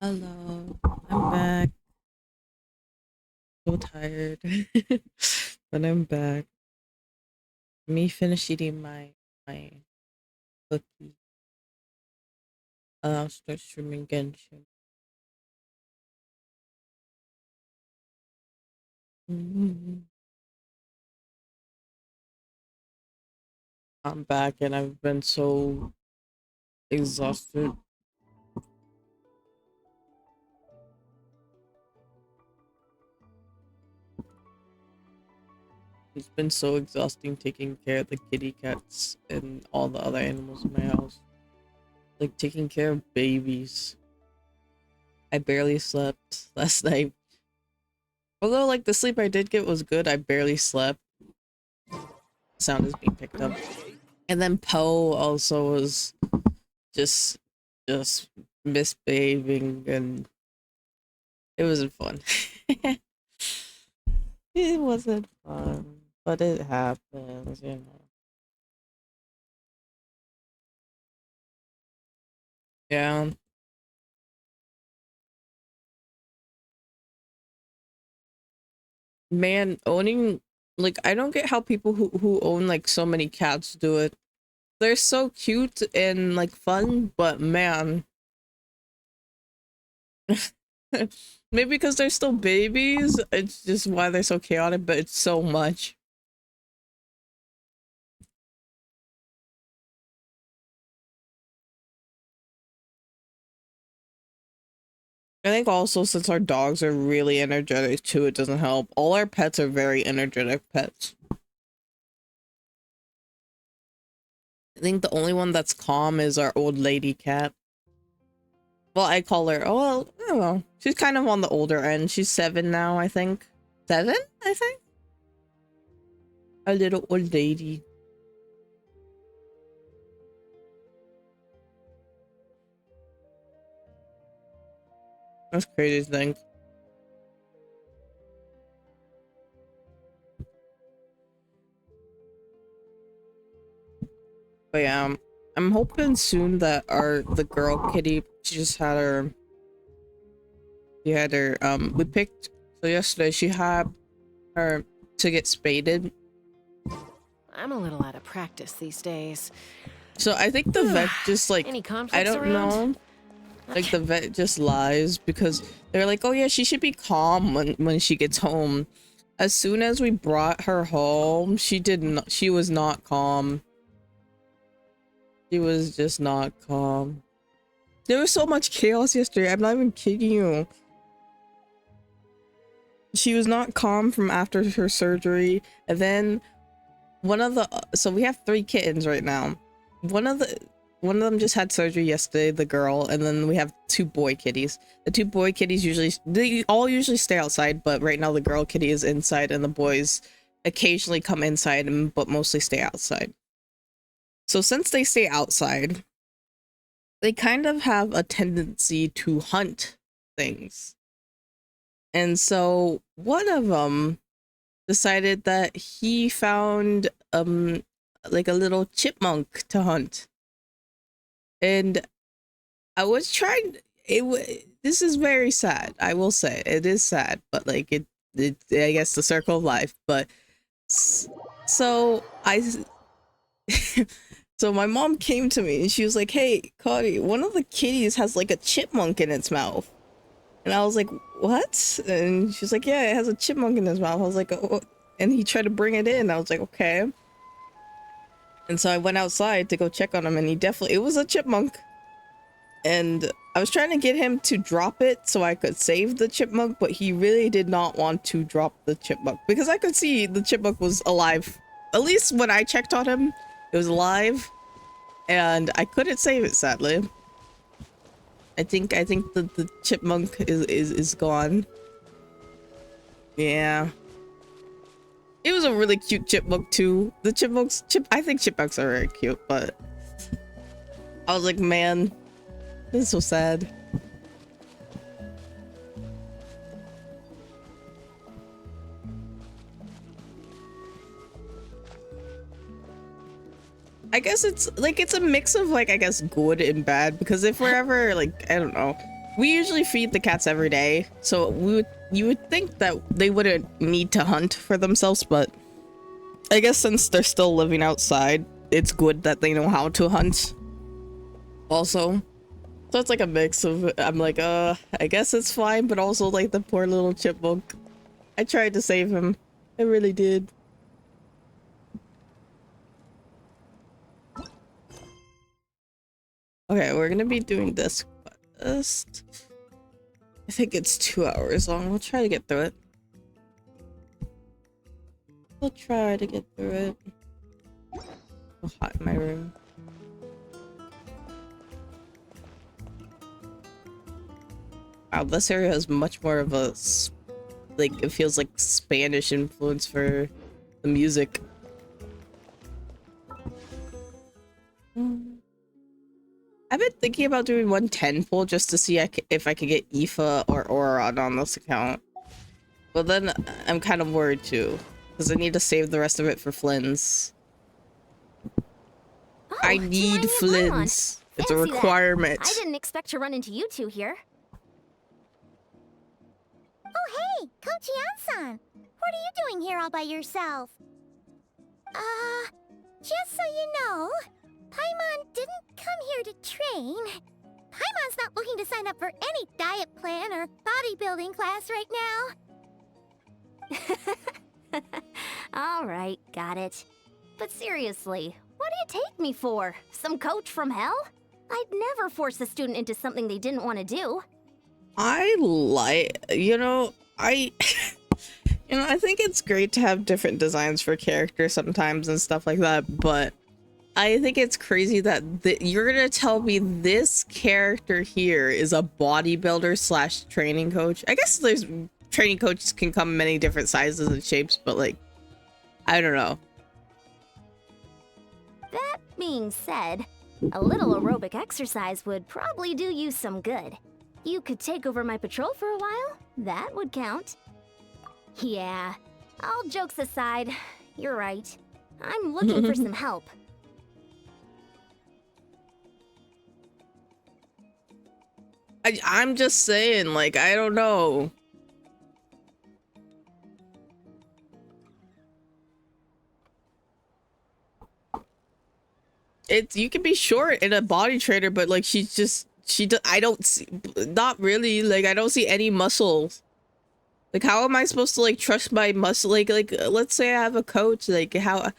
Hello, I'm back. So tired, but I'm back. Me finish eating my cookie. I'll start streaming Genshin. Mhm. I'm back and I've been so exhausted. It's been so exhausting taking care of the kitty cats and all the other animals in my house. Like taking care of babies. I barely slept last night. Although like the sleep I did get was good, I barely slept. Sound is being picked up. And then Poe also was just just misbehaving and it wasn't fun. It wasn't fun, but it happens, you know. Yeah, man, owning like I don't get how people who own like so many cats do it. They're so cute and like fun, but man, maybe because they're still babies, it's just why they're so chaotic, but it's so much. I think also since our dogs are really energetic too, it doesn't help. All our pets are very energetic pets. I think the only one that's calm is our old lady cat. Well, I call her, oh, well, I don't know. She's kind of on the older end. She's 7 now, I think. 7, I think? A little old lady. That's crazy to think. But yeah, I'm hoping soon that the girl kitty, she had her, we picked, so yesterday she had her to get spaded. I'm a little out of practice these days. So I think the vet just like, Any I conflicts don't around? know. Like the vet just lies because they're like, oh yeah, she should be calm when she gets home. As soon as we brought her home, she was not calm. She was just not calm. There was so much chaos yesterday. I'm not even kidding you. She was not calm from after her surgery. And then so we have 3 kittens right now. One of the one of them just had surgery yesterday, the girl, and then we have 2 boy kitties. The 2 boy kitties they all usually stay outside, but right now the girl kitty is inside and the boys occasionally come inside but mostly stay outside. So since they stay outside, they kind of have a tendency to hunt things. And so one of them decided that he found like a little chipmunk to hunt. And I was trying this is very sad. I will say it is sad, but like it I guess the circle of life, but so I so my mom came to me and she was like, "Hey, Cody, one of the kitties has like a chipmunk in its mouth." And I was like, "What?" And she's like, "Yeah, it has a chipmunk in its mouth." I was like, "Oh." And he tried to bring it in. I was like, "Okay." And so I went outside to go check on him, and it was a chipmunk. And I was trying to get him to drop it so I could save the chipmunk, but he really did not want to drop the chipmunk because I could see the chipmunk was alive. At least when I checked on him, it was alive, and I couldn't save it, sadly. I think the chipmunk is gone. Yeah. It was a really cute chipmunk too. I think chipmunks are very cute, but I was like, man, this is so sad. I guess it's a mix of like I guess good and bad because if we're ever like I don't know, we usually feed the cats every day, so you would think that they wouldn't need to hunt for themselves, but I guess since they're still living outside, it's good that they know how to hunt also. So it's like a mix of, I'm like, I guess it's fine, but also like the poor little chipmunk. I tried to save him. I really did. Okay, we're gonna be doing this quest. I think it's 2 hours long. We'll try to get through it. We'll try to get through it. So hot in my room. Wow, this area has much more of a, like, it feels like Spanish influence for the music. I've been thinking about doing 110 pull just to see if I could get Aoife or Auron on this account. But then I'm kind of worried too, because I need to save the rest of it for Flynn's. Oh, I need Flynn's. It's a requirement. I didn't expect to run into you two here. Oh hey, Coach Yan-san! What are you doing here all by yourself? Just so you know, Paimon didn't come here to train. Paimon's not looking to sign up for any diet plan or bodybuilding class right now. Alright, got it. But seriously, what do you take me for? Some coach from hell? I'd never force a student into something they didn't want to do. I like, I think it's great to have different designs for characters sometimes and stuff like that, but I think it's crazy that you're gonna tell me this character here is a bodybuilder slash training coach. I guess there's training coaches can come in many different sizes and shapes, but like, I don't know. That being said, a little aerobic exercise would probably do you some good. You could take over my patrol for a while. That would count. Yeah, all jokes aside, you're right. I'm looking for some help. I'm just saying, like, I don't know. You can be short in a body trainer, but like I don't see, not really, like I don't see any muscles. Like how am I supposed to like trust my muscle? Like let's say I have a coach, like how,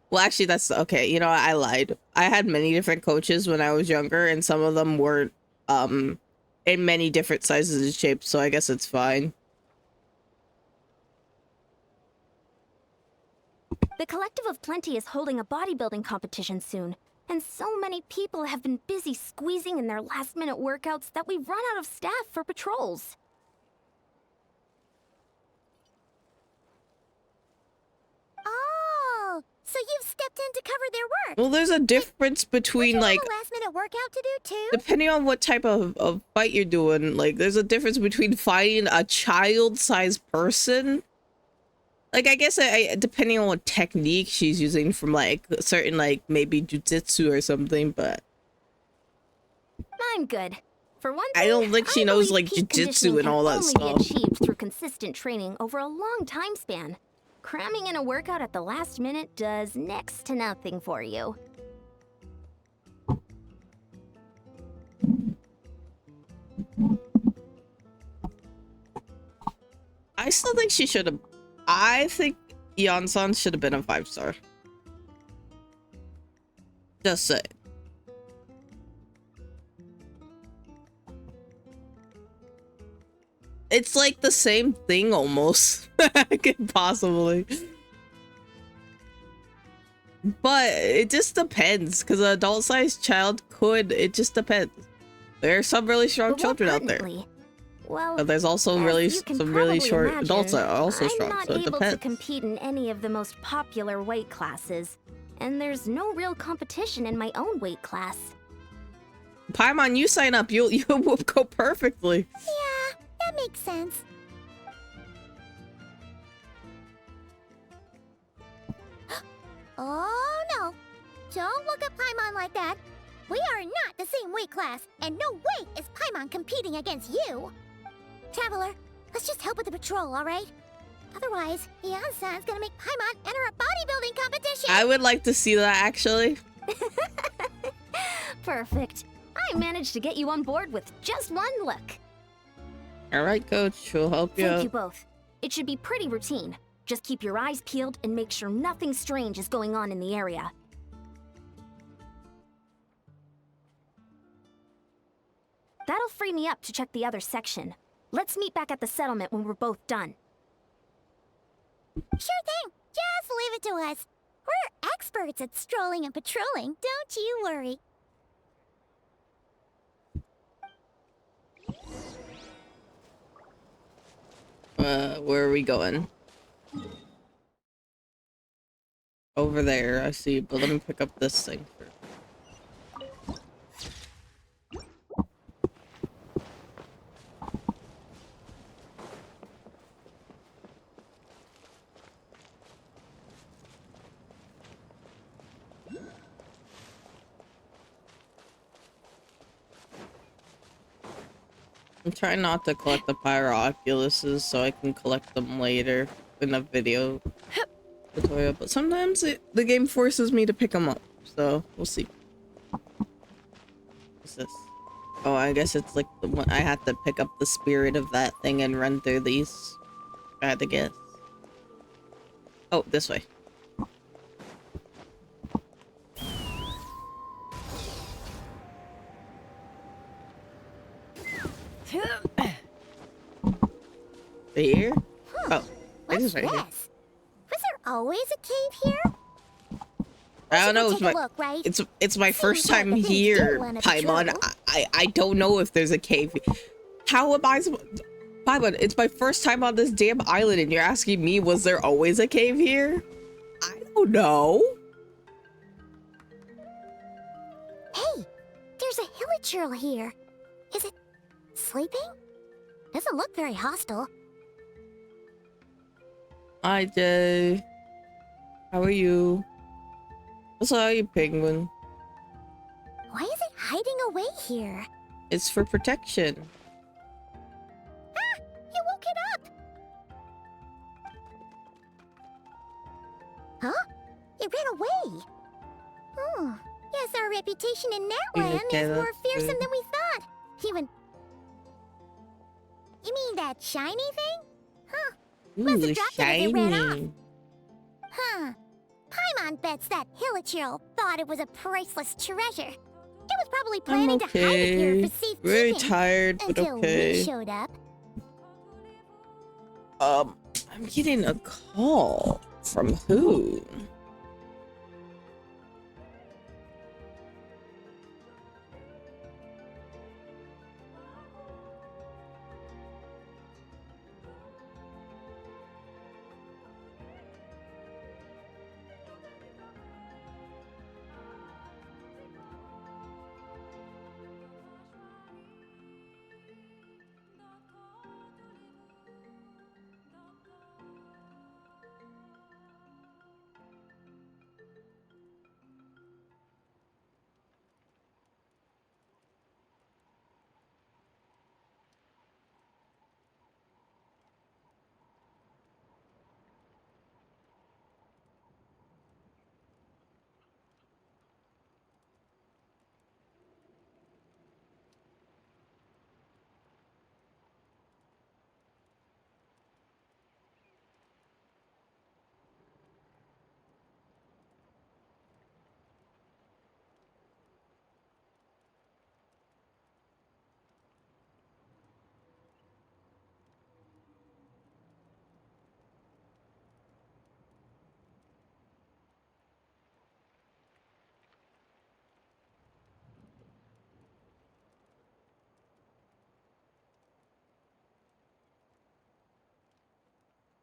well actually that's okay, I lied. I had many different coaches when I was younger and some of them were in many different sizes and shapes, so I guess it's fine. The Collective of Plenty is holding a bodybuilding competition soon, and so many people have been busy squeezing in their last-minute workouts that we've run out of staff for patrols. Oh, so you've stepped in to cover their work. Well, there's a difference between like a last-minute workout to do too. depending on what type of fight you're doing, like there's a difference between fighting a child-sized person. Like, I guess depending on what technique she's using from, like, certain, like, maybe jujitsu or something, but... I'm good. For one thing, I don't think she knows, like, jujitsu and all that stuff. Only be achieved through consistent training over a long time span. Cramming in a workout at the last minute does next to nothing for you. I still think she should have... I think Yan-san should have been a 5-star. Just say. It's like the same thing almost. Possibly. But it just depends, because an adult-sized child could... It just depends. There are some really strong children out there. Well, but there's also some really short adults that are also strong, so it depends. I'm not able to compete in any of the most popular weight classes, and there's no real competition in my own weight class. Paimon, you sign up, you will go perfectly. Yeah, that makes sense. Oh no, don't look at Paimon like that. We are not the same weight class, and no way is Paimon Paimon competing against you. Traveler, let's just help with the patrol, alright? Otherwise, Ian-san's gonna make Paimon enter a bodybuilding competition! I would like to see that, actually. Perfect. I managed to get you on board with just one look. All right, coach. We'll help you Thank out. you both. It should be pretty routine. Just keep your eyes peeled and make sure nothing strange is going on in the area. That'll free me up to check the other section. Let's meet back at the settlement when we're both done. Sure thing. Just leave it to us. We're experts at strolling and patrolling, don't you worry. Where are we going? Over there, I see, but let me pick up this thing first. I'm trying not to collect the Pyro-Oculuses so I can collect them later in a video tutorial, but sometimes the game forces me to pick them up, so we'll see. What's this? Oh, I guess it's like the one I had to pick up the spirit of that thing and run through these. I had to guess. Oh, this way. Here? Oh, it is right here. Was there always a cave here? I don't know. Take a look, right? It's my first Seems like time the things here, do wanna Paimon. patrol. I don't know if there's a cave. How am I? Paimon, it's my first time on this damn island, and you're asking me, was there always a cave here? I don't know. Hey, there's a hilichurl here. Is it sleeping? Doesn't look very hostile. Hi, Jay. How are you? What's up, you penguin? Why is it hiding away here? It's for protection. Ah! You woke it up! Huh? It ran away. Hmm. Yes, our reputation in Natland is more fearsome than we thought. Even... You mean that shiny thing? Huh. Must have Ooh, dropped it as it ran off. shiny. Huh. Paimon bets that hilichurl thought it was a priceless treasure. It was probably I'm planning to hide it here okay. for safekeeping. Very tired, but Until okay. we showed up. I'm getting a call. From who?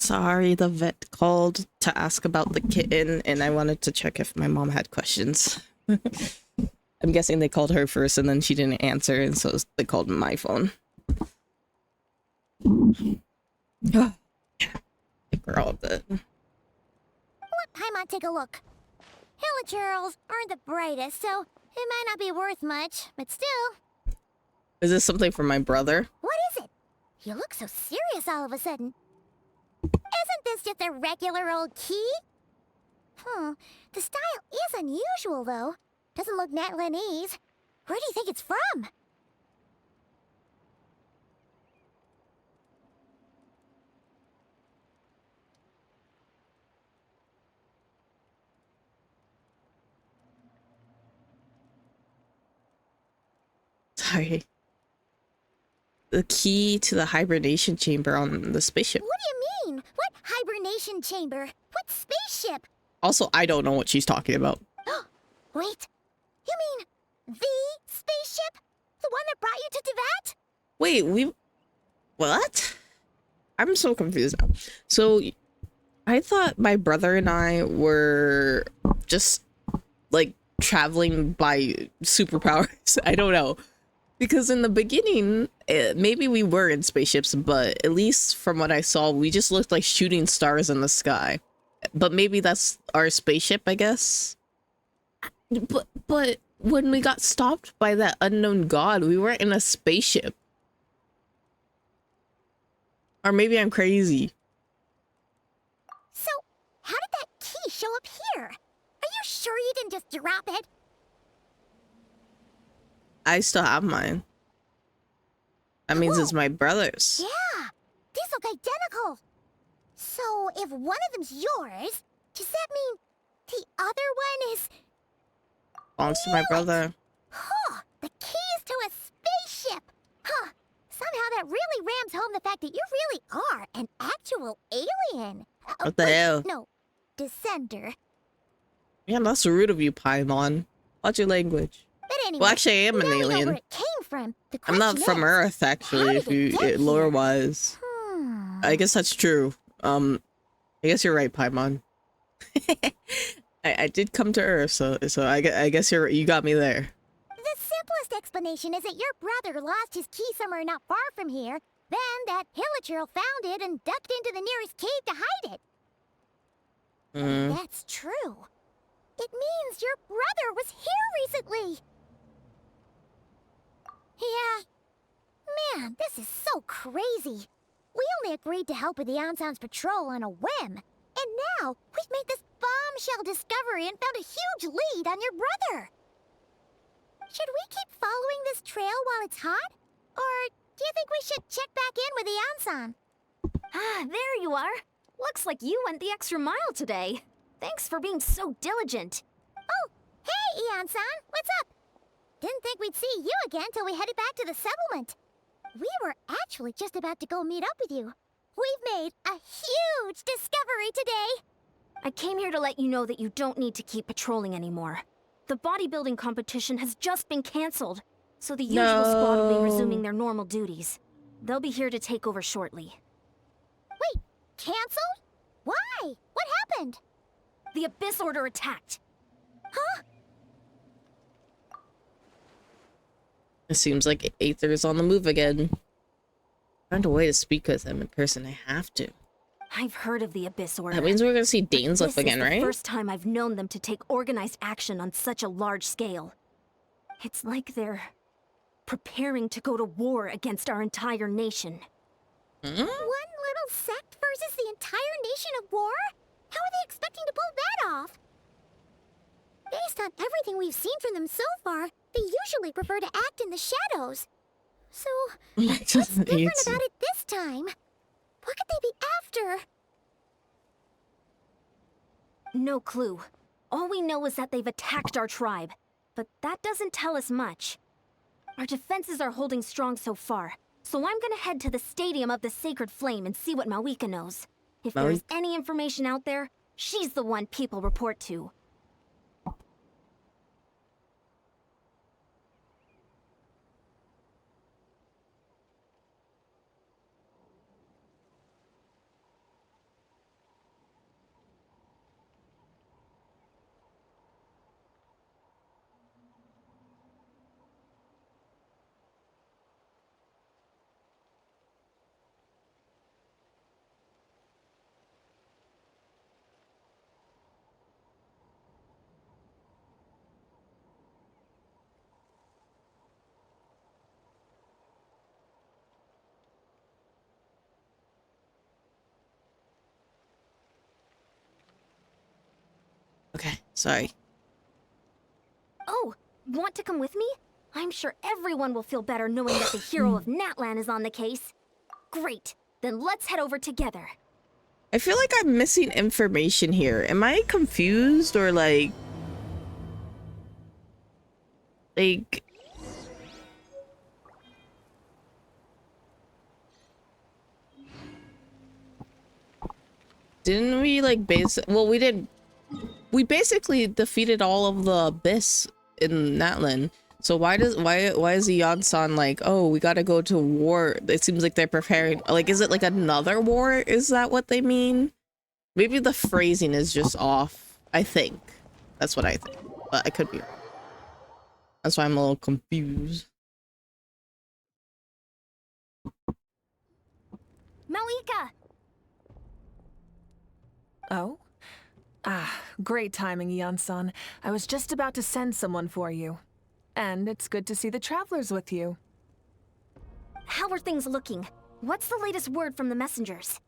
Sorry, the vet called to ask about the kitten, and I wanted to check if my mom had questions. I'm guessing they called her first, and then she didn't answer, and so they called my phone. I think we're all good. Let Paimon take a look. Hilichurls aren't the brightest, so it might not be worth much, but still. Is this something for my brother? What is it? You look so serious all of a sudden. Isn't this just a regular old key? The style is unusual, though. Doesn't look Natlanese. Where do you think it's from? Sorry. The key to the hibernation chamber on the spaceship. What do you mean? What hibernation chamber? What spaceship? Also, I don't know what she's talking about. Wait. You mean the spaceship? The one that brought you to Teyvat? Wait, what? I'm so confused now. So, I thought my brother and I were just, like, traveling by superpowers. I don't know. Because in the beginning, maybe we were in spaceships, but at least from what I saw, we just looked like shooting stars in the sky. But maybe that's our spaceship, I guess. But when we got stopped by that unknown god, we weren't in a spaceship. Or maybe I'm crazy. So, how did that key show up here? Are you sure you didn't just drop it? I still have mine. That means it's my brother's. Yeah, these look identical. So, if one of them's yours, does that mean the other one is... Belongs to my brother. Huh, the keys to a spaceship. Huh, somehow that really rams home the fact that you really are an actual alien. What the hell? No, descender. Yeah, that's rude of you, Paimon. Watch your language. But anyway, Well, actually, I am an now we know alien. where it came from. The I'm not question from is, Earth, how actually, did it get lore-wise. Hmm. I guess that's true. I guess you're right, Paimon. I did come to Earth, so I guess you got me there. The simplest explanation is that your brother lost his key somewhere not far from here. Then that Hilichurl found it and ducked into the nearest cave to hide it. If that's true, it means your brother was here recently. Yeah. Man, this is so crazy. We only agreed to help with the Ansan's patrol on a whim. And now, we've made this bombshell discovery and found a huge lead on your brother. Should we keep following this trail while it's hot? Or do you think we should check back in with the Ansan? Ah, there you are. Looks like you went the extra mile today. Thanks for being so diligent. Oh, hey, Ian-san, what's up? Didn't think we'd see you again till we headed back to the settlement. We were actually just about to go meet up with you. We've made a huge discovery today. I came here to let you know that you don't need to keep patrolling anymore. The bodybuilding competition has just been cancelled, so the usual squad will be resuming their normal duties. They'll be here to take over shortly. Wait, cancelled? Why? What happened? The Abyss Order attacked. Huh? It seems like Aether's on the move again. Find a way to speak with him in person. I have to. I've heard of the Abyss Order. That means we're gonna see But Dainsleif again, This is right? the first time I've known them to take organized action on such a large scale. It's like they're preparing to go to war against our entire nation. Hmm? One little sect versus the entire nation of war? How are they expecting to pull that off? Based on everything we've seen from them so far, they usually prefer to act in the shadows. So, what's different about it this time? What could they be after? No clue. All we know is that they've attacked our tribe, but that doesn't tell us much. Our defenses are holding strong so far, so I'm gonna head to the Stadium of the Sacred Flame and see what Mawika knows. If there's any information out there, she's the one people report to. Okay, sorry. Oh, want to come with me? I'm sure everyone will feel better knowing that the hero of Natlan is on the case. Great, then let's head over together. I feel like I'm missing information here. Am I confused or like didn't we like we basically defeated all of the abyss in Natlan. So why is the Yonsan like, oh, we gotta go to war? It seems like they're preparing, like, is it like another war? Is that what they mean? Maybe the phrasing is just off. I think that's what I think, but I could be wrong. That's why I'm a little confused. Malika! Oh? Ah, great timing, Ian-san. I was just about to send someone for you. And it's good to see the travelers with you. How are things looking? What's the latest word from the messengers?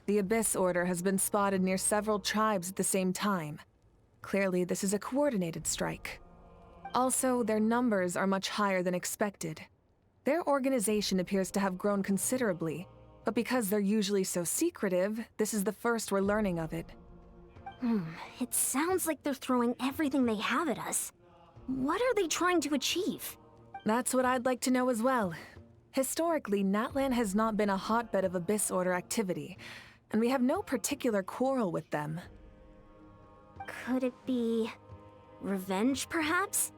The Abyss Order has been spotted near several tribes at the same time. Clearly, this is a coordinated strike. Also, their numbers are much higher than expected. Their organization appears to have grown considerably, but because they're usually so secretive, this is the first we're learning of it. It sounds like they're throwing everything they have at us. What are they trying to achieve? That's what I'd like to know as well. Historically, Natlan has not been a hotbed of Abyss Order activity, and we have no particular quarrel with them. Could it be revenge, perhaps?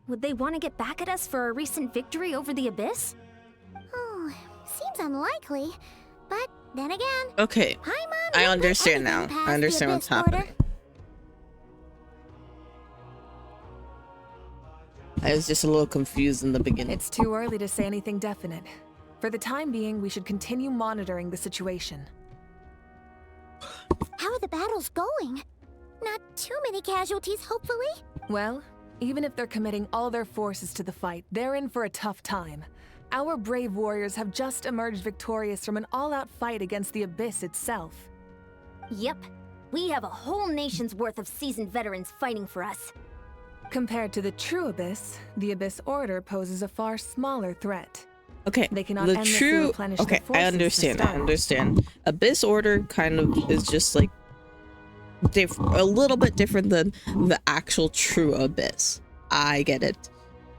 Would they want to get back at us for a recent victory over the Abyss? Oh, seems unlikely. But then again, Okay, Paimon I won't put understand now. anything past I the understand what's Abyss Order. happening. I was just a little confused in the beginning. It's too early to say anything definite. For the time being, we should continue monitoring the situation. How are the battles going? Not too many casualties, hopefully? Well, even if they're committing all their forces to the fight, they're in for a tough time. Our brave warriors have just emerged victorious from an all-out fight against the Abyss itself. Yep. We have a whole nation's worth of seasoned veterans fighting for us. Compared to the true Abyss, the Abyss Order poses a far smaller threat. Okay, They cannot the endlessly true. replenish their Okay, forces I to understand. I start. understand. Abyss Order kind of is just like a little bit different than the actual true Abyss. I get it,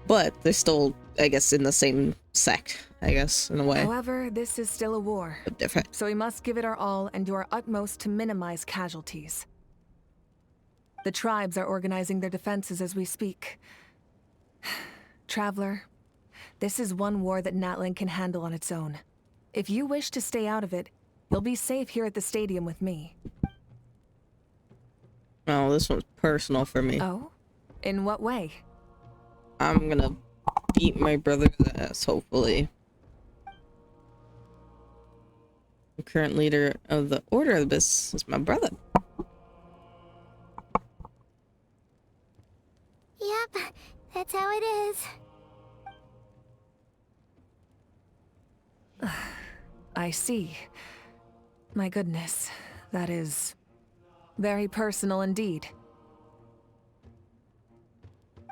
but they're still, I guess, in the same sect. I guess in a way, However, this is still a war, but different. so we must give it our all and do our utmost to minimize casualties. The tribes are organizing their defenses as we speak. Traveler, this is one war that Natlan can handle on its own. If you wish to stay out of it, you'll be safe here at the stadium with me. Oh, this one's personal for me. Oh? In what way? I'm gonna beat my brother's ass, hopefully. The current leader of the Order of Abyss is my brother. Yep, that's how it is. I see. My goodness, that is very personal indeed.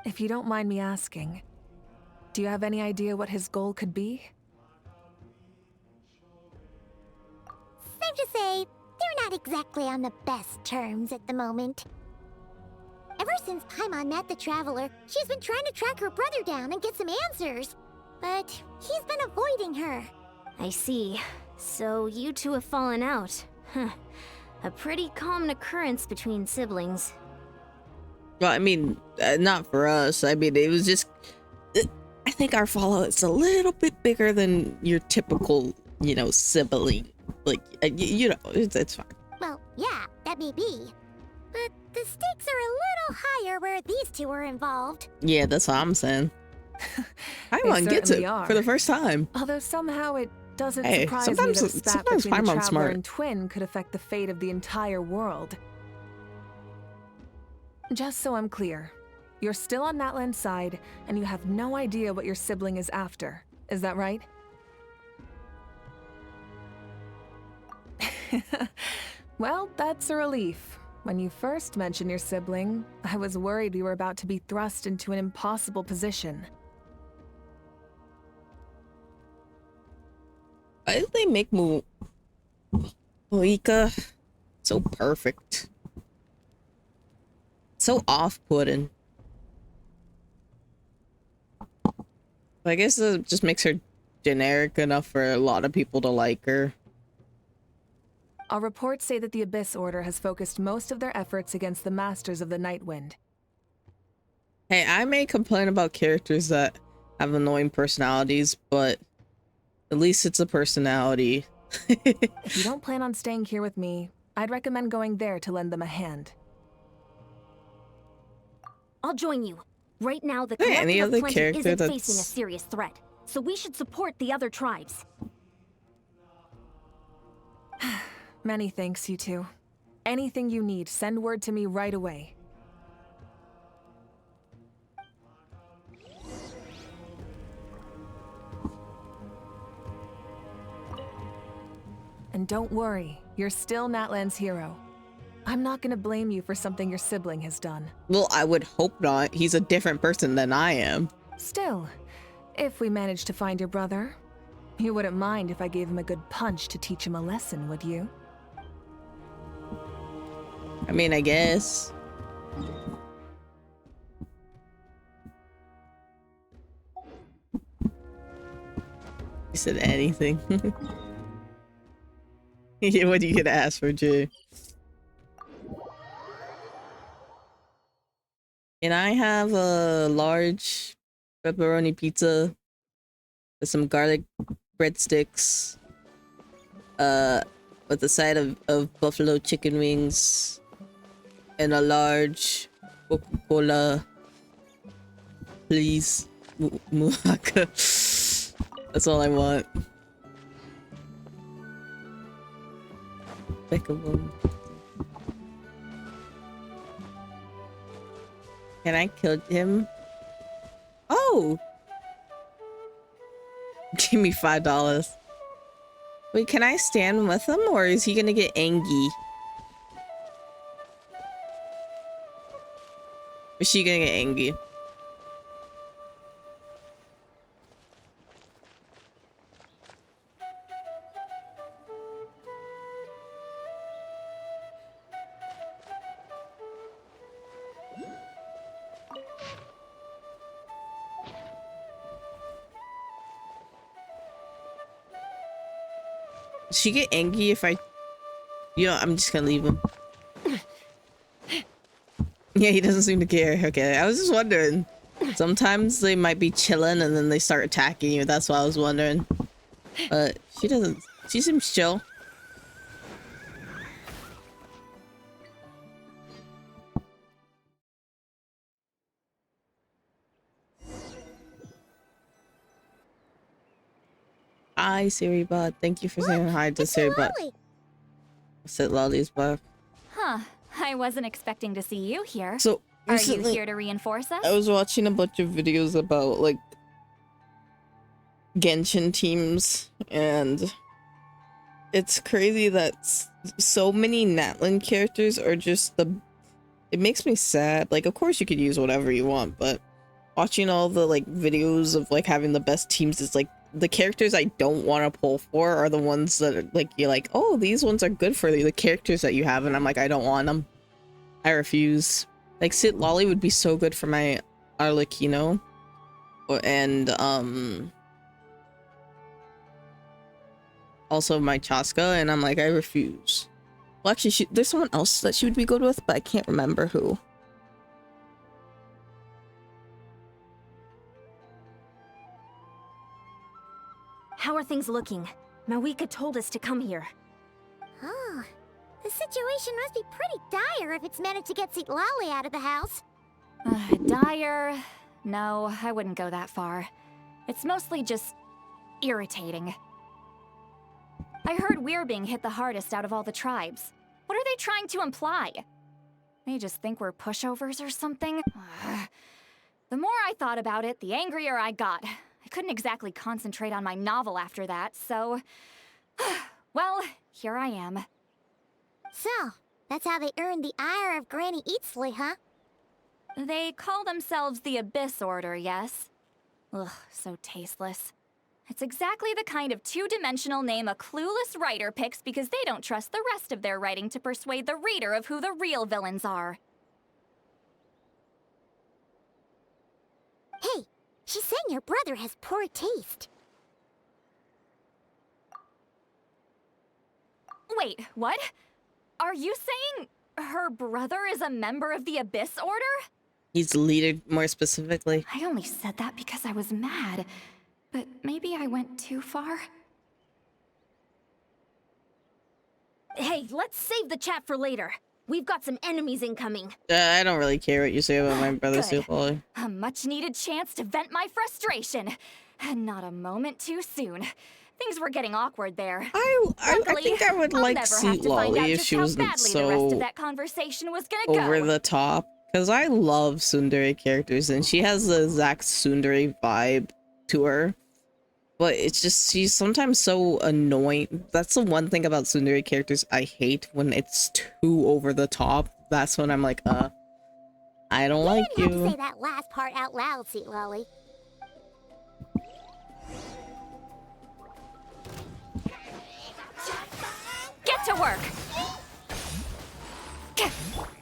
If you don't mind me asking, do you have any idea what his goal could be? Safe to say, they're not exactly on the best terms at the moment. Ever since Paimon met the Traveler, she's been trying to track her brother down and get some answers. But he's been avoiding her. I see. So you two have fallen out. Huh. A pretty common occurrence between siblings. Well, I mean, not for us. I mean, it was just. I think our fallout is a little bit bigger than your typical, sibling. Like, it's fine. Well, yeah, that may be. But the stakes are a little higher where these two are involved. Yeah, that's what I'm saying. They Paimon gets it certainly are. for the first time. Although somehow it doesn't Hey, surprise me sometimes- that a spat sometimes between the Paimon's Traveler smart. and Twin could affect the fate of the entire world. Just so I'm clear, you're still on Natlan's side, and you have no idea what your sibling is after. Is that right? Well, that's a relief. When you first mentioned your sibling, I was worried we were about to be thrust into an impossible position. Why did they make Moika so perfect? So off-putting. I guess it just makes her generic enough for a lot of people to like her. Our reports say that the Abyss Order has focused most of their efforts against the Masters of the Nightwind. Hey, I may complain about characters that have annoying personalities, but at least it's a personality. If you don't plan on staying here with me, I'd recommend going there to lend them a hand. I'll join you. Right now, the Hey, any Collective other of Plenty character isn't that's... facing a serious threat, so we should support the other tribes. Many thanks, you two. Anything you need, send word to me right away. And don't worry, you're still Natlan's hero. I'm not gonna blame you for something your sibling has done. Well, I would hope not. He's a different person than I am. Still, if we manage to find your brother, you wouldn't mind if I gave him a good punch to teach him a lesson, would you? I mean, I guess. He said anything. Yeah, what are you gonna ask for, Jay? Can I have a large pepperoni pizza with some garlic breadsticks, with a side of buffalo chicken wings, and a large Coca-Cola, please, Muhaka. That's all I want. Beckham. Can I kill him? Oh! Give me $5. Wait, can I stand with him or is he gonna get angry? Is she gonna get angry? Does she get angry if I... You know, I'm just gonna leave him. Yeah, he doesn't seem to care. Okay, I was just wondering. Sometimes they might be chilling and then they start attacking you. That's why I was wondering. But she doesn't... She seems chill. Hi, Siribot. Thank you for saying hi to Siribot. Sit Lolly's back. Huh. I wasn't expecting to see you here. So, Are you recently, here to reinforce us? I was watching a bunch of videos about, like, Genshin teams, and it's crazy that so many Natlan characters are just the... It makes me sad. Like, of course you could use whatever you want, but watching all the, like, videos of, like, having the best teams is, like, the characters I don't want to pull for are the ones that are, like, you're like, oh, these ones are good for the characters that you have, and I'm like, I don't want them. I refuse. Like, Sit Lolly would be so good for my Arlecchino. And, also my Chaska, and I'm like, I refuse. Well, actually, there's someone else that she would be good with, but I can't remember who. How are things looking? Mawika told us to come here. Oh, the situation must be pretty dire if it's managed to get Seat Lolly out of the house. Dire? No, I wouldn't go that far. It's mostly just irritating. I heard we're being hit the hardest out of all the tribes. What are they trying to imply? They just think we're pushovers or something? The more I thought about it, the angrier I got. I couldn't exactly concentrate on my novel after that, so... well, here I am. So, That's how they earned the ire of Granny Eatsley, huh? They call themselves the Abyss Order, yes? Ugh, so tasteless. It's exactly the kind of two-dimensional name a clueless writer picks because they don't trust the rest of their writing to persuade the reader of who the real villains are. Hey, she's saying your brother has poor taste. Wait, what? Are you saying her brother is a member of the Abyss Order? He's the leader, more specifically. I only said that because I was mad, but maybe I went too far. Hey, let's save the chat for later. We've got some enemies incoming. I don't really care what you say about my brother, Good. Super. A much-needed chance to vent my frustration. And not a moment too soon. Things were getting awkward there. I Luckily, think I would I'll like never Sweet have to find out Lolly if just she how wasn't badly the rest of so that conversation was gonna over go. the top. Because I love tsundere characters, and she has the exact tsundere vibe to her. But it's just, she's sometimes so annoying. That's the one thing about tsundere characters I hate, when it's too over the top. That's when I'm like, I don't like You didn't have to you. say that last part out loud, Sweet Lolly. Get to work!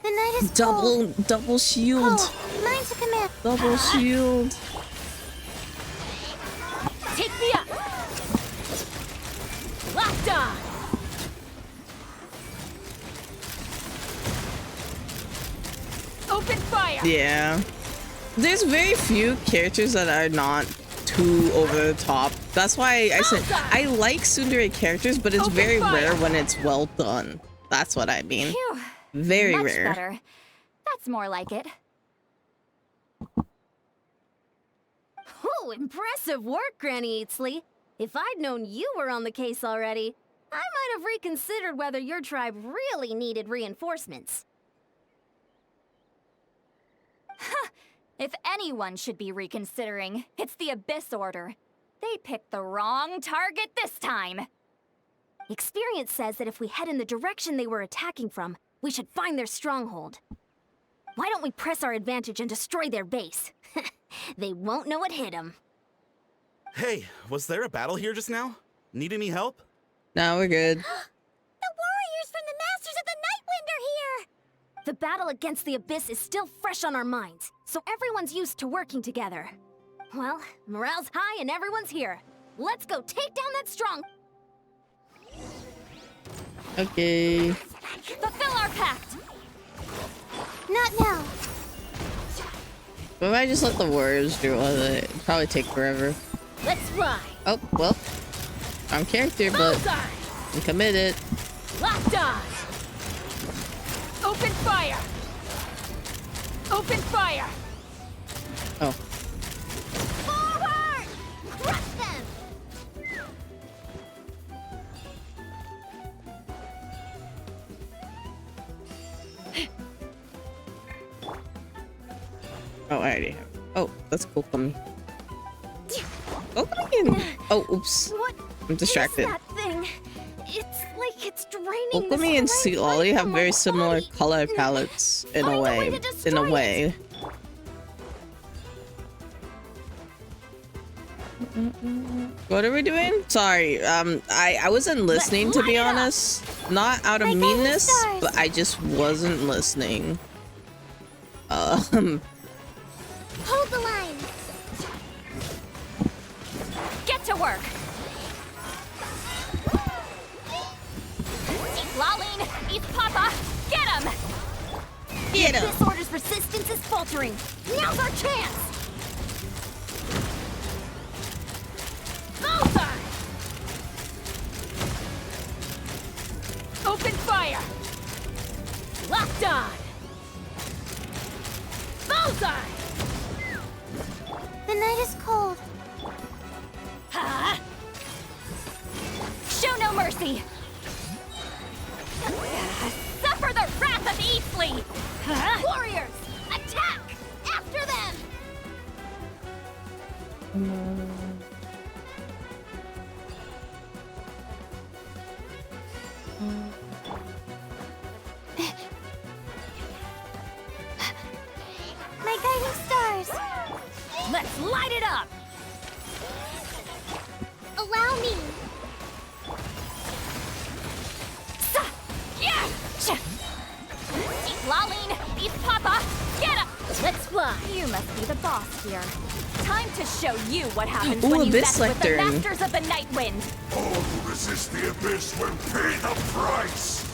The night is cold. Double shield. Oh, mine's a command. Double shield. Take me up! Locked on! Open fire! Yeah. There's very few characters that are not too over the top. That's why I said I like tsundere characters, but it's Open very fire! rare when it's well done. That's what I mean. Phew. Very Much rare. better. That's more like it. Oh, impressive work, Granny Eatsley. If I'd known you were on the case already, I might have reconsidered whether your tribe really needed reinforcements. If anyone should be reconsidering, it's the Abyss Order. They picked the wrong target this time. Experience says that if we head in the direction they were attacking from, we should find their stronghold. Why don't we press our advantage and destroy their base? They won't know what hit them. Hey, was there a battle here just now? Need any help? No, we're good. The warriors from the Masters of the Nightwind are here! The battle against the Abyss is still fresh on our minds, so everyone's used to working together. Well, morale's high and everyone's here. Let's go take down that strong... Okay. Fulfill our pact! Not now. But if I just let the warriors do all of it, it'd probably take forever. Let's ride! Oh, well. I'm character, but Bullseye! I'm committed. Locked on! Open fire! Open fire! Oh. Forward! Crush them! Oh, I already have. Oh, that's cool. Come. Oh, come in. Oh, oops. What I'm distracted. is that thing? It's like it's draining Okami the and strength Sweet Lolly right have from very my similar body. color palettes in Find a a way way. to In destroy a it. way. What are we doing? Sorry, I wasn't listening, to be light it up. honest. Not out of Like meanness, stars. but I just wasn't listening. Hold the line! Get to work! Eat Laline! Eat Papa! Get him! Get him! This order's resistance is faltering. Now's our chance! Bullseye! Open fire! Locked on! Bullseye! The night is cold. Ha! Show no mercy! Suffer the wrath of Eastleigh! Warriors! Attack! After them! Let's fly! You must be the boss here. Time to show you what happens Ooh, when you Abyss mess with the Lectern. Masters of the Night Wind. All who resist the abyss will pay the price!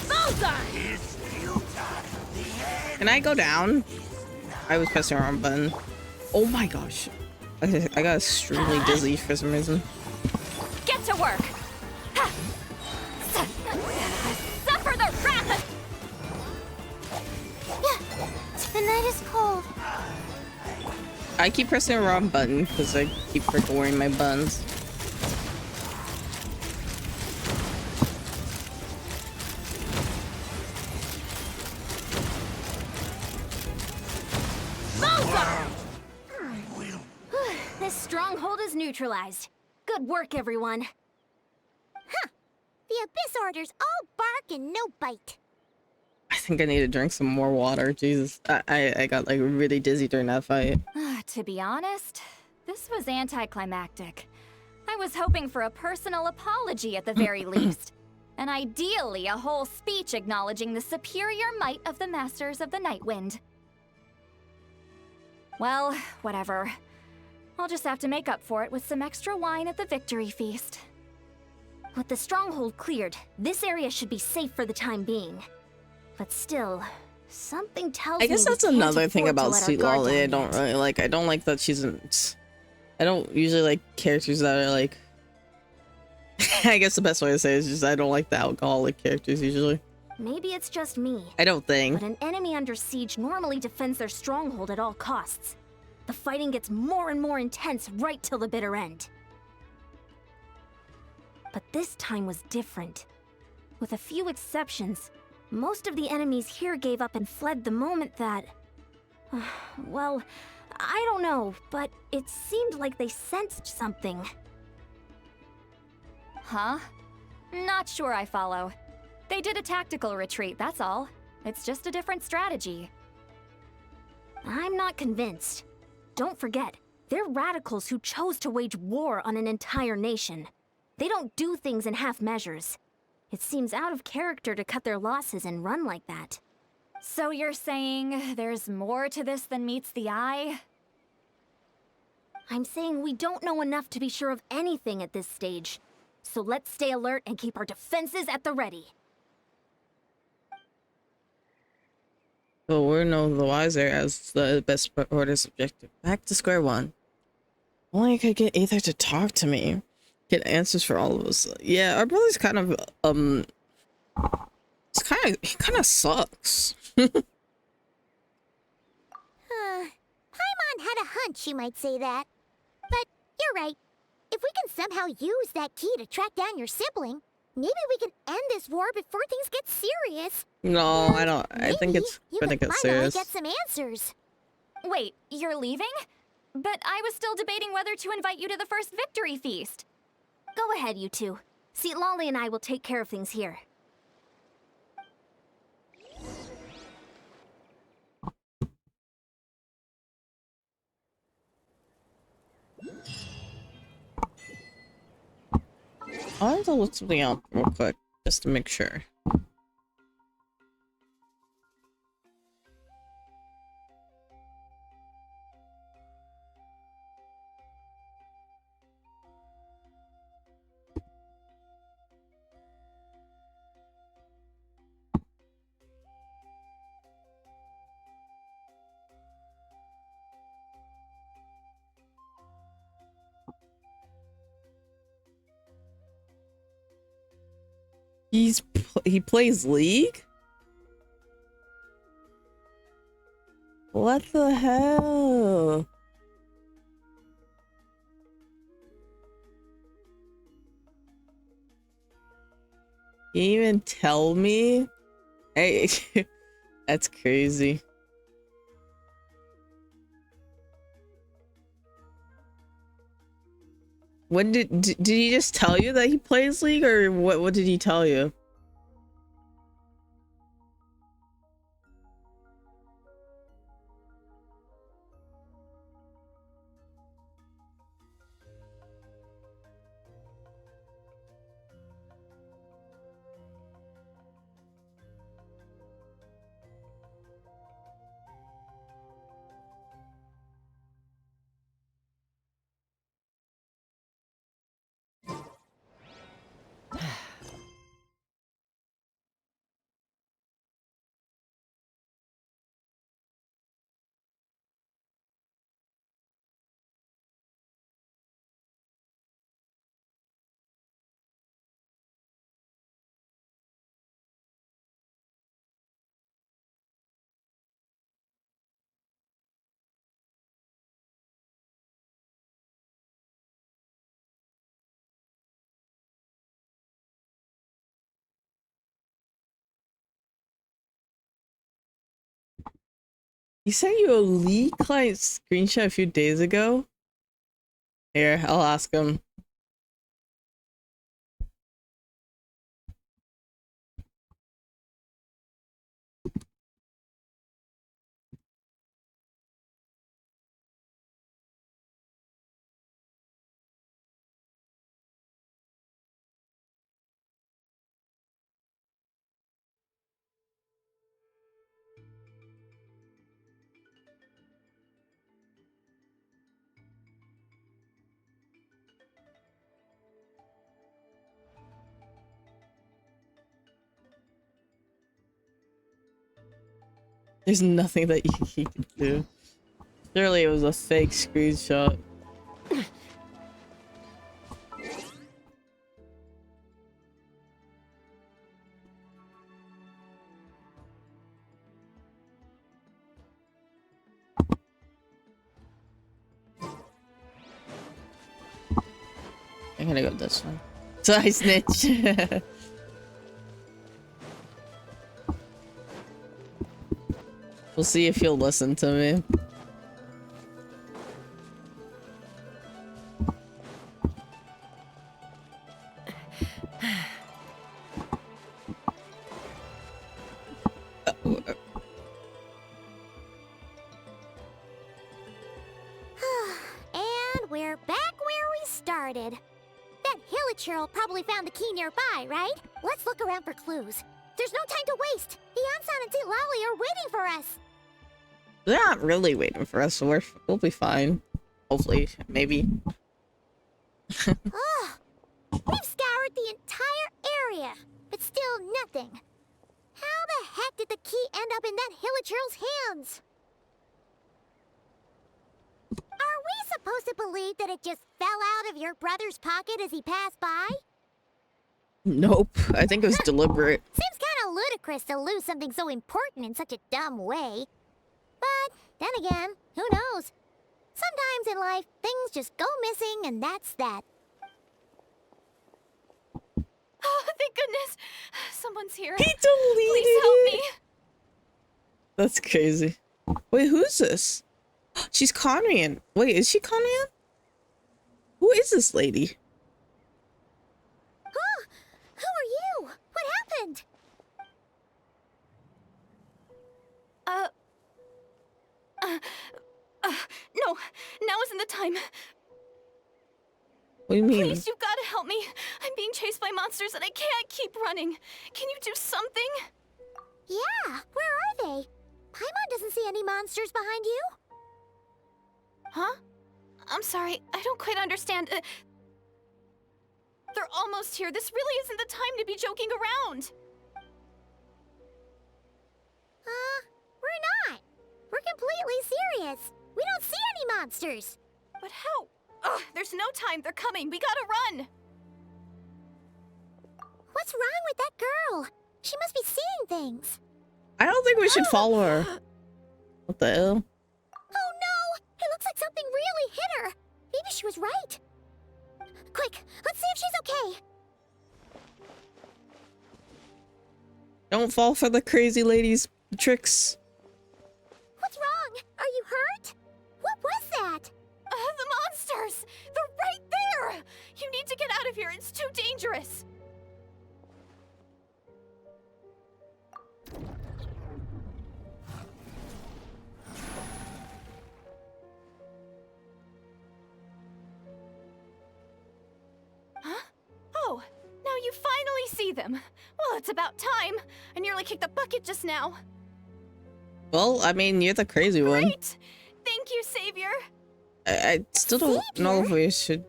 Bullseye! Can I go down? I was pressing the wrong button. Oh my gosh. I got extremely dizzy for some reason. Get to work. Ha! Suffer the wrath of... The night is cold. I keep pressing the wrong button because I keep recording my buttons. This stronghold is neutralized. Good work, everyone. The Abyss Order's all bark and no bite. I think I need to drink some more water. Jesus. I got like really dizzy during that fight. To be honest, this was anticlimactic. I was hoping for a personal apology at the very least. And ideally, a whole speech acknowledging the superior might of the Masters of the Night Wind. Well, whatever. I'll just have to make up for it with some extra wine at the victory feast. With the stronghold cleared, this area should be safe for the time being. But still, something tells me I guess we that's can't another thing afford to about let our Sweet guard Lolly. I down don't yet. really like. I don't like that she's in. I don't usually like characters that are like. I guess the best way to say it is just I don't like the alcoholic characters usually. Maybe it's just me, I don't think. but an enemy under siege normally defends their stronghold at all costs. The fighting gets more and more intense right till the bitter end. But this time was different. With a few exceptions, most of the enemies here gave up and fled the moment that... well, I don't know, but it seemed like they sensed something. Huh? Not sure I follow. They did a tactical retreat, that's all. It's just a different strategy. I'm not convinced. Don't forget, they're radicals who chose to wage war on an entire nation. They don't do things in half measures. It seems out of character to cut their losses and run like that. So you're saying there's more to this than meets the eye? I'm saying we don't know enough to be sure of anything at this stage. So let's stay alert and keep our defenses at the ready. Well, we're no the wiser as the best order's objective. Back to square one. Only I could get Aether to talk to me. Get answers for all of us. Yeah, our brother's kind of he kind of sucks. Paimon had a hunch you might say that. But you're right. If we can somehow use that key to track down your sibling, maybe we can end this war before things get serious. No, I don't. I think Maybe it's you gonna can get finally serious. get some answers. Wait, you're leaving? But I was still debating whether to invite you to the first victory feast. Go ahead, you two. See, Lolly and I will take care of things here. I'll have to look something up real quick just to make sure. He plays League? What the hell? You even tell me? Hey, that's crazy. When did he just tell you that he plays League, or what did he tell you? He sent you a Lee client screenshot a few days ago? Here, I'll ask him. There's nothing that he can do. Surely it was a fake screenshot. I'm gonna go this one. So I snitch. We'll see if he'll listen to me. And we're back where we started. That Hilichurl probably found the key nearby, right? Let's look around for clues. There's no time to waste. Yansan and Lally are waiting for us. They're not really waiting for us, so we'll be fine. Hopefully, maybe. Ugh. We've scoured the entire area, but still nothing. How the heck did the key end up in that Hilichurl's hands? Are we supposed to believe that it just fell out of your brother's pocket as he passed by? Nope. I think it was deliberate. Seems kind of ludicrous to lose something so important in such a dumb way. But then again, who knows? Sometimes in life, things just go missing and that's that. Oh, thank goodness. Someone's here. He deleted Please help it. me. That's crazy. Wait, who's this? She's Conrian. Wait, is she Conrian? Who is this lady? Huh? Who are you? What happened? No, now isn't the time. What do you mean? Please, you've got to help me. I'm being chased by monsters and I can't keep running. Can you do something? Yeah, where are they? Paimon doesn't see any monsters behind you. Huh? I'm sorry, I don't quite understand. They're almost here. This really isn't the time to be joking around. We're not. We're completely serious. We don't see any monsters. But how? Ugh, there's no time. They're coming. We gotta run. What's wrong with that girl? She must be seeing things. I don't think we should follow her. What the hell? Oh no! It looks like something really hit her. Maybe she was right. Quick, let's see if she's okay. Don't fall for the crazy lady's tricks. What's wrong? Are you hurt? What was that? The monsters! They're right there! You need to get out of here. It's too dangerous. Huh? Oh, now you finally see them. Well, it's about time. I nearly kicked the bucket just now. Well, I mean, you're the crazy one. Great! Thank you, Savior. I still don't know if we should.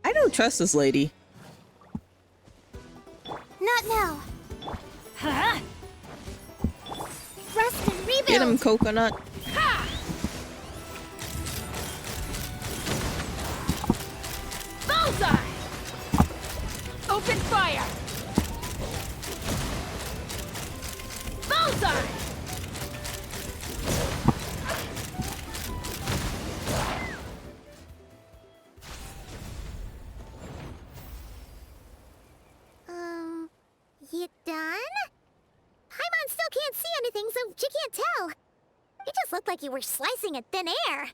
I don't trust this lady. Not now. Huh? Rest and rebuild. Get him, coconut. Bullseye! Open fire! Bullseye! You done? Paimon still can't see anything, so she can't looked like you were slicing at thin air.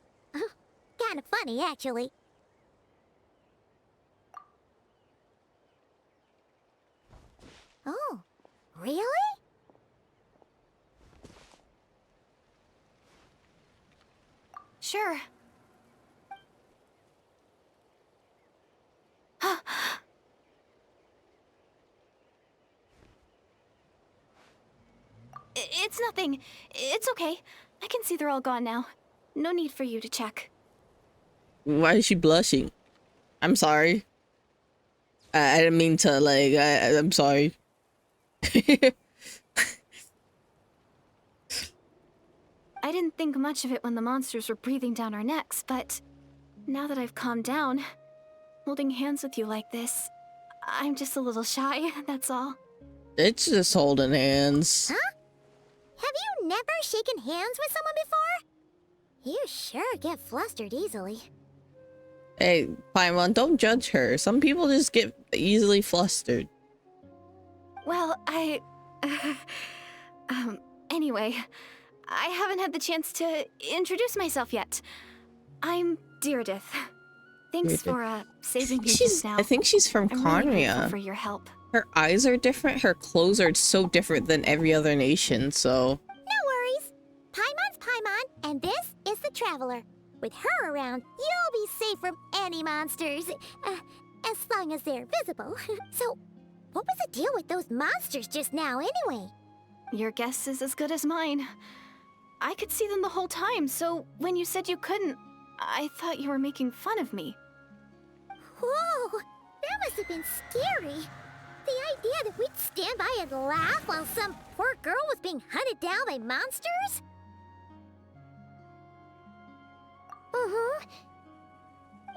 Kinda funny, actually. Oh, really? Sure. It's nothing. It's okay. I can see they're all gone now. No need for you to check. Why is she blushing? I'm sorry. I didn't mean to, like, I'm sorry. I didn't think much of it when the monsters were breathing down our necks, but now that I've calmed down, holding hands with you like this, I'm just a little shy, that's all. It's just holding hands. Huh? Have you never shaken hands with someone before? You sure get flustered easily. Hey, Paimon, don't judge her. Some people just get easily flustered. Well, anyway, I haven't had the chance to introduce myself yet. I'm Deirdith. Thanks for, saving me just now. I think she's from I'm really grateful Conria. for your help. Her eyes are different. Her clothes are so different than every other nation, so... No worries. Paimon's Paimon, and this is the Traveler. With her around, you'll be safe from any monsters. As long as they're visible. So, what was the deal with those monsters just now, anyway? Your guess is as good as mine. I could see them the whole time, so when you said you couldn't, I thought you were making fun of me. Whoa! That must have been scary. The idea that we'd stand by and laugh while some poor girl was being hunted down by monsters?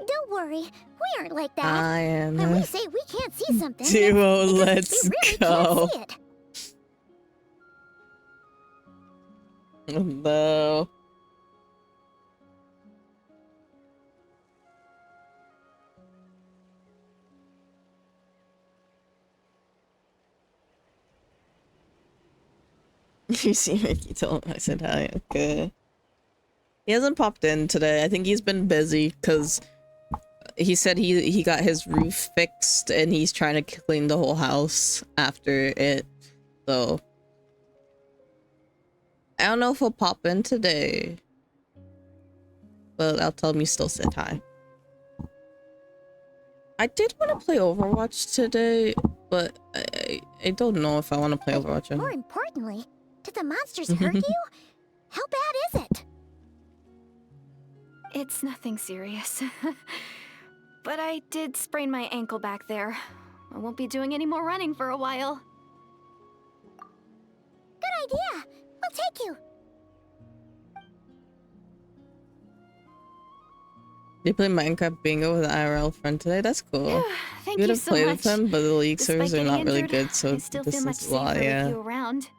Don't worry, we aren't like that. I am When we a say we can't see something, duo. it's because Let's we really go. can't see it. Oh, no. You see Ricky told him I said hi. Okay. He hasn't popped in today. I think he's been busy because he said he got his roof fixed and he's trying to clean the whole house after it. So I don't know if he'll pop in today, but I'll tell him he still said hi. I did want to play Overwatch today, but I don't know if I want to play Overwatch. More importantly, did the monsters hurt you? How bad is it? It's nothing serious. But I did sprain my ankle back there. I won't be doing any more running for a while. Good idea. We'll take you. They played Minecraft Bingo with an IRL friend today. That's cool. Thank We would you have so played much. with them, but the League Despite servers are getting not really injured, good, so I still this feel much is safer why, with yeah. you around.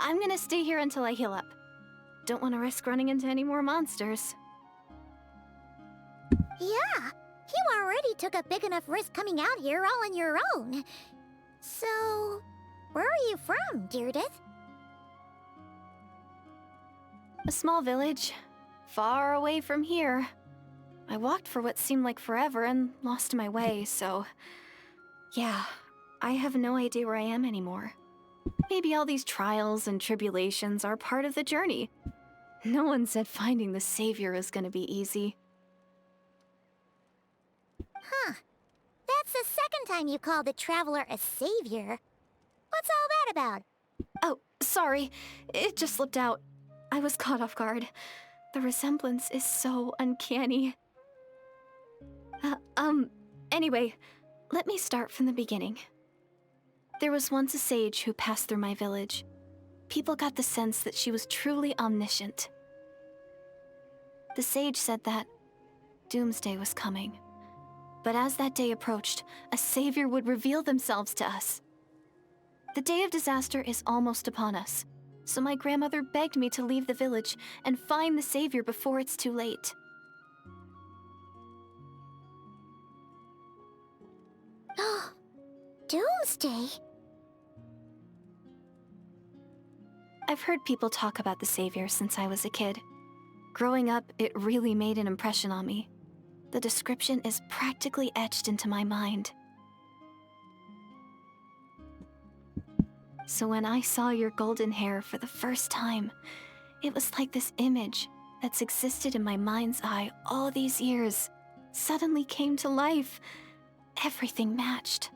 I'm gonna stay here until I heal up. Don't want to risk running into any more monsters. Yeah, you already took a big enough risk coming out here all on your own. So, where are you from, Deirdith? A small village, far away from here. I walked for what seemed like forever and lost my way, so... Yeah, I have no idea where I am anymore. Maybe all these trials and tribulations are part of the journey. No one said finding the savior is gonna be easy. Huh. That's the second time you called the Traveler a savior. What's all that about? Oh, sorry. It just slipped out. I was caught off guard. The resemblance is so uncanny. Anyway, let me start from the beginning. There was once a sage who passed through my village. People got the sense that she was truly omniscient. The sage said that doomsday was coming. But as that day approached, a savior would reveal themselves to us. The day of disaster is almost upon us, so my grandmother begged me to leave the village and find the savior before it's too late. Doomsday? I've heard people talk about the Savior since I was a kid. Growing up, it really made an impression on me. The description is practically etched into my mind. So when I saw your golden hair for the first time, it was like this image that's existed in my mind's eye all these years suddenly came to life. Everything matched.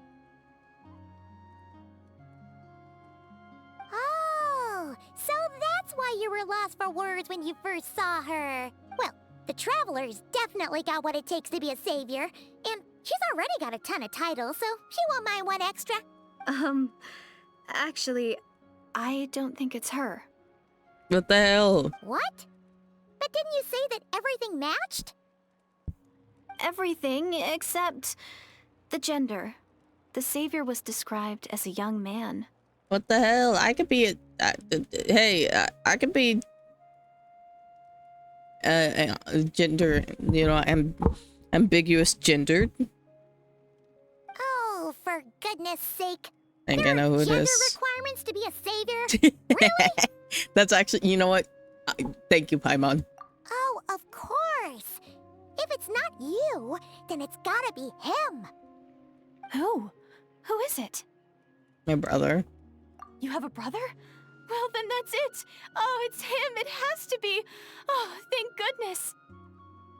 Oh, so that's why you were lost for words when you first saw her. Well, the Traveler's definitely got what it takes to be a savior, and she's already got a ton of titles, so she won't mind one extra. Actually, I don't think it's her. What the hell? What? But didn't you say that everything matched? Everything except the gender. The Savior was described as a young man. What the hell? I could be I could be gender, you know, ambiguous gendered. Oh, for goodness sake. I think There I know who are it gender is. requirements to be a savior? Really? That's actually, you know what? Thank you, Paimon. Oh, of course. If it's not you, then it's gotta be him. Who? Who is it? My brother. You have a brother? Well, then that's it. Oh, it's him. It has to be. Oh, thank goodness.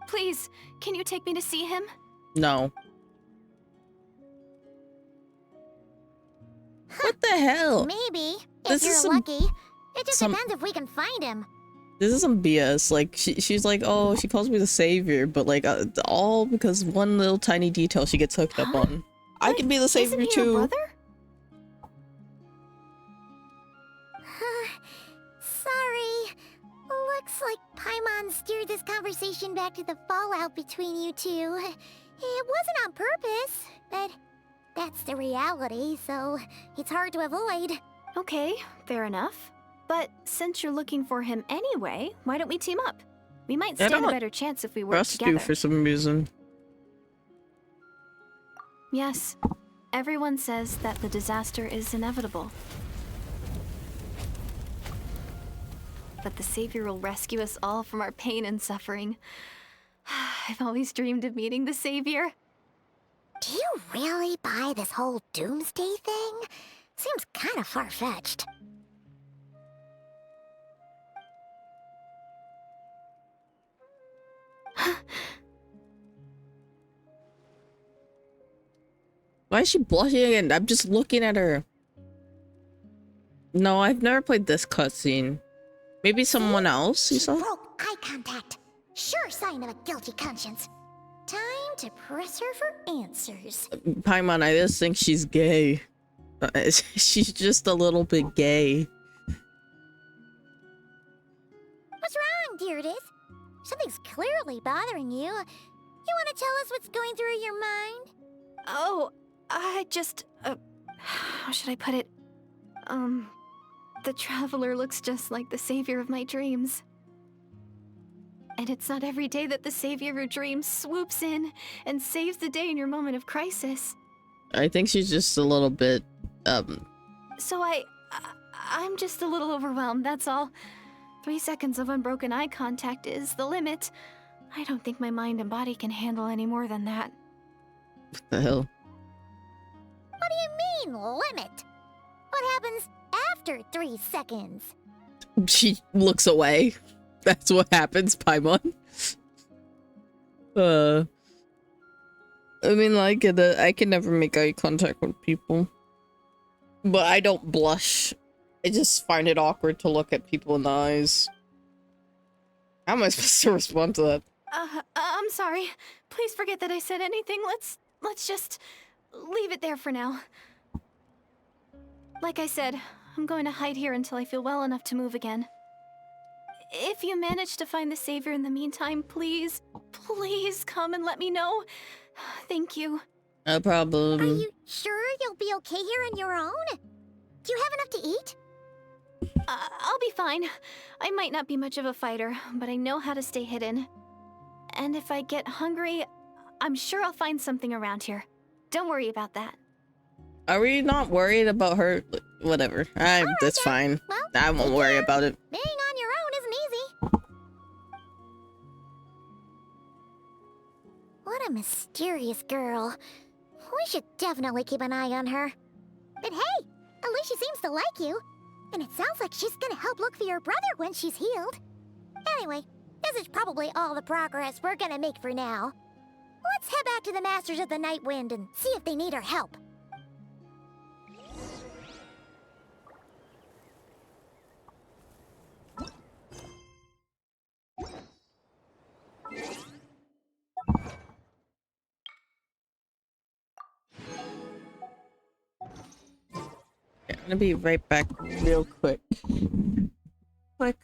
Please, can you take me to see him? No. What the hell? Maybe, if This is you're some- lucky. It just some- depends if we can find him. This is some BS. Like, she's like, oh, she calls me the savior, but like, all because one little tiny detail she gets hooked up Huh? on. I Wait, can be the savior isn't he too. your brother? Sorry. Looks like Paimon steered this conversation back to the fallout between you two. It wasn't on purpose, but that's the reality, so it's hard to avoid. Okay, fair enough. But since you're looking for him anyway, why don't we team up? We might I stand a don't better chance if we work Trust together. you for some reason. Yes, everyone says that the disaster is inevitable. But the Savior will rescue us all from our pain and suffering. I've always dreamed of meeting the Savior. Do you really buy this whole doomsday thing? Seems kind of far-fetched. Why is she blushing? And I'm just looking at her. No, I've never played this cutscene. Maybe someone else you She saw? broke eye contact. Sure sign of a guilty conscience. Time to press her for answers. Paimon, I just think she's gay. She's just a little bit gay. What's wrong, Deirdre? Something's clearly bothering you. You want to tell us what's going through your mind? Oh, I just, how should I put it? The Traveler looks just like the Savior of my dreams. And it's not every day that the Savior of your dreams swoops in and saves the day in your moment of crisis. I think she's just a little bit, So I'm just a little overwhelmed, that's all. 3 seconds of unbroken eye contact is the limit. I don't think my mind and body can handle any more than that. what the hell? What do you mean, limit? What happens after 3 seconds? She looks away. That's what happens, Paimon. I mean, like, I can never make eye contact with people. But I don't blush. I just find it awkward to look at people in the eyes. How am I supposed to respond to that? I'm sorry. Please forget that I said anything. Let's just leave it there for now. Like I said, I'm going to hide here until I feel well enough to move again. If you manage to find the Savior in the meantime, please come and let me know. Thank you. No problem. Are you sure you'll be okay here on your own? Do you have enough to eat? I'll be fine. I might not be much of a fighter, but I know how to stay hidden. And if I get hungry, I'm sure I'll find something around here. Don't worry about that. Are we not worried about her? Whatever. That's fine. Well, I won't take worry care. about it. Being on your own isn't easy. What a mysterious girl. We should definitely keep an eye on her. But hey, at least she seems to like you. And it sounds like she's gonna help look for your brother when she's healed. Anyway, this is probably all the progress we're gonna make for now. Let's head back to the Masters of the Night Wind and see if they need our help. I'm gonna be right back real quick. Quick.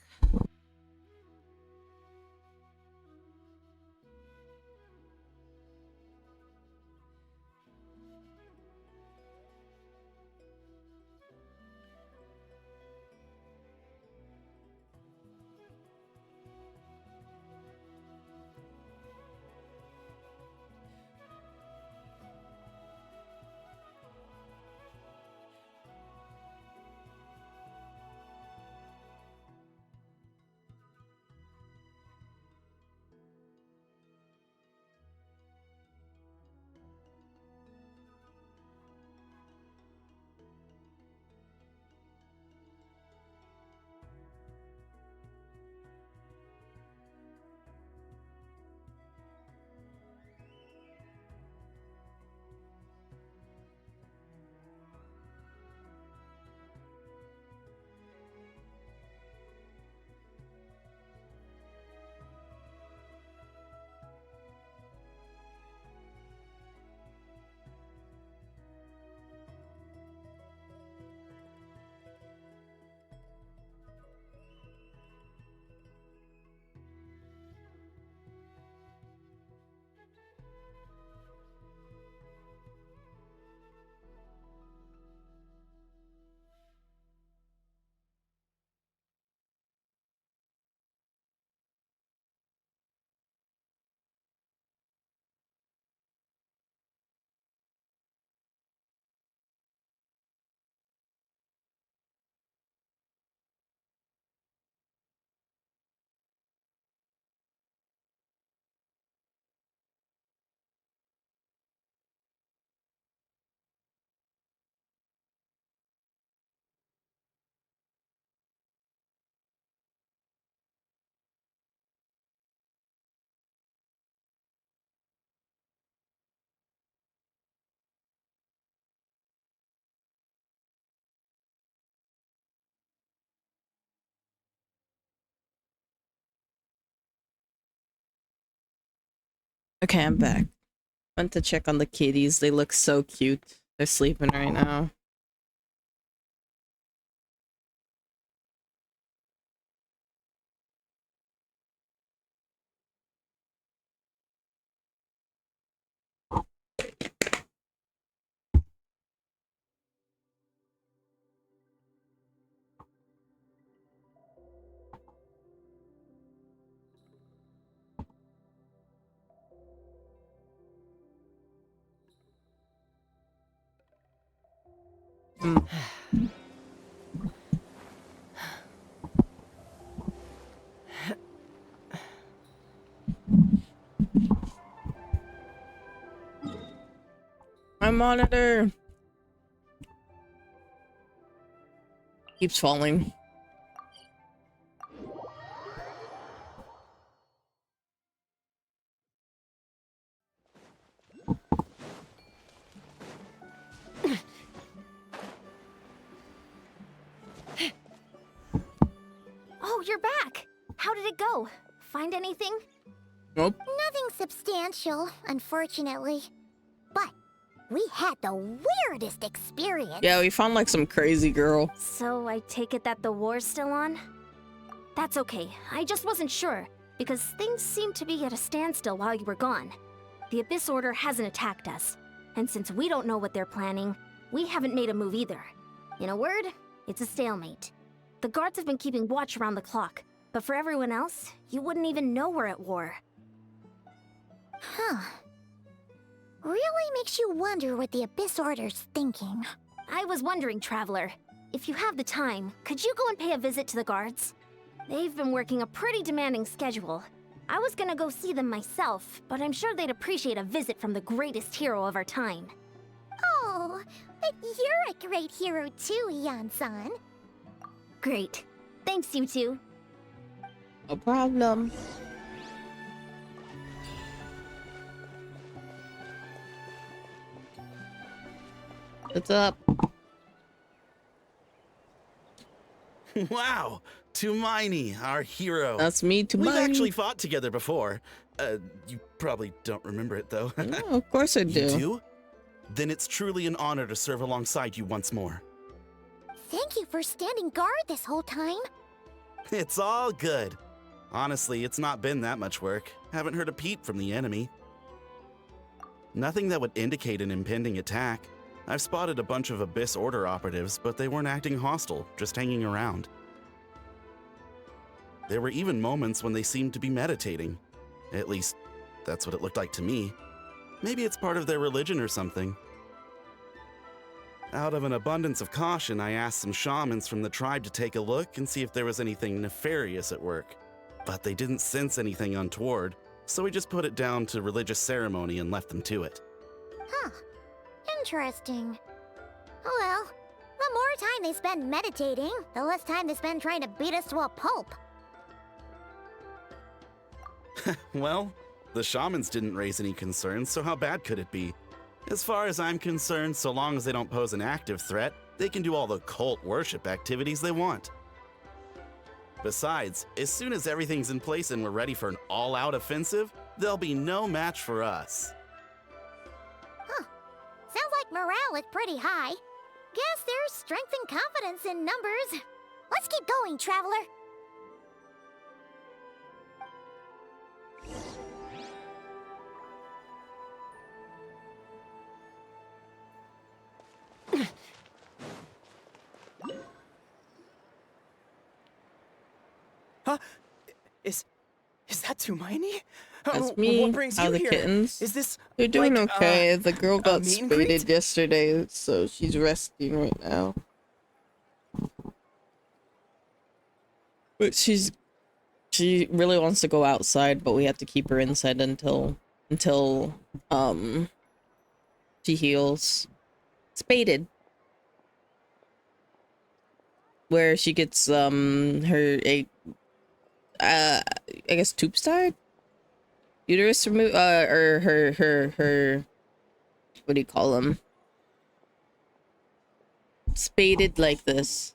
Okay, I'm back. Went to check on the kitties. They look so cute. They're sleeping right now. My monitor keeps falling. Oh, you're back! How did it go? Find anything? Nope. Nothing substantial, unfortunately. But we had the weirdest experience. Yeah, we found like some crazy girl. So I take it that the war's still on? That's okay. I just wasn't sure, because things seemed to be at a standstill while you were gone. The Abyss Order hasn't attacked us, and since we don't know what they're planning, we haven't made a move either. In a word, it's a stalemate. The guards have been keeping watch around the clock, but for everyone else, you wouldn't even know we're at war. Huh. Really makes you wonder what the Abyss Order's thinking. I was wondering, Traveler, if you have the time, could you go and pay a visit to the guards? They've been working a pretty demanding schedule. I was gonna go see them myself, but I'm sure they'd appreciate a visit from the greatest hero of our time. Oh, but you're a great hero too, Yan-san. Great. Thanks, you two. No problem. What's up? Wow, Tumaini, our hero. That's me, We've Tumaini. actually fought together before. You probably don't remember it, though. No, of course I do. You do? Then it's truly an honor to serve alongside you once more. Thank you for standing guard this whole time. It's all good. Honestly, it's not been that much work. Haven't heard a peep from the enemy. Nothing that would indicate an impending attack. I've spotted a bunch of Abyss Order operatives, but they weren't acting hostile, just hanging around. There were even moments when they seemed to be meditating. At least, that's what it looked like to me. Maybe it's part of their religion or something. Out of an abundance of caution, I asked some shamans from the tribe to take a look and see if there was anything nefarious at work. But they didn't sense anything untoward, so we just put it down to religious ceremony and left them to it. Huh. Interesting. Oh well, the more time they spend meditating, the less time they spend trying to beat us to a pulp. Well, the shamans didn't raise any concerns, so how bad could it be? As far as I'm concerned, so long as they don't pose an active threat, they can do all the cult worship activities they want. Besides, as soon as everything's in place and we're ready for an all-out offensive, there'll be no match for us. Sounds like morale is pretty high. Guess there's strength and confidence in numbers. Let's keep going, Traveler. Huh? Is that Tumaini? That's me. What brings How you the here? kittens? Is this They're doing like, okay. The girl got meet and spaded greet? yesterday, so she's resting right now. But she really wants to go outside, but we have to keep her inside until she heals. Spaded. Where she gets I guess tubes tied? Uterus removed, or her what do you call them? Spaded like this.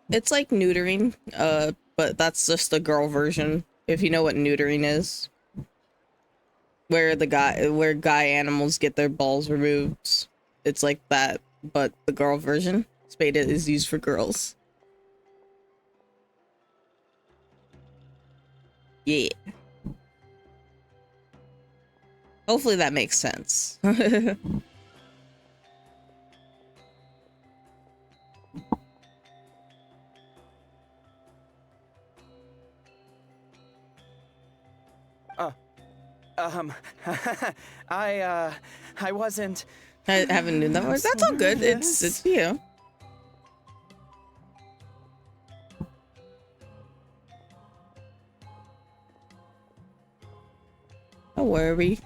It's like neutering, but that's just the girl version, if you know what neutering is. Where guy animals get their balls removed. It's like that, but the girl version. Spaded is used for girls. Yeah. Hopefully that makes sense. I wasn't. I haven't known that word. That's all good. It's you. Don't worry.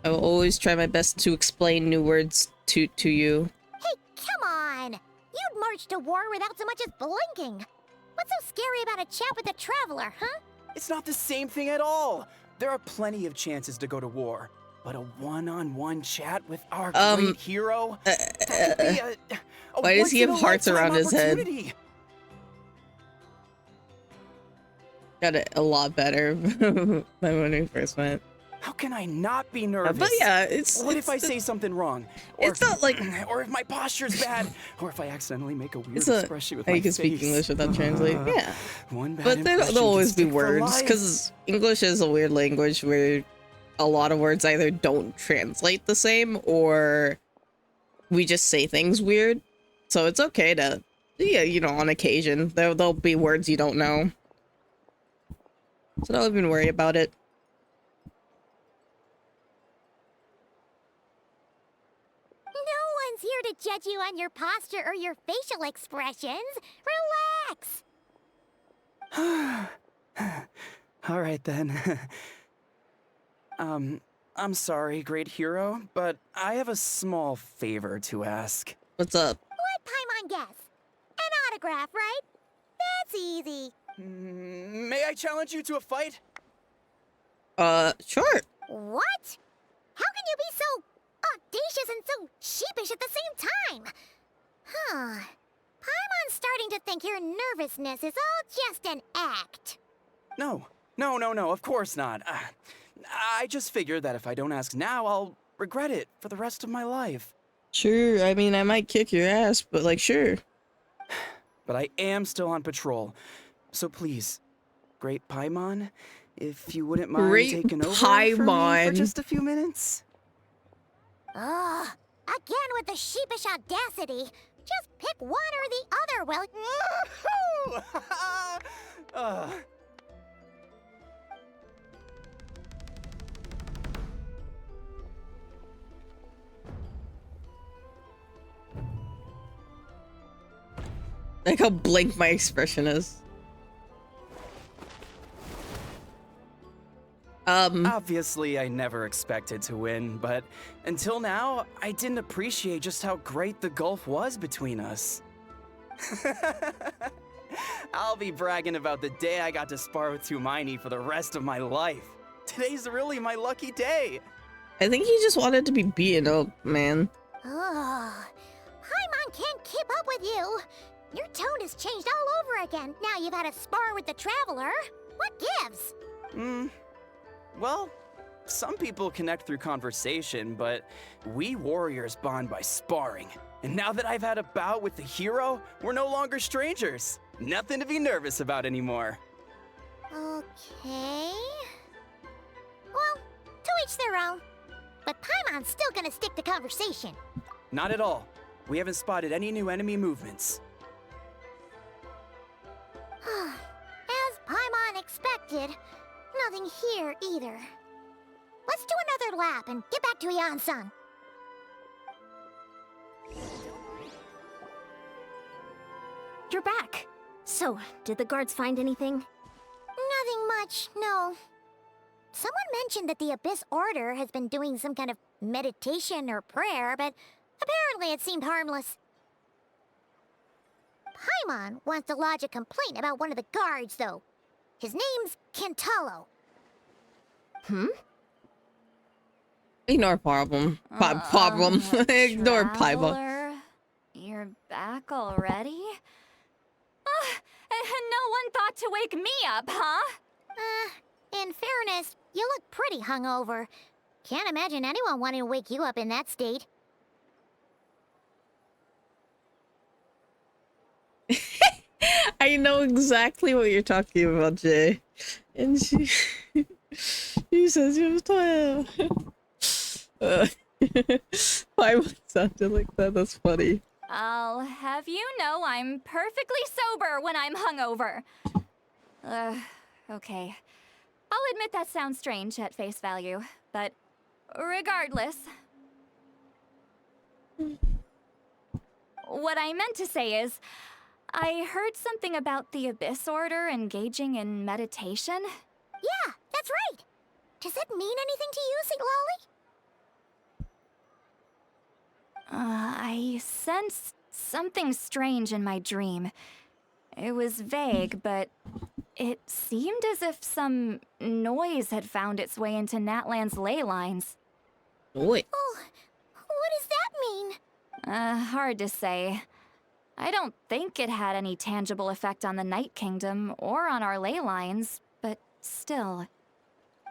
I will always try my best to explain new words to you. Hey, come on! You'd march to war without so much as blinking. What's so scary about a chat with a Traveler, huh? It's not the same thing at all. There are plenty of chances to go to war, but a one-on-one chat with our great hero, that could be a why does he have hearts around his head? Got it a lot better than when we first went. How can I not be nervous? But yeah, What if I say something wrong? Or It's not like or if my posture's bad, or if I accidentally make a weird it's a. expression with You my can speak face. English without translating. Yeah, One bad but there'll impression can always be stick for words life. because English is a weird language where a lot of words either don't translate the same or we just say things weird. So it's okay to, yeah, you know, on occasion there'll be words you don't know. So don't even worry about it. No one's here to judge you on your posture or your facial expressions. Relax. All right then. I'm sorry, great hero, but I have a small favor to ask. What's up? Let Paimon guess. An autograph, right? That's easy. May I challenge you to a fight? Sure. What? How can you be so audacious and so sheepish at the same time? Huh. Paimon's starting to think your nervousness is all just an act. No, of course not. I just figured that if I don't ask now, I'll regret it for the rest of my life. Sure, I mean, I might kick your ass, but like, sure. But I am still on patrol, so please, Great Paimon, if you wouldn't mind taking over for me for just a few minutes. Ugh. Again with the sheepish audacity. Just pick one or the other, well... Like how blank my expression is. Obviously, I never expected to win, but until now, I didn't appreciate just how great the gulf was between us. I'll be bragging about the day I got to spar with Tumaini for the rest of my life. Today's really my lucky day. I think he just wanted to be beaten up, man. Ugh. Paimon can't keep up with you. Your tone has changed all over again. Now you've had a spar with the Traveler. What gives? Well, some people connect through conversation, but we warriors bond by sparring. And now that I've had a bout with the hero, we're no longer strangers. Nothing to be nervous about anymore. Okay. Well, to each their own. But Paimon's still gonna stick to conversation. Not at all. We haven't spotted any new enemy movements. As Paimon expected, nothing here either. Let's do another lap and get back to Yan-san. You're back. So, did the guards find anything? Nothing much, no. Someone mentioned that the Abyss Order has been doing some kind of meditation or prayer, but apparently it seemed harmless. Paimon wants to lodge a complaint about one of the guards, though. His name's Kentalo. Ignore problem. Problem. Ignore Paiba. Traveler, you're back already? No one thought to wake me up, huh? In fairness, you look pretty hungover. Can't imagine anyone wanting to wake you up in that state. I know exactly what you're talking about, Jay. And she says she was tired. Why would it sound like that? That's funny. I'll have you know I'm perfectly sober when I'm hungover. Okay. I'll admit that sounds strange at face value, but regardless. What I meant to say is, I heard something about the Abyss Order engaging in meditation. Yeah, that's right. Does it mean anything to you, St. Lolly? I sensed something strange in my dream. It was vague, but it seemed as if some noise had found its way into Natlan's ley lines. Wait. Oh, what does that mean? Hard to say. I don't think it had any tangible effect on the Night Kingdom or on our ley lines, but still.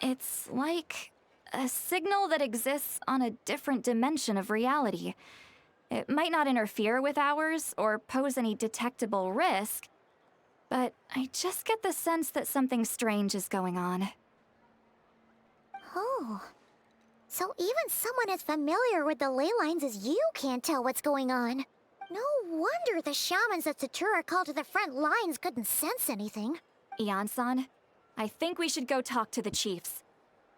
It's like a signal that exists on a different dimension of reality. It might not interfere with ours or pose any detectable risk, but I just get the sense that something strange is going on. Oh. So even someone as familiar with the ley lines as you can't tell what's going on. No wonder the shamans that Satura called to the front lines couldn't sense anything. Ian-san, I think we should go talk to the chiefs.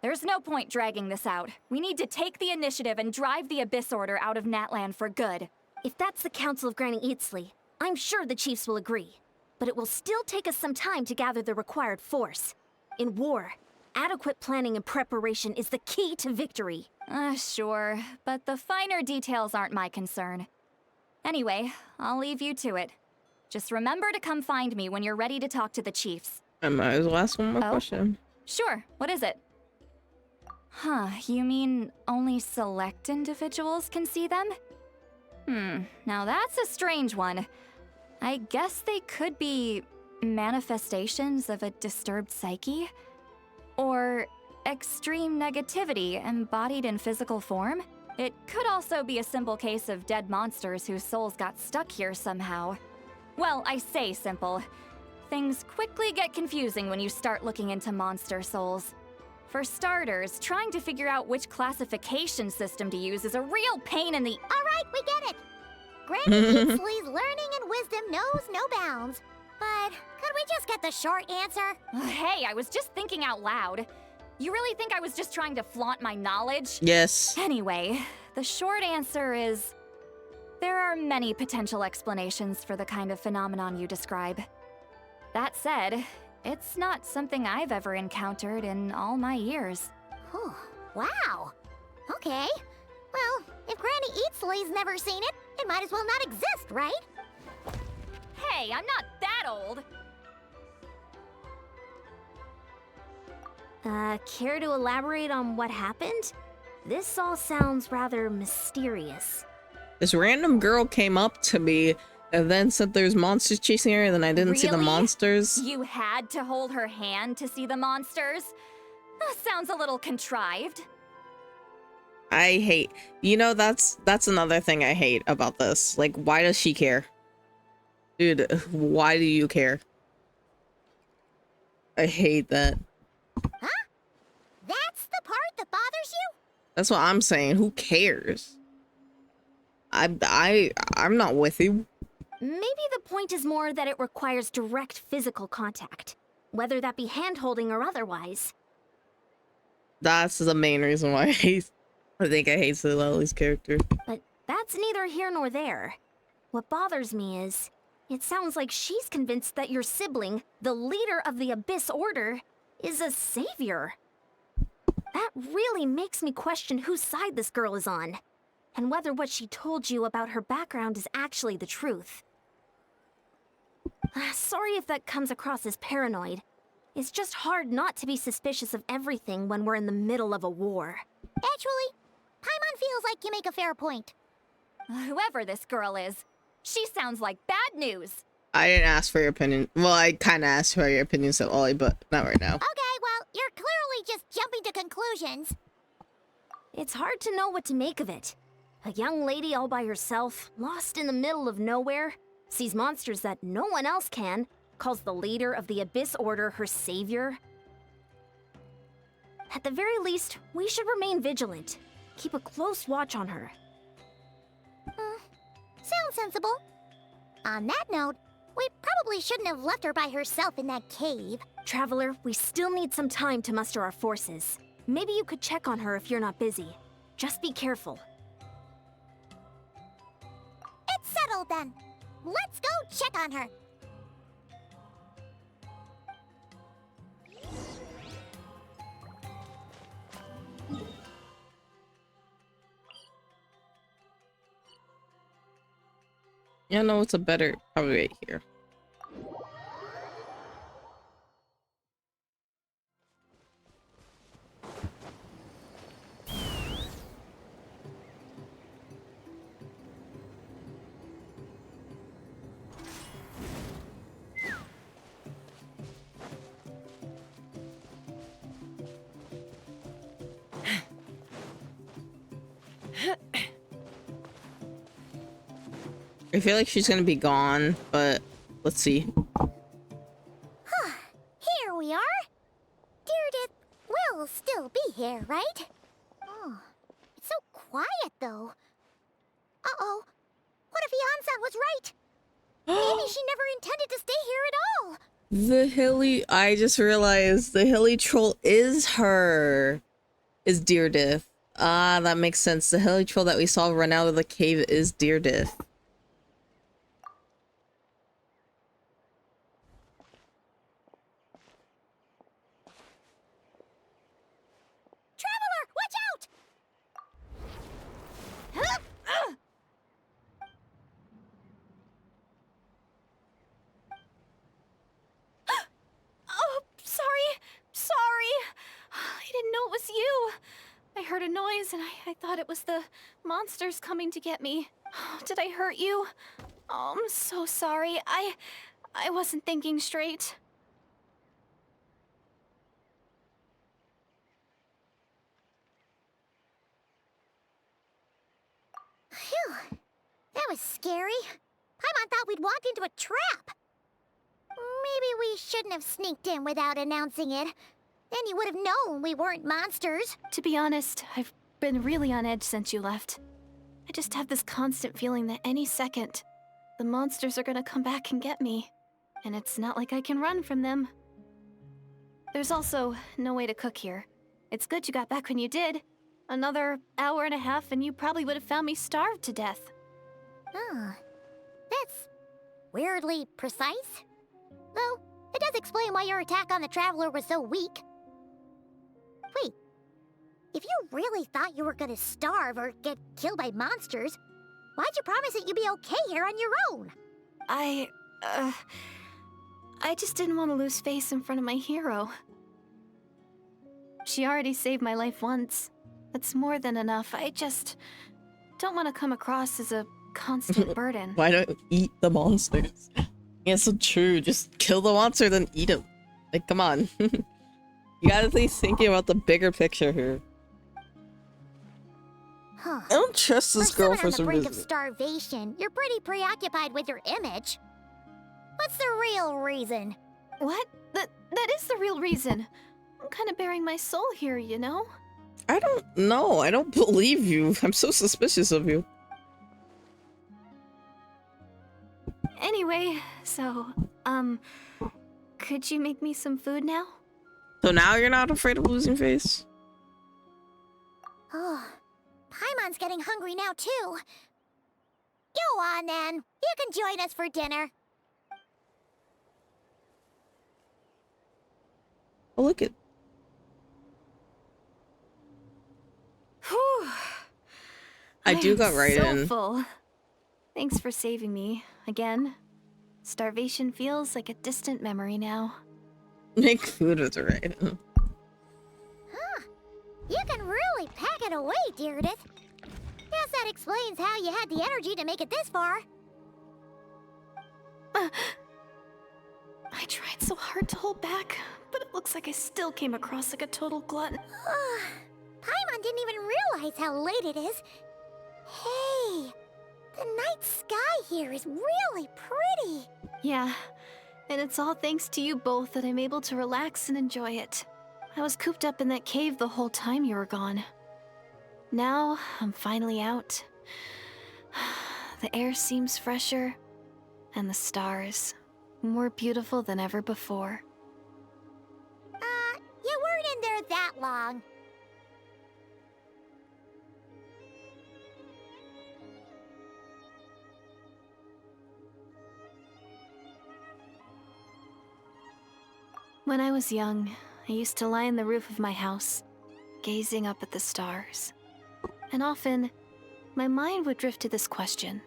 There's no point dragging this out. We need to take the initiative and drive the Abyss Order out of Natlan for good. If that's the Council of Granny Eatsley, I'm sure the chiefs will agree. But it will still take us some time to gather the required force. In war, adequate planning and preparation is the key to victory. Sure, but the finer details aren't my concern. Anyway, I'll leave you to it. Just remember to come find me when you're ready to talk to the chiefs. I might as well ask one more Oh? question. Sure, what is it? Huh, you mean only select individuals can see them? Now that's a strange one. I guess they could be manifestations of a disturbed psyche? Or extreme negativity embodied in physical form? It could also be a simple case of dead monsters whose souls got stuck here somehow. Well, I say simple. Things quickly get confusing when you start looking into monster souls. For starters, trying to figure out which classification system to use is a real pain in the— Alright, we get it! Granny Eatsley's learning and wisdom knows no bounds. But could we just get the short answer? Hey, I was just thinking out loud. You really think I was just trying to flaunt my knowledge? Yes. Anyway, the short answer is there are many potential explanations for the kind of phenomenon you describe. That said, it's not something I've ever encountered in all my years. Oh, wow. Okay. Well, if Granny Eatsley's never seen it, it might as well not exist, right? Hey, I'm not that old! Care to elaborate on what happened? This all sounds rather mysterious. This random girl came up to me and then said there's monsters chasing her, and then I didn't see the Really? monsters. You had to hold her hand to see the monsters? Sounds a little contrived. I hate, you know, that's another thing I hate about this. Like, why does she care? Dude, why do you care? I hate that. Huh? That's the part that bothers you? That's what I'm saying. Who cares? I'm not with you. Maybe the point is more that it requires direct physical contact, whether that be hand-holding or otherwise. That's the main reason why I think I hate Lely's character. But that's neither here nor there. What bothers me is, it sounds like she's convinced that your sibling, the leader of the Abyss Order, is a savior. That really makes me question whose side this girl is on, and whether what she told you about her background is actually the truth. Sorry if that comes across as paranoid. It's just hard not to be suspicious of everything when we're in the middle of a war. Actually, Paimon feels like you make a fair point. Whoever this girl is, she sounds like bad news. I didn't ask for your opinion. Well, I kind of asked for your opinion, so Ollie, but not right now. Okay, well, you're clearly just jumping to conclusions. It's hard to know what to make of it. A young lady all by herself, lost in the middle of nowhere, sees monsters that no one else can, calls the leader of the Abyss Order her savior. At the very least, we should remain vigilant. Keep a close watch on her. Sounds sensible. On that note, we probably shouldn't have left her by herself in that cave. Traveler, we still need some time to muster our forces. Maybe you could check on her if you're not busy. Just be careful. It's settled then. Let's go check on her. Yeah, no, it's a better, probably right here. I feel like she's gonna be gone, but let's see. Here we are. Deardith will still be here, right? Oh, it's so quiet though. Uh-oh. What if Yansan was right. Maybe she never intended to stay here at all. The hilly, I just realized the hilly troll is Deerdith. Ah, that makes sense. The hilly troll that we saw run out of the cave is Deerdith. Traveler, watch out! Oh, sorry. I didn't know it was you. I heard a noise and I thought it was the monsters coming to get me. Did I hurt you? Oh, I'm so sorry. I wasn't thinking straight. Phew. That was scary. Paimon thought we'd walked into a trap. Maybe we shouldn't have sneaked in without announcing it. Then you would have known we weren't monsters. To be honest, I've been really on edge since you left. I just have this constant feeling that any second, the monsters are gonna come back and get me. And it's not like I can run from them. There's also no way to cook here. It's good you got back when you did. Another hour and a half and you probably would have found me starved to death. Oh, that's weirdly precise. Though, it does explain why your attack on the Traveler was so weak. Wait, if you really thought you were gonna starve or get killed by monsters, why'd you promise that you'd be okay here on your own? I just didn't want to lose face in front of my hero. She already saved my life once. That's more than enough. I just don't want to come across as a constant burden. Why don't you eat the monsters? Yeah, so true. Just kill the monster, then eat him. Like, come on. You gotta be thinking about the bigger picture here. Huh. I don't trust this girl for on the some brink of reason. starvation, you're pretty preoccupied with your image. What's the real reason? What? That is the real reason. I'm kind of bearing my soul here, you know? I don't know. I don't believe you. I'm so suspicious of you. Anyway, so, could you make me some food now? So now you're not afraid of losing face? Oh, Paimon's getting hungry now too. Go on then. You can join us for dinner. Oh, look at. Whew. I do got right so in. Full. Thanks for saving me again. Starvation feels like a distant memory now. Make food with the right in. Huh. You can really pack it away, Deerdith. Guess that explains how you had the energy to make it this far. I tried so hard to hold back, but it looks like I still came across like a total glutton. Paimon didn't even realize how late it is. Hey, the night sky here is really pretty. Yeah, and it's all thanks to you both that I'm able to relax and enjoy it. I was cooped up in that cave the whole time you were gone. Now, I'm finally out. The air seems fresher, and the stars more beautiful than ever before. You weren't in there that long. When I was young, I used to lie on the roof of my house, gazing up at the stars. And often, my mind would drift to this question.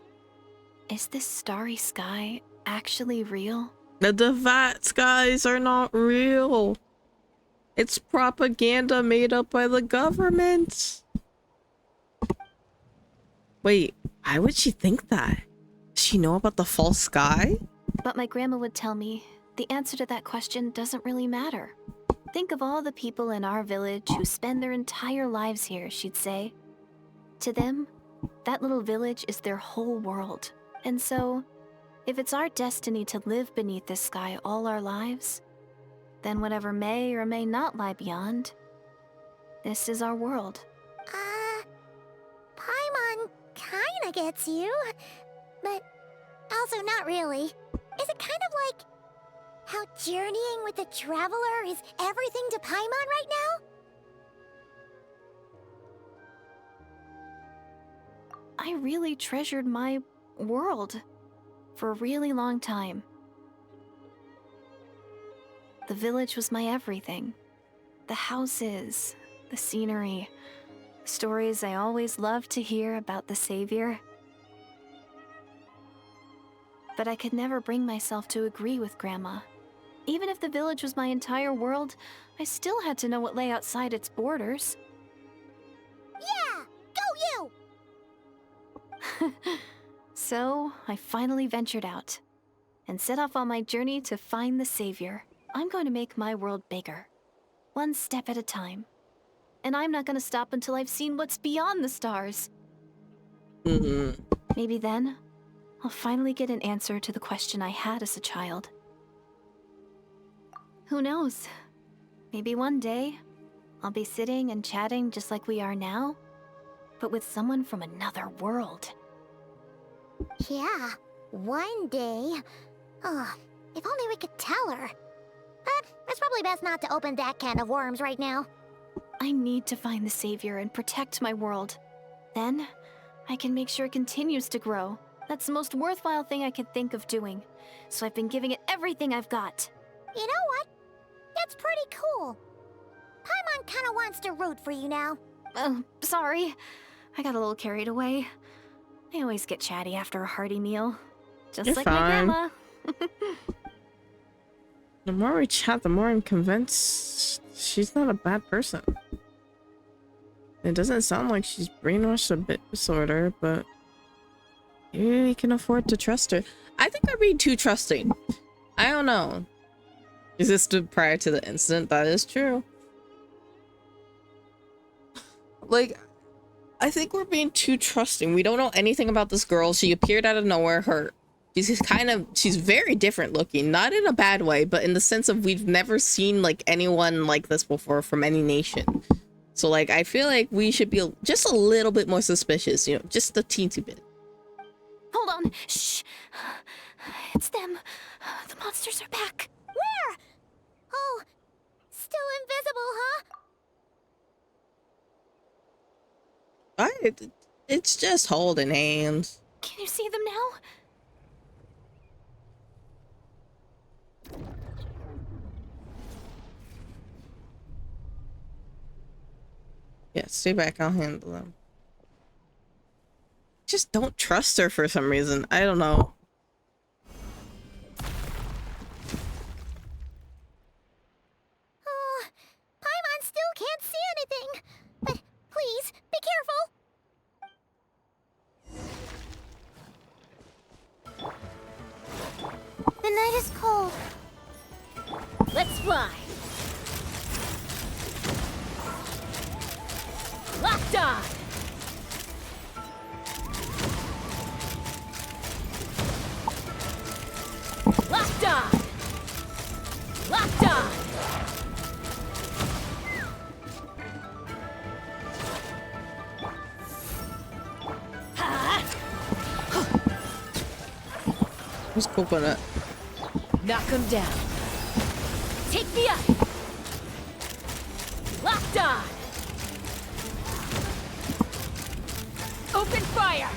Is this starry sky actually real? The fat skies are not real. It's propaganda made up by the government. Wait, why would she think that? Does she know about the false sky? But my grandma would tell me the answer to that question doesn't really matter. Think of all the people in our village who spend their entire lives here, she'd say. To them, that little village is their whole world. And so, if it's our destiny to live beneath this sky all our lives, then whatever may or may not lie beyond, this is our world. Paimon kinda gets you, but Also, not really. Is it kind of like how journeying with the traveler is everything to Paimon right now? I really treasured my world for a really long time. The village was my everything. The houses, the scenery, the stories I always loved to hear about the Savior. But I could never bring myself to agree with Grandma. Even if the village was my entire world, I still had to know what lay outside its borders. Yeah! Go you! So, I finally ventured out and set off on my journey to find the Savior. I'm going to make my world bigger, one step at a time. And I'm not going to stop until I've seen what's beyond the stars. Maybe then, I'll finally get an answer to the question I had as a child. Who knows? Maybe one day, I'll be sitting and chatting just like we are now, but with someone from another world. Yeah, one day. Oh, if only we could tell her. But it's probably best not to open that can of worms right now. I need to find the Savior and protect my world. Then, I can make sure it continues to grow. That's the most worthwhile thing I could think of doing. So I've been giving it everything I've got. You know what? That's pretty cool. Paimon kinda wants to root for you now. Sorry. I got a little carried away. I always get chatty after a hearty meal. Just You're like fine. my grandma. The more we chat, the more I'm convinced she's not a bad person. It doesn't sound like she's brainwashed a bit disorder, but maybe we can afford to trust her. I think I'm being too trusting. I don't know. Is this prior to the incident? That is true. Like, I think we're being too trusting. We don't know anything about this girl. She appeared out of nowhere. She's very different looking. Not in a bad way, but in the sense of we've never seen like anyone like this before from any nation. So like, I feel like we should be just a little bit more suspicious, you know, just a teensy bit. Hold on. Shh. It's them. The monsters are back. Where? Oh, still invisible, huh? It's just holding hands. Can you see them now? Yeah, stay back. I'll handle them. Just don't trust her for some reason. I don't know. Oh, Paimon still can't see anything. But please, be careful. The night is cold. Let's fly. Locked on. Locked on. Locked on. Who's coconut? Knock him down. Take me up. Locked on. Open fire.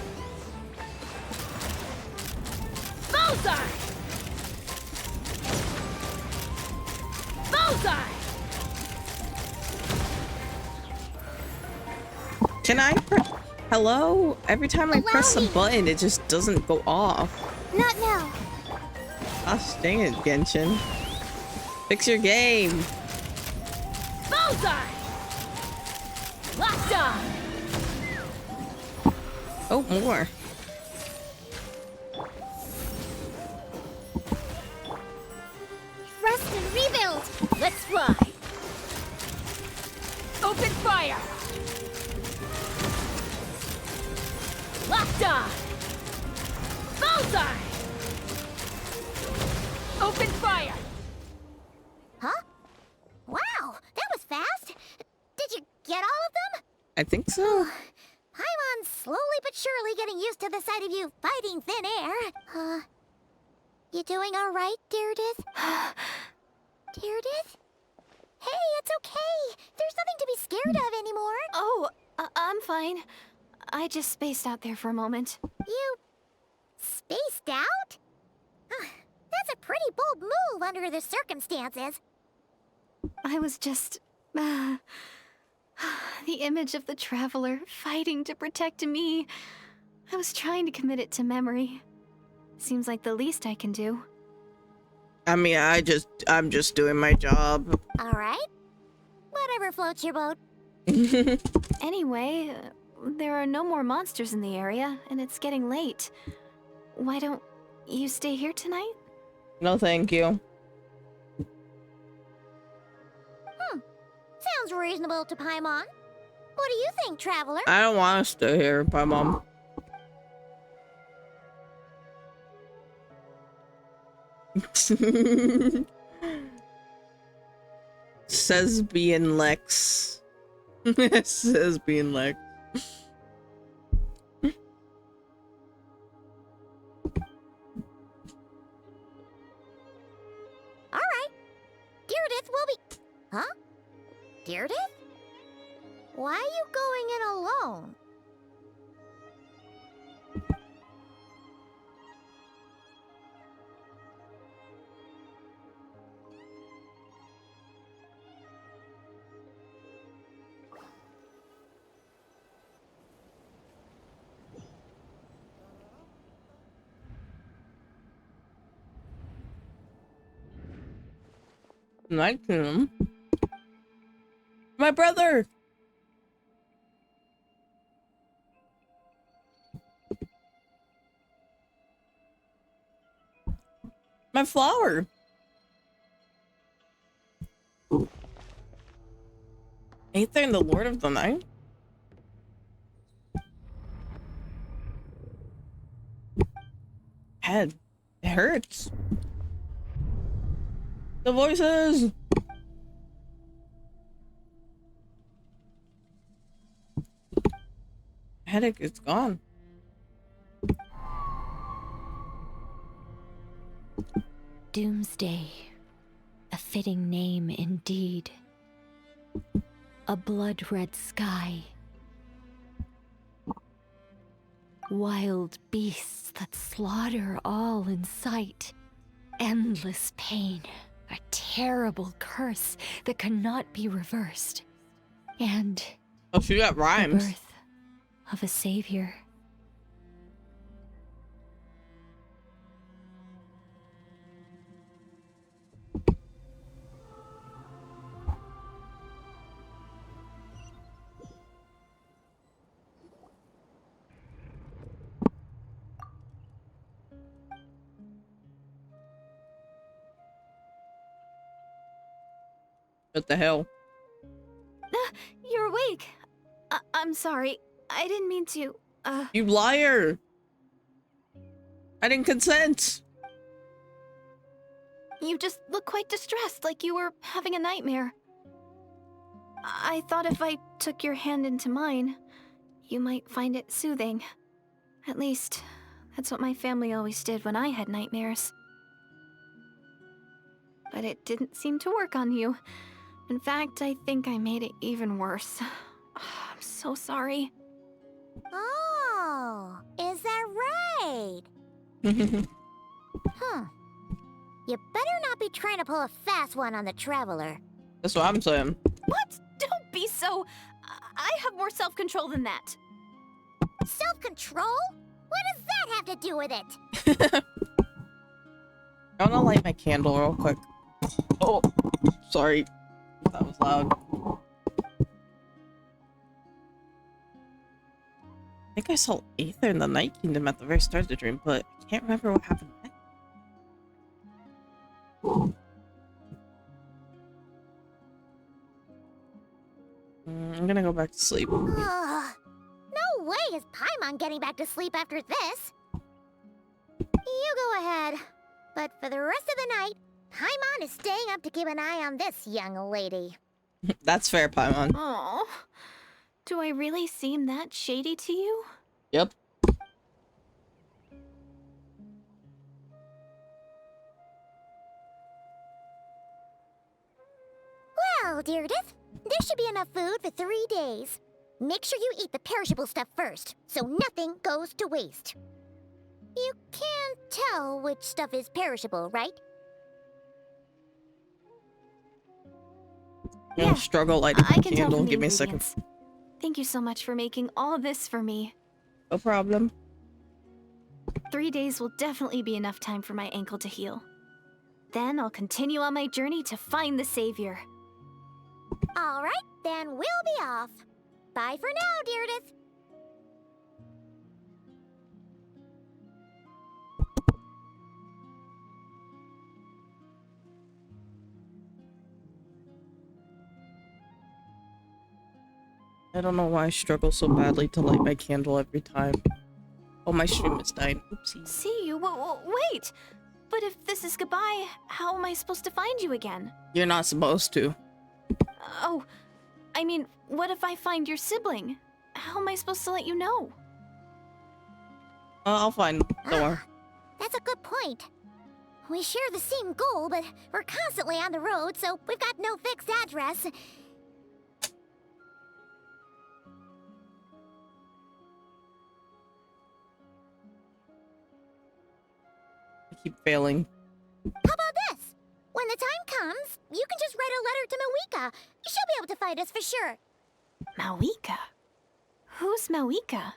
Bullseye. Bullseye. Can I hello? Every time I Allow press a me. button, it just doesn't go off. Not now. Gosh dang it, Genshin. Fix your game. Bullseye. Locked on. Oh, more. Rest and rebuild. Let's fly. Open fire. Locked on. Bullseye. Open fire. Huh? Wow, that was fast. Did you get all of them? I think so. Paimon's slowly but but surely getting used to the sight of you fighting thin air. You doing all right, Deirdith? Deirdith? Hey, it's okay. There's nothing to be scared of anymore. Oh, I'm fine. I just spaced out there for a moment. You spaced out? That's a pretty bold move under the circumstances. I was just... the image of the Traveler fighting to protect me. I was trying to commit it to memory. Seems like the least I can do. I mean, I'm just doing my job. All right. Whatever floats your boat. Anyway, there are no more monsters in the area, and it's getting late. Why don't you stay here tonight? No, thank you. Sounds reasonable to Paimon. What do you think, Traveler? I don't want to stay here, bye, Mom. Says being Lex. Says being Lex. All right. Deirdith will be... Huh? Deirdith? Why are you going in alone? Like him. My brother. My flower. Aether and the Lord of the Night? Head. It hurts. The voices! Headache is gone. Doomsday. A fitting name indeed. A blood-red sky. Wild beasts that slaughter all in sight. Endless pain. A terrible curse that cannot be reversed. And oh, she got the rhymes. birth of a savior. What the hell? You're awake. I'm sorry. I didn't mean to, You liar! I didn't consent! You just look quite distressed, like you were having a nightmare. I thought if I took your hand into mine, you might find it soothing. At least, that's what my family always did when I had nightmares. But it didn't seem to work on you. In fact, I think I made it even worse. I'm so sorry. Oh, is that right? Huh. You better not be trying to pull a fast one on the Traveler. That's what I'm saying. What? Don't be so... I have more self-control than that. Self-control? What does that have to do with it? I wanna light my candle real quick. Oh, sorry. That was loud. I think I saw Aether in the Night Kingdom at the very start of the dream, but I can't remember what happened next. I'm gonna go back to sleep. No way is Paimon getting back to sleep after this. You go ahead. But for the rest of the night, Paimon is staying up to keep an eye on this young lady. That's fair, Paimon. Oh, do I really seem that shady to you? Yep. Well, Deirdith, there should be enough food for 3 days. Make sure you eat the perishable stuff first, so nothing goes to waste. You can't tell which stuff is perishable, right? Yeah, struggle lighting I the can tell candle. from the Give me a second. ingredients. Thank you so much for making all this for me. No problem. 3 days will definitely be enough time for my ankle to heal. Then I'll continue on my journey to find the savior. All right, then we'll be off. Bye for now, Deirdith. I don't know why I struggle so badly to light my candle every time. Oh, my stream is dying. Oopsie. See you? Wait! But if this is goodbye, how am I supposed to find you again? You're not supposed to. Oh, I mean, what if I find your sibling? How am I supposed to let you know? I'll find. Don't worry. That's a good point. We share the same goal, but we're constantly on the road, so we've got no fixed address. I keep failing. How about this? When the time comes, you can just write a letter to Mawika. She'll be able to find us for sure. Mawika? Who's Mawika?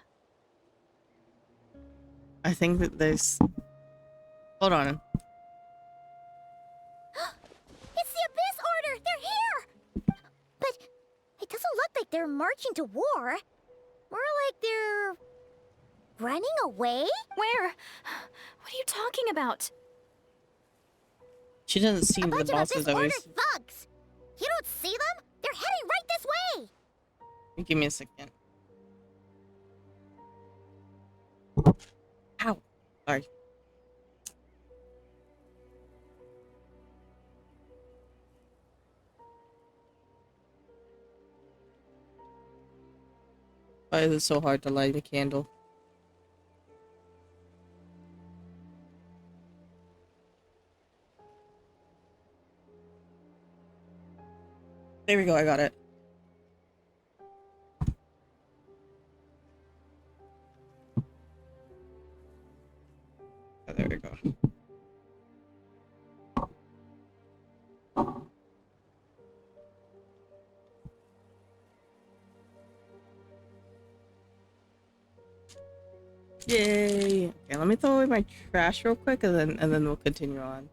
I think that there's... Hold on. It's the Abyss Order! They're here! But it doesn't look like they're marching to war. More like they're... running away? Where? What are you talking about? She doesn't seem A the bunch of bosses Abyss that we... Order thugs! You don't see them? They're heading right this way! Give me a second. Ow. Sorry. Why is it so hard to light a candle? There we go, I got it. Oh, there we go. Yay! Okay, let me throw away my trash real quick and then we'll continue on.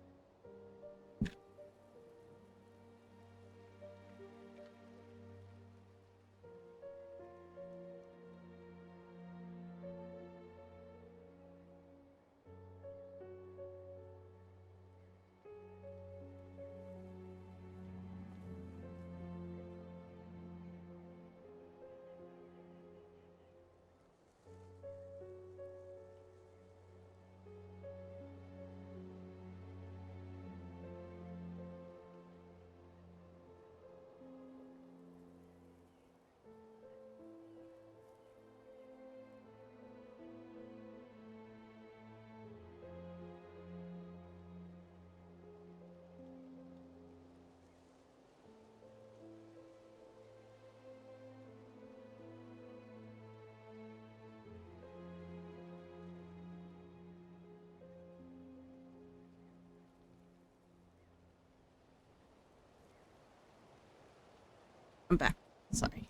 I'm back. Sorry.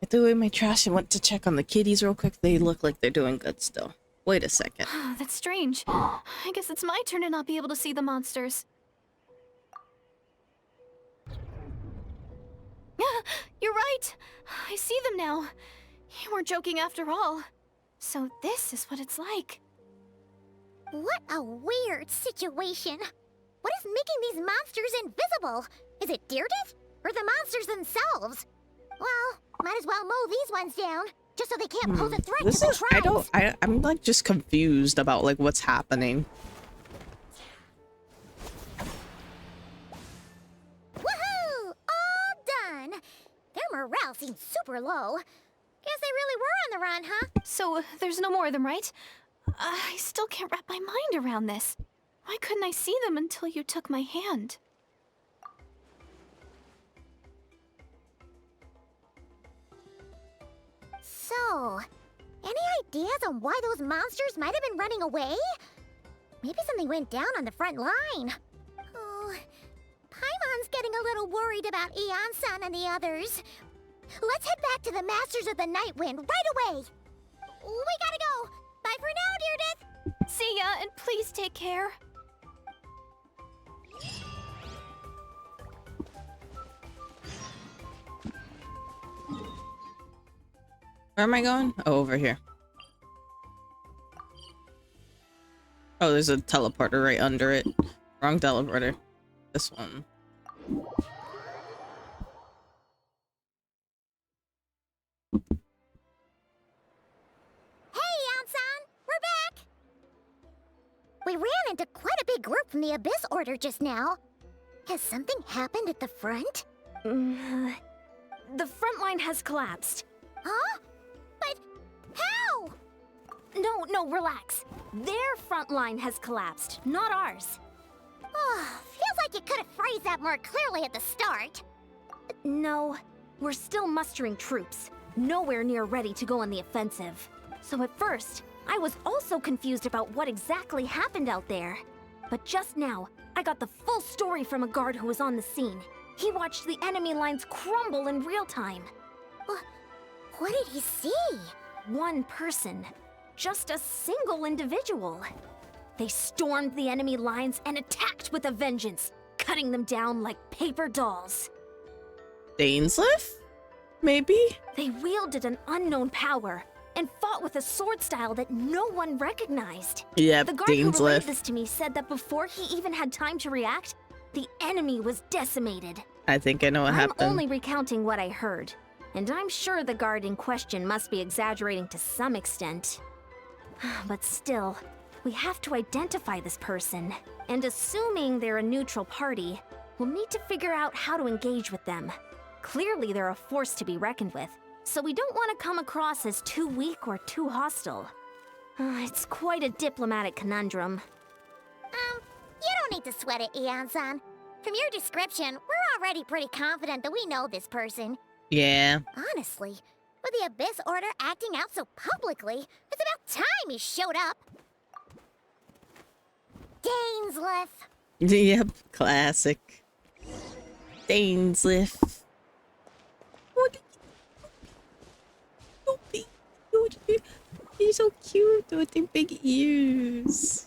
I threw away my trash and went to check on the kitties real quick. They look like they're doing good still. Wait a second. That's strange. I guess it's my turn to not be able to see the monsters. You're right. I see them now. You weren't joking after all. So this is what it's like. What a weird situation. What is making these monsters invisible? Is it Deirdith? Or the monsters themselves? Well, might as well mow these ones down, just so they can't pose a threat to the tribes. I'm like just confused about like what's happening. Woohoo! All done! Their morale seems super low. Guess they really were on the run, huh? So there's no more of them, right? I still can't wrap my mind around this. Why couldn't I see them until you took my hand? So, any ideas on why those monsters might have been running away? Maybe something went down on the front line. Oh, Paimon's getting a little worried about Eon-san and the others. Let's head back to the Masters of the Night Wind right away. We gotta go. Bye for now, Deirdre. See ya, and please take care. Where am I going? Oh, over here. Oh, there's a teleporter right under it. Wrong teleporter. This one. Hey, Eon-san, we're back. We ran into quite a big group from the Abyss Order just now. Has something happened at the front? The front line has collapsed. Huh? But how? No, relax. Their front line has collapsed, not ours. Oh, feels like you could have phrased that more clearly at the start. No, we're still mustering troops, nowhere near ready to go on the offensive. So at first, I was also confused about what exactly happened out there. But just now, I got the full story from a guard who was on the scene. He watched the enemy lines crumble in real time. What did he see? One person. Just a single individual. They stormed the enemy lines and attacked with a vengeance, cutting them down like paper dolls. Dainsleif? Maybe? They wielded an unknown power and fought with a sword style that no one recognized. Yep, The guard who relayed Dainsleif. this to me said that before he even had time to react, the enemy was decimated. I think I know what I'm happened. only recounting what I heard, and I'm sure the guard in question must be exaggerating to some extent. But still, we have to identify this person, and assuming they're a neutral party, we'll need to figure out how to engage with them. Clearly they're a force to be reckoned with, so we don't want to come across as too weak or too hostile. It's quite a diplomatic conundrum. You don't need to sweat it, Eon-san. From your description, we're already pretty confident that we know this person. Yeah. Honestly, with the Abyss Order acting out so publicly, it's about time he showed up. Dainsleif. Yep, classic. Dainsleif. What? He's so cute with the big ears.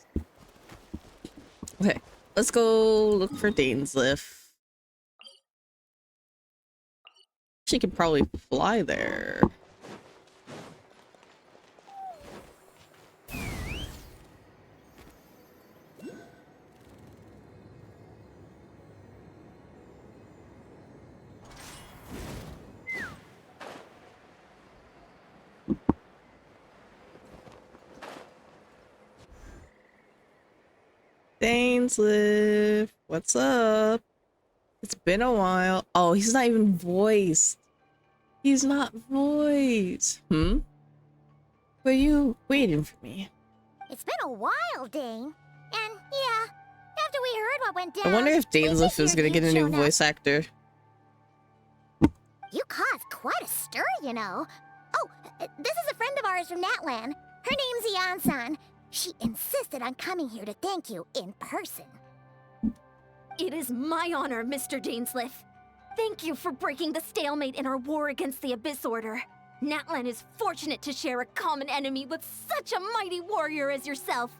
Okay, let's go look for Dainsleif. She could probably fly there. Dainsleif, what's up? It's been a while. Oh, he's not even voiced. He's not voiced. Were you waiting for me? It's been a while, Dane. And yeah, after we heard what went down, I wonder if Dainsleif is gonna get a new voice actor. You caused quite a stir, you know. Oh, this is a friend of ours from Natlan. Her name's Eon-san. She insisted on coming here to thank you in person. It is my honor, Mr. Dainsleif. Thank you for breaking the stalemate in our war against the Abyss Order. Natlan is fortunate to share a common enemy with such a mighty warrior as yourself.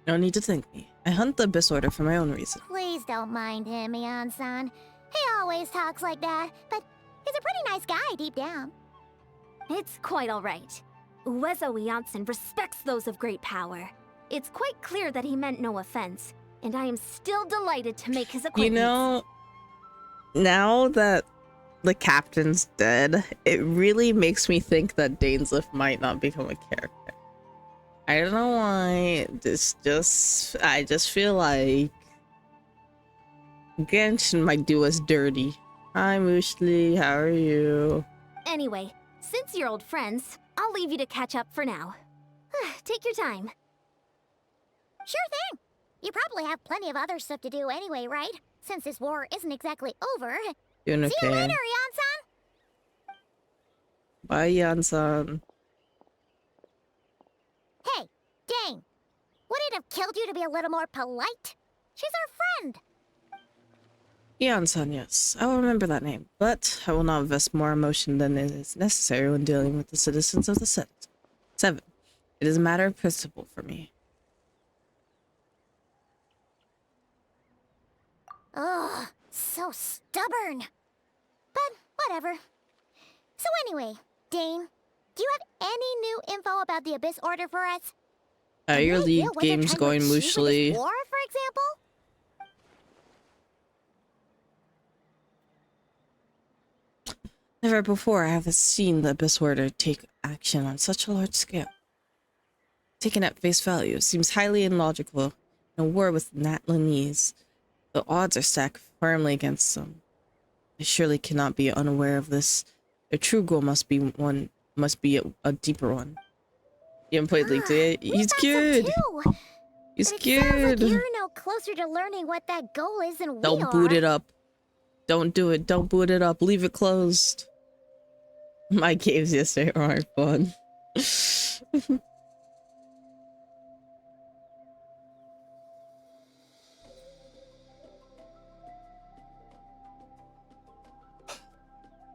No need to thank me. I hunt the Abyss Order for my own reason. Please don't mind him, Eon-san. He always talks like that, but he's a pretty nice guy deep down. It's quite all right. Uezo Janssen respects those of great power. It's quite clear that he meant no offense, and I am still delighted to make his acquaintance. You know, now that the captain's dead, it really makes me think that Dainsleif might not become a character. I don't know why. I just feel like Genshin might do us dirty. Hi, Mushli. How are you? Anyway, since you're old friends, I'll leave you to catch up for now. Take your time. Sure thing. You probably have plenty of other stuff to do anyway, right? Since this war isn't exactly over. Doing okay. See you later, Eon-san! Bye, Yan-san. Hey, Dane. Would it have killed you to be a little more polite? She's our friend. Yan-san, yes. I will remember that name, but I will not invest more emotion than is necessary when dealing with the citizens of the Seven. It is a matter of principle for me. Ugh, so stubborn. But whatever. So anyway, Dane, do you have any new info about the Abyss Order for us? Your Any idea league what they're game's trying to going achieve with this mushly. war, for example? Never before have I seen the Abyss Order take action on such a large scale. Taken at face value, it seems highly illogical. In a war with Natlanese, the odds are stacked firmly against them. I surely cannot be unaware of this. Their true goal must be a deeper one. You haven't played League yet? We He's thought so good. too, He's but it sounds like good. you're no closer to learning what that goal is than we Don't are. boot it up. Don't do it. Don't boot it up. Leave it closed. My games yesterday aren't fun.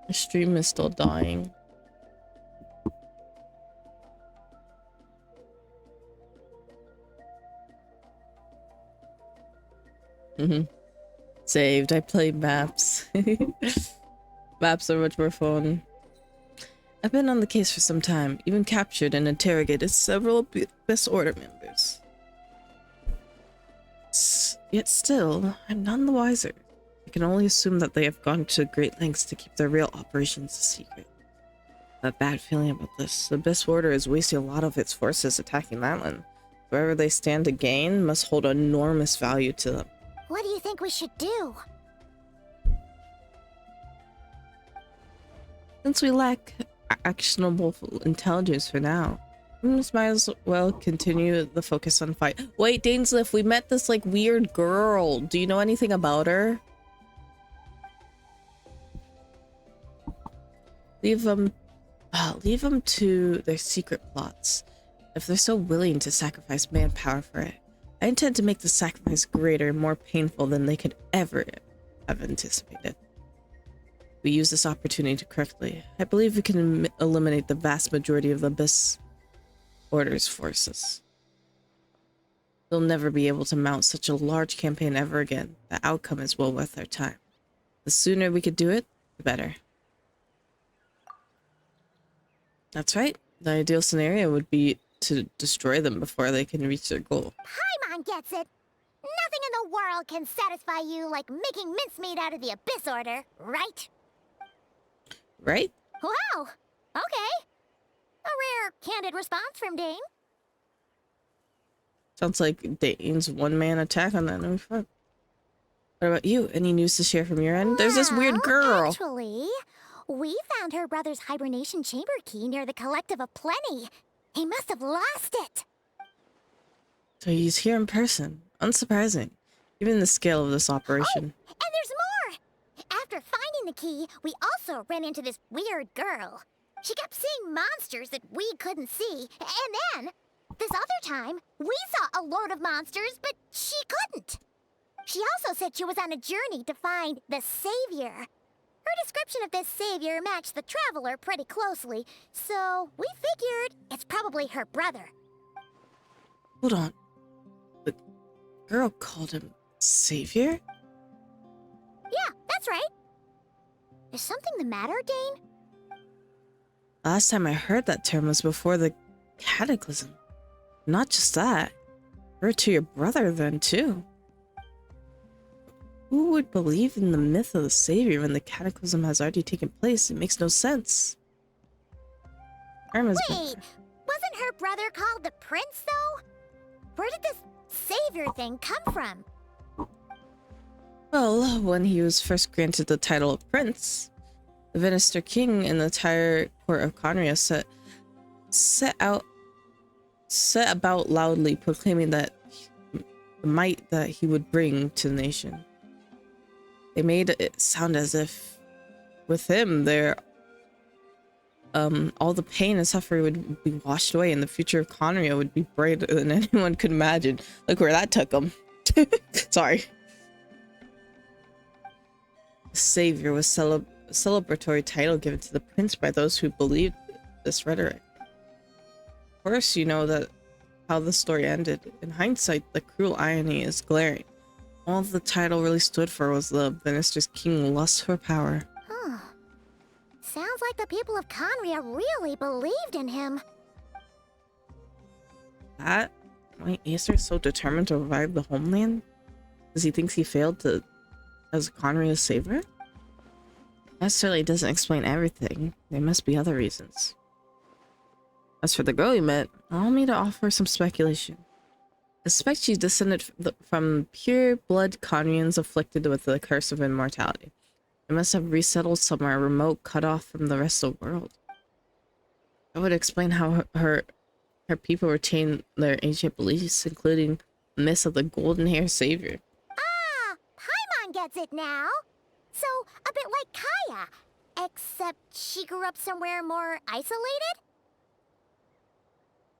The stream is still dying. Saved. I played maps. Maps are much more fun. I've been on the case for some time, even captured and interrogated several Abyss Order members. Yet still, I'm none the wiser. I can only assume that they have gone to great lengths to keep their real operations a secret. I have a bad feeling about this. The Abyss Order is wasting a lot of its forces attacking Latland. Wherever they stand to gain must hold enormous value to them. What do you think we should do? Since we lack actionable intelligence for now, we might as well continue the focus on fight. Wait, Dainsliff, we met this like weird girl. Do you know anything about her? Leave them to their secret plots. If they're so willing to sacrifice manpower for it, I intend to make the sacrifice greater and more painful than they could ever have anticipated. We use this opportunity correctly. I believe we can eliminate the vast majority of the Abyss Order's forces. They'll never be able to mount such a large campaign ever again. The outcome is well worth our time. The sooner we could do it, the better. That's right. The ideal scenario would be to destroy them before they can reach their goal. Paimon gets it. Nothing in the world can satisfy you like making mincemeat out of the Abyss Order, right? Right? Wow. Okay. A rare, candid response from Dane. Sounds like Dane's one-man attack on that new front. What about you? Any news to share from your end? There's this weird girl. Actually, we found her brother's hibernation chamber key near the Collective of Plenty. He must have lost it. So he's here in person. Unsurprising, given the scale of this operation. Oh, and there's more! After finding the key, we also ran into this weird girl. She kept seeing monsters that we couldn't see, and then, this other time, we saw a load of monsters, but she couldn't. She also said she was on a journey to find the Savior. Her description of this Savior matched the Traveler pretty closely, so we figured it's probably her brother. Hold on. The girl called him Savior? Yeah, that's right. Is something the matter, Dane? Last time I heard that term was before the Cataclysm. Not just that. Her to your brother then, too. Who would believe in the myth of the Savior when the Cataclysm has already taken place? It makes no sense. Wait, wasn't her brother called the Prince, though? Where did this Savior thing come from? Well, when he was first granted the title of Prince, the Venister King and the entire court of Conria set about loudly proclaiming that the might that he would bring to the nation. They made it sound as if with him there all the pain and suffering would be washed away, and the future of Conria would be brighter than anyone could imagine. Look where that took him. Sorry. Savior was celebratory title given to the prince by those who believed this rhetoric. Of course, you know that how the story ended. In hindsight, the cruel irony is glaring. All the title really stood for was the Minister's king lust for power. Huh. Sounds like the people of Conria really believed in him. That? Why Acer is so determined to revive the homeland? Because he thinks he failed to as Conria's savior? That certainly doesn't explain everything. There must be other reasons. As for the girl you met, allow me to offer some speculation. I suspect she's descended from pure blood Conrians afflicted with the curse of immortality. They must have resettled somewhere remote, cut off from the rest of the world. That would explain how her people retain their ancient beliefs, including the myth of the golden hair savior. Ah, Paimon gets it now. So, a bit like Kaya, except she grew up somewhere more isolated?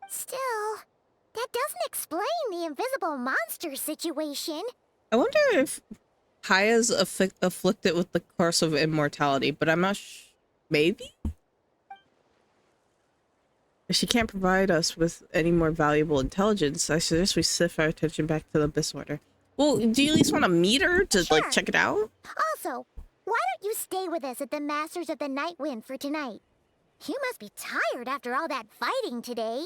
Still, that doesn't explain the invisible monster situation. I wonder if Kaya's afflicted with the curse of immortality, but I'm not maybe? If she can't provide us with any more valuable intelligence, I suggest we shift our attention back to the Abyss Order. Well, do you at least want to meet her to, Sure. like, check it out? Also, why don't you stay with us at the Masters of the Night Wind for tonight? You must be tired after all that fighting today.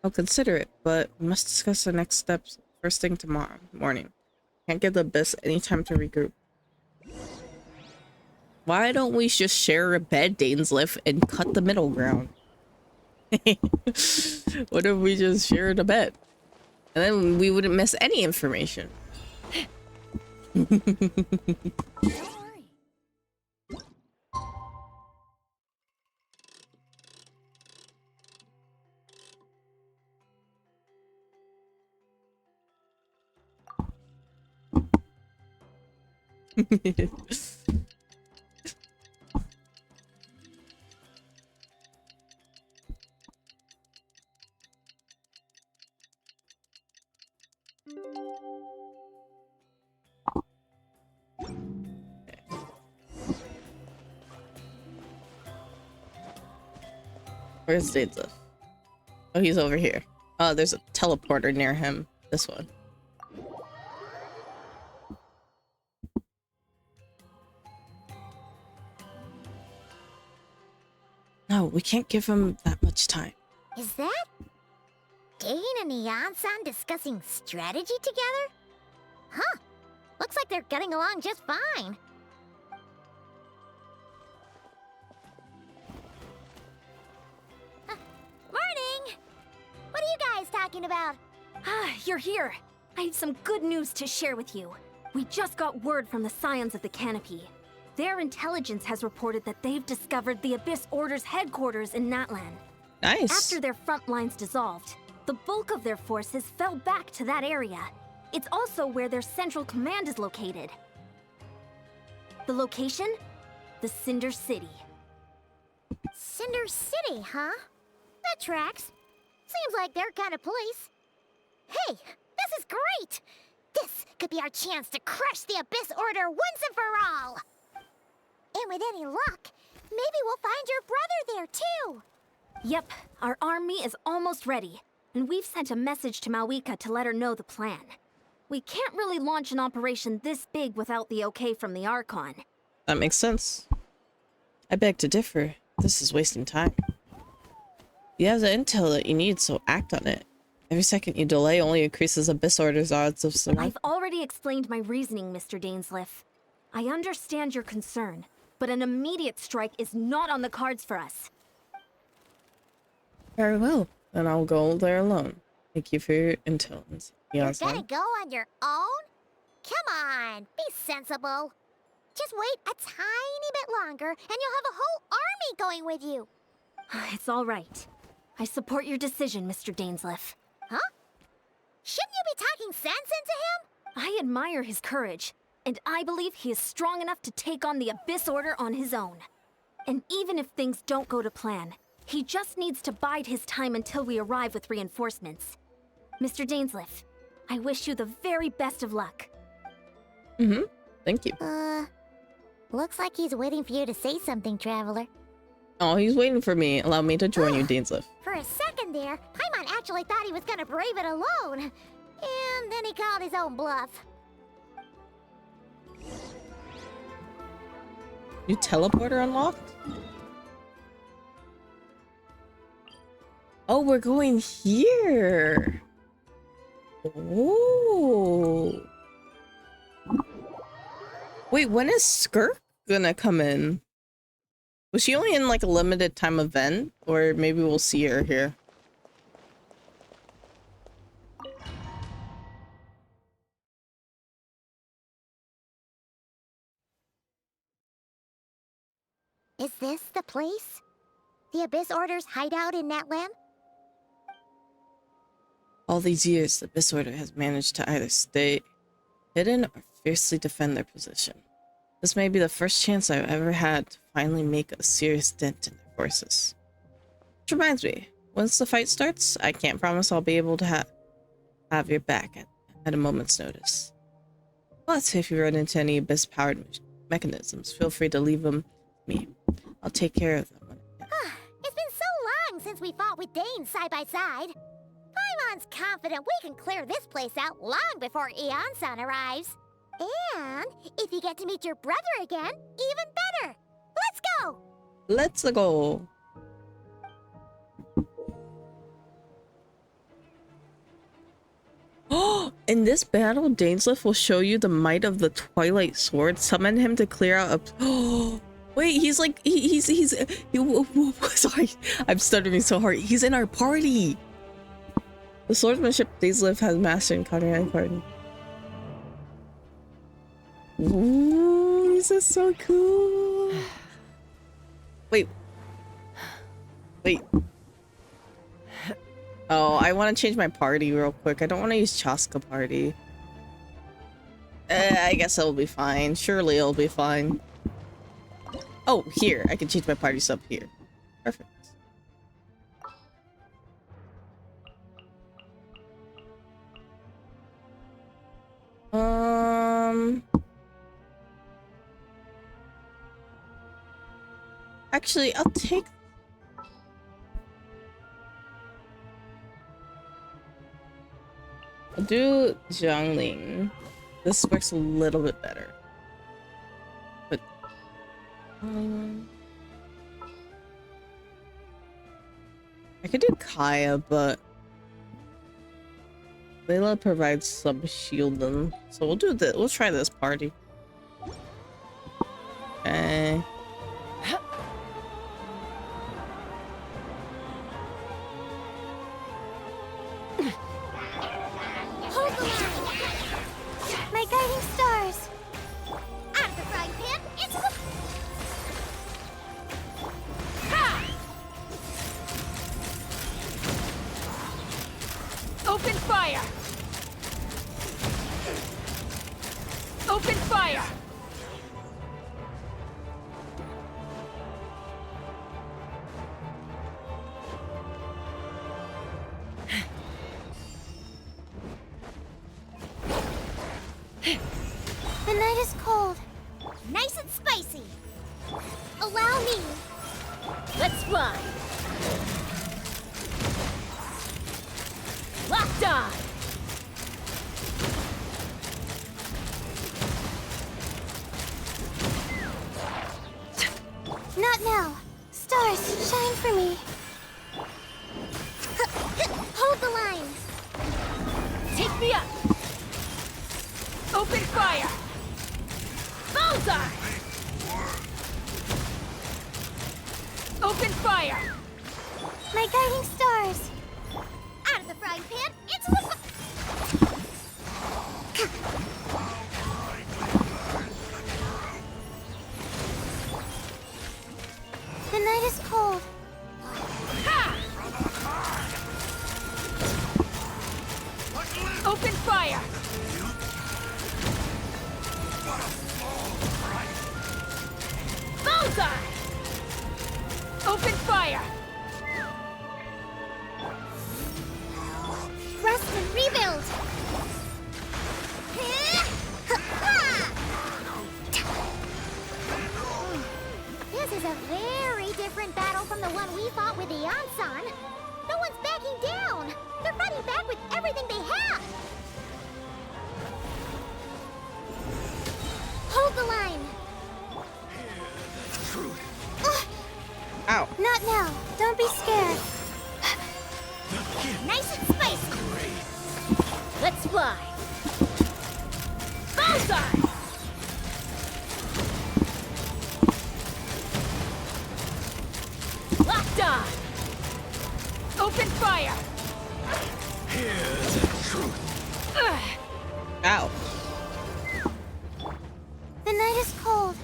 I'll consider it, but we must discuss the next steps first thing tomorrow morning. Can't give the Abyss any time to regroup. Why don't we just share a bed, Dainsleif, and cut the middle ground? What if we just shared a bed? And then we wouldn't miss any information. Where's Dainsleif? Oh, he's over here. Oh, there's a teleporter near him. This one. No, we can't give him that much time. Is that Dane and Neon-san discussing strategy together? Huh. Looks like they're getting along just fine. Morning! What are you guys talking about? Ah, you're here. I have some good news to share with you. We just got word from the Scions of the Canopy. Their intelligence has reported that they've discovered the Abyss Order's headquarters in Natlan. Nice. After their front lines dissolved, the bulk of their forces fell back to that area. It's also where their central command is located. The location? The Cinder City. Cinder City, huh? That tracks. Seems like their kind of place. Hey, this is great! This could be our chance to crush the Abyss Order once and for all! And with any luck, maybe we'll find your brother there too! Yep, our army is almost ready, and we've sent a message to Malwika to let her know the plan. We can't really launch an operation this big without the okay from the Archon. That makes sense. I beg to differ. This is wasting time. You have the intel that you need, so act on it. Every second you delay only increases Abyss Order's odds of survival. I've already explained my reasoning, Mr. Dainsleif. I understand your concern, but an immediate strike is not on the cards for us. Very well. Then I'll go there alone. Thank you for your intel. You're gonna go on your own? Come on, be sensible. Just wait a tiny bit longer, and you'll have a whole army going with you. It's all right. I support your decision, Mr. Dainsleif. Huh? Shouldn't you be talking sense into him? I admire his courage, and I believe he is strong enough to take on the Abyss Order on his own. And even if things don't go to plan, he just needs to bide his time until we arrive with reinforcements. Mr. Dainsleif, I wish you the very best of luck. Mm-hmm. Thank you. Looks like he's waiting for you to say something, Traveler. Oh, he's waiting for me. Allow me to join you, Dainsleif. For a second there, Paimon actually thought he was gonna brave it alone. And then he called his own bluff. New teleporter unlocked? Oh, we're going here. Oh. Wait, when is Skirk gonna come in? Was she only in like a limited time event? Or maybe we'll see her here. Is this the place? The Abyss Order's hideout in Natlam? All these years, the Abyss Order has managed to either stay hidden or fiercely defend their position. This may be the first chance I've ever had to finally make a serious dent in their forces. Which reminds me, once the fight starts, I can't promise I'll be able to have your back at a moment's notice. But if you run into any Abyss-powered mechanisms, feel free to leave them to me. I'll take care of them. It's been so long since we fought with Dane side by side. Paimon's confident we can clear this place out long before Eon-san arrives. And if you get to meet your brother again, even better. Let's go! Let's go! Oh, in this battle, Dainsleif will show you the might of the Twilight Sword. Summon him to clear out a... Oh, wait, he's like... Sorry, I'm stuttering so hard. He's in our party! The swordsmanship Dainsleif has mastered in Conrad Party. Ooh, this is so cool. Wait. Oh, I want to change my party real quick. I don't want to use Chaska party. I guess it'll be fine. Surely it'll be fine. Oh, here. I can change my party sub here. Perfect. Actually, I'll take... I'll do Jiangling. This works a little bit better. But... I could do Kaya, but... Layla provides some shielding. So we'll do this. We'll try this party. Okay. My guiding stars! Out of the frying pan, into the... Ha! Open fire! Open fire! The night is cold. Nice and spicy. Allow me. Let's fly! Locked on! Not now. Stars, shine for me. Hold the line. Take me up! Open fire! Bullseye! Open fire! My guiding stars. Out of the frying pan, into the... Nice and spicy. Let's fly. Bullseye! Locked on! Open fire! Hear the truth. Ow. The night is cold.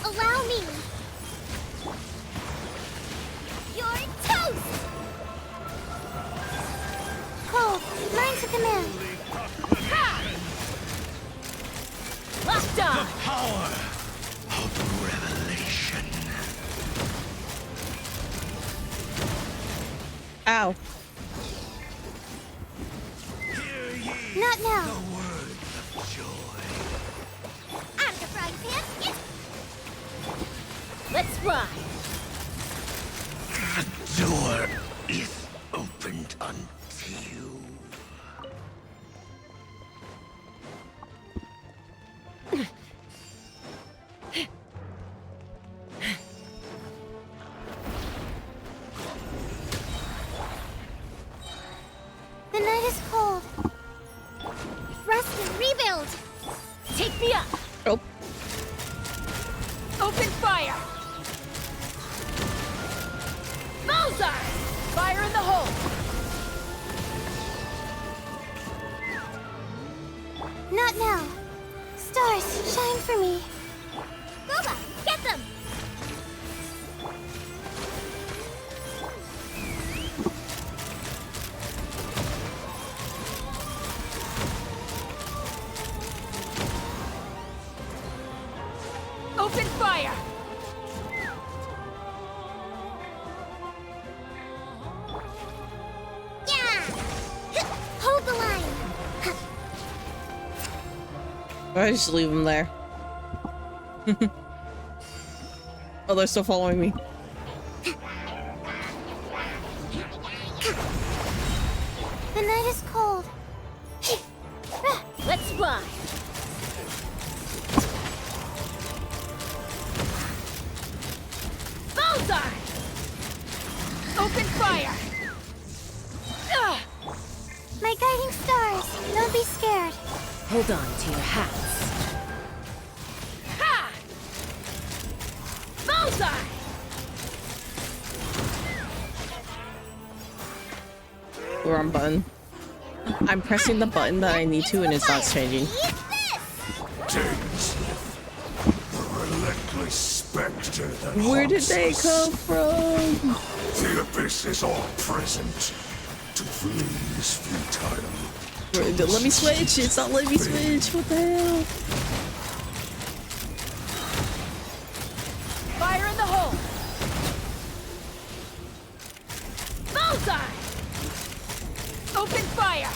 Allow me. You're toast! Cold, mine's a command. Ha! Locked on! Power of revelation. Ow. Hear ye Not now. the word of joy. Out of the frying pan. Yes. Let's fly! The door is opened unto you. The night is cold. Rest and rebuild. Take me up! Oh. Open fire! Bullseye! Fire in the hole! Not now. Stars, shine for me. Boba, get them! Open fire! Yeah! Hold the line. I just leave them there. Oh, they're still following me. The night is cold. Let's fly! Bullseye! Open fire! My guiding stars, don't be scared. Hold on to your hats. Ha! Bullseye! Wrong button. I'm pressing the button that I need to and it's not changing. Dainsleif, the relentless spectre that Where did haunts they us. come from? The abyss is all present. To flee is futile. Let me switch. It's not letting me switch. What the hell? Fire in the hole! Bullseye! Open fire!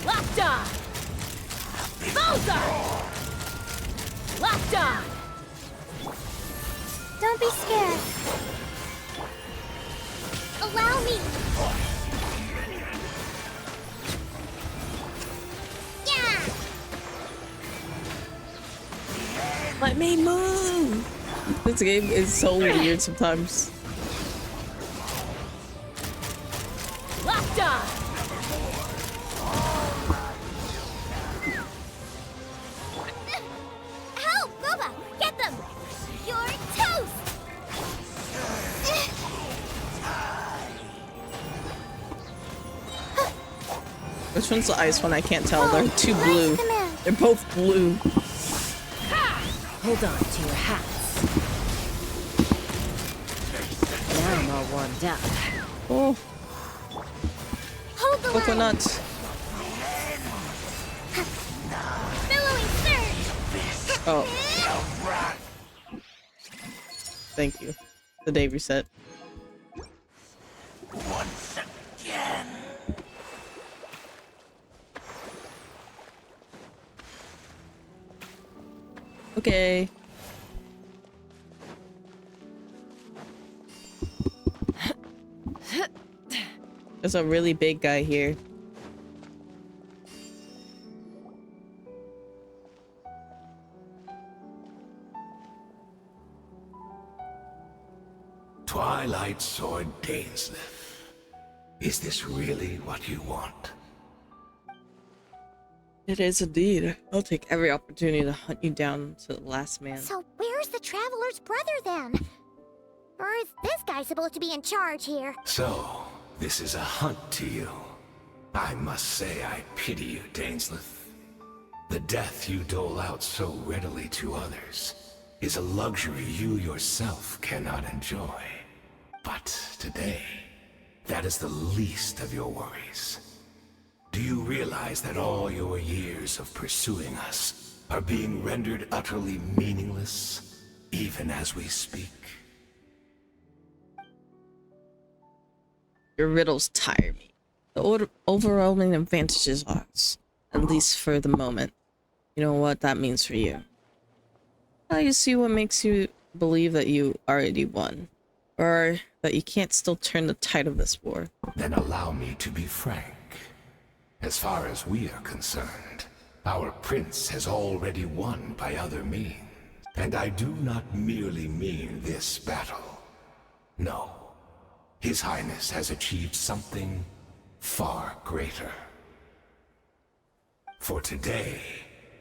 Locked on! Bullseye! Locked on! Don't be scared. Allow me. Yeah! Let me move. This game is so weird sometimes. Locked on! Help, Boba! Get them! You're toast! Which one's the ice one? I can't tell. They're too blue. Command. They're both blue. Hold on to your hats. Now I'm all warmed up. Oh, Hold the line. coconut. Billowing surge. Oh, thank you. The day reset. Once again. Okay. There's a really big guy here. Twilight Sword Dainsleif. Is this really what you want? It is indeed. I'll take every opportunity to hunt you down to the last man. So where's the Traveler's brother then? Or is this guy supposed to be in charge here? So, this is a hunt to you. I must say I pity you, Dainsleif. The death you dole out so readily to others is a luxury you yourself cannot enjoy. But today, that is the least of your worries. Do you realize that all your years of pursuing us are being rendered utterly meaningless, even as we speak? Your riddles tire me. The overwhelming advantage is ours, at least for the moment. You know what that means for you. Now you see what makes you believe that you already won, or that you can't still turn the tide of this war. Then allow me to be frank. As far as we are concerned, our prince has already won by other means. And I do not merely mean this battle. No. His Highness has achieved something far greater. For today,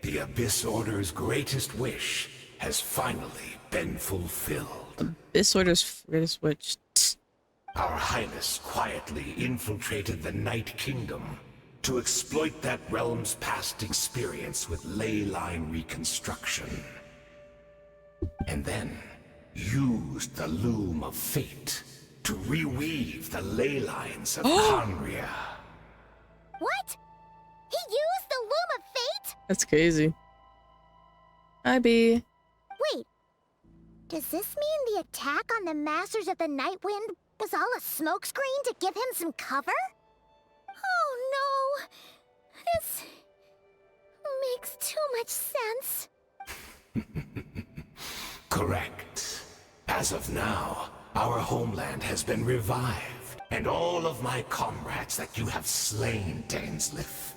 the Abyss Order's greatest wish has finally been fulfilled. Abyss Order's greatest wish. Our Highness quietly infiltrated the Night Kingdom to exploit that realm's past experience with ley line reconstruction. And then used the Loom of Fate to reweave the ley lines of Conria. What? He used the Loom of Fate? That's crazy. Hi, B. Wait. Does this mean the attack on the Masters of the Night Wind was all a smokescreen to give him some cover? Oh no! This makes too much sense. Correct. As of now, our homeland has been revived, and all of my comrades that you have slain, Dainsleif,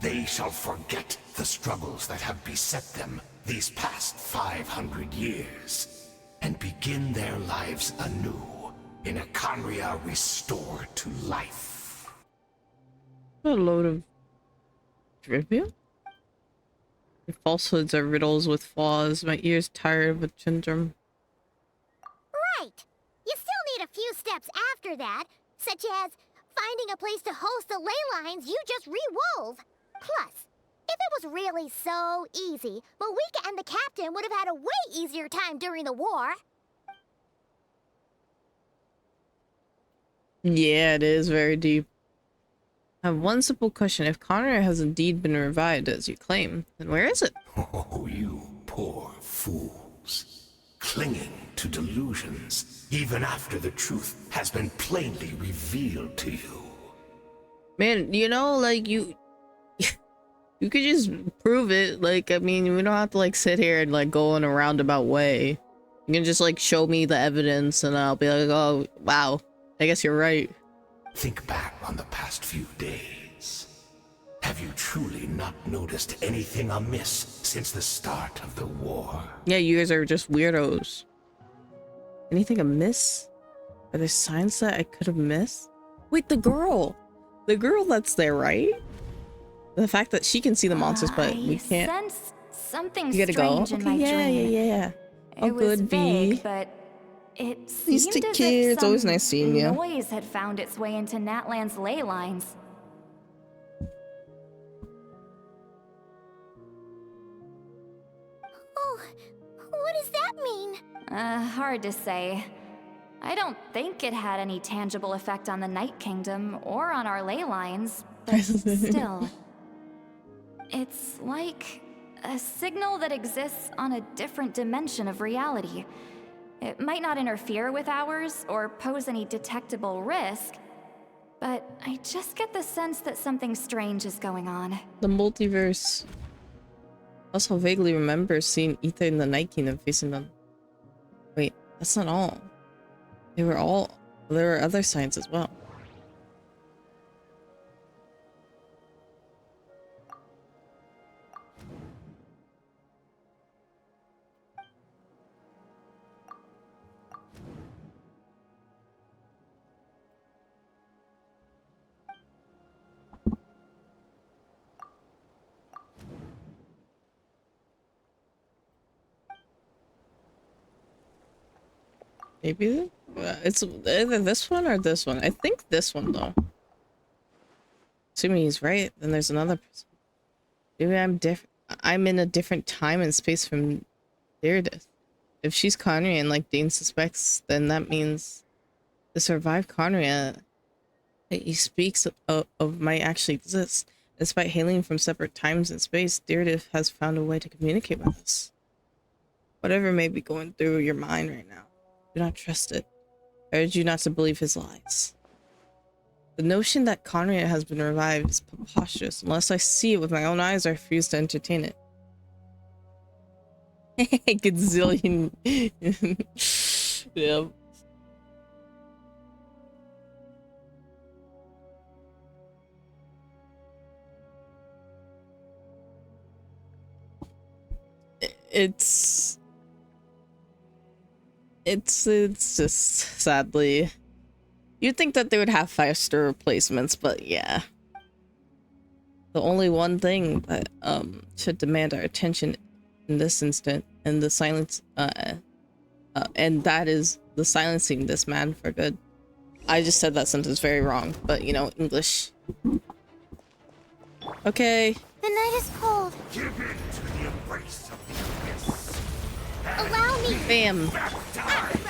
they shall forget the struggles that have beset them these past 500 years, and begin their lives anew in a Conria restored to life. A load of trivia? Your falsehoods are riddles with flaws. My ears tired of a syndrome. Right! You still need a few steps after that, such as finding a place to host the ley lines you just re-wove. Plus, if it was really so easy, Moeka and the captain would have had a way easier time during the war. Yeah, it is very deep. I have one simple question. If Conrad has indeed been revived, as you claim, then where is it? Oh, you poor fools. Clinging to delusions, even after the truth has been plainly revealed to you. Man, you know, like, you could just prove it. Like, I mean, we don't have to, like, sit here and, like, go in a roundabout way. You can just, like, show me the evidence and I'll be like, oh, wow. I guess you're right. Think back on the past few days. Have you truly not noticed anything amiss since the start of the war? Yeah, you guys are just weirdos. Anything amiss? Are there signs that I could have missed? Wait, the girl! The girl that's there, right? The fact that she can see the monsters, but we can't. I sense something You gotta go. strange in Okay, my yeah, dream. yeah. Oh, It was good, vague, B. but it Please seemed take as care. if It's always some nice seeing you. noise had found its way into Natlan's ley lines. Oh, what does that mean? Hard to say. I don't think it had any tangible effect on the Night Kingdom or on our ley lines, but still. It's like a signal that exists on a different dimension of reality. It might not interfere with ours or pose any detectable risk, but I just get the sense that something strange is going on. The multiverse. Also vaguely remember seeing Ether in the Night Kingdom facing them. Wait, that's not all. There were other signs as well. Maybe it's either this one or this one. I think this one though. Assuming he's right, then there's another person. Maybe I'm in a different time and space from Deirdre. If she's Conrian like Dane suspects, then that means the survived Conria that he speaks of might actually exist. Despite hailing from separate times and space, Deirdre has found a way to communicate with us. Whatever may be going through your mind right now, do not trust it. I urge you not to believe his lies. The notion that Conrad has been revived is preposterous. Unless I see it with my own eyes, I refuse to entertain it. Gazillion. Yeah. It's just sadly. You'd think that they would have faster replacements, but yeah. The only one thing that should demand our attention in this instant and the silence and that is the silencing this man for good. I just said that sentence very wrong, but you know, English. Okay. The night is cold. Give in to the embrace of the abyss. Allow me. Bam.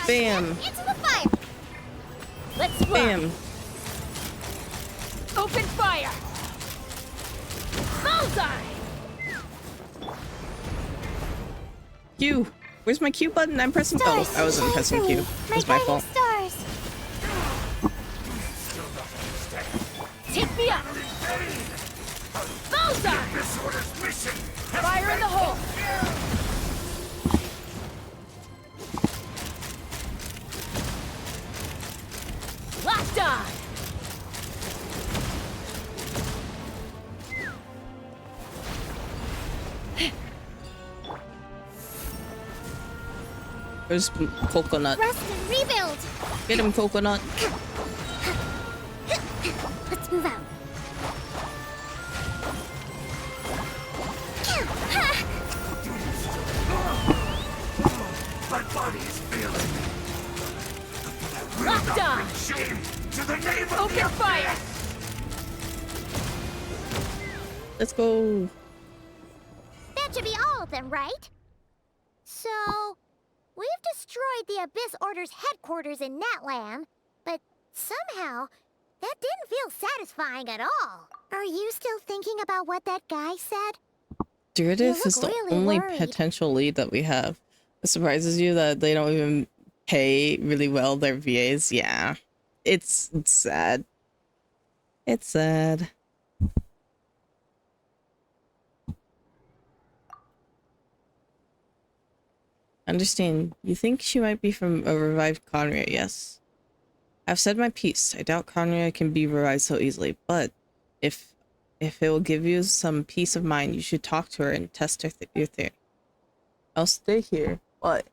Bam. Into the fire. Let's run. Bam. Open fire. Bullseye. Q. Where's my Q button? I'm pressing. Stars, Oh, I wasn't shine pressing for Q. me. It My was my guiding fault. stars. Take me up. Bullseye. This order's mission. Fire in the hole. Locked on. Where's Coconut? Rest and rebuild. Get him, Coconut. Let's move out. My body is failing. Locked on. Shame to the name of Open fire. Let's go. That should be all of them, right? So, we've destroyed the Abyss Order's headquarters in Natlan, but somehow, that didn't feel satisfying at all. Are you still thinking about what that guy said? Derivative look is the really only worried. potential lead that we have. It surprises you that they don't even pay really well their VAs. Yeah. It's sad. It's sad. Understand. You think she might be from a revived Conria, yes. I've said my piece. I doubt Conria can be revived so easily, but if it will give you some peace of mind, you should talk to her and test her your theory. I'll stay here. What?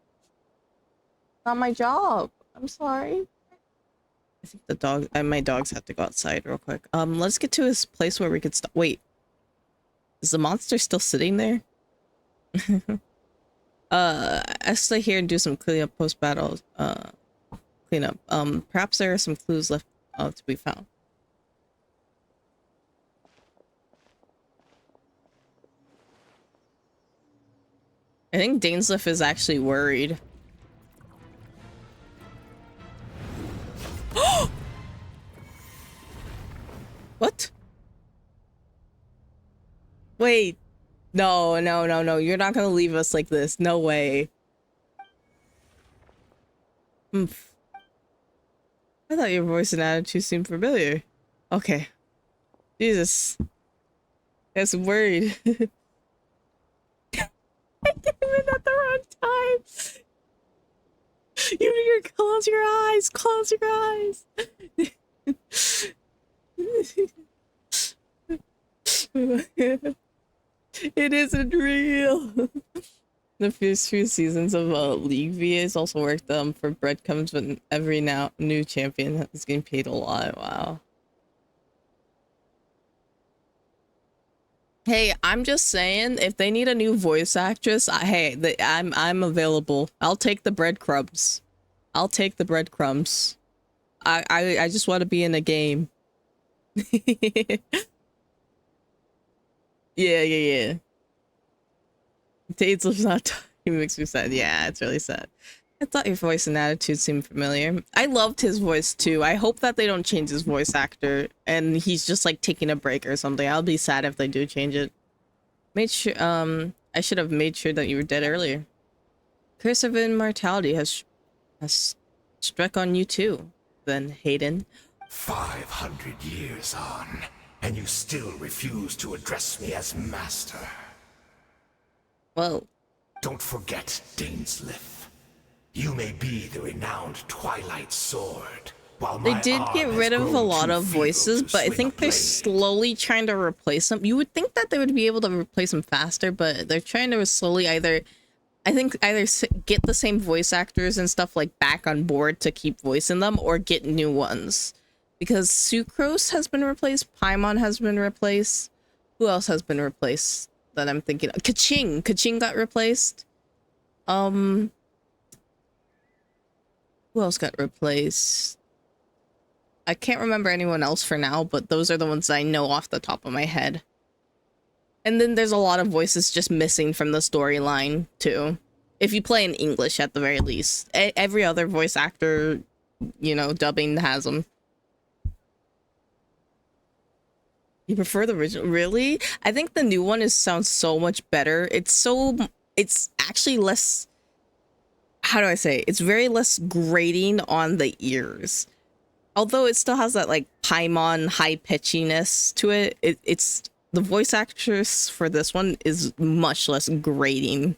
Not my job. I'm sorry. I think the dog my dogs have to go outside real quick. Let's get to this place where we could stop. Wait. Is the monster still sitting there? I'll stay here and do some cleanup post-battle cleanup. Perhaps there are some clues left to be found. I think Dainsliff is actually worried. What? Wait. No, no, no, no. You're not gonna leave us like this. No way. Oomph. I thought your voice and attitude seemed familiar. Okay. Jesus. That's worried. I came in at the wrong time. You close your eyes. Close your eyes. It isn't real. The first few seasons of League VAs also worked for breadcrumbs, but every new champion is getting paid a lot. Wow. Hey, I'm just saying, if they need a new voice actress, I'm available. I'll take the breadcrumbs. I'll take the breadcrumbs. I just want to be in a game. Yeah. Daisy's not talking. He makes me sad. Yeah, it's really sad. I thought your voice and attitude seemed familiar. I loved his voice too. I hope that they don't change his voice actor and he's just like taking a break or something. I'll be sad if they do change it. Made sure I should have made sure that you were dead earlier. Curse of immortality has struck on you too, then Hayden. 500 years on, and you still refuse to address me as master. Well, don't forget, Dainsleif. You may be the renowned Twilight Sword, while they did get rid of a lot of voices, but I think they're blade. slowly trying to replace them. You would think that they would be able to replace them faster, but they're trying to slowly either get the same voice actors and stuff like back on board to keep voicing them, or get new ones. Because Sucrose has been replaced, Paimon has been replaced. Who else has been replaced that I'm thinking of? Kaching got replaced. Who else got replaced? I can't remember anyone else for now, but those are the ones I know off the top of my head. And then there's a lot of voices just missing from the storyline too. If you play in English at the very least. Every other voice actor, you know, dubbing has them. You prefer the original? Really? I think the new one sounds so much better. It's actually less, how do I say? It's very less grating on the ears. Although it still has that like Paimon high pitchiness to it. It's the voice actress for this one is much less grating.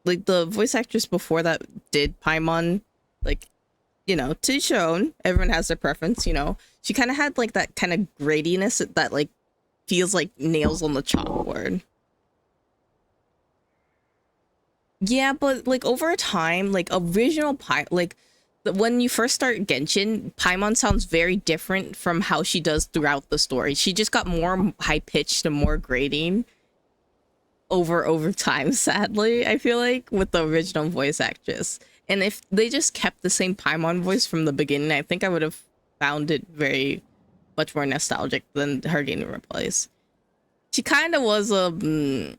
Like the voice actress before that did Paimon, like, you know, to each their own. Everyone has their preference, you know. She kind of had like that kind of gratiness that like feels like nails on the chalkboard. Yeah, but like over time, like original when you first start Genshin, Paimon sounds very different from how she does throughout the story. She just got more high pitched and more grating over time, sadly, I feel like, with the original voice actress. And if they just kept the same Paimon voice from the beginning, I think I would have found it very much more nostalgic than her getting replaced. She kind of was the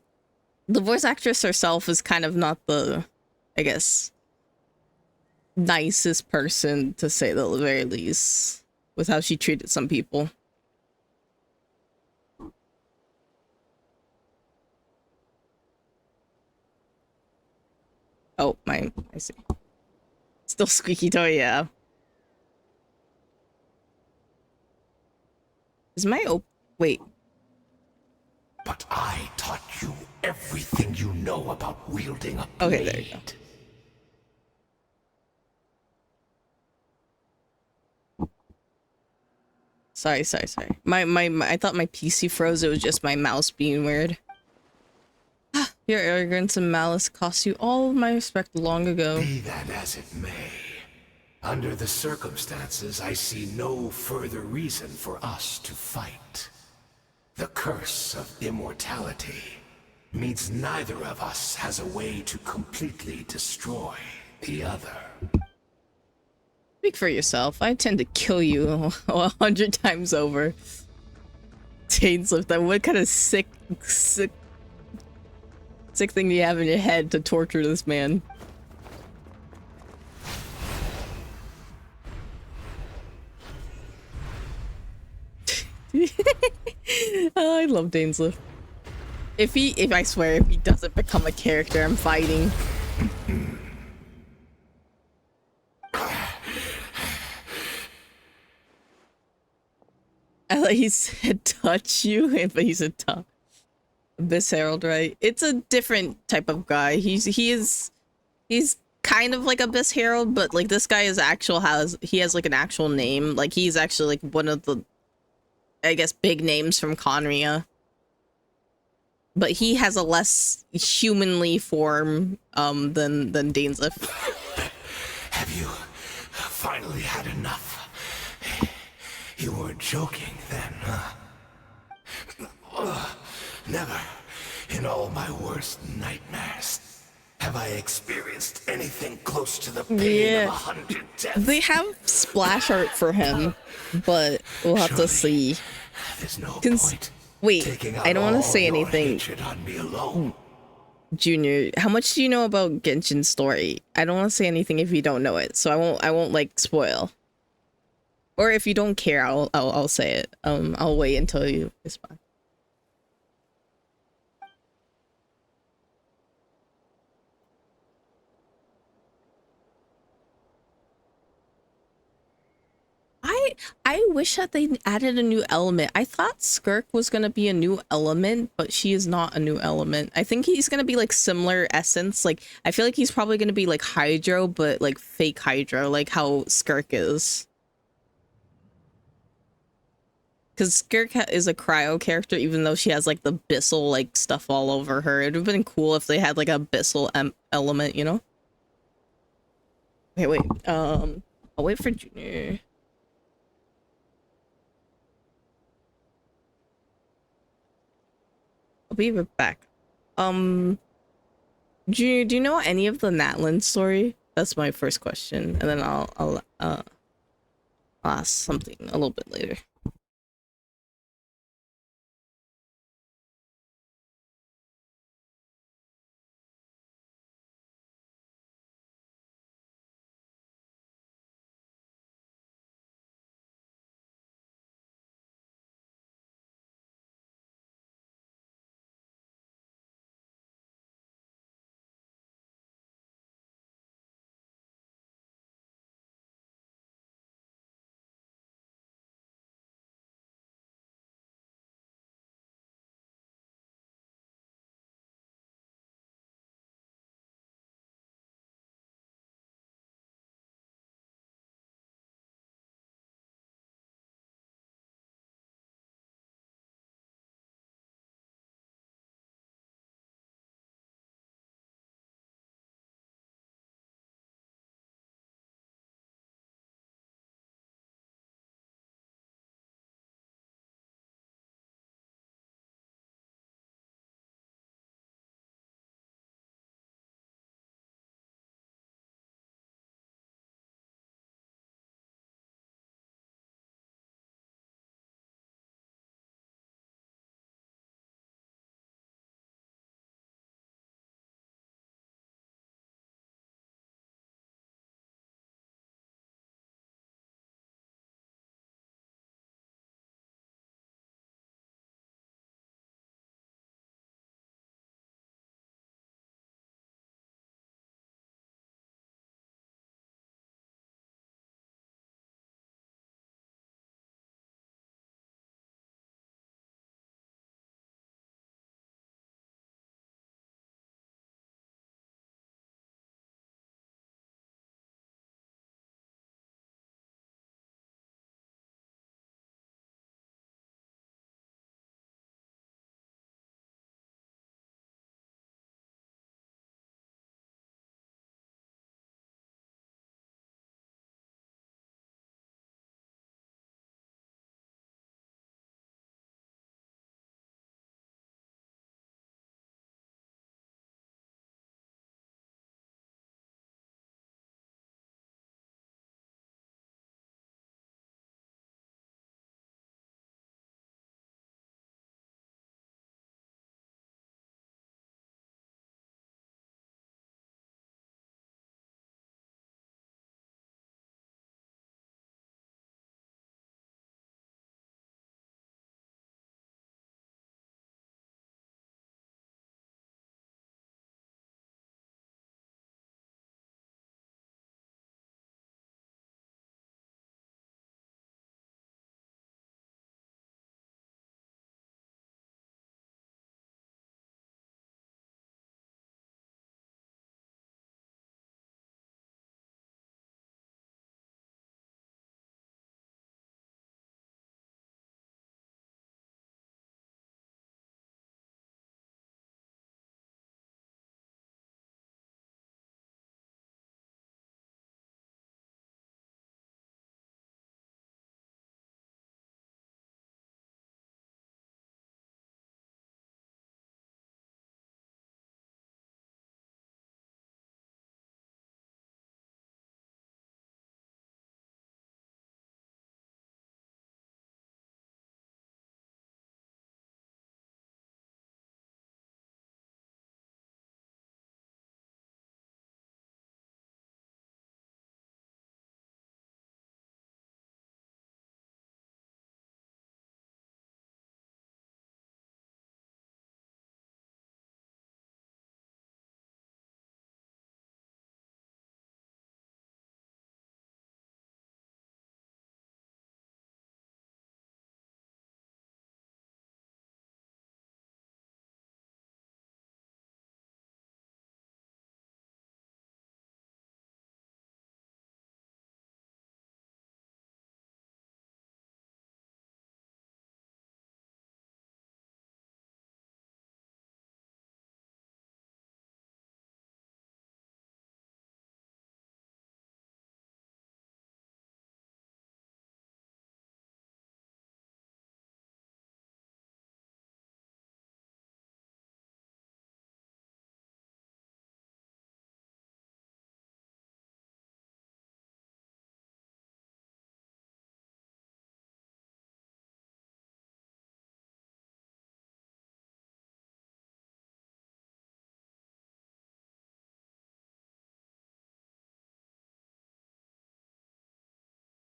voice actress herself is kind of not the, I guess, nicest person, to say the very least, with how she treated some people. Oh, I see. Still squeaky toy, yeah. Is my wait. But I taught you everything you know about wielding a blade. Okay, there you go. Sorry. My I thought my PC froze. It was just my mouse being weird. Your arrogance and malice cost you all of my respect long ago. Be that as it may, under the circumstances, I see no further reason for us to fight. The curse of immortality means neither of us has a way to completely destroy the other. Speak for yourself. I tend to kill you 100 times over. Dainsleif, that what kind of sick thing do you have in your head to torture this man? Oh, I love Dainsleif. If I swear, if he doesn't become a character, I'm fighting. I like he said touch you, but he said touch. Abyss Herald, right? It's a different type of guy. He's kind of like Abyss Herald, but like this guy is he has like an actual name. Like he's actually like one of the, I guess, big names from Conria. But he has a less humanly form than Dainsleif. Have you finally had enough? You weren't joking then, huh? Never, in all my worst nightmares, have have I experienced anything close to the pain of 100 deaths. They have splash art for him, but we'll have to see. There's no Cons- point Wait, taking out I don't want to all say your anything. hatred on me alone. Junior, how much do you know about Genshin's story? I don't want to say anything if you don't know it, so I won't like spoil. Or if you don't care, I'll say it. I'll wait until you respond. I wish that they added a new element. I thought Skirk was gonna be a new element, but she is not a new element. I think he's gonna be like similar essence. Like I feel like he's probably gonna be like Hydro, but like fake Hydro, like how Skirk is. Because Skirk is a cryo character, even though she has like the Bissell like stuff all over her. It'd have been cool if they had like a Bissell element, you know? Okay, wait. I'll wait for Junior. I'll be right back. Junior, do you know any of the Natlan story? That's my first question, and then I'll ask something a little bit later.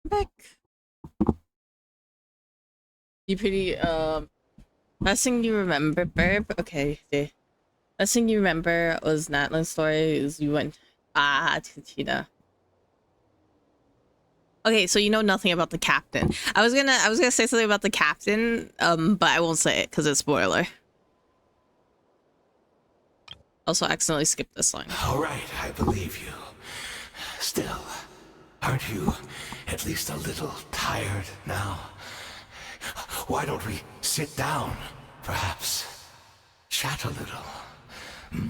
Back. You pretty last thing you remember, Burb? Okay, okay. Last thing you remember was Natlin's story is you went to Tina. Okay, so you know nothing about the captain. I was gonna say something about the captain, but I won't say it because it's spoiler. Also, I accidentally skipped this line. All right, I believe you. Still, aren't you at least a little tired now? Why don't we sit down, perhaps? Chat a little. Hmm?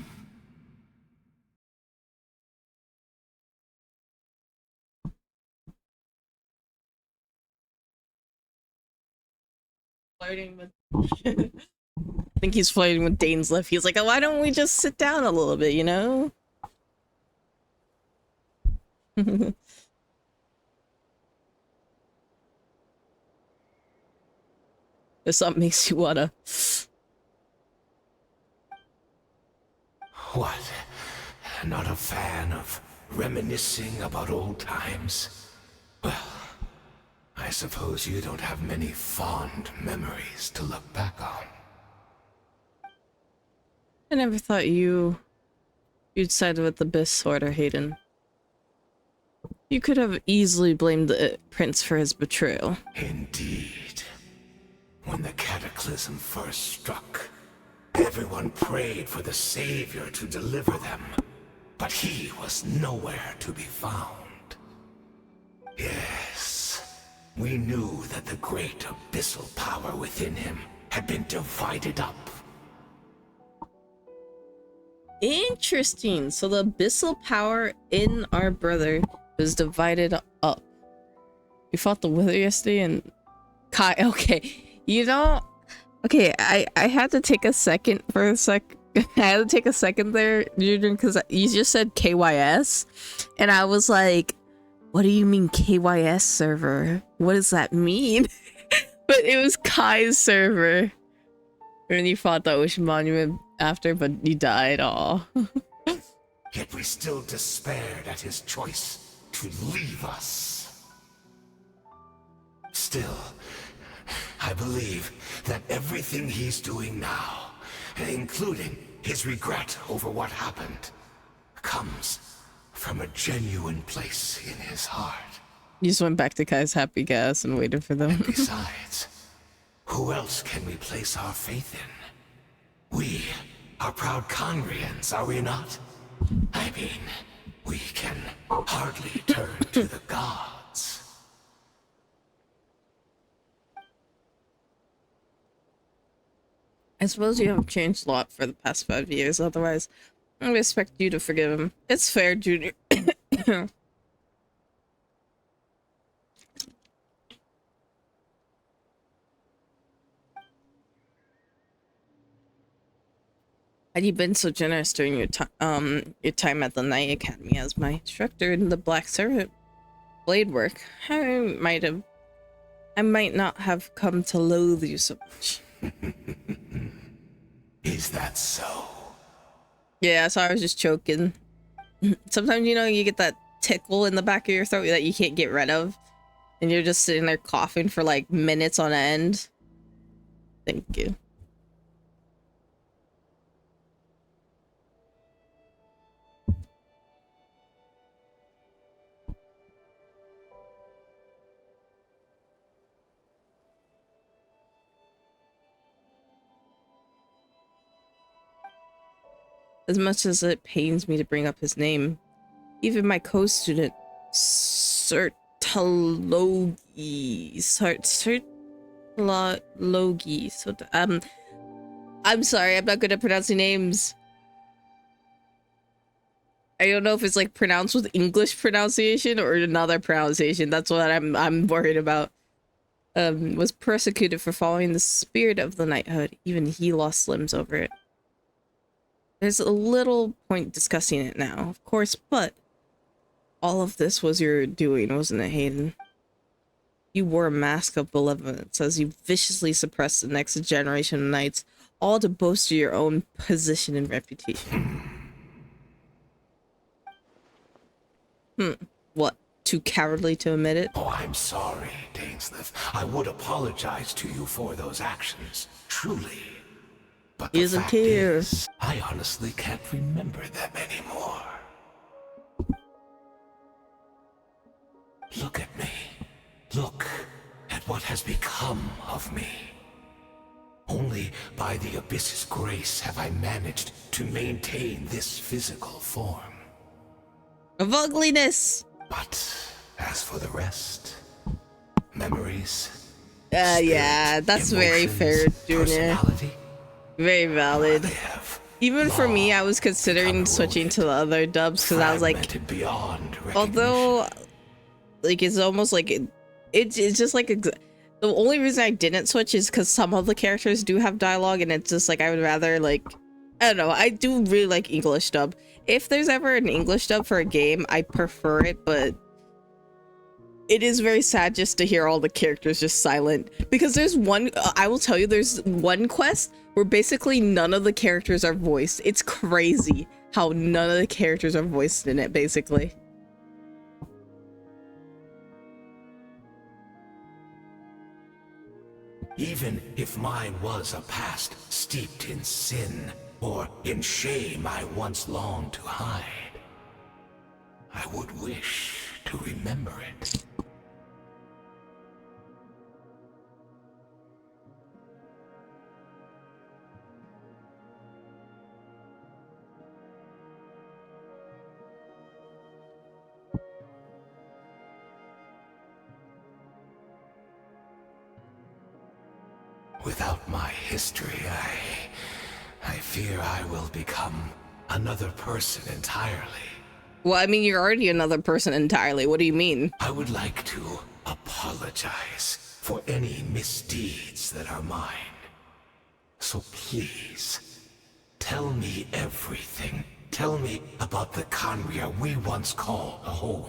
Flirting with I think he's flirting with Dainsleif. He's like, oh, why don't we just sit down a little bit, you know? If something makes you wanna... What? Not a fan of reminiscing about old times? Well, I suppose you don't have many fond memories to look back on. I never thought you'd side with the Abyss Order, Hayden. You could have easily blamed the prince for his betrayal. Indeed. When the cataclysm first struck, everyone prayed for the Savior to deliver them, but he was nowhere to be found. Yes, we knew that the great abyssal power within him had been divided up. Interesting. So the abyssal power in our brother was divided up. We fought the Wither yesterday and Kai. Okay, you know. Okay, I had to take a second for a sec. I had to take a second there, Judith, because you just said KYS, and I was like, "What do you mean KYS server? What does that mean?" But it was Kai's server. And you fought the Ocean Monument after, but you died. Aw. Yet we still despaired at his choice to leave us. Still, I believe that everything he's doing now, including his regret over what happened, comes from a genuine place in his heart. You just went back to Kai's happy gas and waited for them. And besides, who else can we place our faith in? We are proud Conrians, are we not? I mean, we can hardly turn to the gods. I suppose you haven't changed a lot for the past 5 years, otherwise I would expect you to forgive him. It's fair, Junior. Had you been so generous during your time at the Night Academy as my instructor in the Black Servant blade work, I might not have come to loathe you so much. Is that so? Yeah, so I was just choking. Sometimes, you know, you get that tickle in the back of your throat that you can't get rid of, and you're just sitting there coughing for like minutes on end. Thank you. As much as it pains me to bring up his name, even my co-student, Sertalogi, so I'm sorry, I'm not good at pronouncing names. I don't know if it's like pronounced with English pronunciation or another pronunciation. That's what I'm worried about. Was persecuted for following the spirit of the knighthood. Even he lost limbs over it. There's a little point discussing it now, of course, but all of this was your doing, wasn't it, Hayden? You wore a mask of benevolence as you viciously suppressed the next generation of knights, all to boast of your own position and reputation. What? too cowardly to admit it. Oh, I'm sorry, Dainsleif. I would apologize to you for those actions, truly. But He the doesn't fact care. is, I honestly can't remember them anymore. Look at me. Look at what has become of me. Only by the Abyss's grace have I managed to maintain this physical form. Of ugliness. But as for the rest, memories, Yeah, that's very fair, Junior. personality, Very valid. they have Even for me, I long was considering become switching to eroded, the other dubs because I was like, fragmented beyond although, recognition. like, it's almost like it's just like the only reason I didn't switch is because some of the characters do have dialogue, and it's just like I would rather, like, I don't know. I do really like English dub. If there's ever an English dub for a game, I prefer it, but it is very sad just to hear all the characters just silent. Because there's one, I will tell you, there's one quest where basically none of the characters are voiced. It's crazy how none of the characters are voiced in it, basically. Even if mine was a past steeped in sin, or in shame I once longed to hide, I would wish to remember it. Without my history, I fear I will become another person entirely. Well, I mean, you're already another person entirely. What do you mean? I would like to apologize for any misdeeds that are mine. So please, tell me everything. Tell me about the Conria we once called home.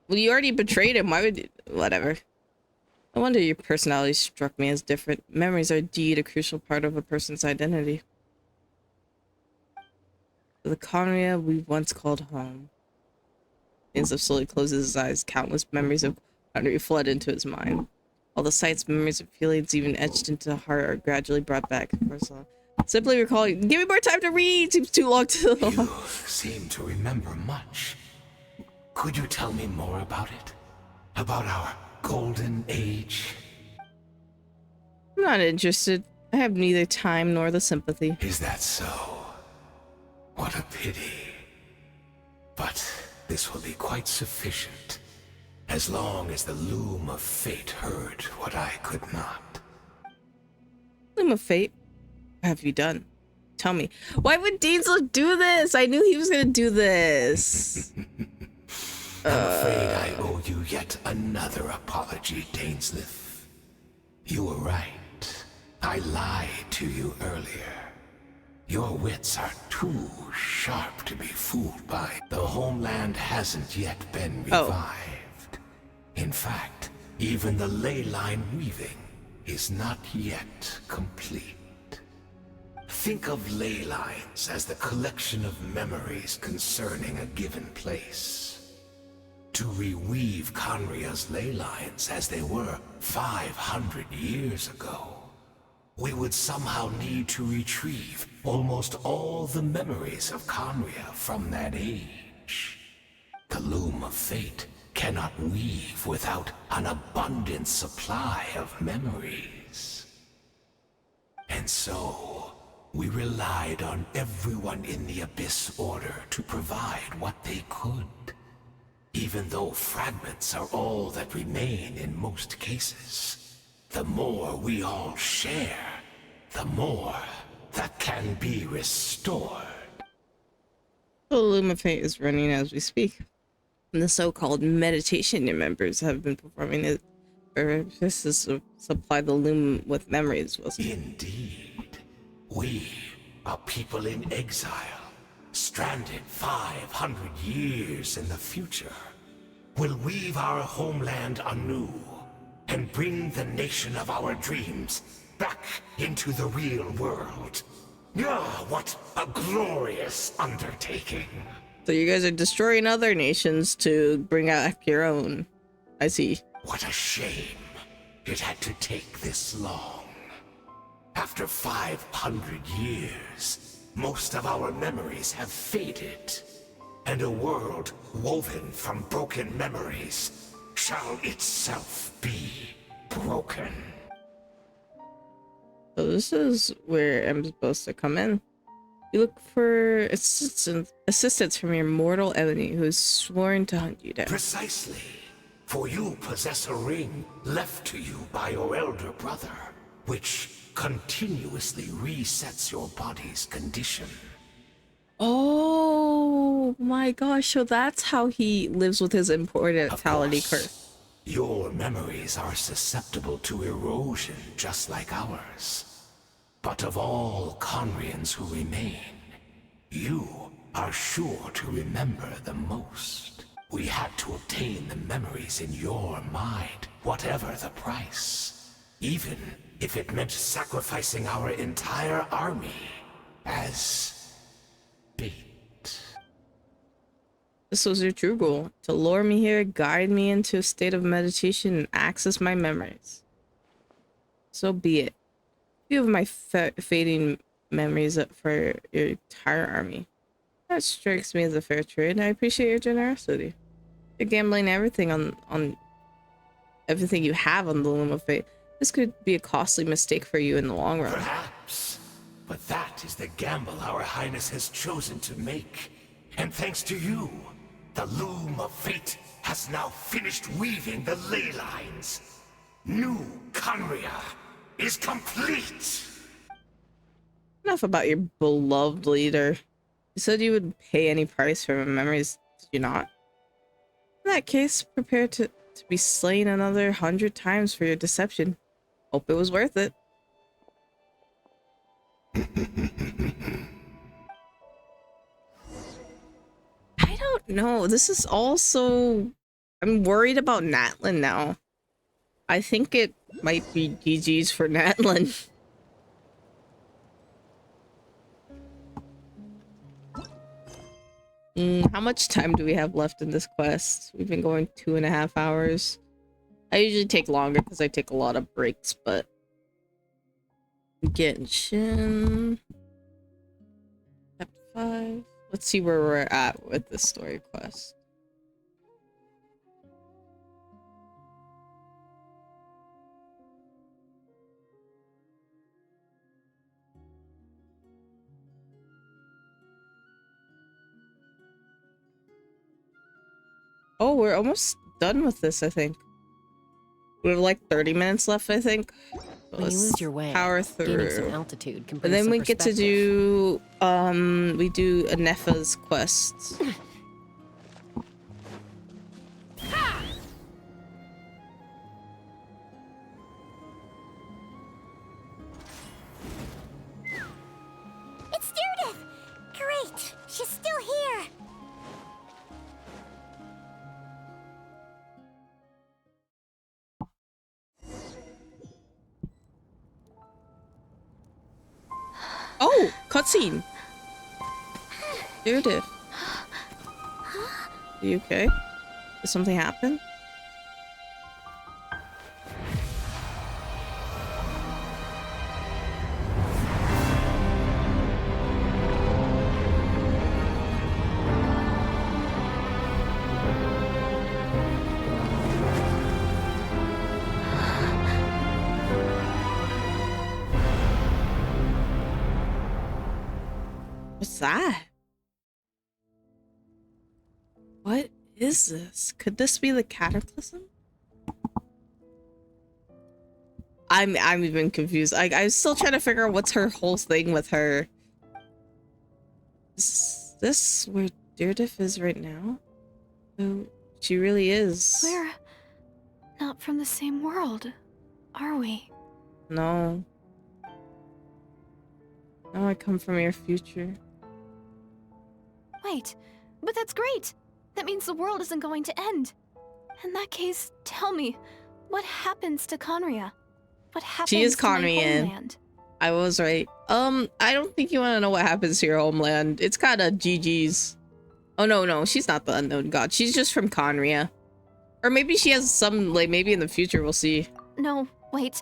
Well, you already betrayed him. Why would you? Whatever. No wonder your personality struck me as different. Memories are indeed a crucial part of a person's identity. The Conria we once called home. Dainsleif slowly closes his eyes. Countless memories of Conria flood into his mind. All the sights, memories, and feelings even etched into the heart are gradually brought back. Simply recalling. Give me more time to read! Seems too long to... You seem to remember much. Could you tell me more about it? About our golden age? I'm not interested. I have neither time nor the sympathy. Is that so? What a pity. But this will be quite sufficient, as long as the loom of fate heard what I could not. Loom of fate? What have you done? Tell me. Why would Dainsleif do this? I knew he was gonna do this. I'm afraid I owe you yet another apology, Dainsleif. You were right. I lied to you earlier. Your wits are too sharp to be fooled by. The homeland hasn't yet been revived. In fact, even the ley line weaving is not yet complete. Think of ley lines as the collection of memories concerning a given place. To reweave Conria's ley lines as they were 500 years ago, we would somehow need to retrieve almost all the memories of Conria from that age. The loom of fate cannot weave without an abundant supply of memories. And so, we relied on everyone in the Abyss Order to provide what they could. Even though fragments are all that remain in most cases, the more we all share, the more that can be restored. The Loom of Fate is running as we speak. And the so-called meditation members have been performing it just to supply the loom with memories. Indeed. We are people in exile, stranded 500 years in the future, will weave our homeland anew and bring the nation of our dreams back into the real world. Ah, what a glorious undertaking. So you guys are destroying other nations to bring out your own. I see. What a shame. It had to take this long. After 500 years, most of our memories have faded. And a world woven from broken memories shall itself be broken. So this is where I'm supposed to come in. You look for assistance from your mortal enemy who is sworn to hunt you down. Precisely. For you possess a ring left to you by your elder brother, which continuously resets your body's condition. Oh my gosh, so that's how he lives with his immortality curse. Your memories are susceptible to erosion just like ours. But of all Conrians who remain, you are sure to remember the most. We had to obtain the memories in your mind, whatever the price. Even if it meant sacrificing our entire army as bait. This was your true goal, to lure me here, guide me into a state of meditation, and access my memories. So be it. Few of my fading memories for your entire army. That strikes me as a fair trade, and I appreciate your generosity. You're gambling everything on everything you have on the Loom of Fate. This could be a costly mistake for you in the long run. Perhaps. But that is the gamble our Highness has chosen to make. And thanks to you, the Loom of Fate has now finished weaving the ley lines. New Conria is complete! Enough about your beloved leader. You said you would pay any price for my memories, did you not? In that case, prepare to be slain another 100 times for your deception. Hope it was worth it. I don't know. This is also... I'm worried about Natlin now. I think it might be GG's for Natlin. How much time do we have left in this quest? We've been going 2.5 hours. I usually take longer because I take a lot of breaks, but... Genshin... Chapter 5... Let's see where we're at with this story quest. Oh, we're almost done with this, I think. We have like 30 minutes left, I think. When you lose your way, power gaining some through. altitude can And bring then some we get to do, we do Anefa's quests. It's Judith! Great! She's still here! Oh, cutscene. Judith. Are you okay? Did something happen? What's that? What is this? Could this be the Cataclysm? I'm even confused. I'm still trying to figure out what's her whole thing with her. Is this where Judith is right now? Oh, she really is. We're not from the same world, are we? No. No, I come from your future. Wait, but that's great! That means the world isn't going to end. In that case, tell me, what happens to Conria? What happens She is to my Conrian. homeland? I was right. I don't think you want to know what happens to your homeland. It's kind of GG's. Oh, no, she's not the unknown god. She's just from Conria. Or maybe she has some, like, maybe in the future we'll see. No, wait.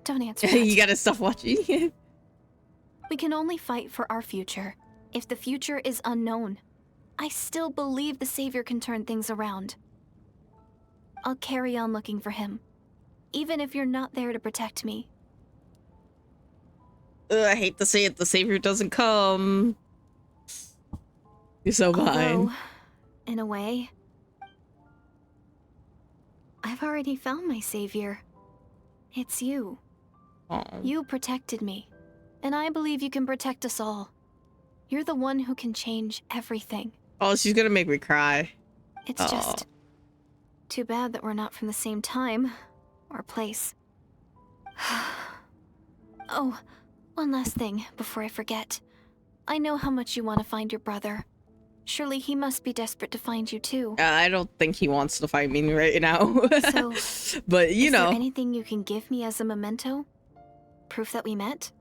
Don't answer You gotta stop watching it. We can only fight for our future. If the future is unknown, I still believe the Savior can turn things around. I'll carry on looking for him, even if you're not there to protect me. Ugh, I hate to say it, the Savior doesn't come. You're so behind. Although, in a way, I've already found my Savior. It's you. Aww. You protected me, and I believe you can protect us all. You're the one who can change everything. Oh, she's gonna make me cry. It's just too bad that we're not from the same time or place. Oh, one last thing before I forget. I know how much you want to find your brother. Surely he must be desperate to find you too. I don't think he wants to find me right now. So, but you know, is there anything you can give me as a memento? Proof that we met?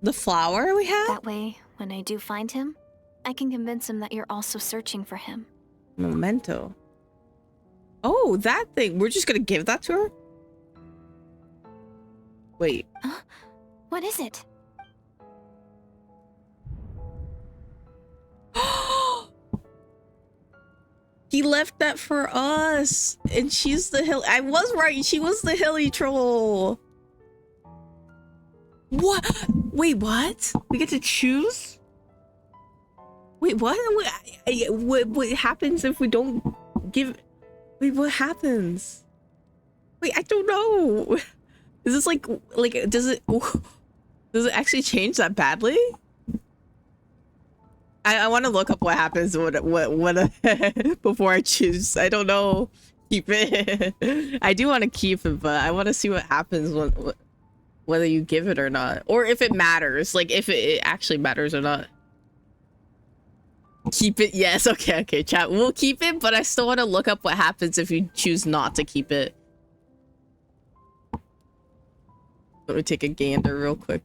the flower we have? That way, when I do find him, I can convince him that you're also searching for him. Memento. Oh, that thing. We're just gonna give that to her? Wait. What is it? He left that for us. And she's the hill. I was right. She was the hilly troll. What? Wait, what? We get to choose? Wait, what? What happens if we don't give... Wait, what happens? Wait, I don't know. Is this like does it actually change that badly? I want to look up what happens before I choose. I don't know. Keep it. I do want to keep it, but I want to see what happens whether you give it or not, or if it matters, like if it actually matters or not. Keep it. Yes. Okay. Chat. We'll keep it, but I still want to look up what happens if you choose not to keep it. Let me take a gander real quick.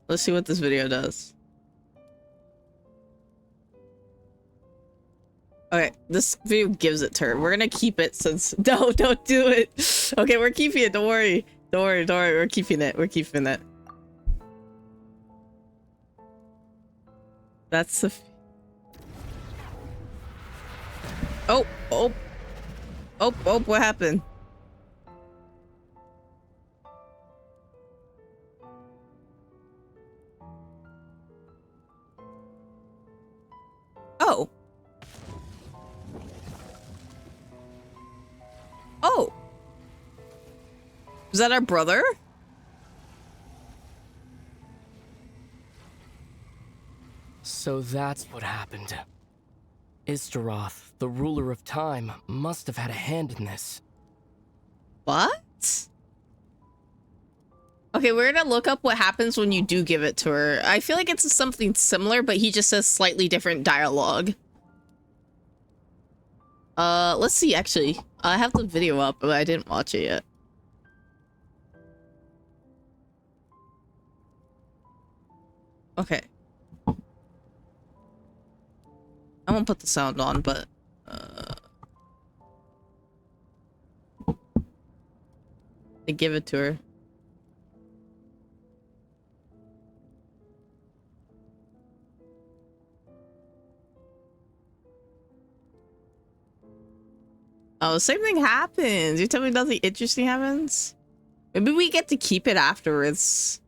Let's see what this video does. Okay, this video gives it to her. We're gonna keep it since... No, don't do it. Okay, we're keeping it. Don't worry. Don't worry. We're keeping it. We're keeping it. That's the... Oh, what happened? Oh. Oh. Is that our brother? So that's what happened. Istaroth, the ruler of time, must have had a hand in this. What? Okay, we're gonna look up what happens when you do give it to her. I feel like it's something similar, but he just says slightly different dialogue. Let's see, actually. I have the video up, but I didn't watch it yet. Okay. I won't put the sound on, but... They give it to her. Oh, same thing happens. You tell me nothing interesting happens? Maybe we get to keep it afterwards.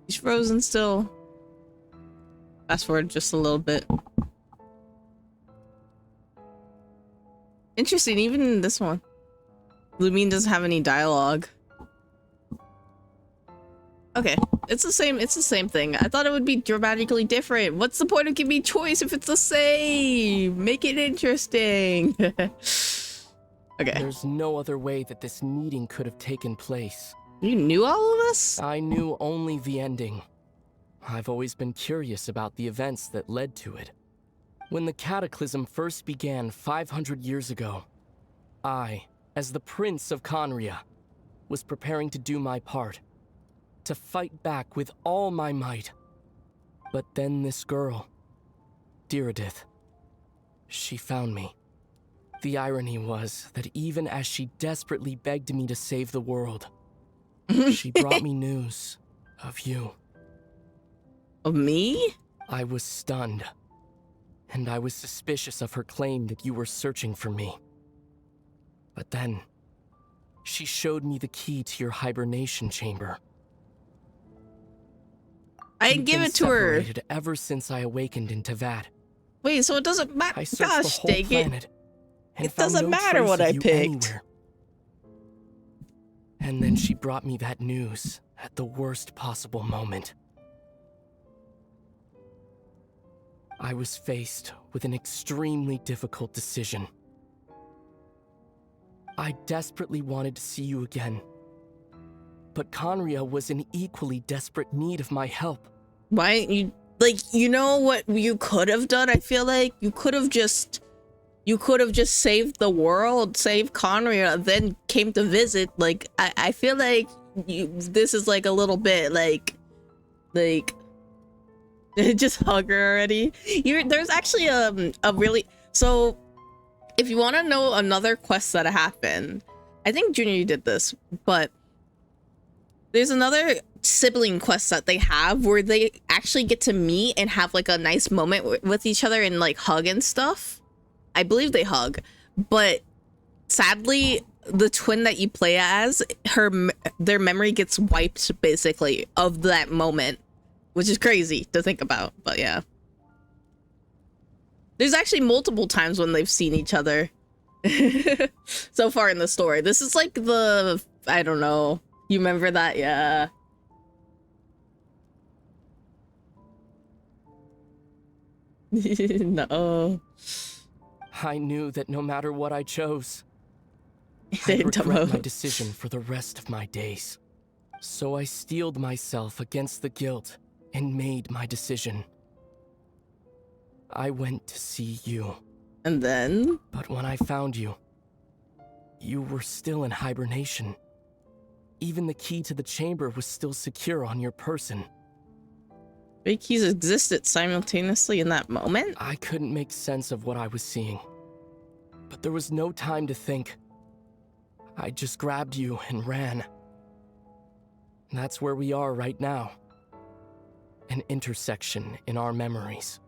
He's frozen still. Fast forward just a little bit. Interesting, even in this one. Lumine doesn't have any dialogue. Okay, it's the same thing. I thought it would be dramatically different. What's the point of giving me choice if it's the same? Make it interesting. Okay. There's no other way that this meeting could have taken place. You knew all of this? I knew only the ending. I've always been curious about the events that led to it. When the cataclysm first began 500 years ago, I, as the Prince of Conria, was preparing to do my part, to fight back with all my might. But then this girl, Diridith, she found me. The irony was that even as she desperately begged me to save the world, she brought me news of you. Of me? I was stunned, and I was suspicious of her claim that you were searching for me. But then, she showed me the key to your hibernation chamber. I didn't give it to her. We've been separated ever since I awakened in Tavad. Wait, so it doesn't matter. I searched Gosh, the whole dang planet. It doesn't matter what I picked. Anywhere. And then she brought me that news at the worst possible moment. I was faced with an extremely difficult decision. I desperately wanted to see you again. But Conria was in equally desperate need of my help. Why you you know what you could have done? I feel like you could have just saved the world, saved Conria, then came to visit. Like I feel like this is like a little bit like just hug her already. There's actually a really, so if you want to know another quest that happened, I think Junior you did this, but there's another sibling quest that they have where they actually get to meet and have like a nice moment with each other and like hug and stuff. I believe they hug, but sadly the twin that you play as, their memory gets wiped basically of that moment, which is crazy to think about. But yeah, there's actually multiple times when they've seen each other so far in the story. This is like the, I don't know, you remember that? Yeah. No. I knew that no matter what I chose, I'd I'd regret my decision for the rest of my days. So I steeled myself against the guilt and made my decision. I went to see you. And then? But when I found you, you were still in hibernation. Even the key to the chamber was still secure on your person. Three keys existed simultaneously in that moment? I couldn't make sense of what I was seeing. But there was no time to think. I just grabbed you and ran. And that's where we are right now. An intersection in our memories.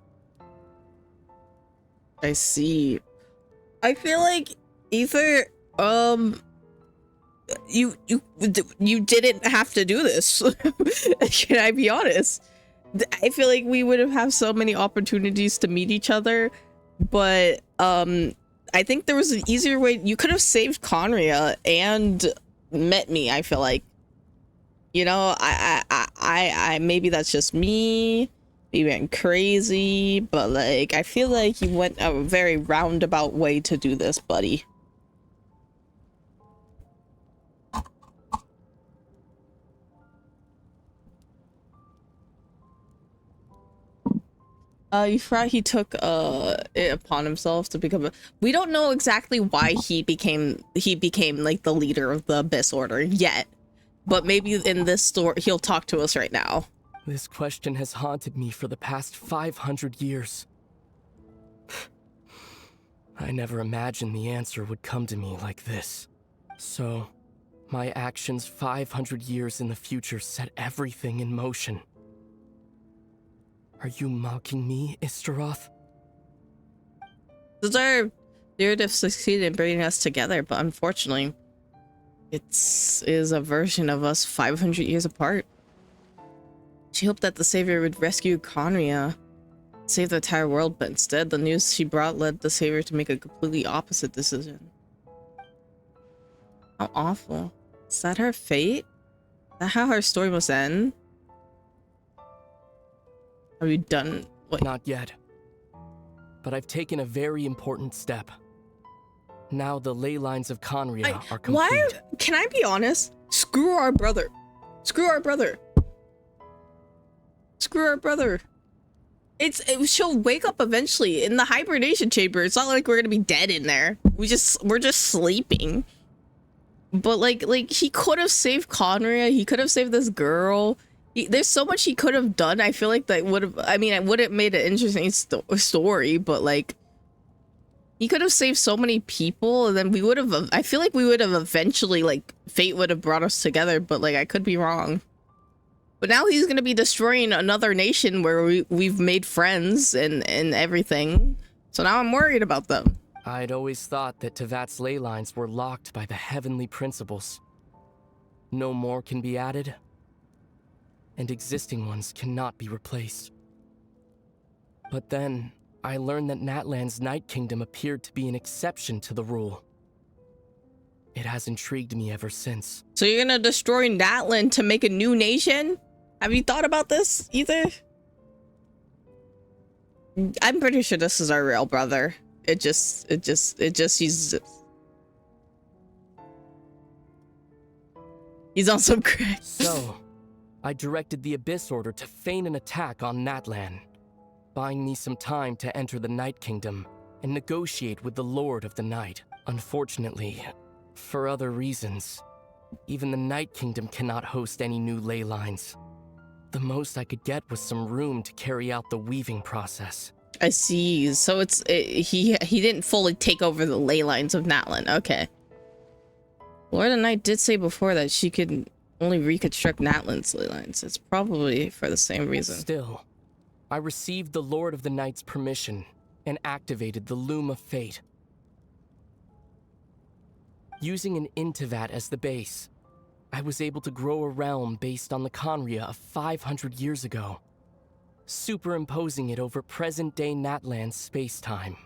I see. I feel like either you didn't have to do this. Can I be honest? I feel like we would have so many opportunities to meet each other, but I think there was an easier way. You could have saved Conria and met me. I feel like, you know, I maybe that's just me. Maybe I'm crazy, but like I feel like you went a very roundabout way to do this, buddy. You forgot he took it upon himself to become a, we don't know exactly why he became like the leader of the Abyss Order yet, but maybe in this story he'll talk to us right now. This question has haunted me for the past 500 years. I never imagined the answer would come to me like this. So, my actions 500 years in the future set everything in motion. Are you mocking me, Istaroth? Deserved. Diridith succeeded in bringing us together, but unfortunately, it is a version of us 500 years apart. She hoped that the Savior would rescue Conria, save the entire world, but instead, the news she brought led the Savior to make a completely opposite decision. How awful. Is that her fate? Is that how her story must end? Have you done what? Not yet. But I've taken a very important step. Now the ley lines of Conria are complete. Why? Can I be honest? Screw our brother. Screw our brother. Screw our brother. She'll wake up eventually in the hibernation chamber. It's not like we're gonna be dead in there. We're just sleeping. But like he could have saved Conria. He could have saved this girl. There's so much he could have done. I feel like that would have. I mean, it would have made an interesting story. But like, he could have saved so many people, and then we would have. I feel like we would have eventually, like, fate would have brought us together. But like, I could be wrong. But now he's gonna be destroying another nation where we've made friends and everything. So now I'm worried about them. I'd always thought that Tevat's ley lines were locked by the heavenly principles. No more can be added, and existing ones cannot be replaced. But then, I learned that Natlan's Night Kingdom appeared to be an exception to the rule. It has intrigued me ever since. So you're gonna destroy Natlan to make a new nation? Have you thought about this either? I'm pretty sure this is our real brother. It just he's on some crack. So, I directed the Abyss Order to feign an attack on Natlan, buying me some time to enter the Night Kingdom and negotiate with the Lord of the Night. Unfortunately, for other reasons, even the Night Kingdom cannot host any new ley lines. The most I could get was some room to carry out the weaving process. I see. So he didn't fully take over the ley lines of Natlan. Okay. Lord of the Night did say before that she could only reconstruct Natlan's ley lines. It's probably for the same reason. Still, I received the Lord of the Night's permission and activated the Loom of Fate. Using an Intivat as the base, I was able to grow a realm based on the Conria of 500 years ago, superimposing it over present-day Natlan's space-time.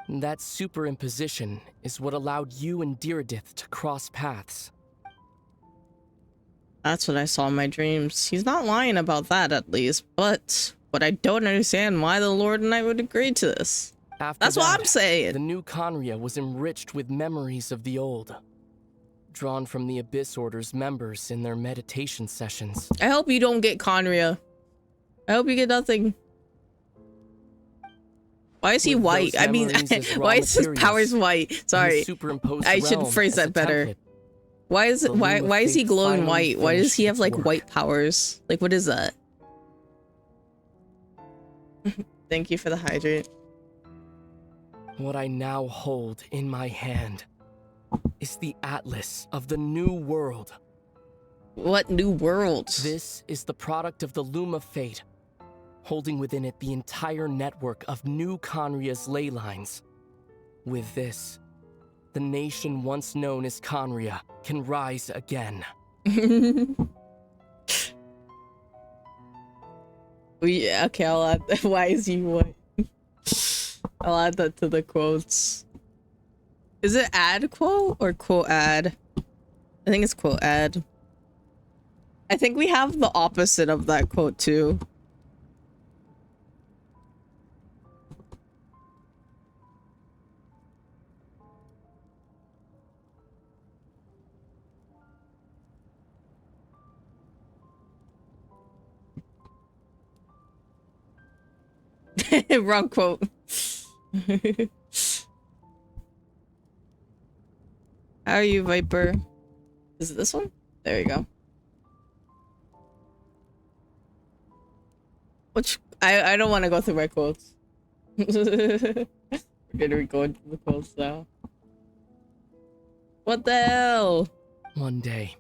That superimposition is what allowed you and Diradith to cross paths. That's what I saw in my dreams. He's not lying about that, at least. But I don't understand why the Lord and I would agree to this. That's what I'm saying. The new Conria was enriched with memories of the old, drawn from the Abyss Order's members in their meditation sessions. I hope you don't get Conria. I hope you get nothing. Why is he white? I mean, why is his powers white? Sorry, I should phrase that better. Why is it? Why is he glowing white? Why does he have like white powers? Like, what is that? Thank you for the hydrate. What I now hold in my hand is the Atlas of the New World. What new world? This is the product of the Loom of Fate, holding within it the entire network of new Conria's ley lines. With this, the nation once known as Conria can rise again. Yeah, okay, I'll add. Why is he white? I'll add that to the quotes. Is it ad quote or quote ad? I think it's quote ad. I think we have the opposite of that quote too. Wrong quote. How are you, Viper? Is it this one? There you go. Which I don't want to go through my quotes. We're gonna go into the quotes now. What the hell? One day,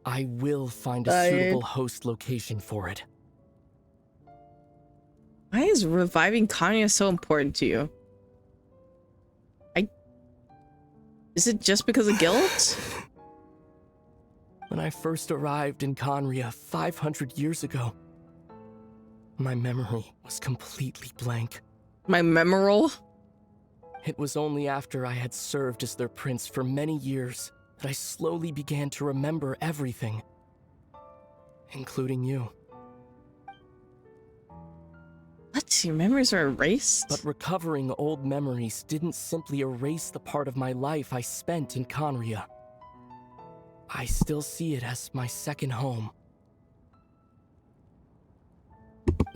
I will find a suitable host location for it. Why is reviving Kanya so important to you? Is it just because of guilt? When I first arrived in Conria 500 years ago, my memory was completely blank. My memoral? It was only after I had served as their prince for many years that I slowly began to remember everything. including you. What? Your memories are erased? But recovering old memories didn't simply erase the part of my life I spent in Conria. I still see it as my second home.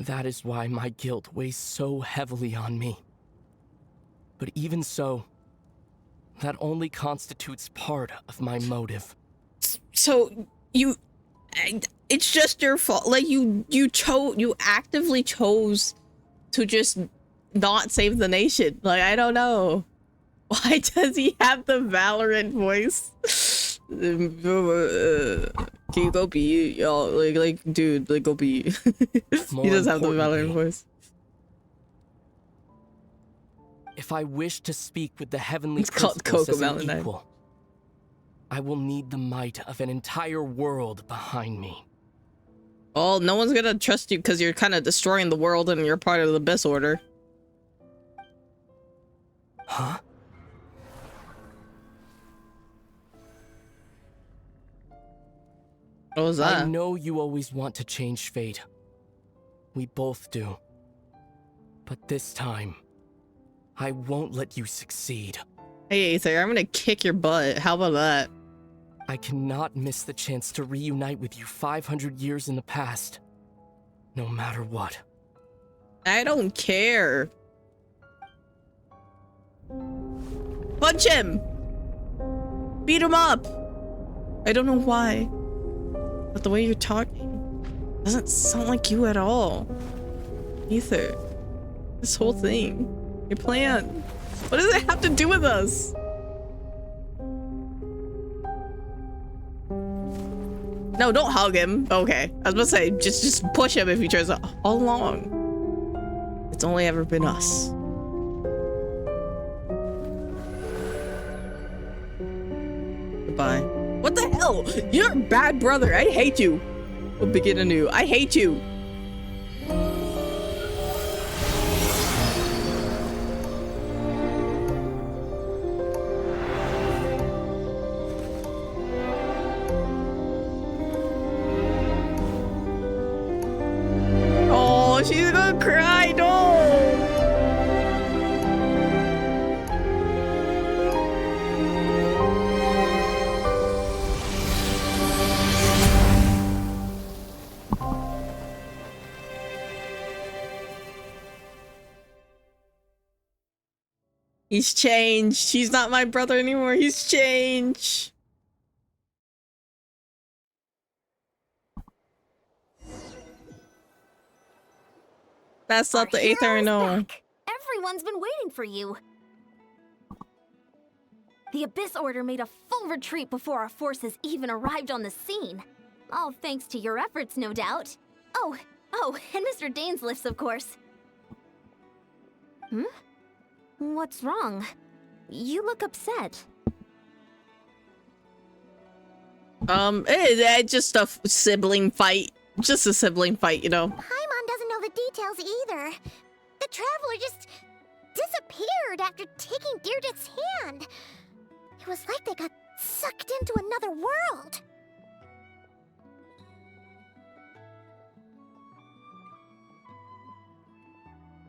That is why my guilt weighs so heavily on me. But even so, that only constitutes part of my motive. So it's just your fault. Like you actively chose to just not save the nation. Like, I don't know. Why does he have the Valorant voice? Can you go be, y'all? Like, dude, like, go be. He does have the Valorant voice. If I wish to speak with the heavenly It's called principles as Coco an Valentine. equal, I will need the might of an entire world behind me. Oh, no one's gonna trust you because you're kind of destroying the world and you're part of the Abyss Order. Huh? What was that? I know you always want to change fate. We both do. But this time, I won't let you succeed. Hey, Aether, I'm gonna kick your butt. How about that? I cannot miss the chance to reunite with you 500 years in the past. No matter what. I don't care. Punch him! Beat him up! I don't know why, but the way you're talking doesn't sound like you at all. Aether, this whole thing, your plan, what does it have to do with us? No, don't hug him. Okay, I was about to say, just push him if he tries to. All along, it's only ever been us. Goodbye. What the hell? You're a bad brother. I hate you. We'll begin anew. I hate you. Oh, she's gonna cry. No. He's changed. He's not my brother anymore. He's changed. That's not the Aether I know. Back. Everyone's been waiting for you. The Abyss Order made a full retreat before our forces even arrived on the scene. All thanks to your efforts, no doubt. Oh, and Mr. Dainsliff's, of course. Hmm? What's wrong? You look upset. It's just a sibling fight. Just a sibling fight, you know. Paimon doesn't know the details either. The traveler just disappeared after taking Deirdre's hand. It was like they got sucked into another world.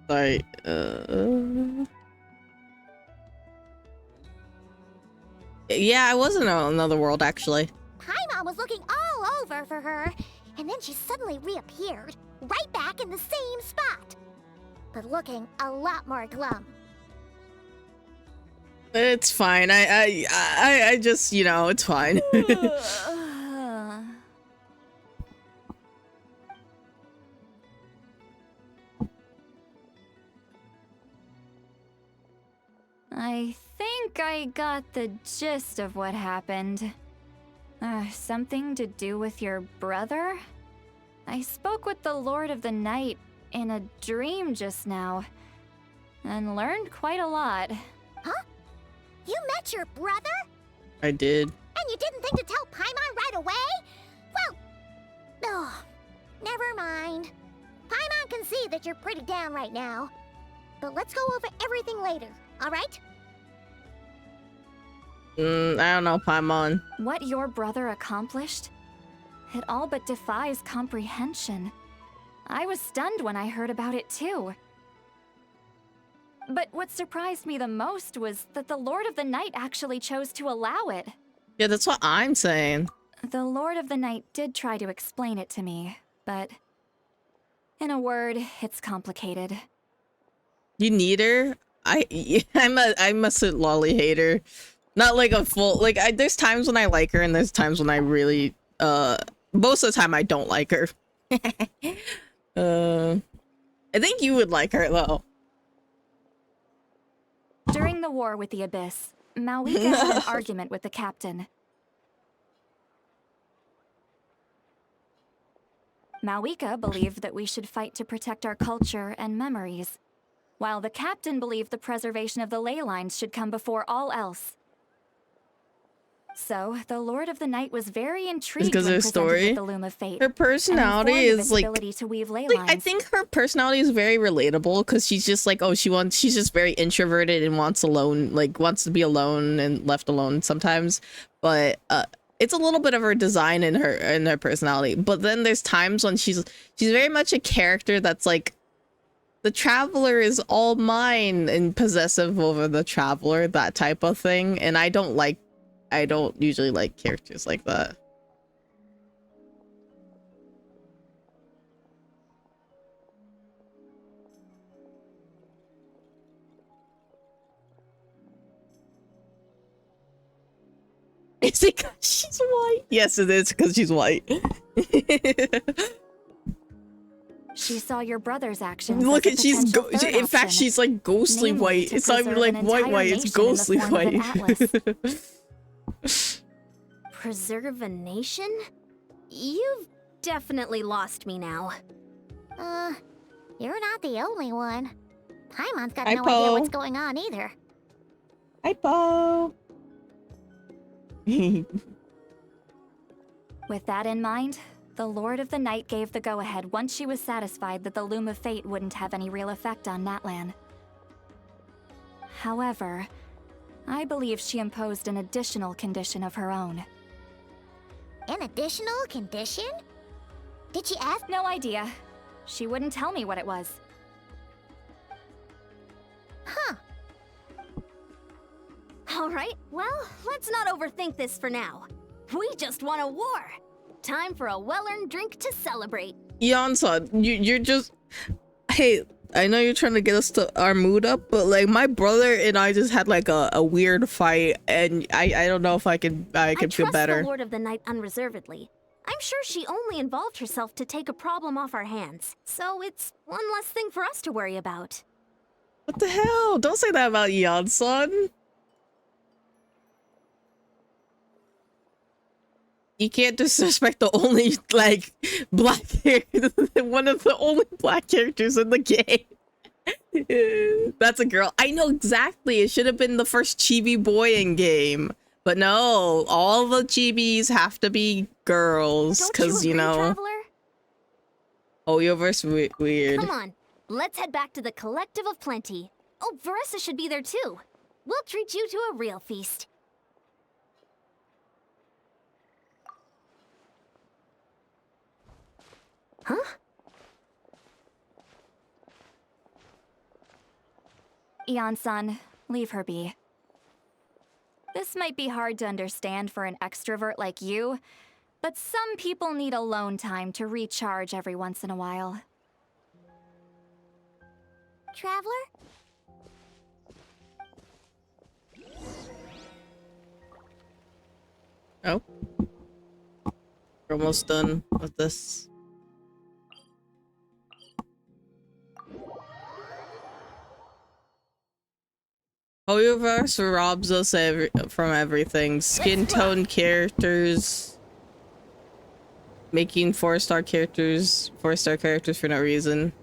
Sorry, yeah, I was in another world, actually. Paimon was looking all over for her, and then she suddenly reappeared, right back in the same spot. But looking a lot more glum. It's fine. I just, you know, it's fine. I think I got the gist of what happened. Something to do with your brother? I spoke with the Lord of the Night in a dream just now, and learned quite a lot. Huh? You met your brother? I did. And you didn't think to tell Paimon right away? Well, oh, never mind. Paimon can see that you're pretty down right now. But let's go over everything later, alright? I don't know, Paimon. What your brother accomplished? It all but defies comprehension. I was stunned when I heard about it too. But what surprised me the most was that the Lord of the Night actually chose to allow it. Yeah, that's what I'm saying. The Lord of the Night did try to explain it to me, but in a word, it's complicated. You need her? I'm a lolly hater. Not like a full, like, there's times when I like her and there's times when I really, most of the time I don't like her. I think you would like her though. During the war with the Abyss, Mawika had an argument with the captain. Mawika believed that we should fight to protect our culture and memories, while the captain believed the preservation of the ley lines should come before all else. So, the Lord of the Night was very intrigued when presented with the Loom of Fate. Her personality is like, to weave ley like, lines. I think her personality is very relatable because she's just like, oh, she's just very introverted and wants to be alone and left alone sometimes. But it's a little bit of her design in her personality. But then there's times when she's very much a character that's like, the traveler is all mine and possessive over the traveler, that type of thing. And I don't usually like characters like that. Is it because she's white? Yes, it is because she's white. She saw your brother's actions. Look at in fact, she's like ghostly white. It's not even like white, it's ghostly white. Preserve a nation? You've definitely lost me now. You're not the only one. Paimon's got no idea what's going on either. Hi, Po. With that in mind, the Lord of the Night gave the go-ahead once she was satisfied that the Loom of Fate wouldn't have any real effect on Natlan. However, I believe she imposed an additional condition of her own. An additional condition? Did she ask? No idea. She wouldn't tell me what it was. Huh. Alright, well, let's not overthink this for now. We just won a war. Time for a well-earned drink to celebrate. Yansan, you're just... Hey, I know you're trying to get us to our mood up, but like my brother and I just had like a weird fight, and I don't know if I can feel better. I trust the Lord of the Night unreservedly. I'm sure she only involved herself to take a problem off our hands, so it's one less thing for us to worry about. What the hell? Don't say that about Yansan. You can't disrespect the only, like, black character, one of the only black characters in the game. That's a girl. I know exactly. It should have been the first chibi boy in game. But no, all the chibis have to be girls. Because, you know... Traveler? Hoyoverse weird. Come on, let's head back to the Collective of Plenty. Oh, Veressa should be there too. We'll treat you to a real feast. Huh? Yansan, leave her be. This might be hard to understand for an extrovert like you, but some people need alone time to recharge every once in a while. Traveler? Oh. We're almost done with this. Hoyoverse robs us from everything. Skin tone characters. Making 4-star characters for no reason.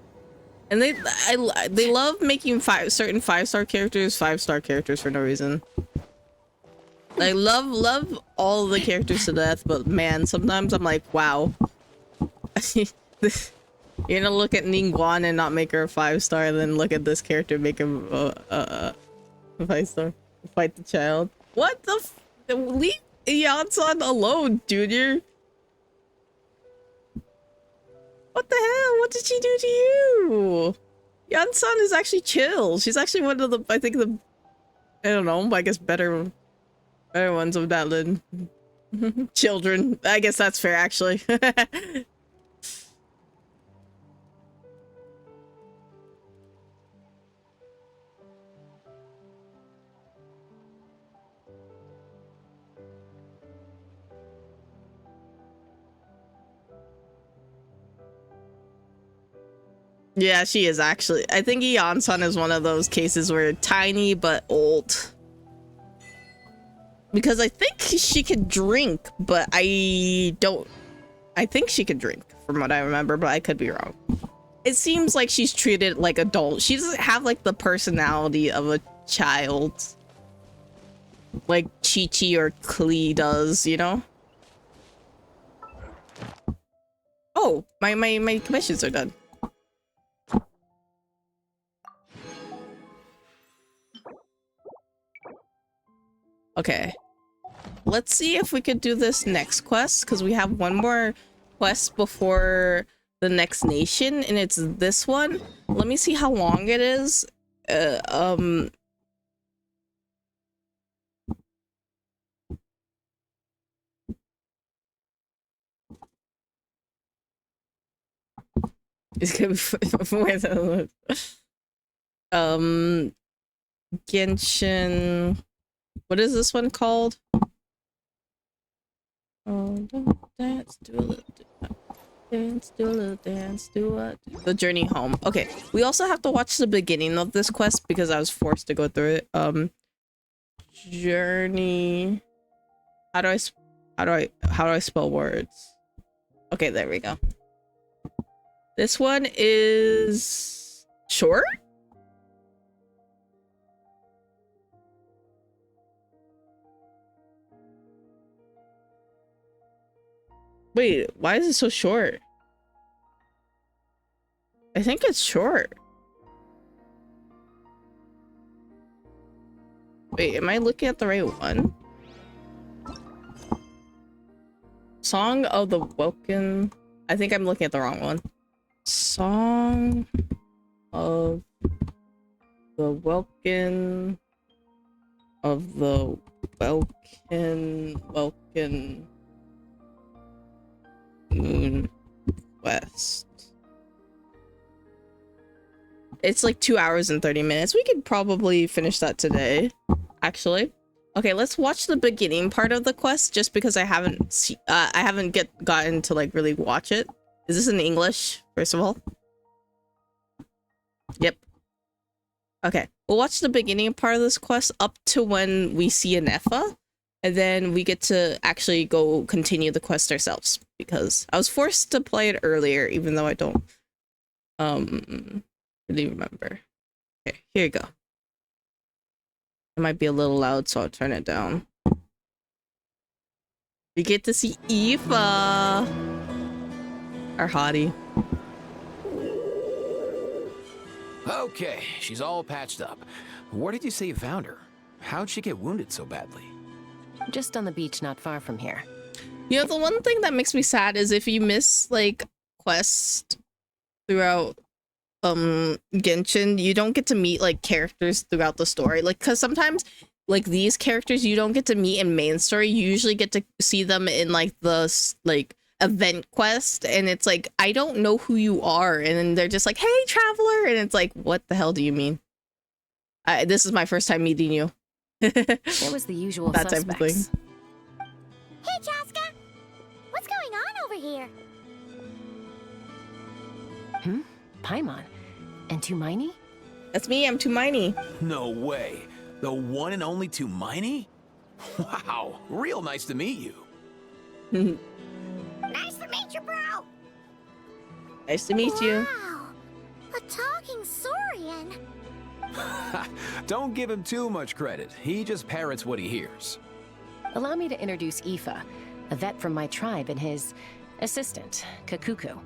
And they love making certain 5-star characters 5-star characters for no reason. I love all the characters to death, but man, sometimes I'm like, wow. You're gonna look at Ningguang and not make her a 5-star, then look at this character, make him a 5-star. Fight the child. What the leave Yansan alone, Junior. What the hell? What did she do to you? Yan-san is actually chill. She's actually one of the, I think the, I don't know, I guess better ones of that Lin. Children. I guess that's fair, actually. Yeah, she is actually. I think Yan-san is one of those cases where tiny but old. Because I think she could drink, but I don't. I think she could drink from what I remember, but I could be wrong. It seems like she's treated like adult. She doesn't have like the personality of a child. Like Chi-Chi or Klee does, you know? Oh, my commissions are done. Okay, let's see if we could do this next quest, because we have one more quest before the next nation, and it's this one. Let me see how long it is. It's gonna be Genshin. What is this one called? Oh, dance, do a little dance, do a little dance, do a... The Journey Home. Okay, we also have to watch the beginning of this quest because I was forced to go through it. Journey... How do I spell words? Okay, there we go. This one is... short? Wait, why is it so short? I think it's short. Wait, am I looking at the right one? Song of the Welkin. I think I'm looking at the wrong one. Song of the Welkin. Of the Welkin. Moon West. It's like 2 hours and 30 minutes. We could probably finish that today, actually. Okay, let's watch the beginning part of the quest just because I haven't gotten to like really watch it. Is this in English, first of all? Yep. Okay, we'll watch the beginning part of this quest up to when we see an Effa. And then we get to actually go continue the quest ourselves because I was forced to play it earlier, even though I don't really remember. Okay, here you go. It might be a little loud, so I'll turn it down. We get to see Aoife, our hottie. Okay, she's all patched up. Where did you say you found her? How'd she get wounded so badly? Just on the beach not far from here. You know, the one thing that makes me sad is if you miss like quests throughout Genshin, you don't get to meet like characters throughout the story. Like, because sometimes like these characters you don't get to meet in main story. You usually get to see them in like the like event quest, and it's like, I don't know who you are, and then they're just like, hey traveler, and it's like, what the hell do you mean? This is my first time meeting you. It was the usual that suspects. type of thing. Hey, Chaska! What's going on over here? Paimon. And Tumaini? That's me, I'm Tumaini. No way. The one and only Tumaini? Wow, real nice to meet you. Nice to meet you, bro! Nice to meet you. Wow! A talking Saurian! Don't give him too much credit. He just parrots what he hears. Allow me to introduce Aoife, a vet from my tribe, and his assistant, Kakuku.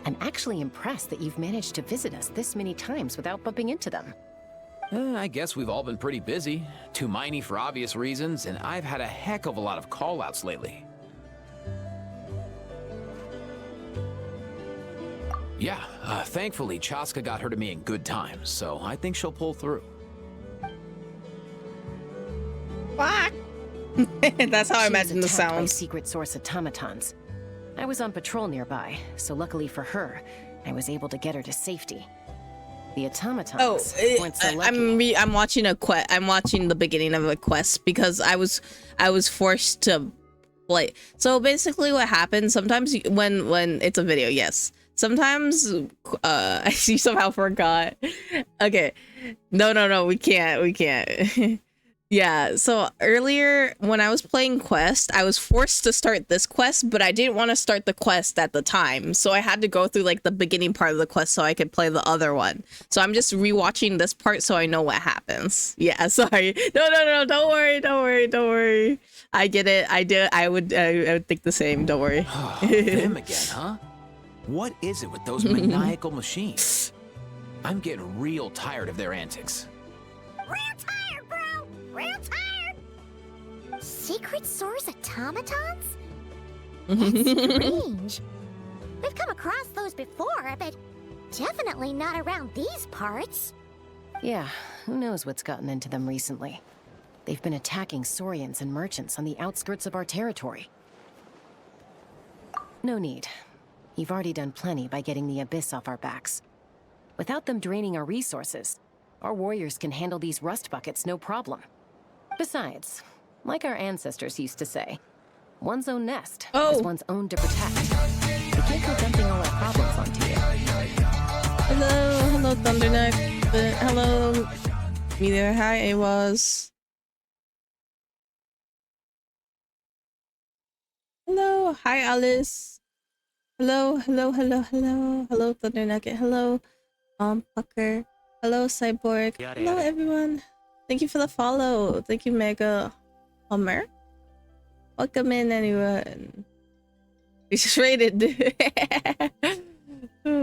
I'm actually impressed that you've managed to visit us this many times without bumping into them. I guess we've all been pretty busy. Tumaini for obvious reasons, and I've had a heck of a lot of call-outs lately. Yeah, thankfully Chaska got her to me in good time, so I think she'll pull through. Fuck! That's how I She was imagine the attacked by sounds. secret source automatons. I was on patrol nearby, so luckily for her, I was able to get her to safety. The automatons weren't so lucky. I'm watching a quest. I'm watching the beginning of a quest because I was forced to play. So basically, what happens sometimes when it's a video, yes. Sometimes I somehow forgot. Okay, no, we can't. Yeah, so earlier when I was playing Quest, I was forced to start this quest, but I didn't want to start the quest at the time. So I had to go through like the beginning part of the quest so I could play the other one. So I'm just rewatching this part so I know what happens. Yeah, sorry. No, don't worry. I get it. I would think the same. Don't worry. Them again, huh? What is it with those maniacal machines? I'm getting real tired of their antics. Real tired, bro! Real tired! Secret source automatons? That's strange. We've come across those before, but definitely not around these parts. Yeah, who knows what's gotten into them recently. They've been attacking Saurians and merchants on the outskirts of our territory. No need. You've already done plenty by getting the Abyss off our backs. Without them draining our resources, our warriors can handle these rust buckets no problem. Besides, like our ancestors used to say, one's own nest is one's own to protect. We can't go dumping all our problems onto you. Hello, Thunderneck. Hello, Meteor. Hi, Awas. Hello, hi, Alice. Hello, Thundernugget. Hello, Pucker. Hello, Cyborg. Hello, everyone. Thank you for the follow. Thank you, Mega Homer. Welcome in, anyone. We just raided. How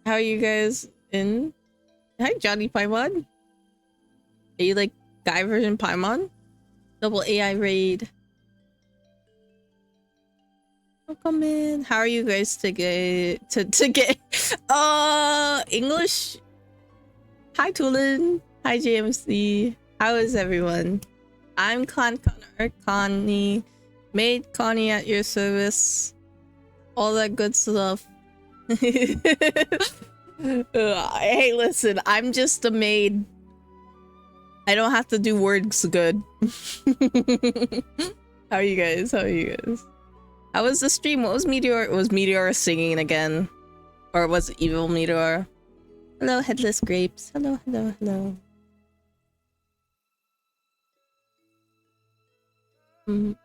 are you guys in? Hi, Johnny Paimon. Are you like guy version Paimon? Double AI raid. Welcome in. How are you guys to get English? Hi Tulin. Hi JMC. How is everyone? I'm Connie. Maid Connie at your service. All that good stuff. Hey, listen, I'm just a maid. I don't have to do words good. How are you guys? How was the stream? What was Meteor? Was Meteor singing again? Or was it Evil Meteor? Hello, Headless Grapes. Hello. You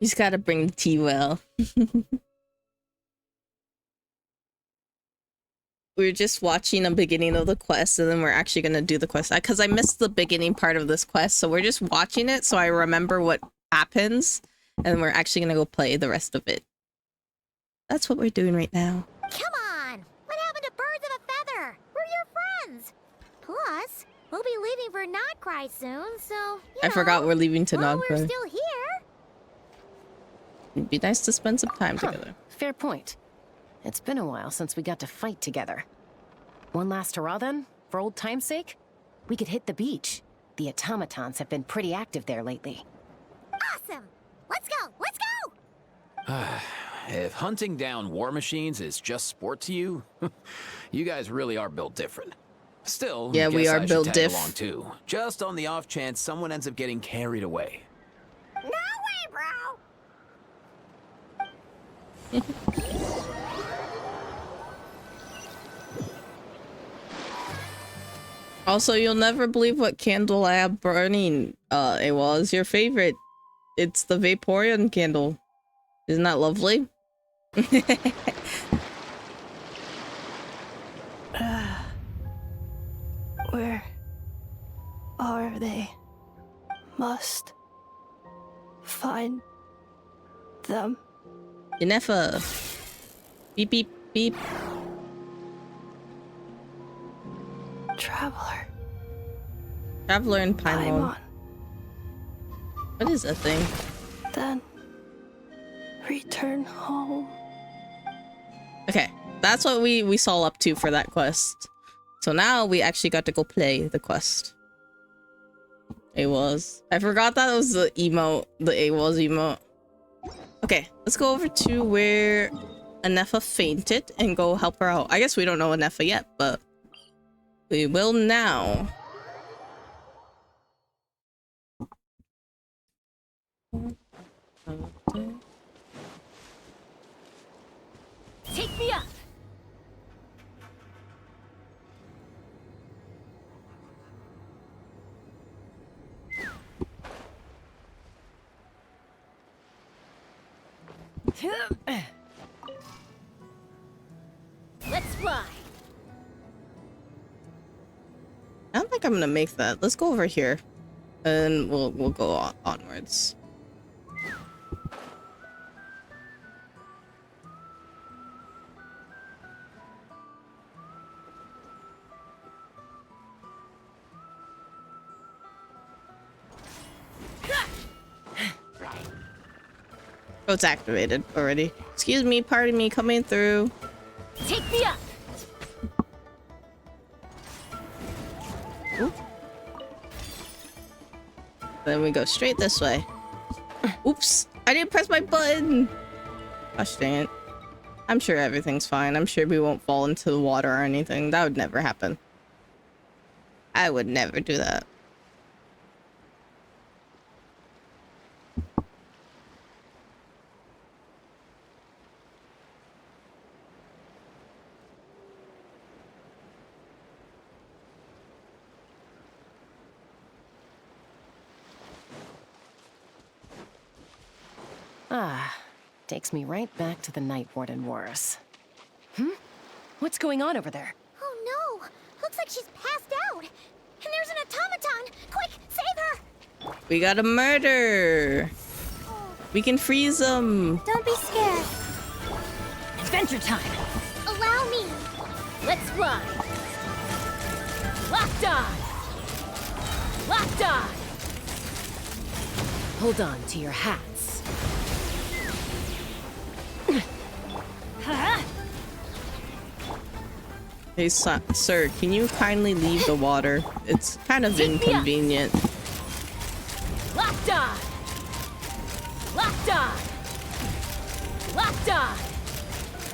just gotta bring the tea well. We were just watching the beginning of the quest, and then we're actually gonna do the quest. Because I missed the beginning part of this quest, so we're just watching it so I remember what happens, and we're actually gonna go play the rest of it. That's what we're doing right now. Come on! What happened to birds of a feather? We're your friends! Plus, we'll be leaving for Nodcry soon, so, I forgot we're leaving to while Nodcry. we're still here. It'd be nice to spend some time together. Fair point. It's been a while since we got to fight together. One last hurrah then, for old time's sake? We could hit the beach. The automatons have been pretty active there lately. Awesome! Let's go! Let's go! If hunting down war machines is just sport to you, you guys really are built different. Still, yeah, we guess are I should built tag diff. along too, just on the off chance someone ends up getting carried away. No way, bro! Also, you'll never believe what candle I have burning, it was your favorite. It's the Vaporeon candle. Isn't that lovely? Where are they? Must find them. Inefa. Beep, beep, beep. Traveler. Traveler and Paimon. What is that thing? Then return home. Okay, that's what we saw up to for that quest. So now we actually got to go play the quest. AWOS. I forgot that was the emote, the AWOS emote. Okay, let's go over to where Anefa fainted and go help her out. I guess we don't know Anefa yet, but we will now. Take me up! Let's fly! I don't think I'm gonna make that. Let's go over here, and we'll go onwards. Oh, it's activated already. Excuse me, pardon me, coming through. Take me up! Oop. Then we go straight this way. Oops, I didn't press my button. Gosh dang it. I'm sure everything's fine. I'm sure we won't fall into the water or anything. That would never happen. I would never do that. Ah, takes me right back to the Night Warden Wars. What's going on over there? Oh no! Looks like she's passed out! And there's an automaton! Quick, save her! We got a murder. We can freeze them. Don't be scared. Adventure time! Allow me! Let's fly! Locked on! Locked on! Hold on to your hats. Hey, sir, can you kindly leave the water? It's kind of inconvenient. Locked on! Locked on! Locked on!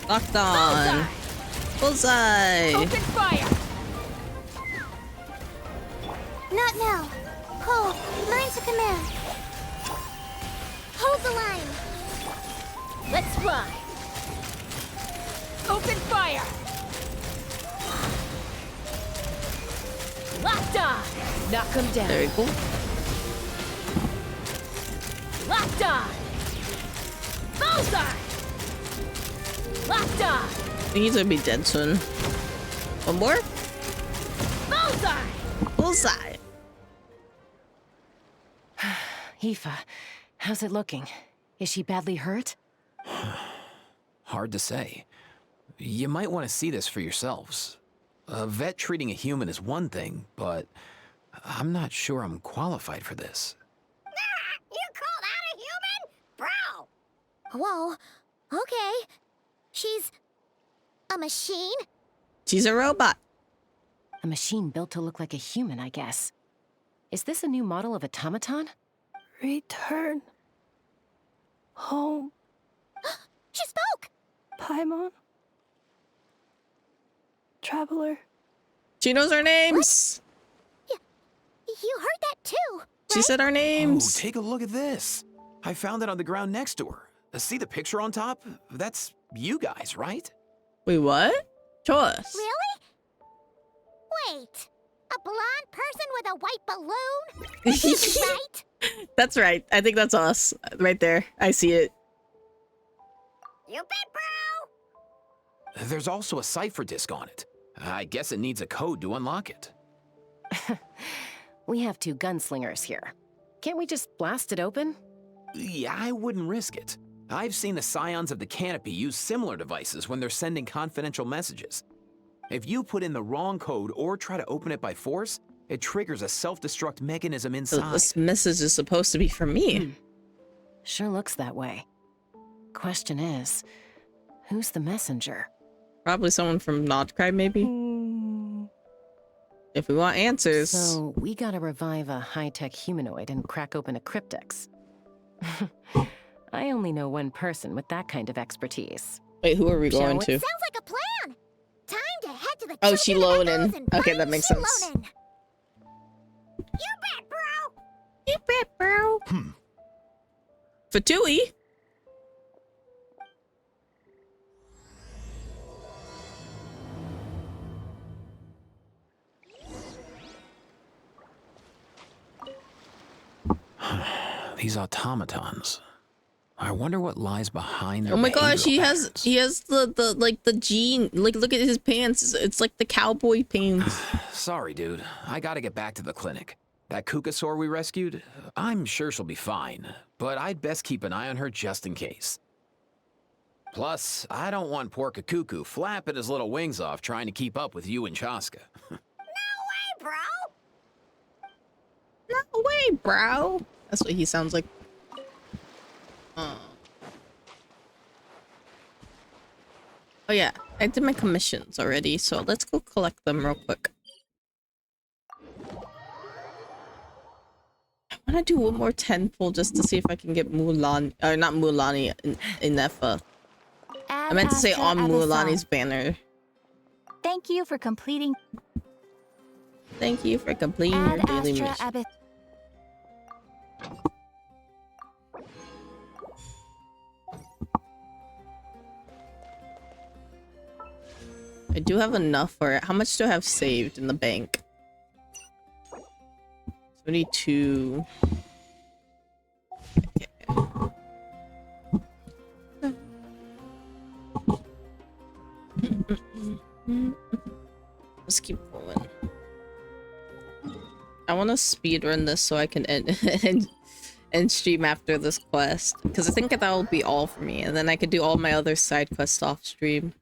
Locked on. Bullseye. Open fire! Not now. Hold. Mine's a command. Hold the line. Let's fly! Open fire! Locked on! Knock them down. Very cool. Locked on! Bullseye! Locked on! I think he's gonna be dead soon. One more? Bullseye! Bullseye. Aoife, how's it looking? Is she badly hurt? Hard to say. You might want to see this for yourselves. A vet treating a human is one thing, but I'm not sure I'm qualified for this. You call that a human? Bro! Whoa. Okay. She's a machine? She's a robot. A machine built to look like a human, I guess. Is this a new model of automaton? Return home, She spoke! Paimon. Traveler. She knows our names. You heard that too, She said our Oh, names. take a look at this. I found it on the ground next to her. See the picture on top? That's you guys, right? Wait, what? Show us. Really? Wait. A blonde person with a white balloon? Right? That's right. I think that's us. Right there. I see it. You bet, bro! There's also a cipher disk on it. I guess it needs a code to unlock it. We have two gunslingers here. Can't we just blast it open? Yeah, I wouldn't risk it. I've seen the Scions of the Canopy use similar devices when they're sending confidential messages. If you put in the wrong code or try to open it by force, It triggers a self-destruct mechanism So inside. this message is supposed to be for me. Sure looks that way. Question is, who's the messenger? Probably someone from Nodcry, maybe? If we want answers. So, we gotta revive a high-tech humanoid and crack open a cryptex. I only know one person with that kind of expertise. Wait, who are we Shall going we? to? Sounds like a plan. Time to head to the Oh, Treasure Shilonen. Echoes and Okay, find that makes sense. Shilonen. You bet, bro. You bet, bro. Fatui? These automatons. I wonder what lies behind their Oh my gosh, he behavioral has patterns. the gene. Like, look at his pants. It's like the cowboy pants. Sorry, dude. I gotta get back to the clinic. That Kukasaur we rescued, I'm sure she'll be fine, but I'd best keep an eye on her just in case. Plus, I don't want poor Kakuku flapping his little wings off trying to keep up with you and Chaska. No way, bro. No way, bro. That's what he sounds like. Oh yeah, I did my commissions already, so let's go collect them real quick. I want to do one more 10 pull just to see if I can get Mulan, or not Mulani, Inefa. I meant to say on Mulani's banner. Thank you for completing. Thank you for completing your daily mission. I do have enough for it. How much do I have saved in the bank? 72. Let's keep going. I want to speedrun this so I can end stream after this quest, because I think that will be all for me, and then I could do all my other side quests off stream,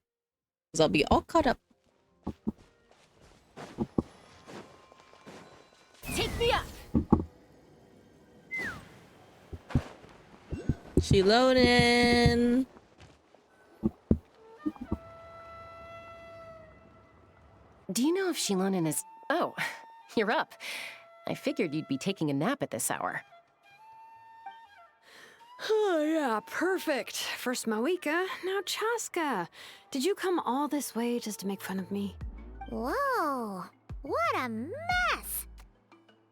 because I'll be all caught up. Take me up! Shilonen! Do you know if Shilonen is... Oh, you're up. I figured you'd be taking a nap at this hour. Oh, yeah, perfect. First Moika, now Chaska. Did you come all this way just to make fun of me? Whoa, what a mess.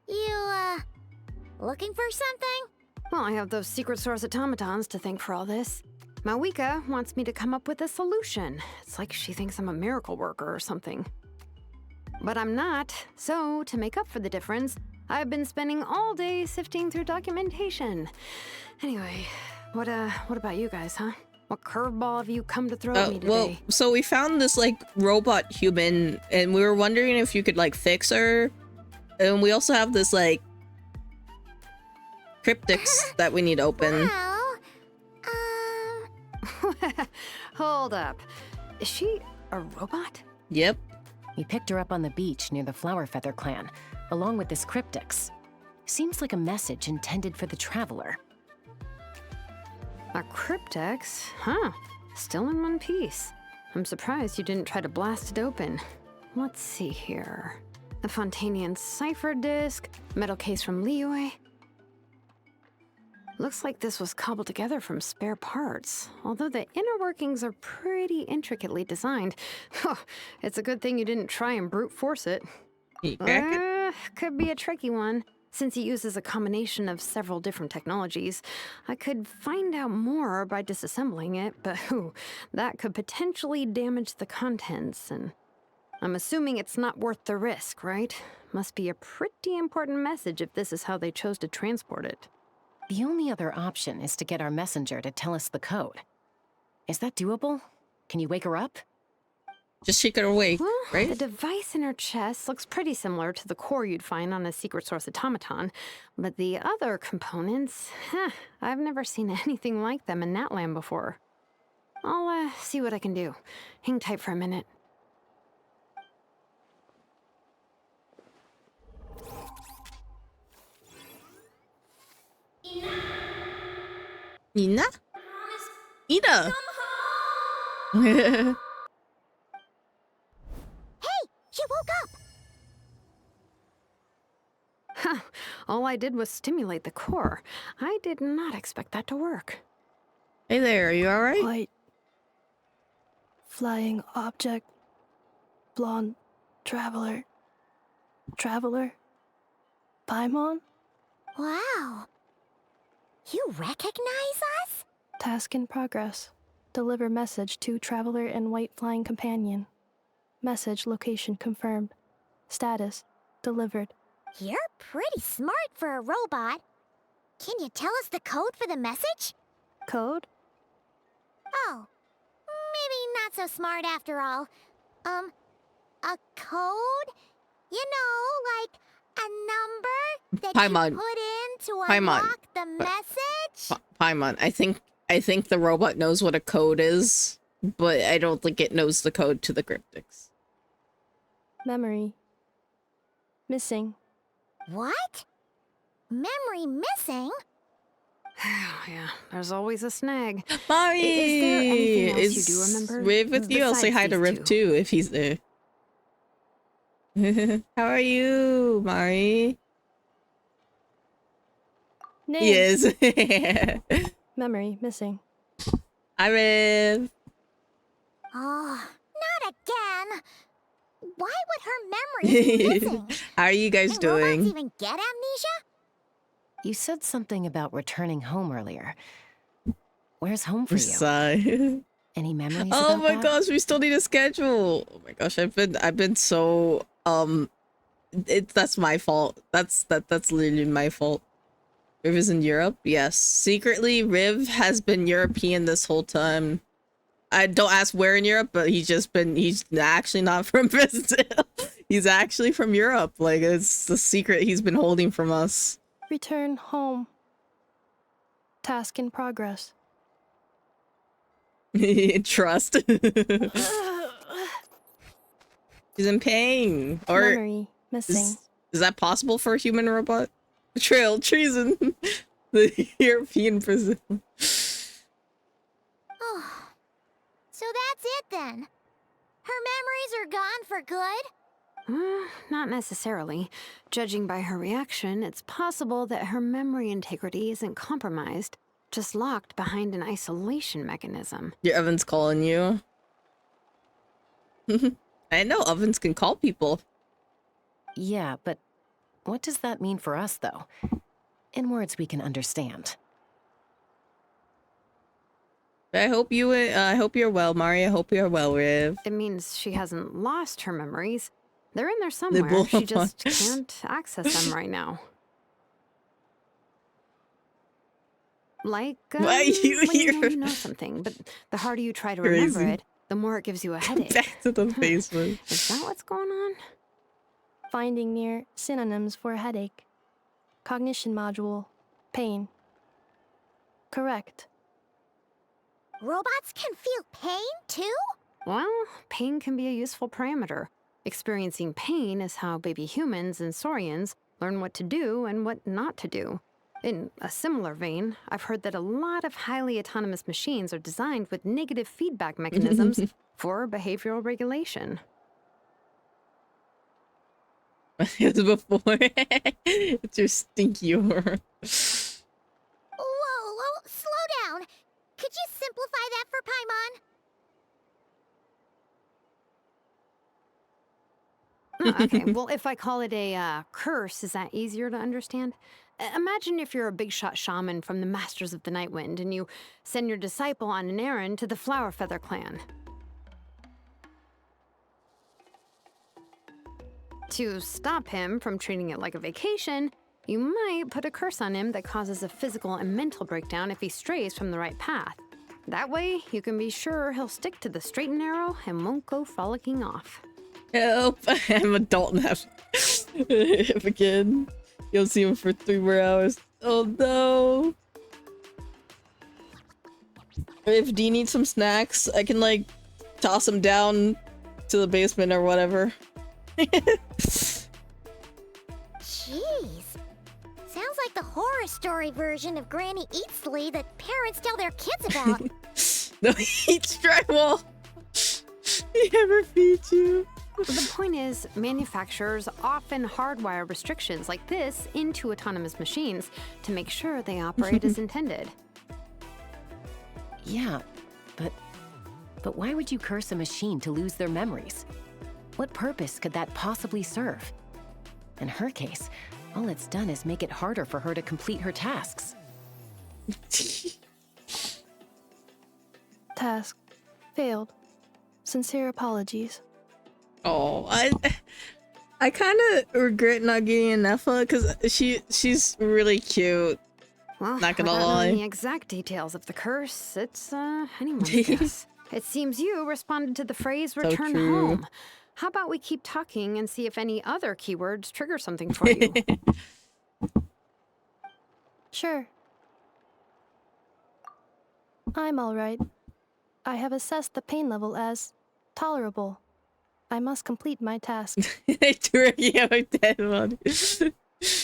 You, looking for something? Well, I have those secret source automatons to thank for all this. Moika wants me to come up with a solution. It's like she thinks I'm a miracle worker or something. But I'm not, so to make up for the difference, I've been spending all day sifting through documentation. Anyway, what about you guys, huh? What curveball have you come to throw at me today? Well, so we found this, like, robot human, and we were wondering if you could, like, fix her. And we also have this, like, cryptics that we need open. Well, Hold up. Is she a robot? Yep. We picked her up on the beach near the Flower Feather clan, along with this cryptex. Seems like a message intended for the traveler. A cryptex? Huh. Still in one piece. I'm surprised you didn't try to blast it open. Let's see here. A Fontanian cipher disk, metal case from Liyue. Looks like this was cobbled together from spare parts, although the inner workings are pretty intricately designed. It's a good thing you didn't try and brute force it. Could be a tricky one. Since it uses a combination of several different technologies, I could find out more by disassembling it, but that could potentially damage the contents, and I'm assuming it's not worth the risk, right? Must be a pretty important message if this is how they chose to transport it. The only other option is to get our messenger to tell us the code. Is that doable? Can you wake her up? Just shake her awake, Well, right? the device in her chest looks pretty similar to the core you'd find on a secret source automaton, but the other components, I've never seen anything like them in Natlan before. I'll see what I can do. Hang tight for a minute. Ina? Ina! Hey, she woke up! Huh. All I did was stimulate the core. I did not expect that to work. Hey there, are you alright? White. Flying object. Blonde. Traveler. Traveler. Paimon? Wow. You recognize us? Task in progress. Deliver message to Traveler and White Flying Companion. Message location confirmed. Status delivered. You're pretty smart for a robot. Can you tell us the code for the message? Code? Oh, maybe not so smart after all. A code? You know, like a number that Paimon. you put in to Paimon. unlock the message? Paimon, I think the robot knows what a code is, but I don't think it knows the code to the cryptics. Memory. Missing. What? Memory missing? Yeah, there's always a snag. Mari! Is there anything else you do remember? Riv with you? I'll say hi besides to these Riv two? too if he's there. How are you, Mari? Name. He is. Memory missing. Hi, Riv. Oh, not again. Why would her memory be missing? How are you guys Can robots doing? even get amnesia? You said something about returning home earlier. Where's home for you? Sigh. Any memories Oh about my that? gosh, we still need a schedule. Oh my gosh, I've been so that's my fault. That's literally my fault. Riv is in Europe? Yes. Secretly, Riv has been European this whole time. I don't ask where in Europe, but he's actually not from Brazil. He's actually from Europe. Like, it's the secret he's been holding from us. Return home. Task in progress. Trust. He's in pain. Or Memory missing. is that possible for a human robot? Betrayal, treason. The European prison. Oh, so that's it then. Her memories are gone for good? Not necessarily. Judging by her reaction, it's possible that her memory integrity isn't compromised, just locked behind an isolation mechanism. Your Evan's calling you. I know ovens can call people. Yeah, but what does that mean for us, though? In words we can understand. I hope you're well, Mari. I hope you're well, Riv. It means she hasn't lost her memories. They're in there somewhere. She just can't access them right now. Like, Why are you when here? you know something, but the harder you try to remember Crazy. it, the more it gives you a headache. Back to the basement. Is that what's going on? Finding near synonyms for headache. Cognition module. Pain. Correct. Robots can feel pain too? Well, pain can be a useful parameter. Experiencing pain is how baby humans and saurians learn what to do and what not to do. In a similar vein, I've heard that a lot of highly autonomous machines are designed with negative feedback mechanisms for behavioral regulation. As before. It's your stinky aura. Whoa, slow down. Could you simplify that for Paimon? Okay, well, if I call it a curse, is that easier to understand? Imagine if you're a big shot shaman from the Masters of the Night Wind and you send your disciple on an errand to the Flower Feather clan. To stop him from treating it like a vacation, you might put a curse on him that causes a physical and mental breakdown if he strays from the right path. That way, you can be sure he'll stick to the straight and narrow and won't go frolicking off. Help! I'm adult now. If again, you'll see him for 3 more hours. Oh no! If do you need some snacks, I can like toss him down to the basement or whatever. Jeez. Sounds like the horror story version of Granny Eatsley that parents tell their kids about. No, he eats drywall. He never feeds you. The point is, manufacturers often hardwire restrictions like this into autonomous machines to make sure they operate as intended. Yeah, but why would you curse a machine to lose their memories? What purpose could that possibly serve? In her case, all it's done is make it harder for her to complete her tasks. Task failed. Sincere apologies. Oh, I kind of regret not getting an Neffa because she's really cute. Well, Not gonna without lie. knowing the exact details of the curse, it's anyone's guess. It seems you responded to the phrase "return true. home." How about we keep talking and see if any other keywords trigger something for you? Sure. I'm all right. I have assessed the pain level as tolerable. I must complete my task. Turkey of a dead body.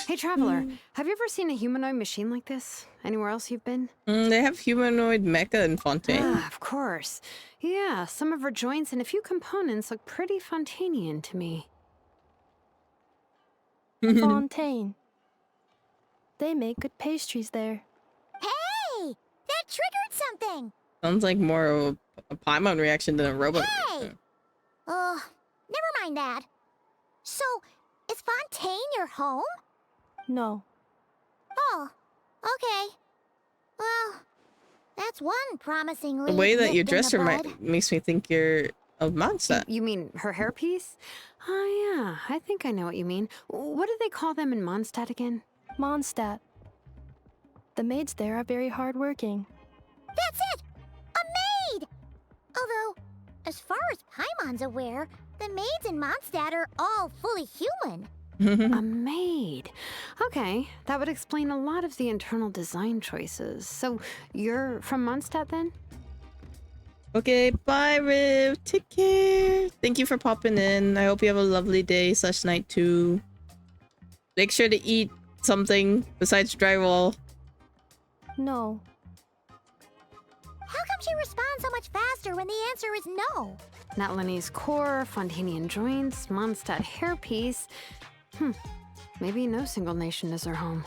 Hey, Traveler, have you ever seen a humanoid machine like this? Anywhere else you've been? They have humanoid mecha in Fontaine. Ah, of course. Yeah, some of her joints and a few components look pretty Fontainian to me. Fontaine. They make good pastries there. Hey! That triggered something! Sounds like more of a Paimon reaction than a robot. Hey! reaction. Never mind that. So, is Fontaine your home? No. Oh, okay. Well, that's one promising The lead way that you nipped in dress the her bud. makes me think you're a Mondstadt. You mean her hairpiece? Oh, yeah, I think I know what you mean. What do they call them in Mondstadt again? Mondstadt. The maids there are very hardworking. That's it! A maid! Although, as far as Paimon's aware, the maids in Mondstadt are all fully human. A maid. Okay, that would explain a lot of the internal design choices. So, you're from Mondstadt then? Okay, bye, Riv. Take care. Thank you for popping in. I hope you have a lovely day / night too. Make sure to eat something besides drywall. No. How come she responds so much faster when the answer is no? Natlanese core, Fontainian joints, Mondstadt hairpiece. Maybe no single nation is her home.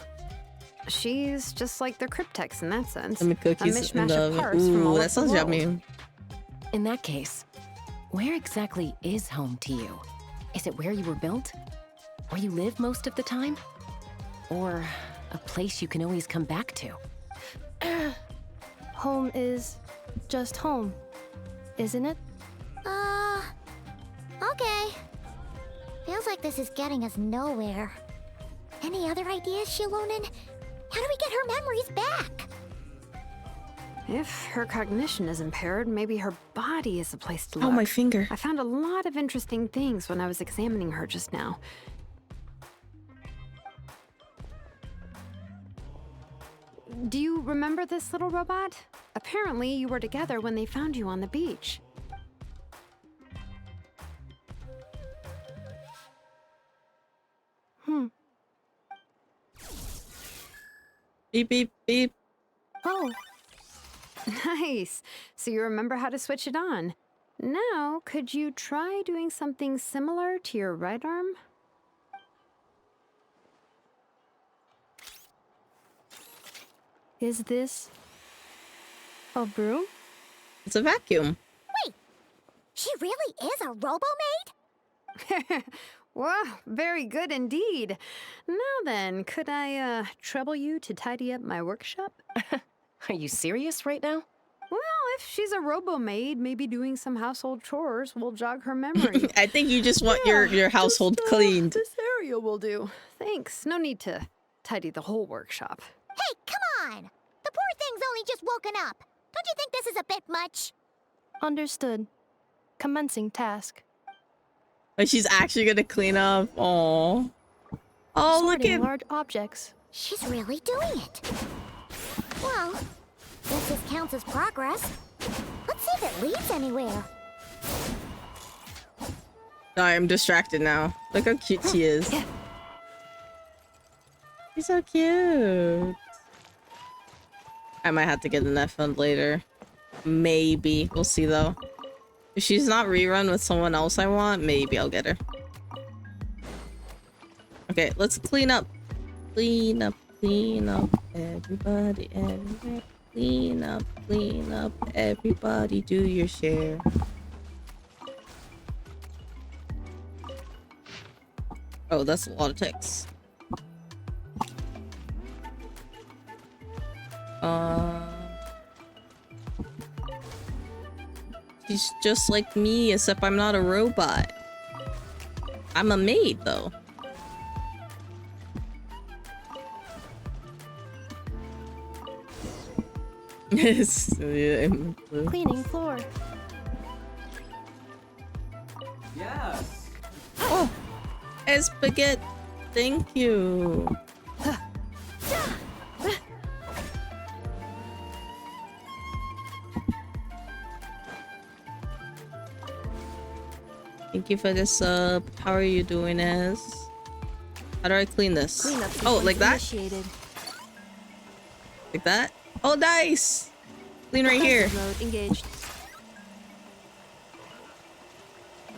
She's just like the Cryptex in that sense. Some cookies a in mishmash the of parts from all Ooh, over that sounds the world. yummy. In that case, where exactly is home to you? Is it where you were built? Where you live most of the time? Or a place you can always come back to? Home is just home, isn't it? Okay. Feels like this is getting us nowhere. Any other ideas, Shilonen? How do we get her memories back? If her cognition is impaired, maybe her body is a place to look. Oh, my finger. I found a lot of interesting things when I was examining her just now. Do you remember this little robot? Apparently, you were together when they found you on the beach. Beep, beep, beep. Oh, Nice. So you remember how to switch it on. Now, could you try doing something similar to your right arm? is this a broom? It's a vacuum. Wait, she really is a robo-maid? Wow, very good indeed. Now then, could I trouble you to tidy up my workshop? Are you serious right now? Well, if she's a robo-maid, maybe doing some household chores will jog her memory. I think you just want your household just, cleaned. This area will do. Thanks. No need to tidy the whole workshop. Hey, come on! The poor thing's only just woken up. Don't you think this is a bit much? Understood. Commencing task. But she's actually gonna clean up. Aww. Oh, look Sorting at large objects. She's really doing it. Well, guess this counts as progress. Let's see if it leads anywhere. Sorry, I'm distracted now. Look how cute she is. She's so cute. I might have to get an F-fund later. Maybe. We'll see though. If she's not rerun with someone else I want, maybe I'll get her. Okay, let's clean up. Clean up, everybody, everywhere. Clean up, everybody, do your share. Oh, that's a lot of text. She's just like me, except I'm not a robot. I'm a maid, though. Cleaning floor. Yes. Oh, Spaghetti, thank you. Thank you for the sub. How are you doing, Ez? How do I clean this? Oh, like that? Initiated. Like that? Oh, nice! Clean right here. Mode engaged.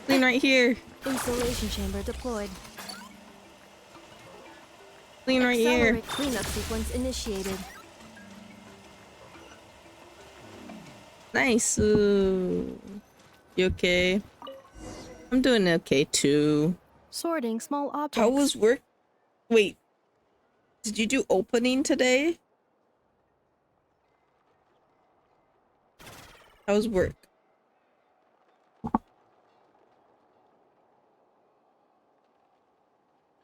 Clean right here. Installation chamber deployed. Clean right here. Accelerate cleanup sequence initiated. Nice. You okay? I'm doing okay too. Sorting small objects. How was work? Wait. Did you do opening today? How was work?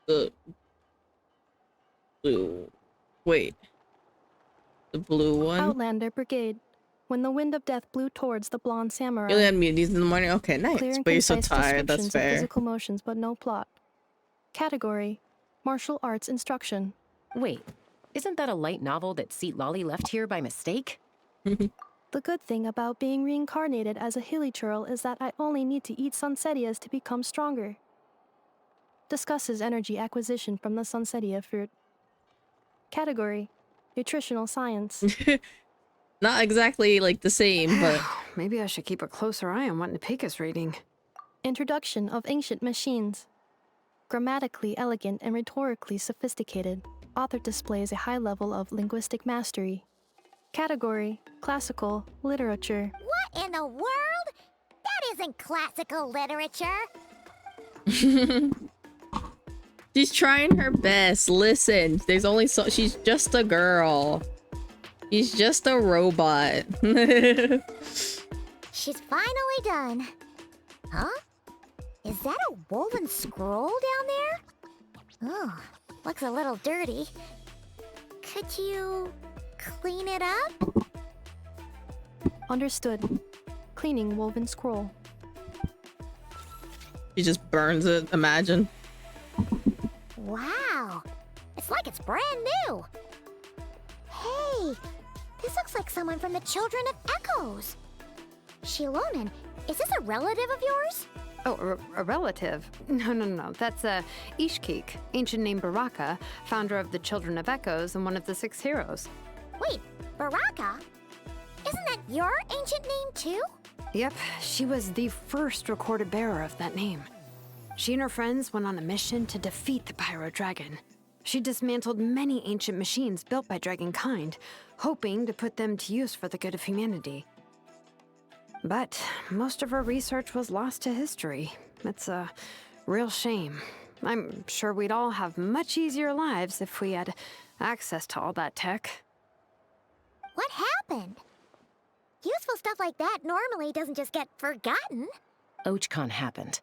The blue. Wait. The blue one? Outlander Brigade. When the wind of death blew towards the blonde samurai. You only had muties in the morning? Okay, nice. Clear and But you're so concise tired, that's descriptions of fair. Physical motions, but no plot. Category: martial arts instruction. Wait, isn't that a light novel that Seat Lolly left here by mistake? The good thing about being reincarnated as a hilly churl is that I only need to eat sunsettias to become stronger. Discusses energy acquisition from the sunsettia fruit. Category: nutritional science. Not exactly like the same, but Maybe I should keep a closer eye on what Napika's reading. Introduction of ancient machines. Grammatically elegant and rhetorically sophisticated, author displays a high level of linguistic mastery. Category: classical literature. What in the world? That isn't classical literature. she's trying her best. Listen, there's only so she's just a girl. She's just a robot. She's finally done. Huh? Is that a woven scroll down there? Oh, looks a little dirty. Could you clean it up? Understood. Cleaning woven scroll. She just burns it, imagine. Wow, it's like it's brand new. Hey, this looks like someone from the Children of Echoes. Shilonen, is this a relative of yours? Oh, a relative? No. That's Ishkik, ancient name Baraka, founder of the Children of Echoes and one of the 6 heroes. Wait, Baraka? Isn't that your ancient name too? Yep, she was the first recorded bearer of that name. She and her friends went on a mission to defeat the Pyro Dragon. She dismantled many ancient machines built by Dragonkind, hoping to put them to use for the good of humanity. But most of her research was lost to history. It's a real shame. I'm sure we'd all have much easier lives if we had access to all that tech. What happened? Useful stuff like that normally doesn't just get forgotten. Ochkon happened.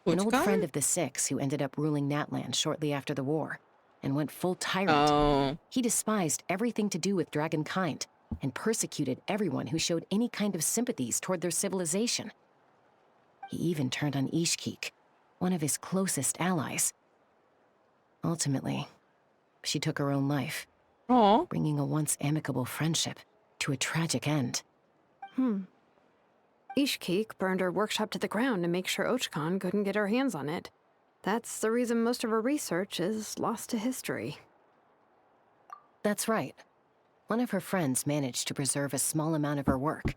An old friend of the 6 who ended up ruling Natlan shortly after the war and went full tyrant. Oh. He despised everything to do with Dragonkind and persecuted everyone who showed any kind of sympathies toward their civilization. He even turned on Ishkik, one of his closest allies. Ultimately, she took her own life, bringing a once amicable friendship to a tragic end. Ishkik burned her workshop to the ground to make sure Ochkon couldn't get her hands on it. That's the reason most of her research is lost to history. That's right. One of her friends managed to preserve a small amount of her work.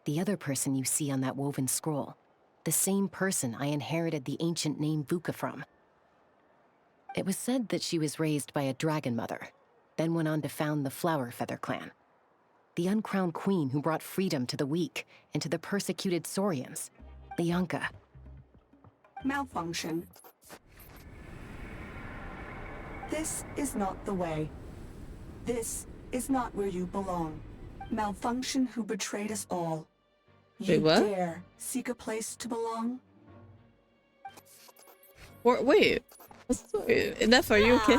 The other person you see on that woven scroll, the same person I inherited the ancient name Vuka from. It was said that she was raised by a dragon mother, then went on to found the Flower Feather clan. The uncrowned queen who brought freedom to the weak and to the persecuted Saurians, Leonka. Malfunction. This is not the way. This is not where you belong. Malfunction who betrayed us all. You Wait, what? dare seek a place to belong? Wait. Enough, are you okay?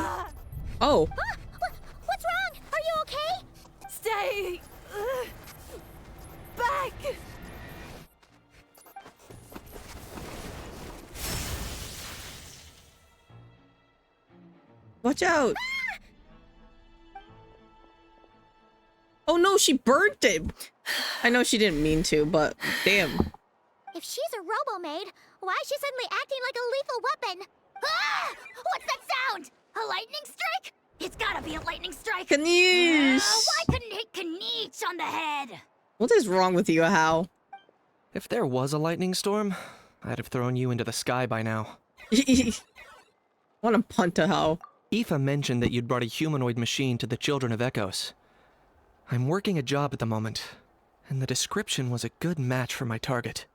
Oh. What's wrong? Are you okay? Stay back. Watch out. Oh no, she burnt it. I know she didn't mean to, but damn. If she's a robo-maid, why is she suddenly acting like a lethal weapon? Ah! What's that sound? A lightning strike? It's gotta be a lightning strike. Kanish! Why couldn't it hit Kanish on the head? What is wrong with you, Hal? If there was a lightning storm, I'd have thrown you into the sky by now. Want to punt a Hal. Aoife mentioned that you'd brought a humanoid machine to the Children of Echoes. I'm working a job at the moment, and the description was a good match for my target.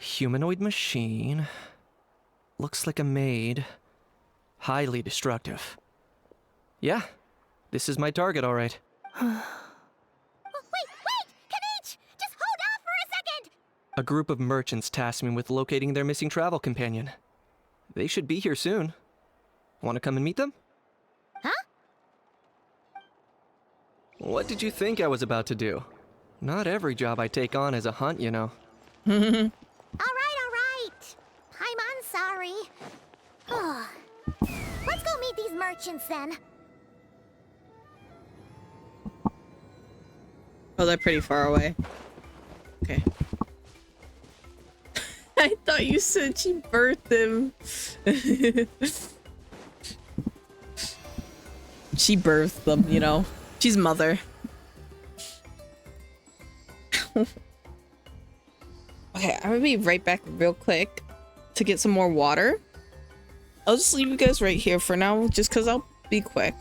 Humanoid machine. Looks like a maid. Highly destructive. Yeah, this is my target, all right. Wait! Kanich! Just hold off for a second! A group of merchants tasked me with locating their missing travel companion. They should be here soon. Want to come and meet them? Huh? What did you think I was about to do? Not every job I take on is a hunt, you know. All right. I'm sorry. Let's go meet these merchants then. Oh, they're pretty far away. Okay. I thought you said she birthed him. She birthed them, you know. She's mother. Okay, I'm gonna be right back real quick to get some more water. I'll just leave you guys right here for now, just because I'll be quick.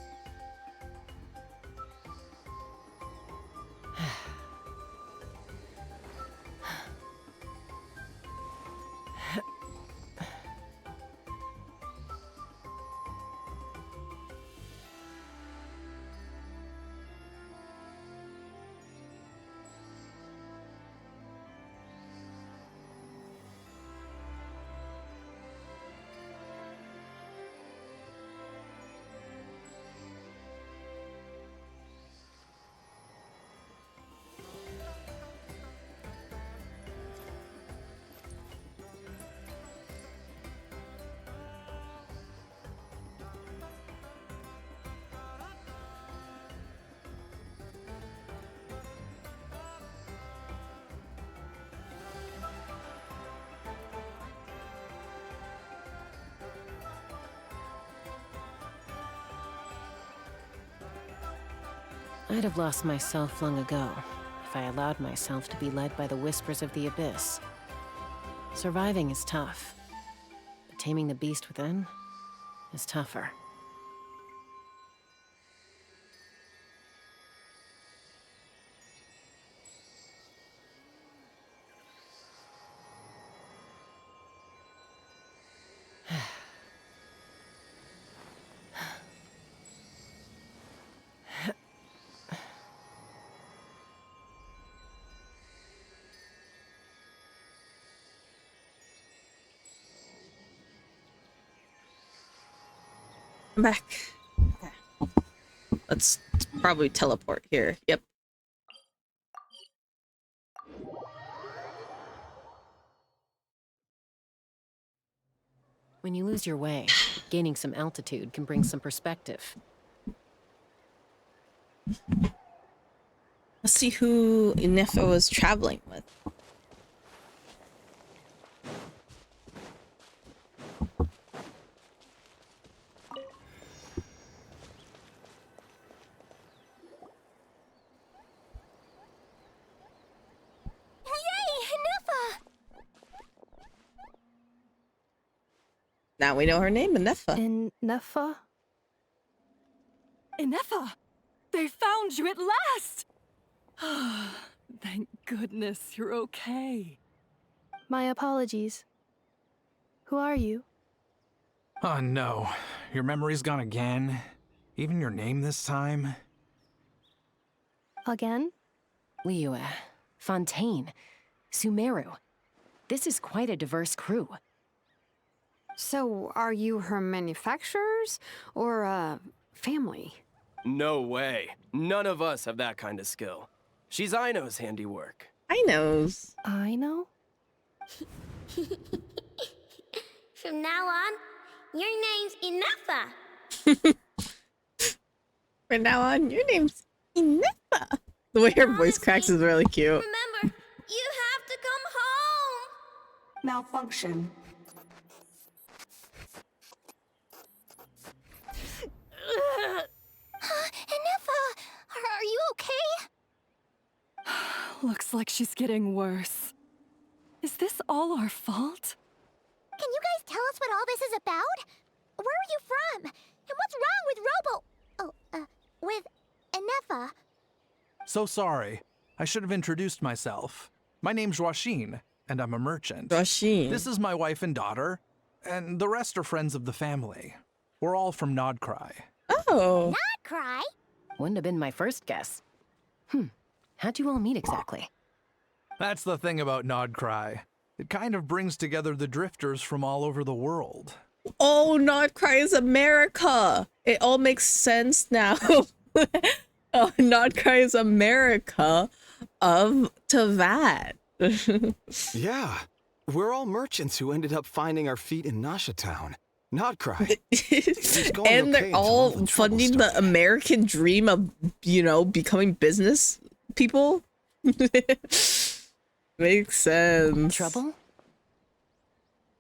I'd have lost myself long ago if I allowed myself to be led by the whispers of the abyss. Surviving is tough, but taming the beast within is tougher. I'm back. Okay. Let's probably teleport here. Yep. When you lose your way, gaining some altitude can bring some perspective. Let's see who Inefa was traveling with. Now we know her name, Inefa. Inefa? Inefa! They found you at last! Thank goodness you're okay. My apologies. Who are you? Oh no, your memory's gone again? Even your name this time? Again? Liyue, Fontaine, Sumeru. This is quite a diverse crew. So, are you her manufacturers or family? No way. None of us have that kind of skill. She's Aino's handiwork. Ainos. Aino? From now on, your name's Inefa. From now on, your name's Inefa. The way her voice cracks is really cute. Remember, you have to come home. Malfunction. Inefa, are you okay? Looks like she's getting worse. Is this all our fault? Can you guys tell us what all this is about? Where are you from? And what's wrong with with Inefa? So sorry. I should have introduced myself. My name's Joachine, and I'm a merchant. Joachine. This is my wife and daughter, and the rest are friends of the family. We're all from Nodcry. Oh. Not cry. Wouldn't have been my first guess. How'd you all meet exactly? That's the thing about Nodcry. It kind of brings together the drifters from all over the world. Oh, Nodcry is America. It all makes sense now. Oh, Nodcry is America of Tavad. Yeah, we're all merchants who ended up finding our feet in Nasha Town. Not cry. And they're all funding the American dream of, you know, becoming business people. Makes sense. Trouble?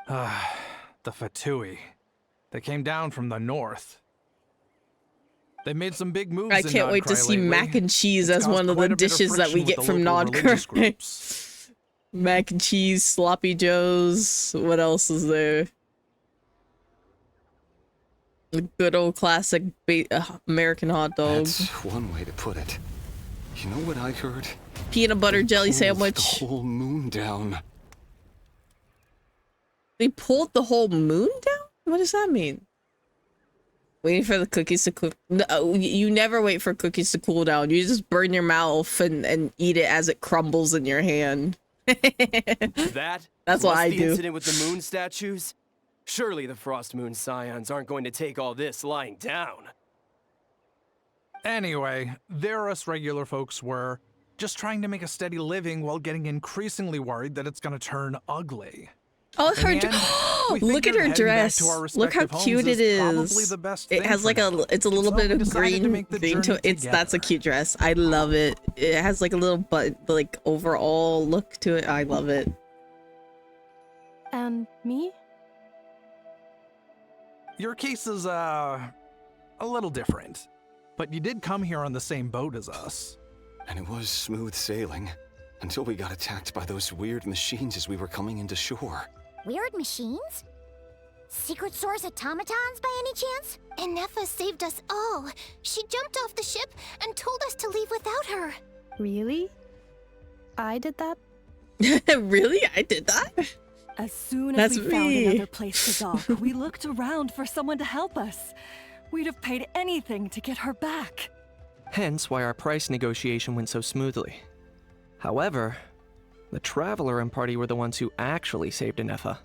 The Fatui. They came down from the north. They made some big moves. I can't wait to see mac and cheese as one of the dishes that we get from Nodcry. Mac and cheese, sloppy joes. What else is there? The good old classic American hot dog. That's one way to put it. You know what I heard? Peanut butter jelly sandwich. The whole moon down. They pulled the whole moon down? What does that mean? Waiting for the cookies to cook. No, you never wait for cookies to cool down. You just burn your mouth and eat it as it crumbles in your hand. That's what I the do. incident with the moon statues? Surely the Frost Moon Scions aren't going to take all this lying down. Anyway, there us regular folks were just trying to make a steady living while getting increasingly worried that it's gonna turn ugly. Oh, her look at her heading dress. back to our Look how respective cute homes it is probably is. the best It thing has for like now. it's a little So bit we of decided to green make the thing to journey it. That's a cute dress. I love it. It has like a little like overall look to it. I love it. And me? Your case is, a little different. But you did come here on the same boat as us. And it was smooth sailing. Until we got attacked by those weird machines as we were coming into shore. Weird machines? Secret Source automatons by any chance? Inefa saved us all. She jumped off the ship and told us to leave without her. Really? I did that? Really? I did that? As soon as That's we found me. another place to dock, we looked around for someone to help us. We'd have paid anything to get her back. Hence why our price negotiation went so smoothly. However, the Traveler and party were the ones who actually saved Inefa.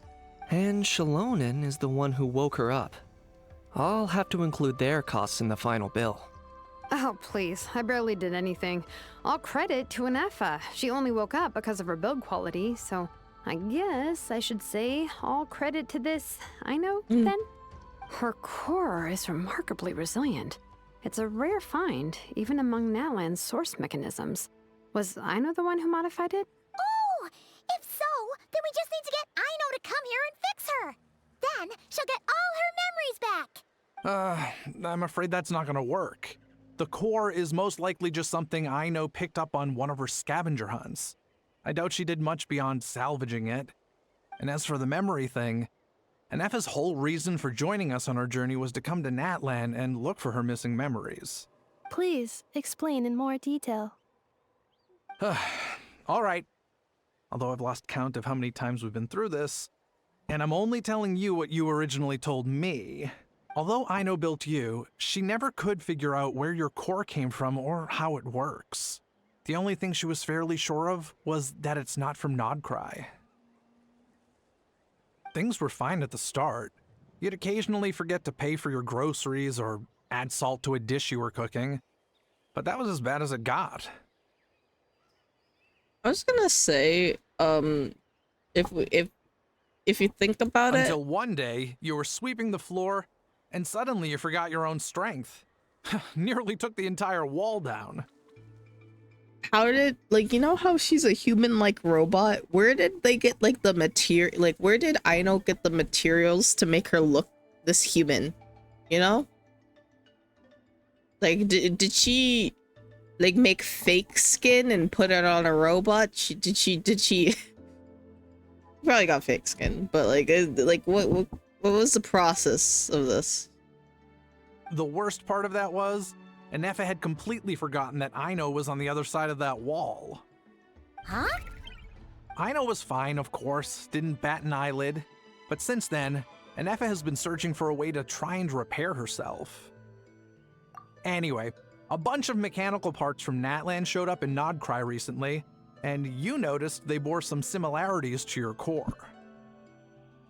And Shalonen is the one who woke her up. I'll have to include their costs in the final bill. Oh, please. I barely did anything. All credit to Inefa. She only woke up because of her build quality, so I guess I should say all credit to this Aino, then? Her core is remarkably resilient. It's a rare find, even among Nalan's source mechanisms. Was Aino the one who modified it? Oh! If so, then we just need to get Aino to come here and fix her. Then she'll get all her memories back. I'm afraid that's not gonna work. The core is most likely just something Aino picked up on one of her scavenger hunts. I doubt she did much beyond salvaging it. And as for the memory thing, And Effa's whole reason for joining us on our journey was to come to Natlan and look for her missing memories. Please explain in more detail. All right. Although I've lost count of how many times we've been through this, and I'm only telling you what you originally told me. Although Aino built you, she never could figure out where your core came from or how it works. The only thing she was fairly sure of was that it's not from Nodcry. Things were fine at the start. You'd occasionally forget to pay for your groceries or add salt to a dish you were cooking, but that was as bad as it got. I was gonna say, if you think about it, Until one day, you were sweeping the floor, and suddenly you forgot your own strength. Nearly took the entire wall down. how did, like, you know how she's a human-like robot? Where did they get, like, the material, like, where did Aino get the materials to make her look this human? You know? Like, did she, like, make fake skin and put it on a robot? Did she probably got fake skin, but like what was the process of this? The worst part of that was, Anefa had completely forgotten that Aino was on the other side of that wall. Huh? Aino was fine, of course, didn't bat an eyelid, but since then, Anefa has been searching for a way to try and repair herself. Anyway, a bunch of mechanical parts from Natlan showed up in Nodcry recently, and you noticed they bore some similarities to your core.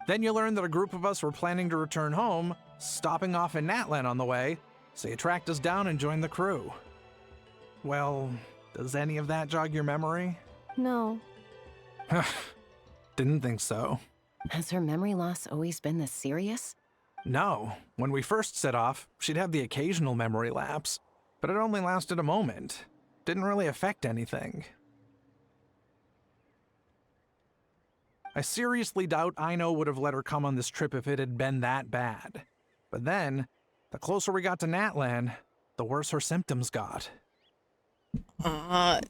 Then you learned that a group of us were planning to return home, stopping off in Natlan on the way, so you tracked us down and joined the crew. Well, does any of that jog your memory? No. Didn't think so. Has her memory loss always been this serious? No. When we first set off, she'd have the occasional memory lapse, but it only lasted a moment. Didn't really affect anything. I seriously doubt Aino would have let her come on this trip if it had been that bad. But then, the closer we got to Natlan, the worse her symptoms got.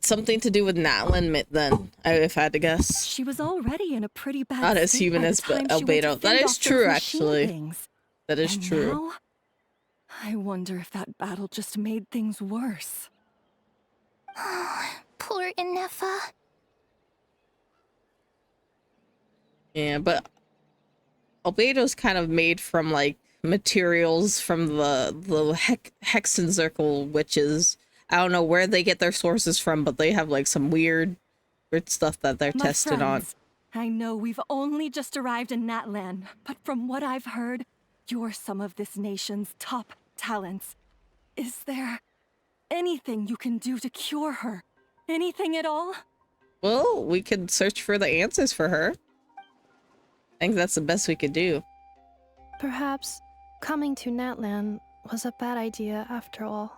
Something to do with Natlan then, if I had to guess. She was already in a pretty bad Not as state human by the as time she went to Albedo. That fend is off those true, machine actually. things. That is And true. now, I wonder if that battle just made things worse. Poor Anefa. Yeah, but Albedo's kind of made from like materials from the Hexenzirkel witches. I don't know where they get their sources from, but they have like some weird stuff that they're My tested friends, I know we've only just arrived in Natlan, but from what I've heard, you're some of this nation's top talents. Is there anything you can do to cure her? Anything at all? on. Well, we could search for the answers for her. I think that's the best we could do. Perhaps coming to Natlan was a bad idea after all.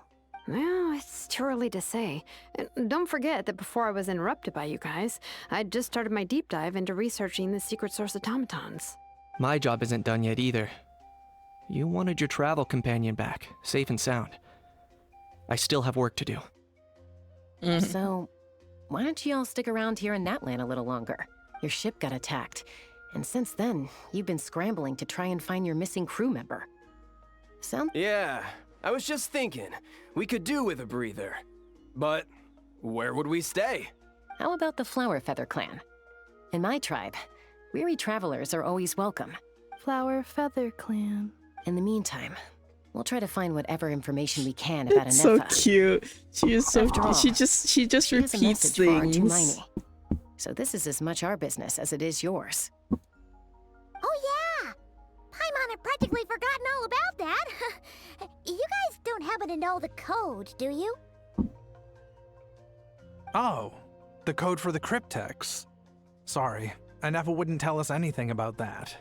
Well, it's too early to say. And don't forget that before I was interrupted by you guys, I'd just started my deep dive into researching the secret source automatons. My job isn't done yet either. You wanted your travel companion back, safe and sound. I still have work to do. So, why don't you all stick around here in Natlan a little longer? Your ship got attacked, and since then, you've been scrambling to try and find your missing crew member. Yeah, I was just thinking, we could do with a breather. But where would we stay? How about the Flower Feather Clan? In my tribe, weary travelers are always welcome. Flower Feather Clan. In the meantime, we'll try to find whatever information we can about It's so Anefa. cute. She is so After all, cute. She just she has a repeats message for our things. Tumaini. So this is as much our business as it is yours. Oh yeah! Paimon had practically forgotten all about that. You guys don't happen to know the code, do you? Oh, the code for the cryptex. Sorry, Anefa wouldn't tell us anything about that.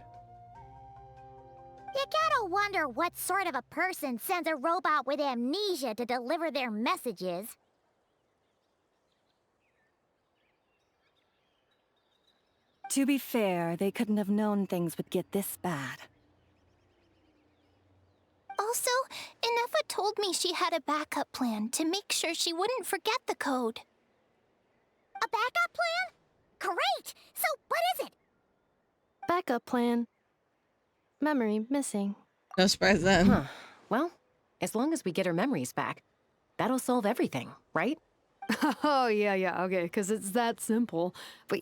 You gotta wonder what sort of a person sends a robot with amnesia to deliver their messages. To be fair, they couldn't have known things would get this bad. Also, Anefa told me she had a backup plan to make sure she wouldn't forget the code. A backup plan? Great! So what is it? Backup plan. memory missing. No surprise then. Huh. Well, as long as we get her memories back, that'll solve everything, right? Oh, yeah, okay, because it's that simple. But,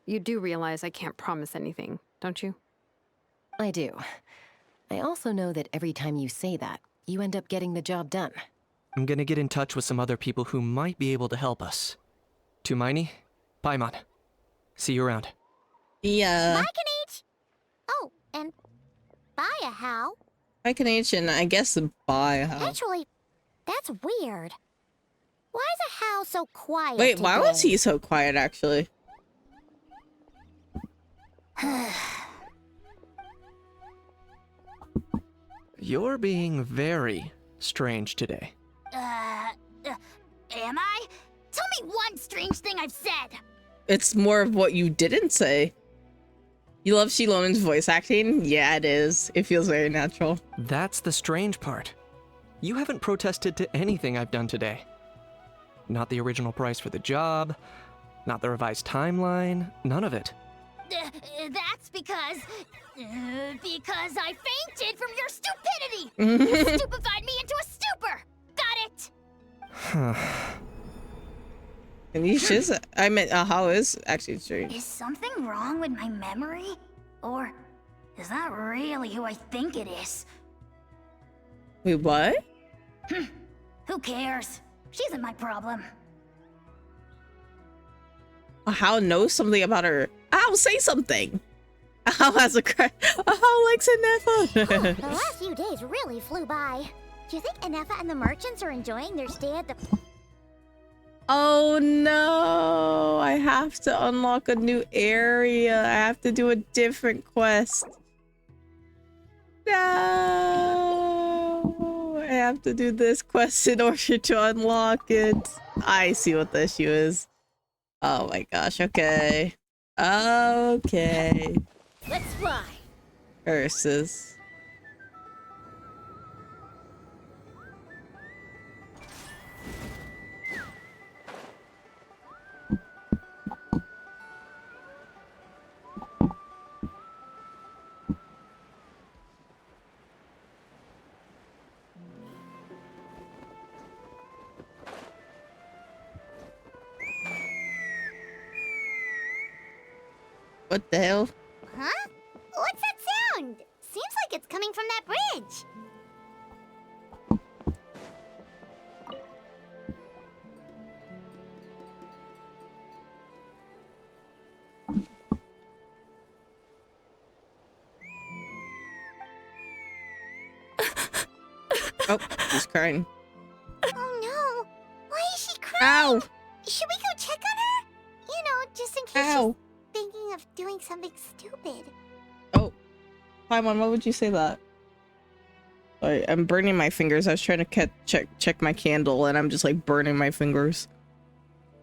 you do realize I can't promise anything, don't you? I do. I also know that every time you say that, you end up getting the job done. I'm gonna get in touch with some other people who might be able to help us. Tumaini, Paimon. See you around. Yeah. Bye, Kanich! Oh, and bye, a how. I can H and I guess bye how. Actually, that's weird. Why is a how so quiet Wait, why was today? he so quiet actually? You're being very strange today. Am I? Tell me one strange thing I've said. It's more of what you didn't say. You love Shilonen's voice acting? Yeah, it is. It feels very natural. That's the strange part. You haven't protested to anything I've done today. Not the original price for the job, not the revised timeline, none of it. That's because I fainted from your stupidity. You stupefied me into a stupor. Got it? And you just, I meant, how is actually strange. Is something wrong with my memory? Or is that really who I think it is? Wait, what? Who cares? She isn't my problem. How knows something about her? How say something? How has a cry? How likes Anefa? The last few days really flew by. Do you think Anefa and the merchants are enjoying their stay at the... Oh no, I have to unlock a new area. I have to do a different quest. No, I have to do this quest in order to unlock it. I see what the issue is. Oh my gosh, okay. Okay. Let's fly. Curses. What the hell? Huh? What's that sound? Seems like it's coming from that bridge. Oh, she's crying. Oh no! Why is she crying? Ow! Should we go check on her? You know, just in case Ow! she's thinking of doing something stupid. Oh, Paimon, why would you say that? Sorry, I'm burning my fingers. I was trying to check my candle, and I'm just like burning my fingers.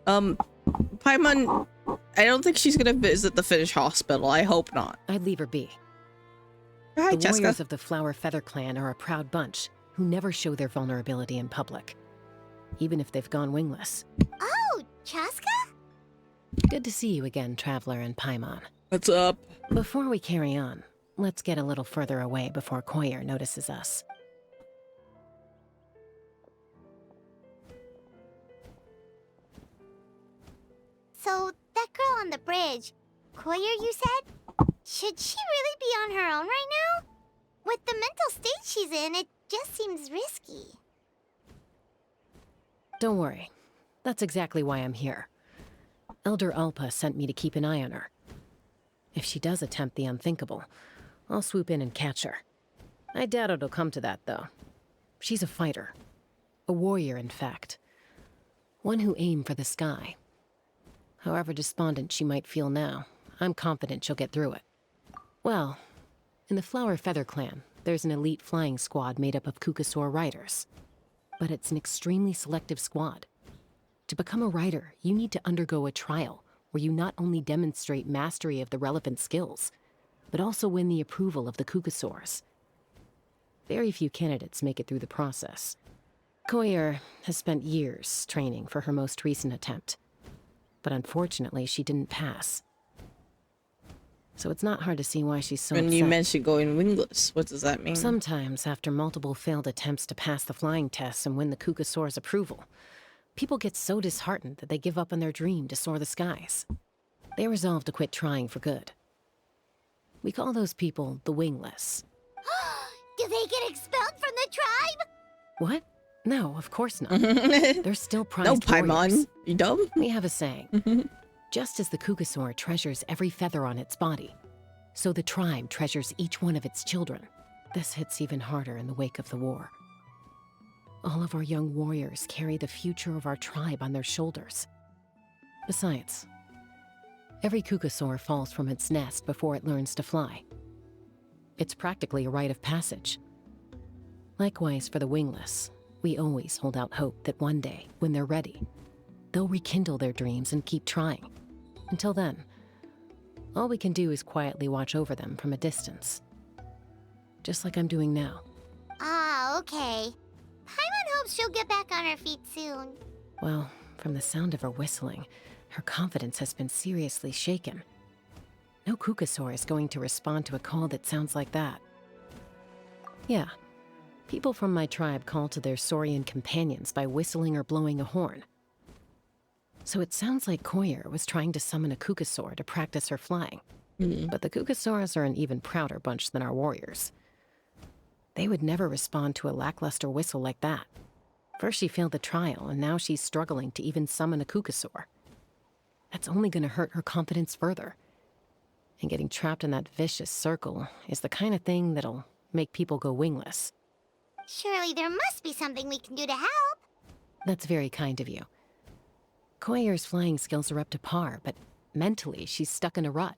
Paimon, I don't think she's gonna visit the Finnish hospital. I hope not. I'd leave her be. Hi, the Jessica. warriors of the Flower Feather Clan are a proud bunch who never show their vulnerability in public, even if they've gone wingless. Oh, Chaska? Good to see you again, Traveler and Paimon. What's up? Before we carry on, let's get a little further away before Koyer notices us. So, that girl on the bridge, Koyer, you said? Should she really be on her own right now? With the mental state she's in, it just seems risky. Don't worry. That's exactly why I'm here. Elder Alpa sent me to keep an eye on her. If she does attempt the unthinkable, I'll swoop in and catch her. I doubt it'll come to that, though. She's a fighter. A warrior, in fact. One who aimed for the sky. However despondent she might feel now, I'm confident she'll get through it. Well, in the Flower Feather Clan, there's an elite flying squad made up of Kukasaur riders. But it's an extremely selective squad. To become a rider, you need to undergo a trial where you not only demonstrate mastery of the relevant skills, but also win the approval of the Kukasaurs. Very few candidates make it through the process. Koyer has spent years training for her most recent attempt, but unfortunately she didn't pass. so it's not hard to see why she's so When upset. you mentioned going wingless, what does that mean? Sometimes, after multiple failed attempts to pass the flying tests and win the Kukasaur's approval, people get so disheartened that they give up on their dream to soar the skies. They resolve to quit trying for good. We call those people the wingless. Do they get expelled from the tribe? What? No, of course not. They're still prized No, Paimon. warriors. You dumb? We have a saying. Just as the Kukasaur treasures every feather on its body, so the tribe treasures each one of its children. This hits even harder in the wake of the war. All of our young warriors carry the future of our tribe on their shoulders. Besides, every Kukasaur falls from its nest before it learns to fly. It's practically a rite of passage. Likewise for the wingless, we always hold out hope that one day, when they're ready, they'll rekindle their dreams and keep trying. Until then, all we can do is quietly watch over them from a distance. Just like I'm doing now. Ah, okay. Paimon hopes she'll get back on her feet soon. Well, from the sound of her whistling, her confidence has been seriously shaken. No Kukasaur is going to respond to a call that sounds like that. Yeah, people from my tribe call to their saurian companions by whistling or blowing a horn. So it sounds like Koyer was trying to summon a Kukasaur to practice her flying. But the Kukasaurs are an even prouder bunch than our warriors. They would never respond to a lackluster whistle like that. First she failed the trial, and now she's struggling to even summon a Kukasaur. That's only going to hurt her confidence further. And getting trapped in that vicious circle is the kind of thing that'll make people go wingless. Surely there must be something we can do to help. That's very kind of you. Koyer's flying skills are up to par, but mentally she's stuck in a rut.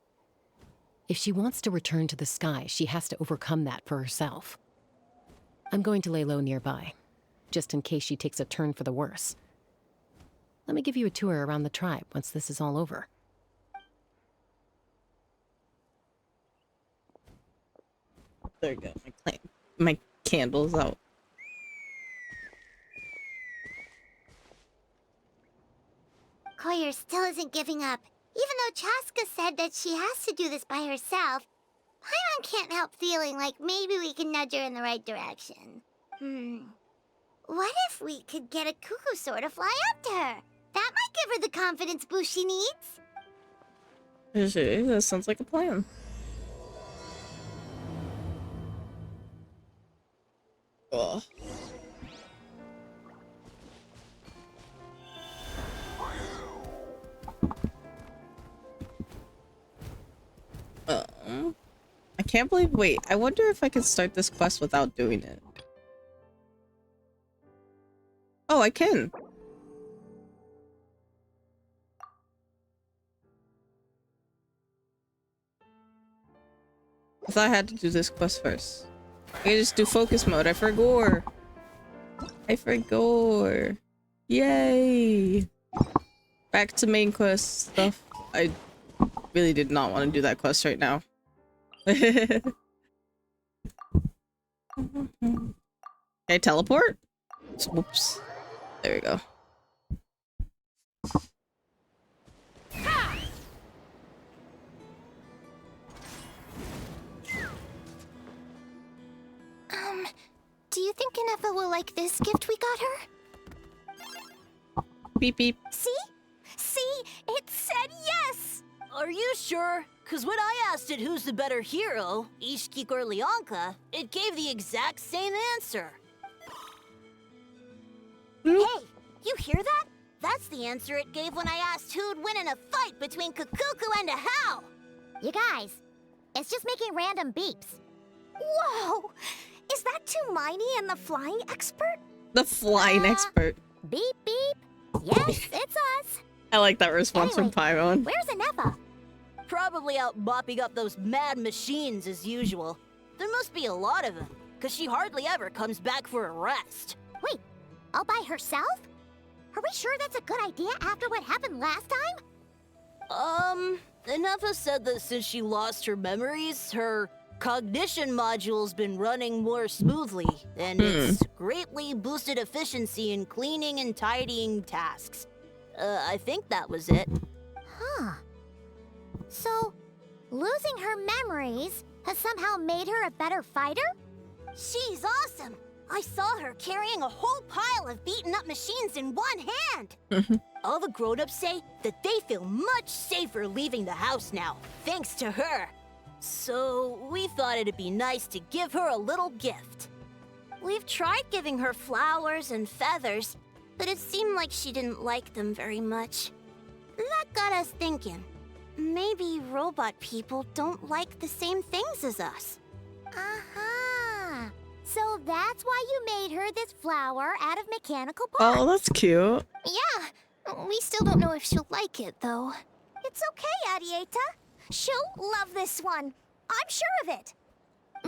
If she wants to return to the sky, she has to overcome that for herself. I'm going to lay low nearby, just in case she takes a turn for the worse. Let me give you a tour around the tribe once this is all over. There you go. My candle's out. Koyer still isn't giving up. Even though Chaska said that she has to do this by herself, Paimon can't help feeling like maybe we can nudge her in the right direction. What if we could get a Kukusaur to fly up to her? That might give her the confidence boost she needs. That sounds like a plan. Ugh. I can't believe. Wait, I wonder if I can start this quest without doing it. Oh, I can. I thought I had to do this quest first. I can just do focus mode. I forgot. Yay! Back to main quest stuff. I really did not want to do that quest right now. Can I teleport? Whoops. There we go. Do you think Inefa will like this gift we got her? Beep beep. See? It said yes! Are you sure? Cause when I asked it who's the better hero, Ishkik or Leonka, it gave the exact same answer. Hey, you hear that? That's the answer it gave when I asked who'd win in a fight between Kukuku and Ahau! You guys, it's just making random beeps. Whoa! Is that Tumaini and the flying expert? The flying expert. Beep beep. Yes, it's us. I like that response from Paimon. Where's Inefa? Probably out mopping up those mad machines as usual. There must be a lot of them, cause she hardly ever comes back for a rest. Wait, all by herself? Are we sure that's a good idea after what happened last time? Inefa said that since she lost her memories, her cognition module's been running more smoothly, and it's greatly boosted efficiency in cleaning and tidying tasks. I think that was it. Huh. So, Losing her memories has somehow made her a better fighter? She's awesome! I saw her carrying a whole pile of beaten up machines in one hand! All the grown-ups say that they feel much safer leaving the house now, thanks to her. So we thought it'd be nice to give her a little gift. We've tried giving her flowers and feathers, but it seemed like she didn't like them very much. That got us thinking. Maybe robot people don't like the same things as us. Uh-huh. So that's why you made her this flower out of mechanical parts. Oh, that's cute. Yeah. We still don't know if she'll like it, though. It's okay, Arieta. She'll love this one. I'm sure of it.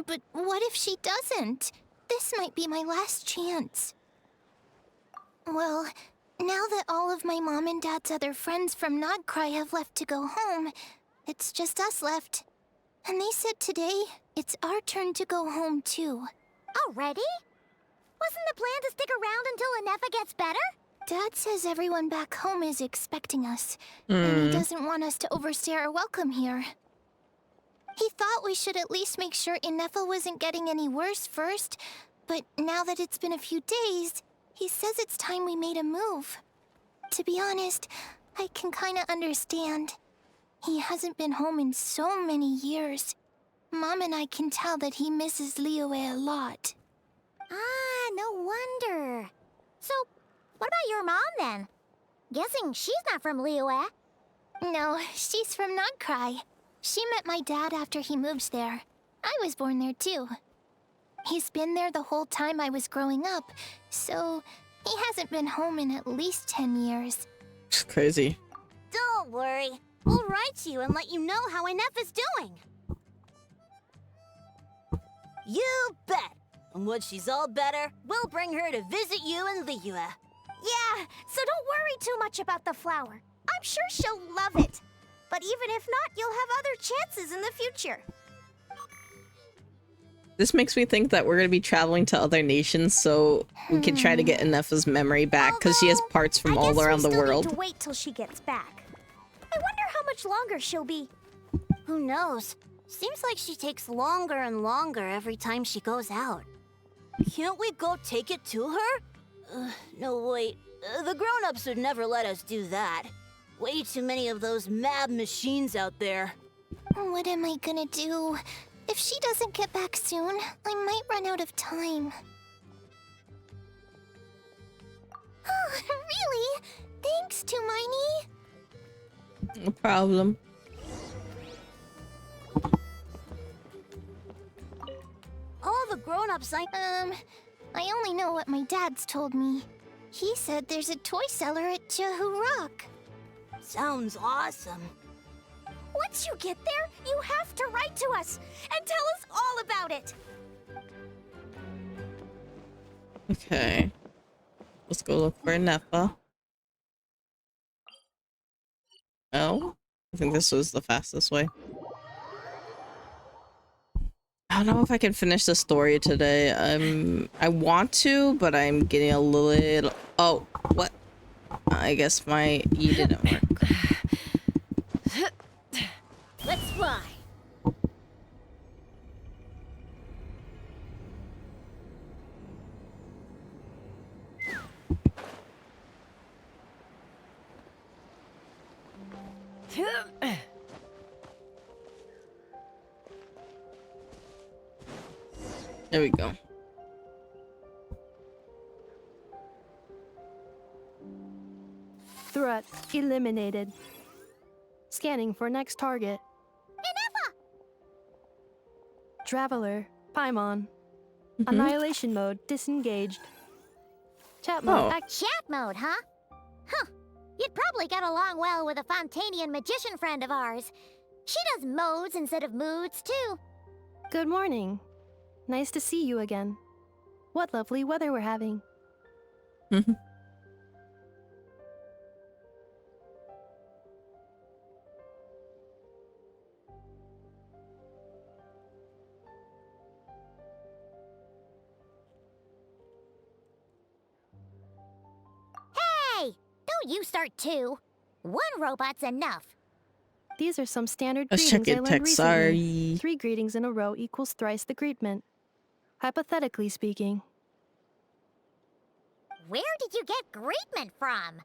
But what if she doesn't? This might be my last chance. Well, now that all of my mom and dad's other friends from Nodcry have left to go home, it's just us left. And they said today, it's our turn to go home too. Already? Wasn't the plan to stick around until Anefa gets better? Dad says everyone back home is expecting us, and he doesn't want us to overstay our welcome here. He thought we should at least make sure Inefa wasn't getting any worse first, but now that it's been a few days, he says it's time we made a move. To be honest, I can kinda understand. He hasn't been home in so many years. Mom and I can tell that he misses Liyue a lot. Ah, no wonder. So, what about your mom then? Guessing she's not from Liyue. No, she's from Nodcry. She met my dad after he moved there. I was born there too. He's been there the whole time I was growing up, so he hasn't been home in at least 10 years. It's crazy. Don't worry. We'll write to you and let you know how Inefa's doing. You bet. And when she's all better, we'll bring her to visit you in Liyue. Yeah, so don't worry too much about the flower. I'm sure she'll love it. But even if not, you'll have other chances in the future. This makes me think that we're going to be traveling to other nations so we can try to get Inefa's memory back because she has parts from all around the world. Need to wait till she gets back. I wonder how much longer she'll be. Who knows? Seems like she takes longer and longer every time she goes out. Can't we go take it to her? No, wait. The grown-ups would never let us do that. Way too many of those mad machines out there. What am I gonna do? If she doesn't get back soon, I might run out of time. Oh, really? Thanks, Tumaini. No problem. All the grown-ups I only know what my dad's told me. He said there's a toy seller at Jehu Rock. Sounds awesome. Once you get there, you have to write to us and tell us all about it. Okay. Let's go look for Inefa. Oh? I think this was the fastest way. I don't know if I can finish the story today. I want to, but I'm getting a little... Oh, what? I guess my E didn't work. Let's fly. There we go. Threat eliminated. Scanning for next target. Inefa! Traveler, Paimon. Annihilation mode disengaged. Chat mode Chat mode, huh? Huh. You'd probably get along well with a Fontanian magician friend of ours. She does modes instead of moods, too. Good morning. Nice to see you again. What lovely weather we're having. Hey! Don't you start too. One robot's enough. These are some standard Let's check greetings I your learned text. recently. Sorry. 3 greetings in a row equals thrice the greetment. Hypothetically speaking. Where did you get greetment from?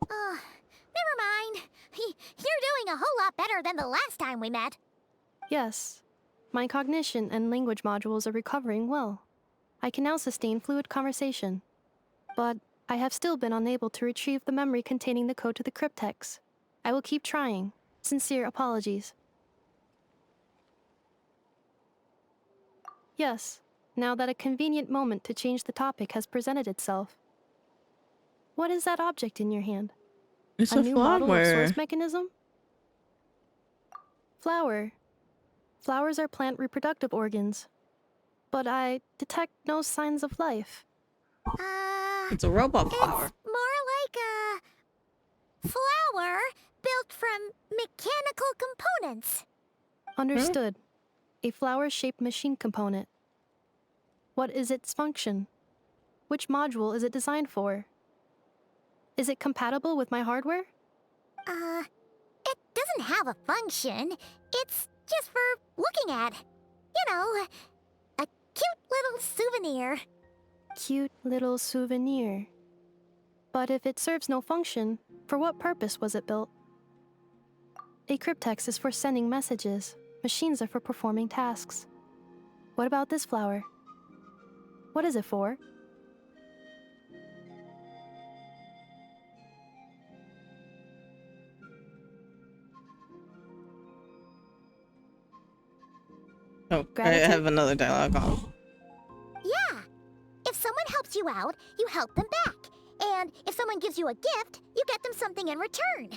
Oh, never mind. You're doing a whole lot better than the last time we met. Yes. My cognition and language modules are recovering well. I can now sustain fluid conversation. But I have still been unable to retrieve the memory containing the code to the cryptex. I will keep trying. Sincere apologies. Yes, now that a convenient moment to change the topic has presented itself. What is that object in your hand? It's a a new model of flower. source mechanism? Flower. Flowers are plant reproductive organs. But I detect no signs of life. It's a robot flower. It's more like a flower built from mechanical components. Understood. A flower-shaped machine component. What is its function? Which module is it designed for? Is it compatible with my hardware? It doesn't have a function. It's just for looking at. You know, a cute little souvenir. Cute little souvenir. But if it serves no function, for what purpose was it built? A cryptex is for sending messages. Machines are for performing tasks. What about this flower? What is it for? Oh, I have another dialogue on. Yeah. If someone helps you out, you help them back. And if someone gives you a gift, you get them something in return.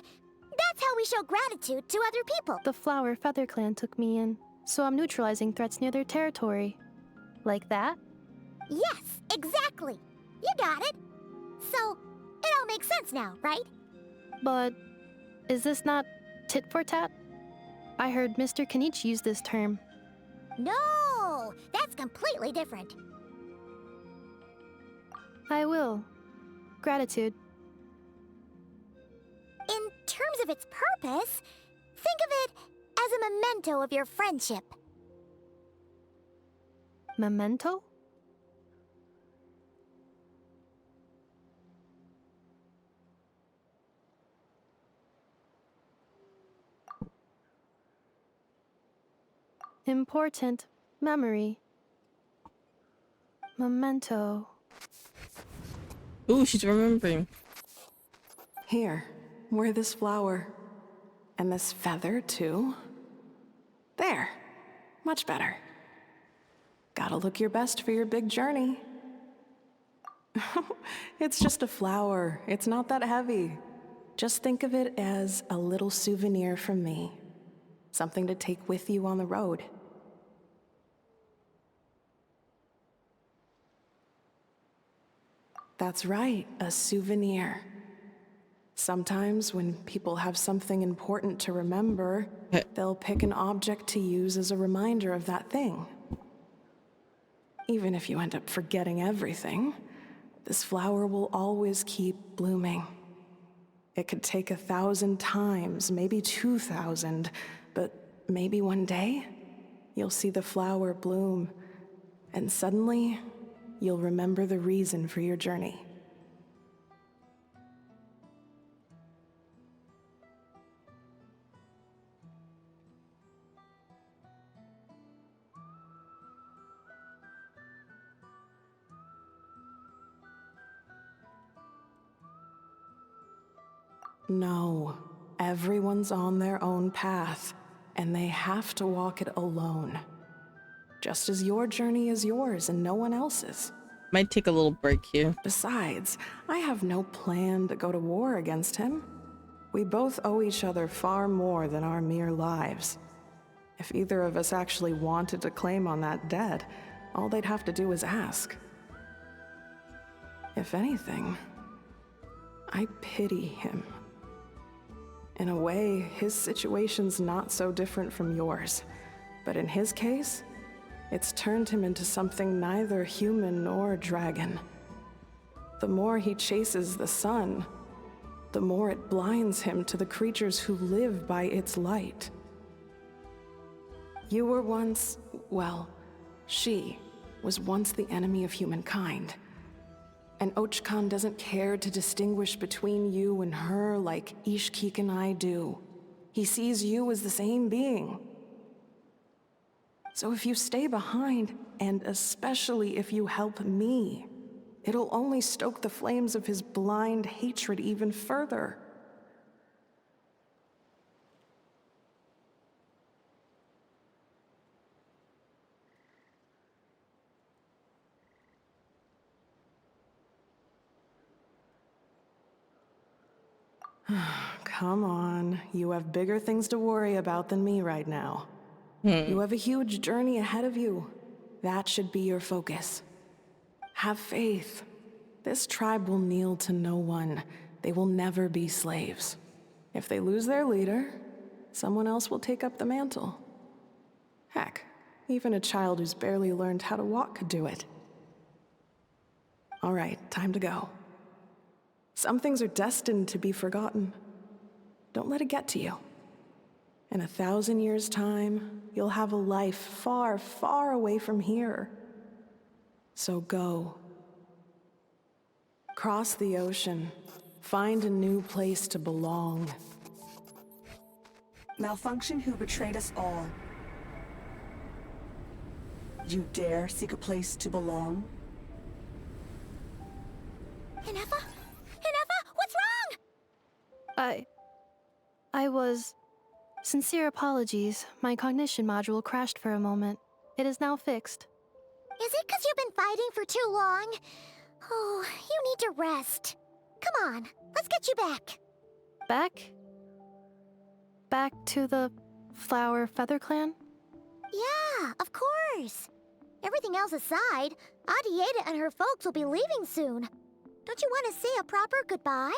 That's how we show gratitude to other people. The flower Feather Clan took me in, so I'm neutralizing threats near their territory. Like that? Yes, exactly. You got it. So, it all makes sense now, right? But is this not tit for tat? I heard Mr. Kenichi use this term. No, that's completely different. I will. Gratitude. In terms of its purpose, think of it as a memento of your friendship. Memento? Important memory. Memento. Ooh, she's remembering. Here, wear this flower. And this feather, too. There. Much better. Gotta look your best for your big journey. It's just a flower. It's not that heavy. Just think of it as a little souvenir from me. Something to take with you on the road. That's right, a souvenir. Sometimes when people have something important to remember, they'll pick an object to use as a reminder of that thing. Even if you end up forgetting everything, this flower will always keep blooming. It could take 1,000 times, maybe 2,000, but maybe one day, you'll see the flower bloom, and suddenly, you'll remember the reason for your journey. No, everyone's on their own path, and they have to walk it alone. Just as your journey is yours and no one else's. Might take a little break here. Besides, I have no plan to go to war against him. We both owe each other far more than our mere lives. If either of us actually wanted to claim on that debt, all they'd have to do is ask. If anything, I pity him. In a way, his situation's not so different from yours. But in his case, it's turned him into something neither human nor dragon. The more he chases the sun, the more it blinds him to the creatures who live by its light. You were once, well, she was once the enemy of humankind. And Ochkan doesn't care to distinguish between you and her like Ishkik and I do. He sees you as the same being. So if you stay behind, and especially if you help me, it'll only stoke the flames of his blind hatred even further. Come on, you have bigger things to worry about than me right now. You have a huge journey ahead of you. That should be your focus. Have faith. This tribe will kneel to no one. They will never be slaves. If they lose their leader, someone else will take up the mantle. Heck, even a child who's barely learned how to walk could do it. All right, time to go. Some things are destined to be forgotten. Don't let it get to you. In 1,000 years' time, you'll have a life far, far away from here. So go. Cross the ocean. Find a new place to belong. Malfunction who betrayed us all. You dare seek a place to belong? Inefa? Inefa, what's wrong? I was... Sincere apologies. My cognition module crashed for a moment. It is now fixed. Is it because you've been fighting for too long? Oh, you need to rest. Come on, let's get you back. Back? Back to the Flower Feather Clan? Yeah, of course. Everything else aside, Adieta and her folks will be leaving soon. Don't you want to say a proper goodbye?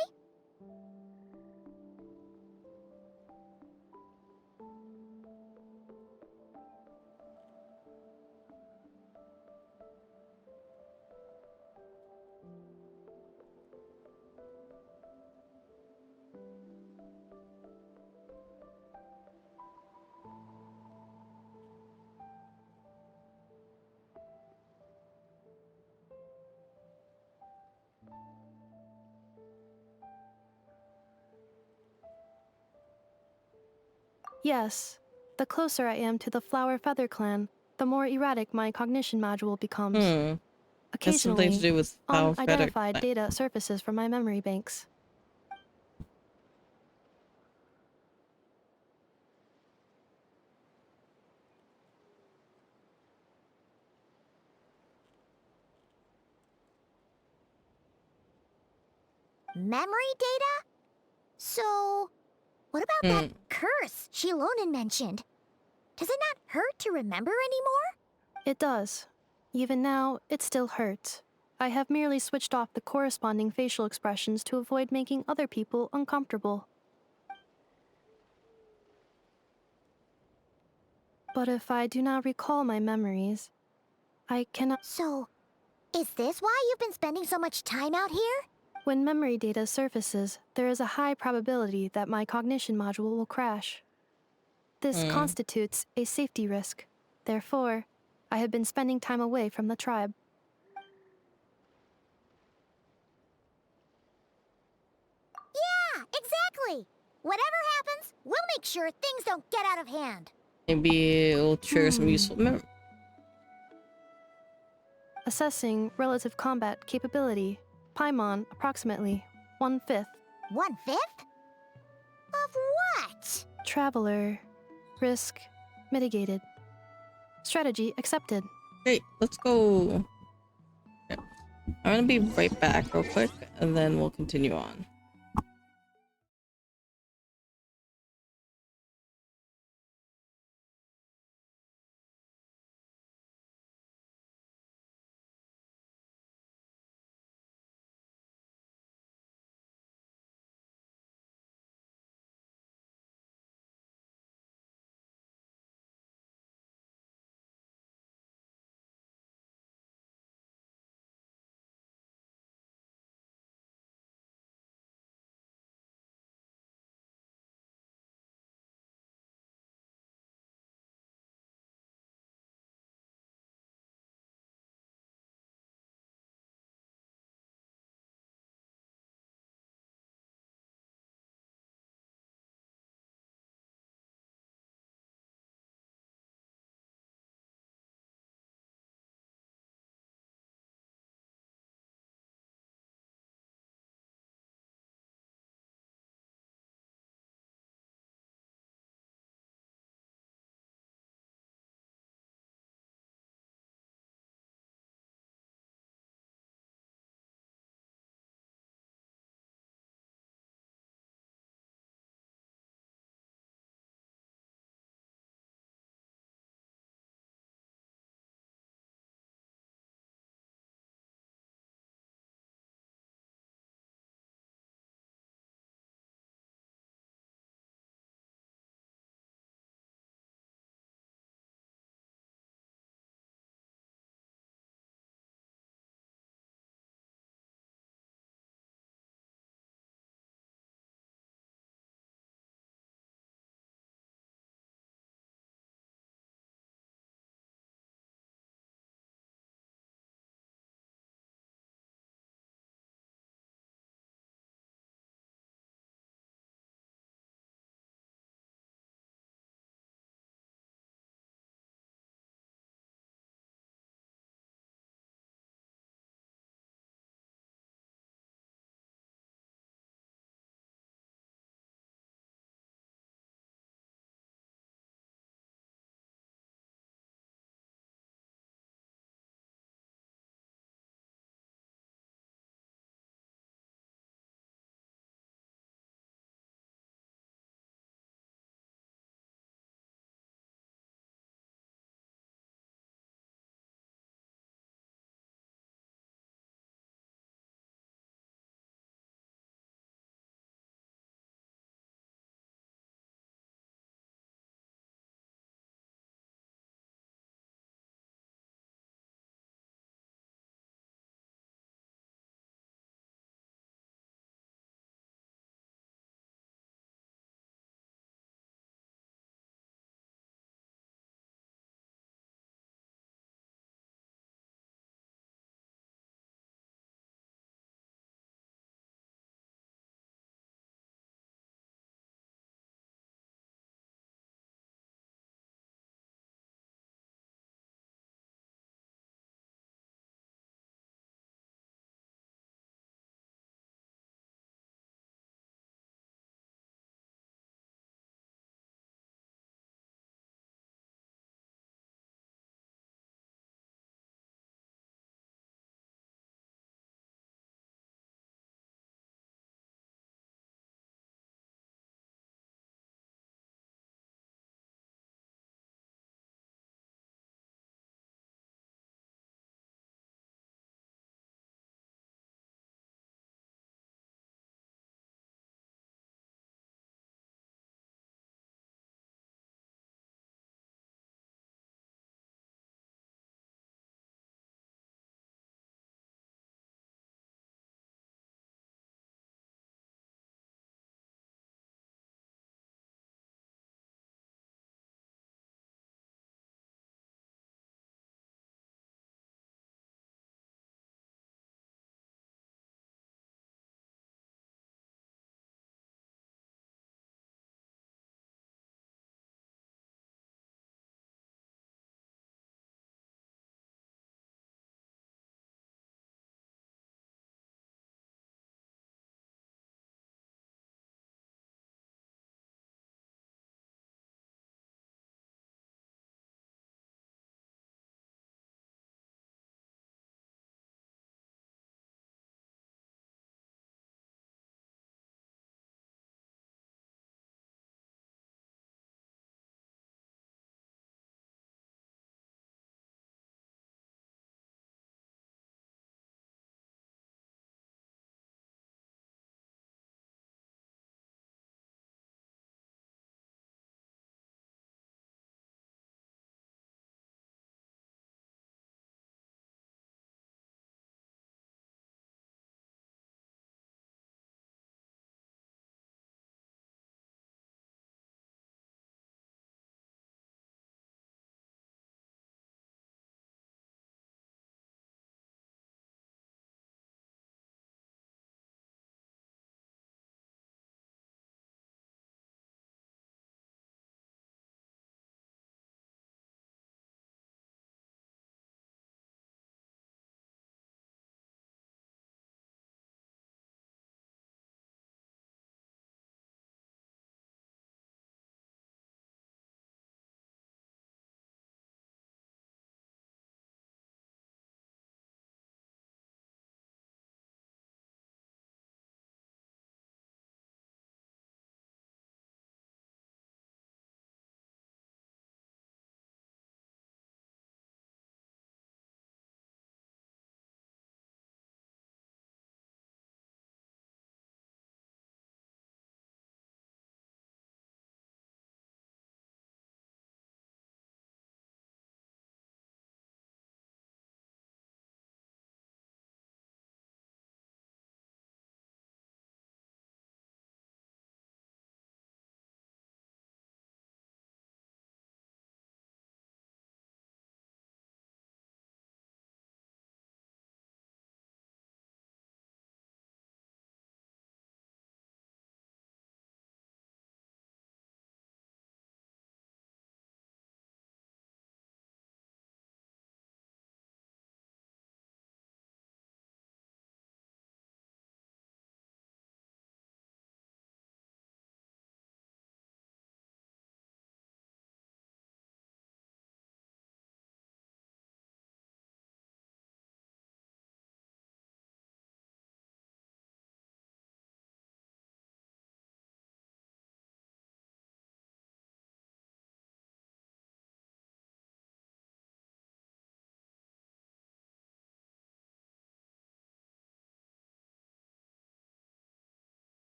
Yes. The closer I am to the Flower Feather Clan, the more erratic my cognition module becomes. That's something to Occasionally, do with Flower Feather unidentified Clan. data surfaces from my memory banks. Memory data? So, what about that curse Shilonen mentioned? Does it not hurt to remember anymore? It does. Even now, it still hurts. I have merely switched off the corresponding facial expressions to avoid making other people uncomfortable. But if I do not recall my memories, I cannot... So, is this why you've been spending so much time out here? When memory data surfaces, there is a high probability that my cognition module will crash. This constitutes a safety risk. Therefore, I have been spending time away from the tribe. Yeah, exactly! Whatever happens, we'll make sure things don't get out of hand. Maybe it'll trigger some useful memory. Assessing relative combat capability. Paimon, approximately 1/5. 1/5? Of what? Traveler. Risk mitigated. Strategy accepted. Great, let's go. Okay. I'm gonna be right back real quick, and then we'll continue on.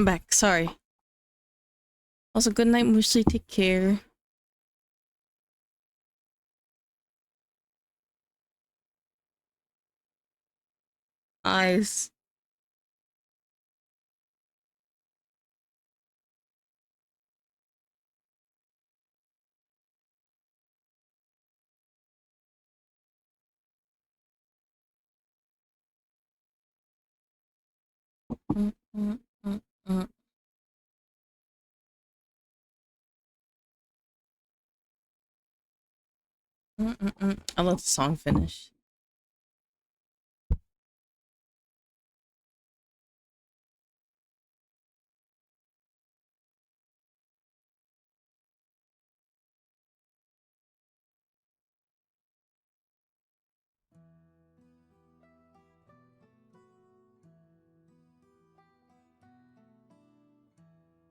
I'm back. Sorry. Also, good night, Mushley. Take care. Eyes. Mm, mm, mm, mm. I'll let the song finish.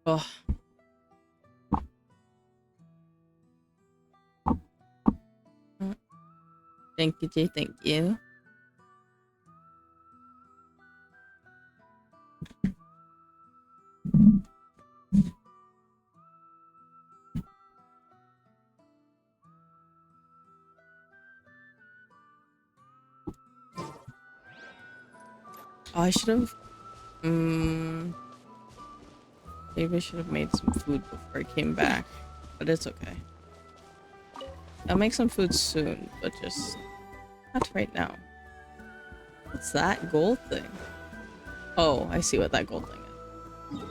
Oh. Thank you, Jay. Thank you. Oh, I should have. Maybe I should have made some food before I came back, but it's okay. I'll make some food soon, but just not right now. What's that gold thing? Oh, I see what that gold thing is.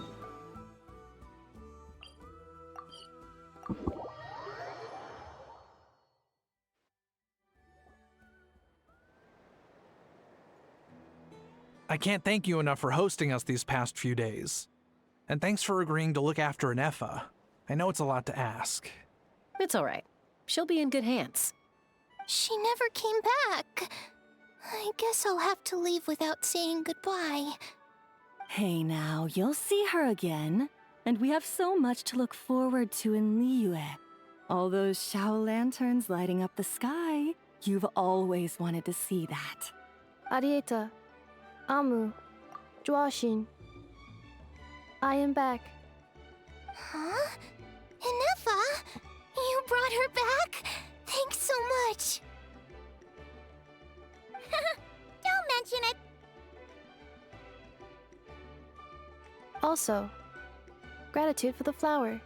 I can't thank you enough for hosting us these past few days. And thanks for agreeing to look after Nefa. I know it's a lot to ask. It's all right. She'll be in good hands. She never came back. I guess I'll have to leave without saying goodbye. Hey now, you'll see her again. And we have so much to look forward to in Liyue. All those Shao lanterns lighting up the sky. You've always wanted to see that. Arieta, Amu, Joashin. I am back. Huh? Inefa? You brought her back? Thanks so much. Don't mention it. Also, gratitude for the flower.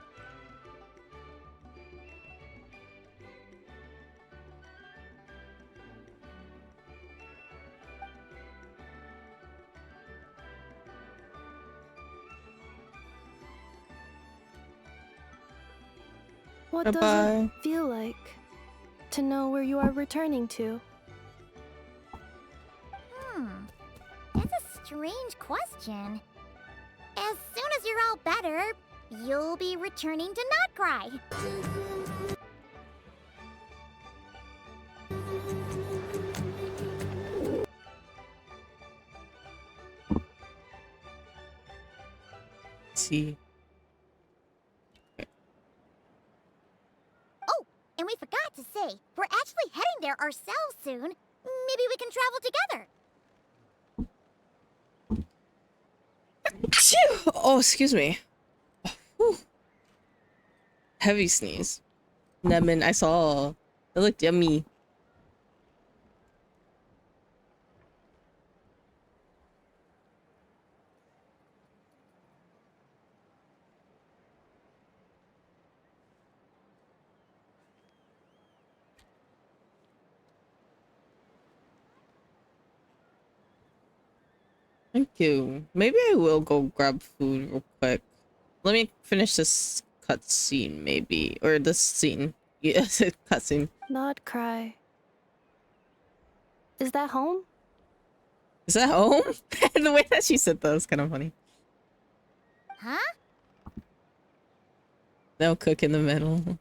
What does it feel like to know where you are returning to? That's a strange question. As soon as you're all better, you'll be returning to Notcry. See. Oh, and we forgot to say, we're actually heading there ourselves soon. Maybe we can travel together. Oh, excuse me. Whew. Heavy sneeze. Lemon, I saw. It looked yummy. Thank you. Maybe I will go grab food real quick. Let me finish this cutscene, maybe. Or this scene. Yes, cutscene. Not cry. Is that home? Is that home? The way that she said that was kind of funny. Huh? No cook in the middle.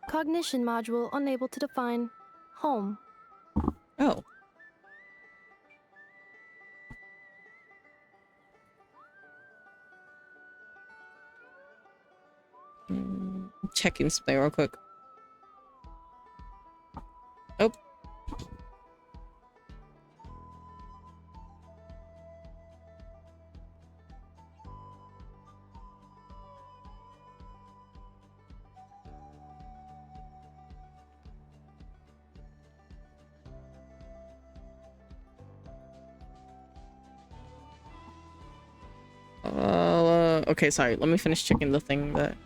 Cognition module unable to define home. Oh. Checking something real quick. Oh. Okay, sorry. Let me finish checking the thing that...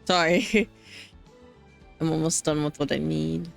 Sorry. I'm almost done with what I need.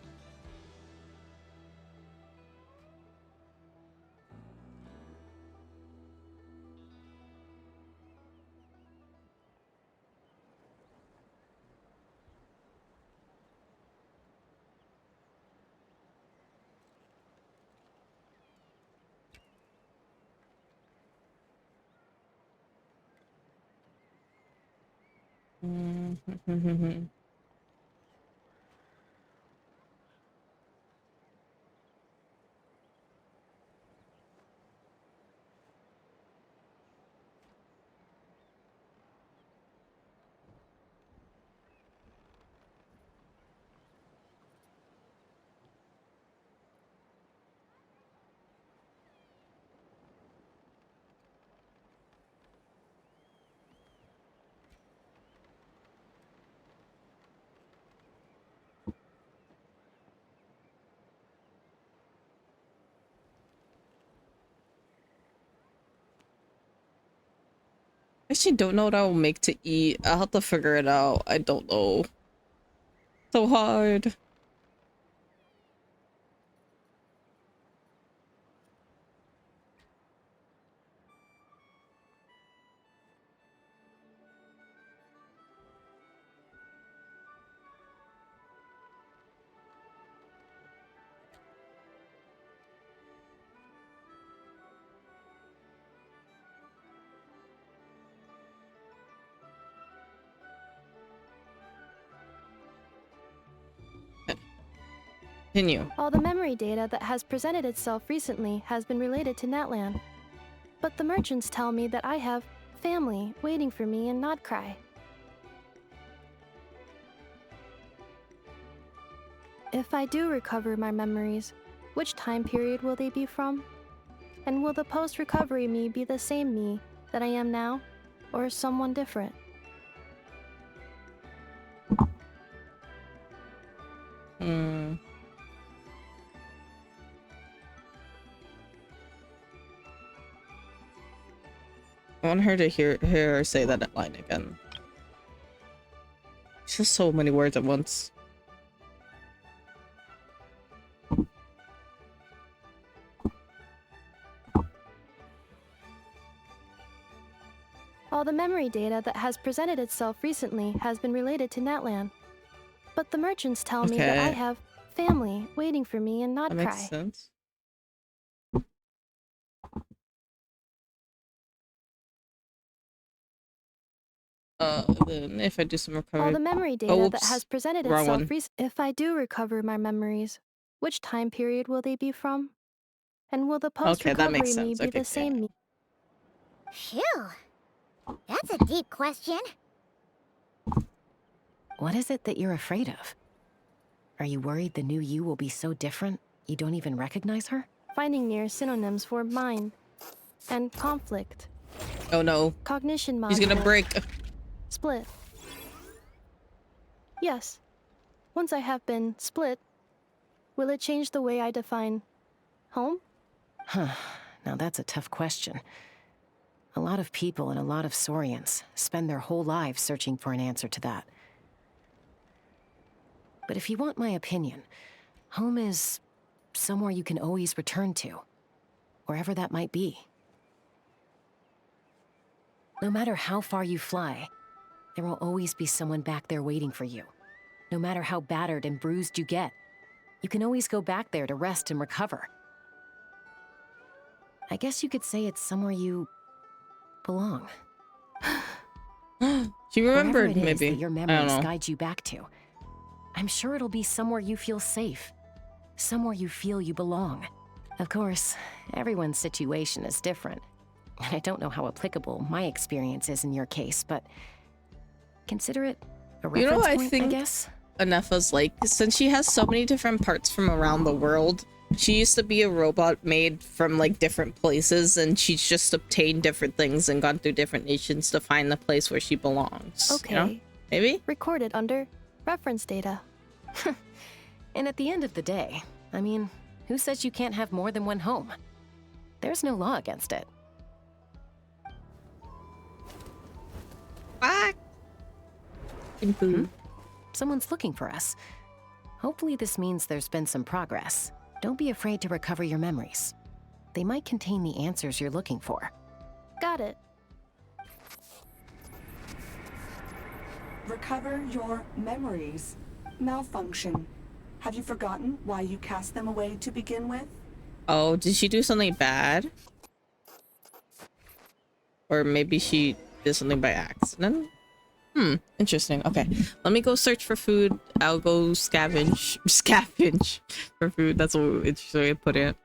I actually don't know what I will make to eat. I'll have to figure it out. I don't know. So hard. Continue. All the memory data that has presented itself recently has been related to Natlan. But the merchants tell me that I have family waiting for me in Nodcry. If I do recover my memories, which time period will they be from? And will the post-recovery me be the same me that I am now, or someone different? I want her to hear her say that line again. It's just so many words at once. All the memory data that has presented itself recently has been related to Natlan. But the merchants tell me that I have family waiting for me in Nodcry. That makes sense. Then if I do some recovery... All the memory data that has presented itself if I do recover my memories, which time period will they be from? And will the post-recovery me be the same me? Phew. That's a deep question. What is it that you're afraid of? Are you worried the new you will be so different you don't even recognize her? Finding near synonyms for mind and conflict. Oh no. Cognition module. He's gonna break. Split. Yes. Once I have been split, will it change the way I define home? Huh. Now that's a tough question. A lot of people and a lot of Saurians spend their whole lives searching for an answer to that. But if you want my opinion, home is somewhere you can always return to, wherever that might be. No matter how far you fly, there will always be someone back there waiting for you. No matter how battered and bruised you get, you can always go back there to rest and recover. I guess you could say it's somewhere you belong. She remembered, Wherever it is maybe. that your I don't memories know. guide you back to. I'm sure it'll be somewhere you feel safe. Somewhere you feel you belong. Of course, everyone's situation is different. And I don't know how applicable my experience is in your case, but consider it a You know reference what I point, think I guess? Anefa's like? Since she has so many different parts from around the world, she used to be a robot made from like different places, and she's just obtained different things and gone through different nations to find the place where she belongs. Okay. You know? Maybe? Recorded under reference data. And at the end of the day, I mean, who says you can't have more than one home? There's no law against it. Back. Someone's looking for us. Hopefully this means there's been some progress. Don't be afraid to recover your memories. They might contain the answers you're looking for. Got it. Recover your memories. Malfunction. Have you forgotten why you cast them away to begin with? Oh, did she do something bad? Or maybe she did something by accident? Interesting. Okay, let me go search for food. I'll go scavenge for food. That's what interesting way to put it.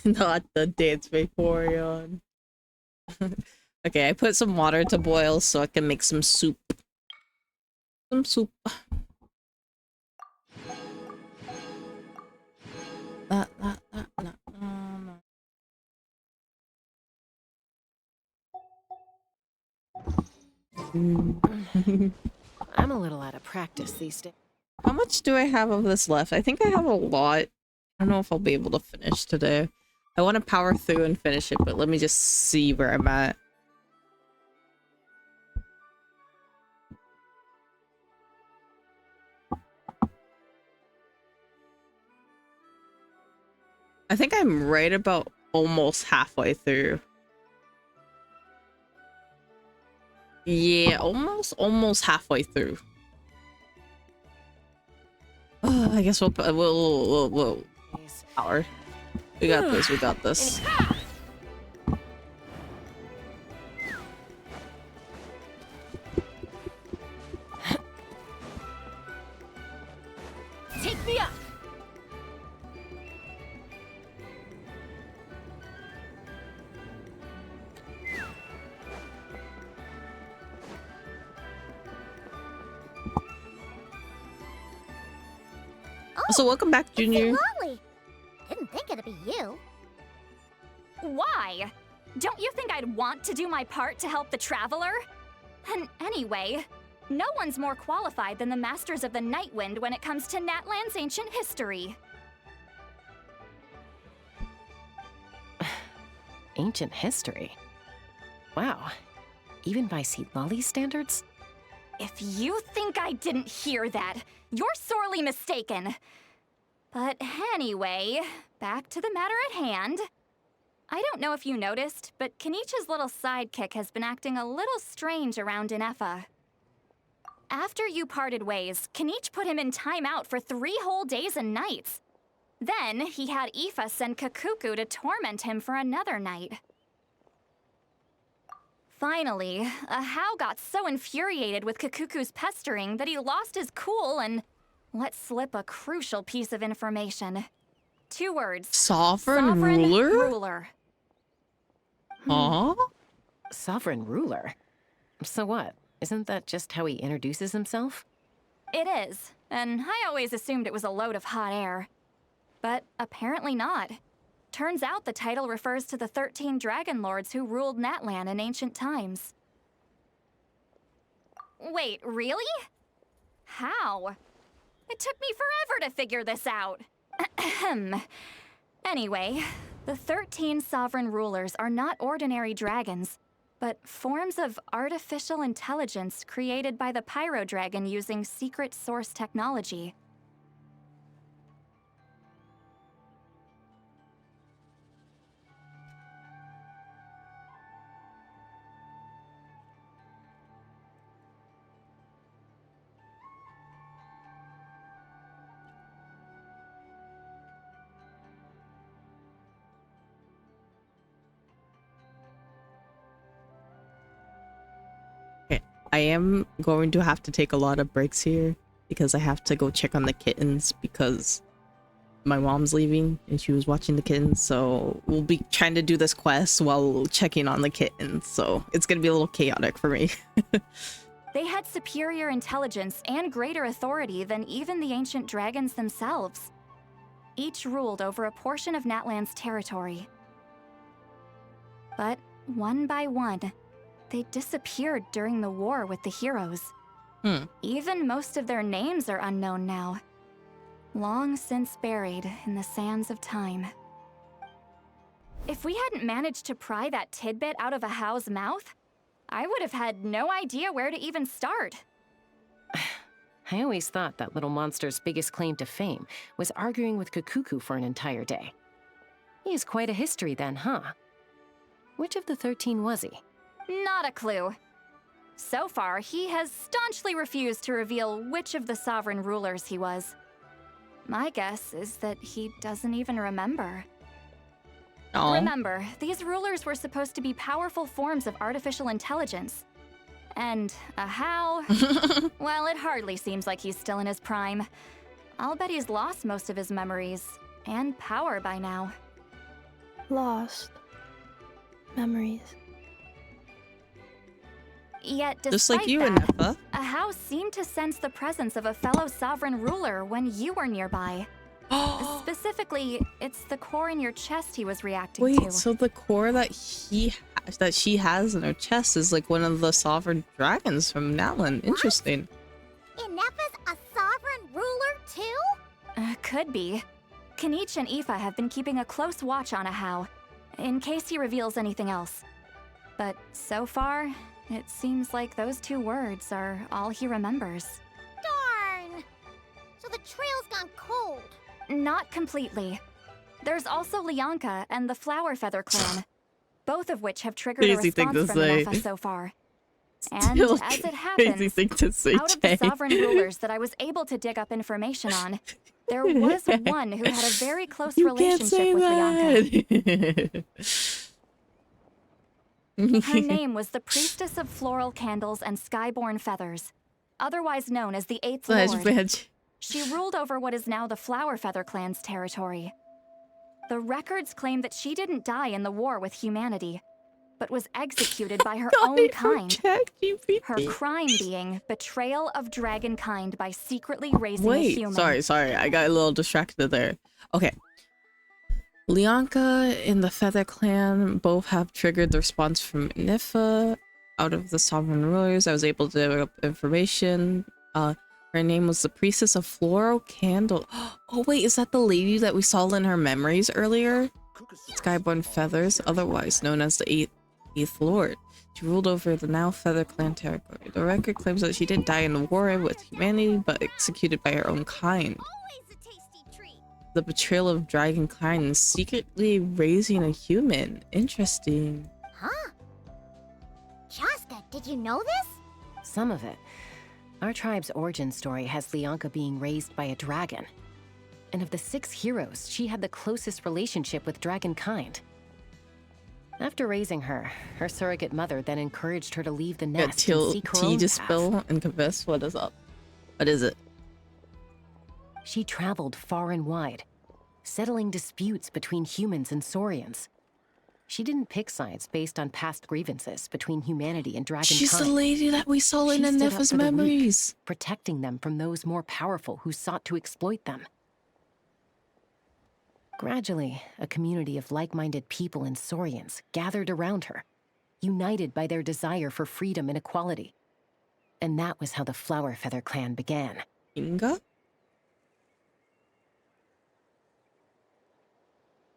Not the dance Vaporeon. Okay, I put some water to boil so I can make some soup. Some soup. I'm a little out of practice these days. How much do I have of this left? I think I have a lot. I don't know if I'll be able to finish today. I want to power through and finish it, but let me just see where I'm at. I think I'm right about almost halfway through. Yeah, almost halfway through. I guess we'll power. We got this. We got this. Take me up. So welcome back, Junior. Lolly. Didn't think it'd be you. Why? Don't you think I'd want to do my part to help the Traveler? And anyway, no one's more qualified than the Masters of the Nightwind when it comes to Natlan's ancient history. Ancient history? Wow. Even by Lolly standards? If you think I didn't hear that, you're sorely mistaken. But anyway, back to the matter at hand. I don't know if you noticed, but Kenichi's little sidekick has been acting a little strange around Inefa. After you parted ways, Kenichi put him in timeout for 3 whole days and nights. Then he had Aoife send Kakuku to torment him for another night. Finally, Ahau got so infuriated with Kakuku's pestering that he lost his cool and let slip a crucial piece of information. 2 words. Sovereign ruler? Ruler. Huh? Sovereign ruler? So what? Isn't that just how he introduces himself? It is, and I always assumed it was a load of hot air. But apparently not. Turns out the title refers to the 13 Dragon Lords who ruled Natlan in ancient times. Wait, really? How? It took me forever to figure this out. Anyway, the 13 sovereign rulers are not ordinary dragons, but forms of artificial intelligence created by the Pyro Dragon using secret source technology. I am going to have to take a lot of breaks here because I have to go check on the kittens because my mom's leaving and she was watching the kittens. So we'll be trying to do this quest while checking on the kittens. So it's going to be a little chaotic for me. They had superior intelligence and greater authority than even the ancient dragons themselves. Each ruled over a portion of Natlan's territory. But one by one, they disappeared during the war with the heroes. Even most of their names are unknown now. Long since buried in the sands of time. If we hadn't managed to pry that tidbit out of Ahau's mouth, I would have had no idea where to even start. I always thought that little monster's biggest claim to fame was arguing with Kakuku for an entire day. He has quite a history then, huh? Which of the 13 was he? Not a clue. So far, he has staunchly refused to reveal which of the sovereign rulers he was. My guess is that he doesn't even remember. Aww. Remember, these rulers were supposed to be powerful forms of artificial intelligence. And Ahau, well, it hardly seems like he's still in his prime. I'll bet he's lost most of his memories and power by now. Lost. Memories. Yet, Just like despite you, that, Anefa. a house seemed to sense the presence of a fellow sovereign ruler when you were nearby. Specifically, it's the core in your chest he was reacting to. Wait, so the core that she has in her chest is like one of the sovereign dragons from Natlan. Interesting. Inepa's a sovereign ruler too? Could be. Kanich and Aoife have been keeping a close watch on Ahau, in case he reveals anything else. But so far, it seems like those 2 words are all he remembers. Darn! So the trail's gone cold. Not completely. There's also Lianka and the Flower Feather clan, both of which have triggered a Crazy thing response to from say. Inefa so far. And Still as it crazy happens, thing to say, out of the Jay. sovereign rulers that I was able to dig up information on, there was one who had a very close You can't say relationship with that. Lianka. Her name was the Priestess of Floral Candles and Skyborn Feathers, otherwise known as the Eighth Lord. She ruled over what is now the Flower Feather clan's territory. The records claim that she didn't die in the war with humanity, but was executed by her own kind. Her crime being betrayal of dragonkind by secretly raising a human. Sorry, I got a little distracted there. Okay. Lianka and the Feather Clan both have triggered the response from Nifa. Out of the sovereign rulers, I was able to dig up information. Her name was the Priestess of Floral Candle. Oh wait, is that the lady that we saw in her memories earlier? Skyborn Feathers, otherwise known as the Eighth Lord. She ruled over the now Feather Clan territory. The record claims that she didn't die in the war with humanity, but executed by her own kind. The betrayal of dragonkind and secretly raising a human. Interesting. Huh? Shaska, did you know this? Some of it. Our tribe's origin story has Lianka being raised by a dragon. And of the 6 heroes, she had the closest relationship with dragonkind. After raising her, her surrogate mother then encouraged her to leave the nest and seek her own to path. spill and confess. What is up? What is it? She traveled far and wide, settling disputes between humans and saurians. She didn't pick sides based on past grievances between humanity and dragonkind. She's the lady that we saw in Anefa's memories. Protecting them from those more powerful who sought to exploit them. Gradually, a community of like-minded people and saurians gathered around her, united by their desire for freedom and equality. And that was how the Flower Feather clan began. Kinga?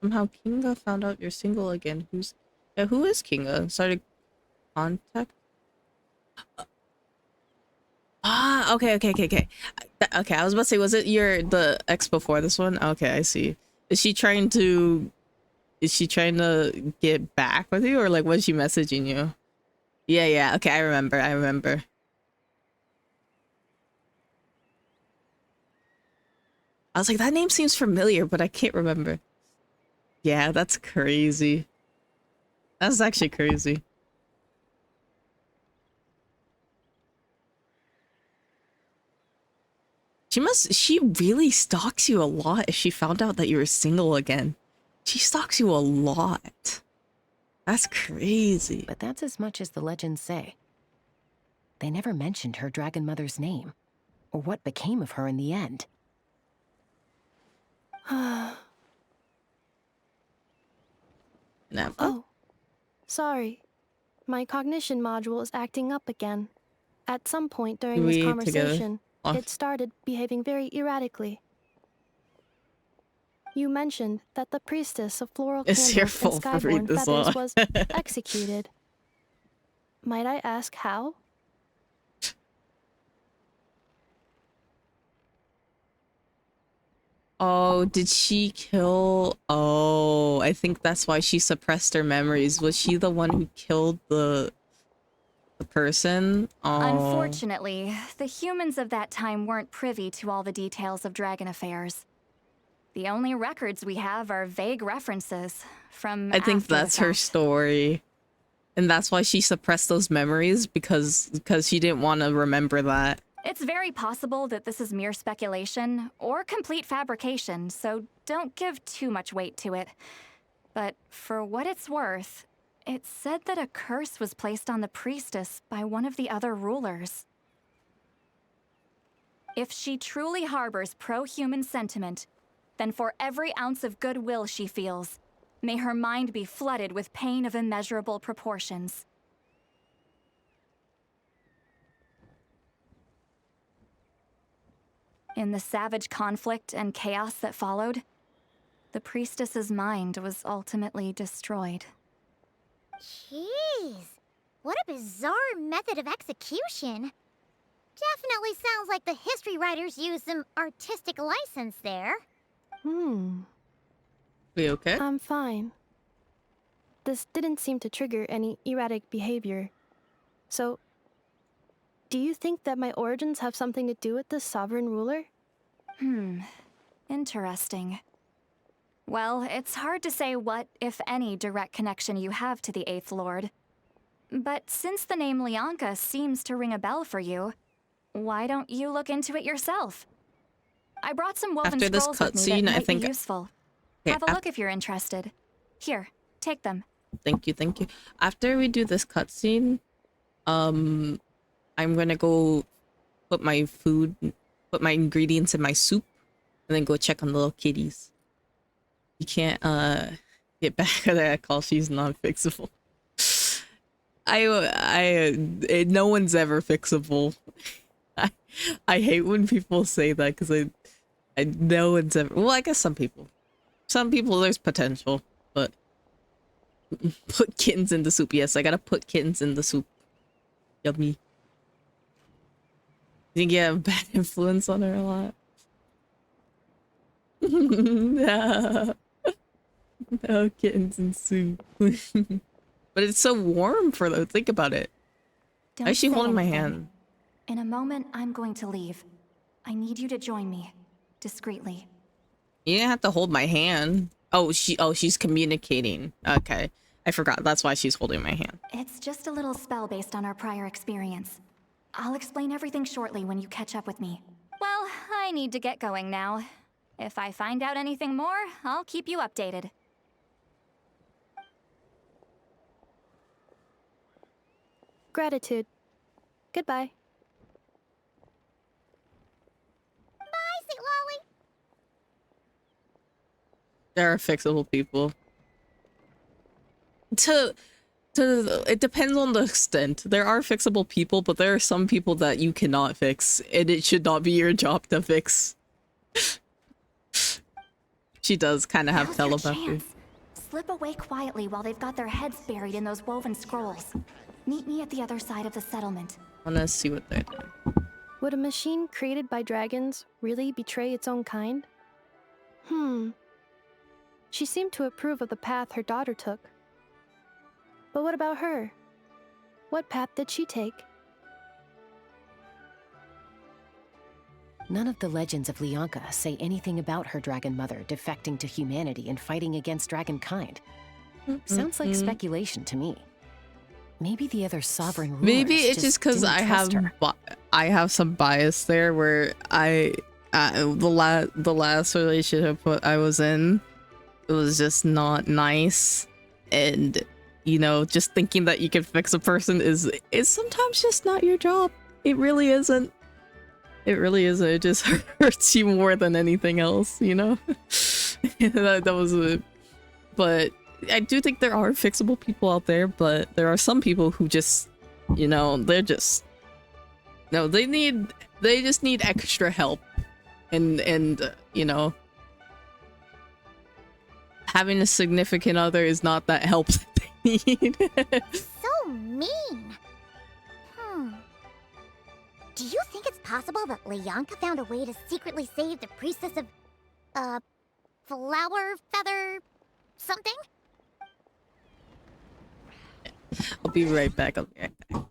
Somehow Kinga found out you're single again. Who is Kinga? Started contact? Okay. Okay, I was about to say, was it the ex before this one? Okay, I see. Is she trying to get back with you, or like was she messaging you? Yeah, okay, I remember. I was like, that name seems familiar, but I can't remember. Yeah, that's crazy. That's actually crazy. She really stalks you a lot if she found out that you were single again. She stalks you a lot. That's crazy. But that's as much as the legends say. They never mentioned her dragon mother's name, or what became of her in the end. Never. Oh, sorry. My cognition module is acting up again. At some point during this conversation, it started behaving very erratically. You mentioned that the priestess of floral candles and skyborn feathers was executed. Might I ask how? Oh, did she kill? Oh, I think that's why she suppressed her memories. Was she the one who killed the person? Oh. Unfortunately, the humans of that time weren't privy to all the details of dragon affairs. The only records we have are vague references from I think after the that's her fact. story. And that's why she suppressed those memories, because she didn't want to remember that. It's very possible that this is mere speculation or complete fabrication, so don't give too much weight to it. But for what it's worth, it said that a curse was placed on the priestess by one of the other rulers. If she truly harbors pro-human sentiment, then for every ounce of goodwill she feels, may her mind be flooded with pain of immeasurable proportions. In the savage conflict and chaos that followed, the priestess's mind was ultimately destroyed. Jeez, what a bizarre method of execution. Definitely sounds like the history writers used some artistic license there. We okay? I'm fine. This didn't seem to trigger any erratic behavior. So, do you think that my origins have something to do with this sovereign ruler? Interesting. Well, it's hard to say what, if any, direct connection you have to the Eighth Lord. But since the name Lianka seems to ring a bell for you, why don't you look into it yourself? I brought some woven After this scrolls with me that cutscene, I might think. be useful. Okay, Have a look if you're interested. Here, take them. Thank you, thank you. After we do this cutscene, I'm gonna go put my ingredients in my soup, and then go check on the little kitties. You can't get back at that call. She's non-fixable. No one's ever fixable. I hate when people say that because no one's ever. Well, I guess some people there's potential, but put kittens in the soup. Yes, I gotta put kittens in the soup. Yummy. You think you have bad influence on her a lot? No. No kittens in soup. But it's so warm for them. Think about it. Why is she holding my hand? In a moment, I'm going to leave. I need you to join me, discreetly. You didn't have to hold my hand. She's communicating. Okay. I forgot. That's why she's holding my hand. It's just a little spell based on our prior experience. I'll explain everything shortly when you catch up with me. Well, I need to get going now. If I find out anything more, I'll keep you updated. Gratitude. Goodbye. Bye, Sweet Lolly. There are fixable people. It depends on the extent. There are fixable people, but there are some people that you cannot fix, and it should not be your job to fix. She does kind of have telepathy. Slip away quietly while they've got their heads buried in those woven scrolls. Meet me at the other side of the settlement. I want to see what they're doing. Would a machine created by dragons really betray its own kind? She seemed to approve of the path her daughter took. But what about her? What path did she take? None of the legends of Lianka say anything about her dragon mother defecting to humanity and fighting against dragonkind. Sounds like speculation to me. Maybe the other sovereign rulers Maybe it's just because I have some bias there where the last relationship I was in, it was just not nice, and you know, just thinking that you can fix a person is sometimes just not your job. It really isn't. It really isn't. It just hurts you more than anything else, you know. that was it. But I do think there are fixable people out there, but there are some people who just, you know, they're just no, they just need extra help, and you know, having a significant other is not that help that they need. So mean. Do you think it's possible that Lianka found a way to secretly save the priestess of, flower feather something? I'll be right back. I'll be right back.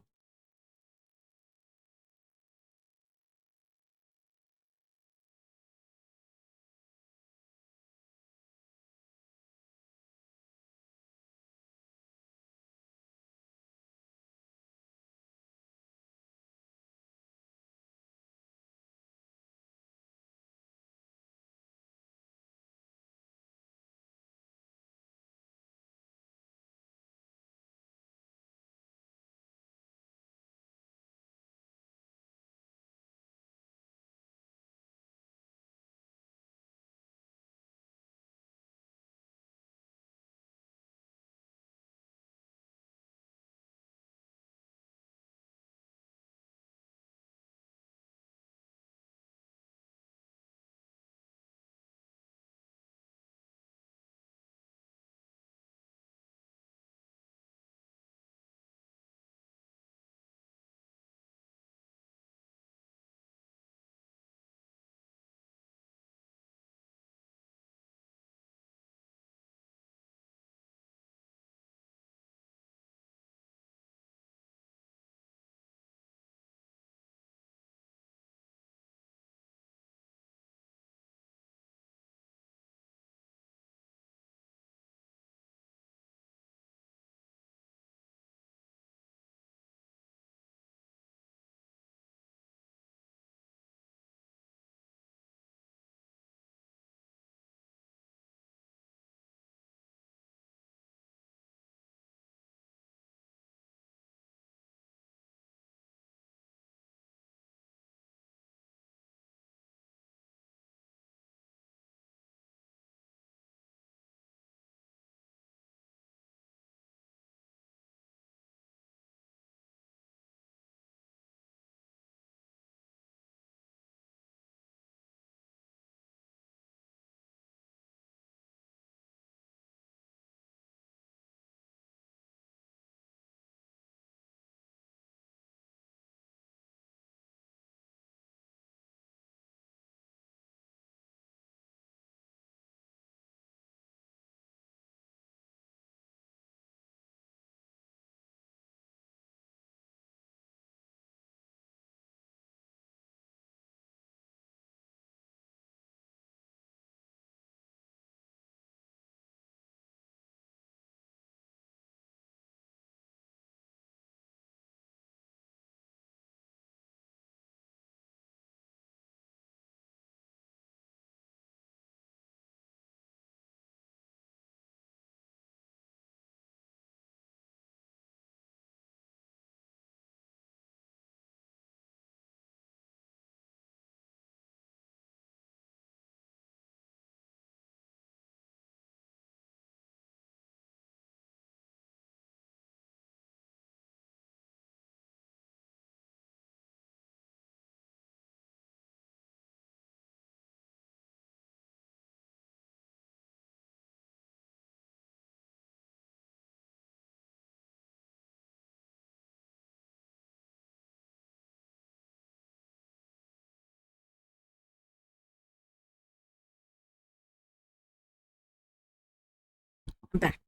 I'm back.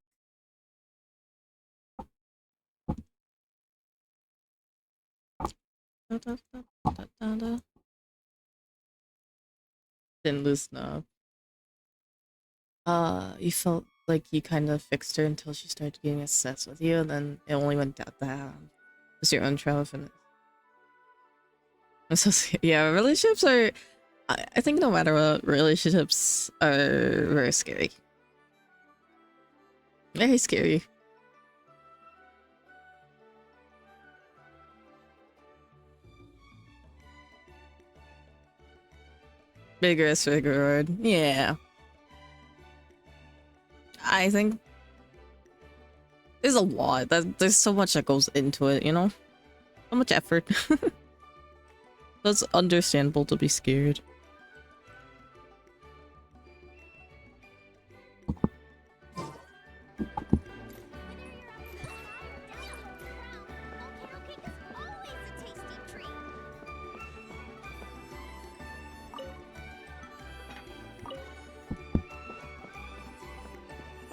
Didn't loosen up. You felt like you kind of fixed her until she started getting obsessed with you, and then it only went down. It's your own trauma fitness. So, yeah, relationships are... I think no matter what, relationships are very scary. Very scary. Vigorous reward. Yeah. I think there's a lot. There's so much that goes into it, you know? So much effort. So it's understandable to be scared.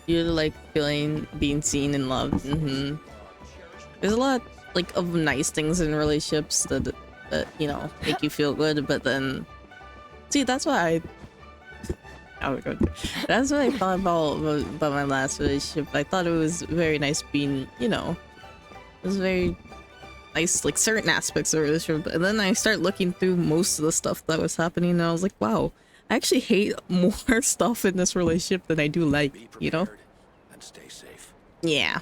You like being seen and loved. There's a lot like of nice things in relationships that you know make you feel good, but then see that's why that's what I thought about my last relationship. I thought it was very nice being, you know, it was very nice like certain aspects of the relationship, and then I start looking through most of the stuff that was happening, and I was like, wow, I actually hate more stuff in this relationship than I do like, you know? And stay safe. Yeah.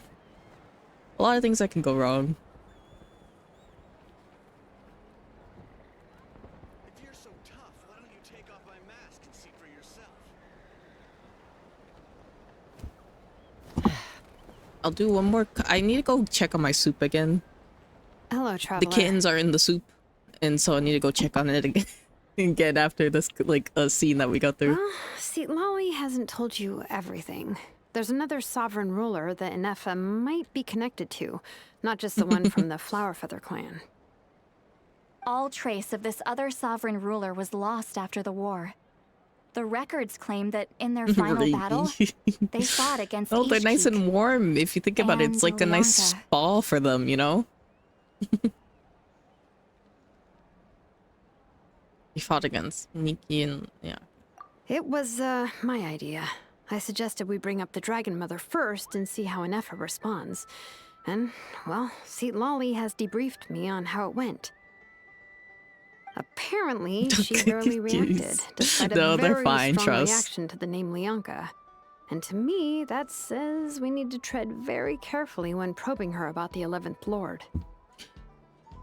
A lot of things that can go wrong. If you're so tough, why don't you take off my mask and see for yourself? I'll do one more. I need to go check on my soup again. Hello, traveler. The kittens are in the soup, and so I need to go check on it again after this like scene that we got through. Well, see, Lolly hasn't told you everything. There's another sovereign ruler that Inefa might be connected to, not just the one from the Flowerfeather clan. All trace of this other sovereign ruler was lost after the war. The records claim that in their final battle, they fought against Oh, they're nice and warm. If you think about it, it's like a nice spa for them, you know? We fought against Nikki and yeah. It was, my idea. I suggested we bring up the Dragon Mother first and see how Inefa responds. And, well, Seat Lolly has debriefed me on how it went. Apparently, she barely reacted, despite a very strong reaction to the name Lianka. And to me, that says we need to tread very carefully when probing her about the 11th Lord.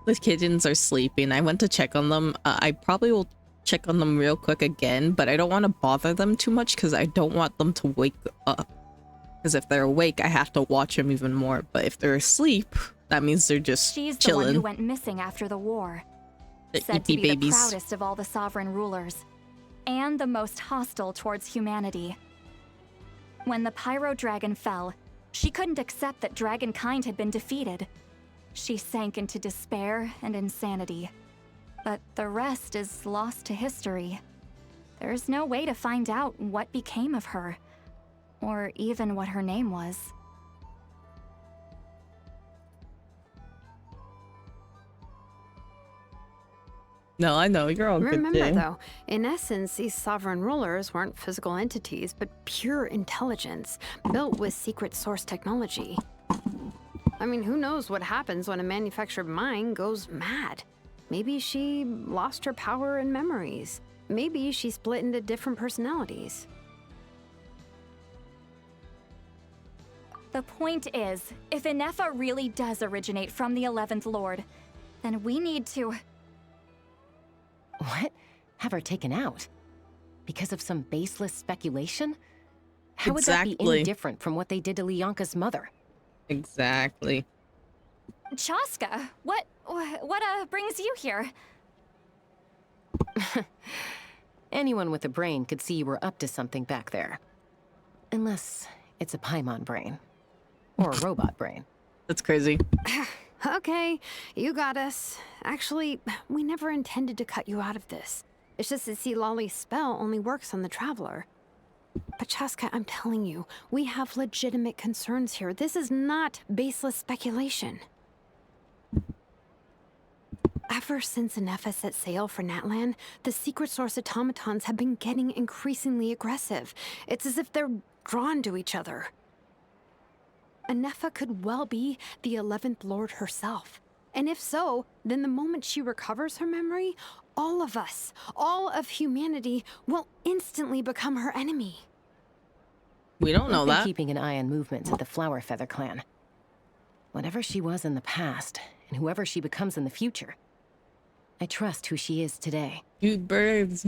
The kittens are sleeping. I went to check on them. I probably will check on them real quick again, but I don't want to bother them too much because I don't want them to wake up. Because if they're awake, I have to watch them even more. But if they're asleep, that means they're just She's chilling. the one who went missing after the war. The Said to be babies. the proudest of all the sovereign rulers, and the most hostile towards humanity. When the Pyro Dragon fell, she couldn't accept that dragonkind had been defeated. She sank into despair and insanity. But the rest is lost to history. There's no way to find out what became of her, or even what her name was. No, I know, you're all good. Remember, though, in essence, these sovereign rulers weren't physical entities, but pure intelligence, built with secret source technology. I mean, who knows what happens when a manufactured mind goes mad? Maybe she lost her power and memories. Maybe she split into different personalities. The point is, if Inefa really does originate from the 11th Lord, then we need to... What? Have her taken out? Because of some baseless speculation? How would that be any different from what they did to Lianka's mother? Exactly. Chaska, what brings you here? Anyone with a brain could see you were up to something back there. Unless it's a Paimon brain. Or a robot brain. That's crazy. Okay, you got us. Actually, we never intended to cut you out of this. It's just that see, Lolly's spell only works on the Traveler. But Chaska, I'm telling you, we have legitimate concerns here. This is not baseless speculation. Ever since Anefa set sail for Natlan, the secret source automatons have been getting increasingly aggressive. It's as if they're drawn to each other. Anefa could well be the 11th Lord herself. And if so, then the moment she recovers her memory, all of us, all of humanity, will instantly become her enemy. We don't know I've been that. keeping an eye on movements of the Flower Feather clan. Whatever she was in the past, and whoever she becomes in the future, I trust who she is today. You birds.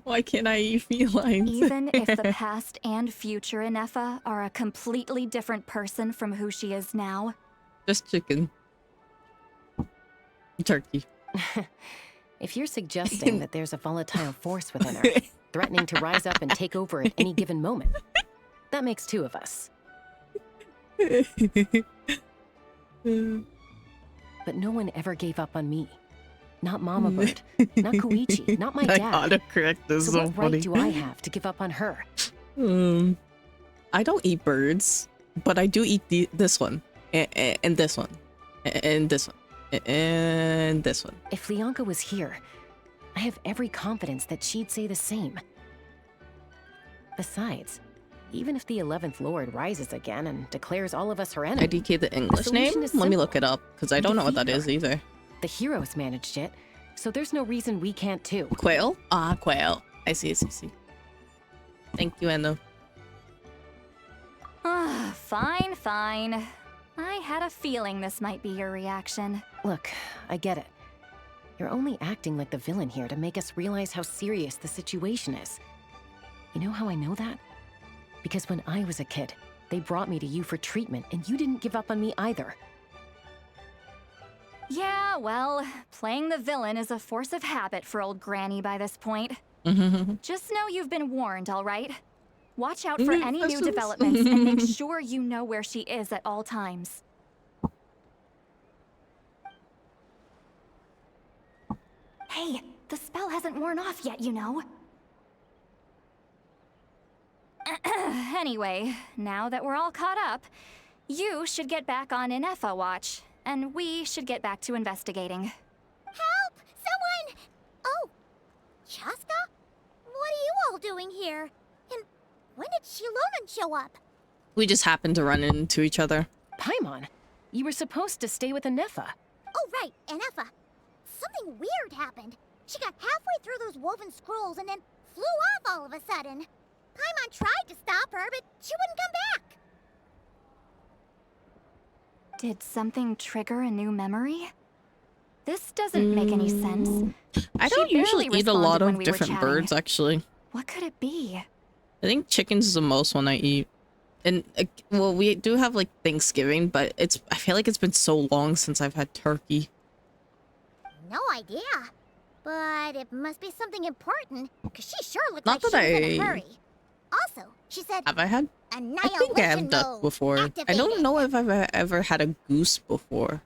Why can't I eat felines? Even if the past and future Inefa are a completely different person from who she is now. Just chicken. Turkey. If you're suggesting that there's a volatile force within her, threatening to rise up and take over at any given moment, that makes two of us. But no one ever gave up on me. Not Mama Bird, not Koichi, not my dad. Autocorrect is so what funny. right do I have to give up on her? I don't eat birds, but I do eat this one, and this one, and this one, and this one. If Leonka was here, I have every confidence that she'd say the same. Besides, even if the 11th Lord rises again and declares all of us her enemy, IDK the English name? Let me look it up, because I don't know what that is either. The heroes managed it, so there's no reason we can't too. Quail? Ah, quail. I see. Thank you, Anna. Fine. I had a feeling this might be your reaction. Look, I get it. You're only acting like the villain here to make us realize how serious the situation is. You know how I know that? Because when I was a kid, they brought me to you for treatment, and you didn't give up on me either. Yeah, well, playing the villain is a force of habit for old Granny by this point. Just know you've been warned, all right? Watch out for any new developments and make sure you know where she is at all times. Hey, the spell hasn't worn off yet, you know. Anyway, now that we're all caught up, you should get back on Inefa watch, and we should get back to investigating. Help! Someone! Oh, Chaska? What are you all doing here? And when did Shilonen show up? We just happened to run into each other. Paimon, you were supposed to stay with Anefa. Oh, right, Anefa. Something weird happened. She got halfway through those woven scrolls and then flew off all of a sudden. Paimon tried to stop her, but she wouldn't come back. Did something trigger a new memory? This doesn't make any sense. I don't usually eat a lot of different birds, actually. What could it be? I think chickens is the most one I eat. And, well, we do have, like, Thanksgiving, but I feel like it's been so long since I've had turkey. No idea. But it must be something important, because she sure looked Not like that she was in I- a hurry. Also, she said, Have I had? I think I have duck before. I don't know if I've ever had a goose before.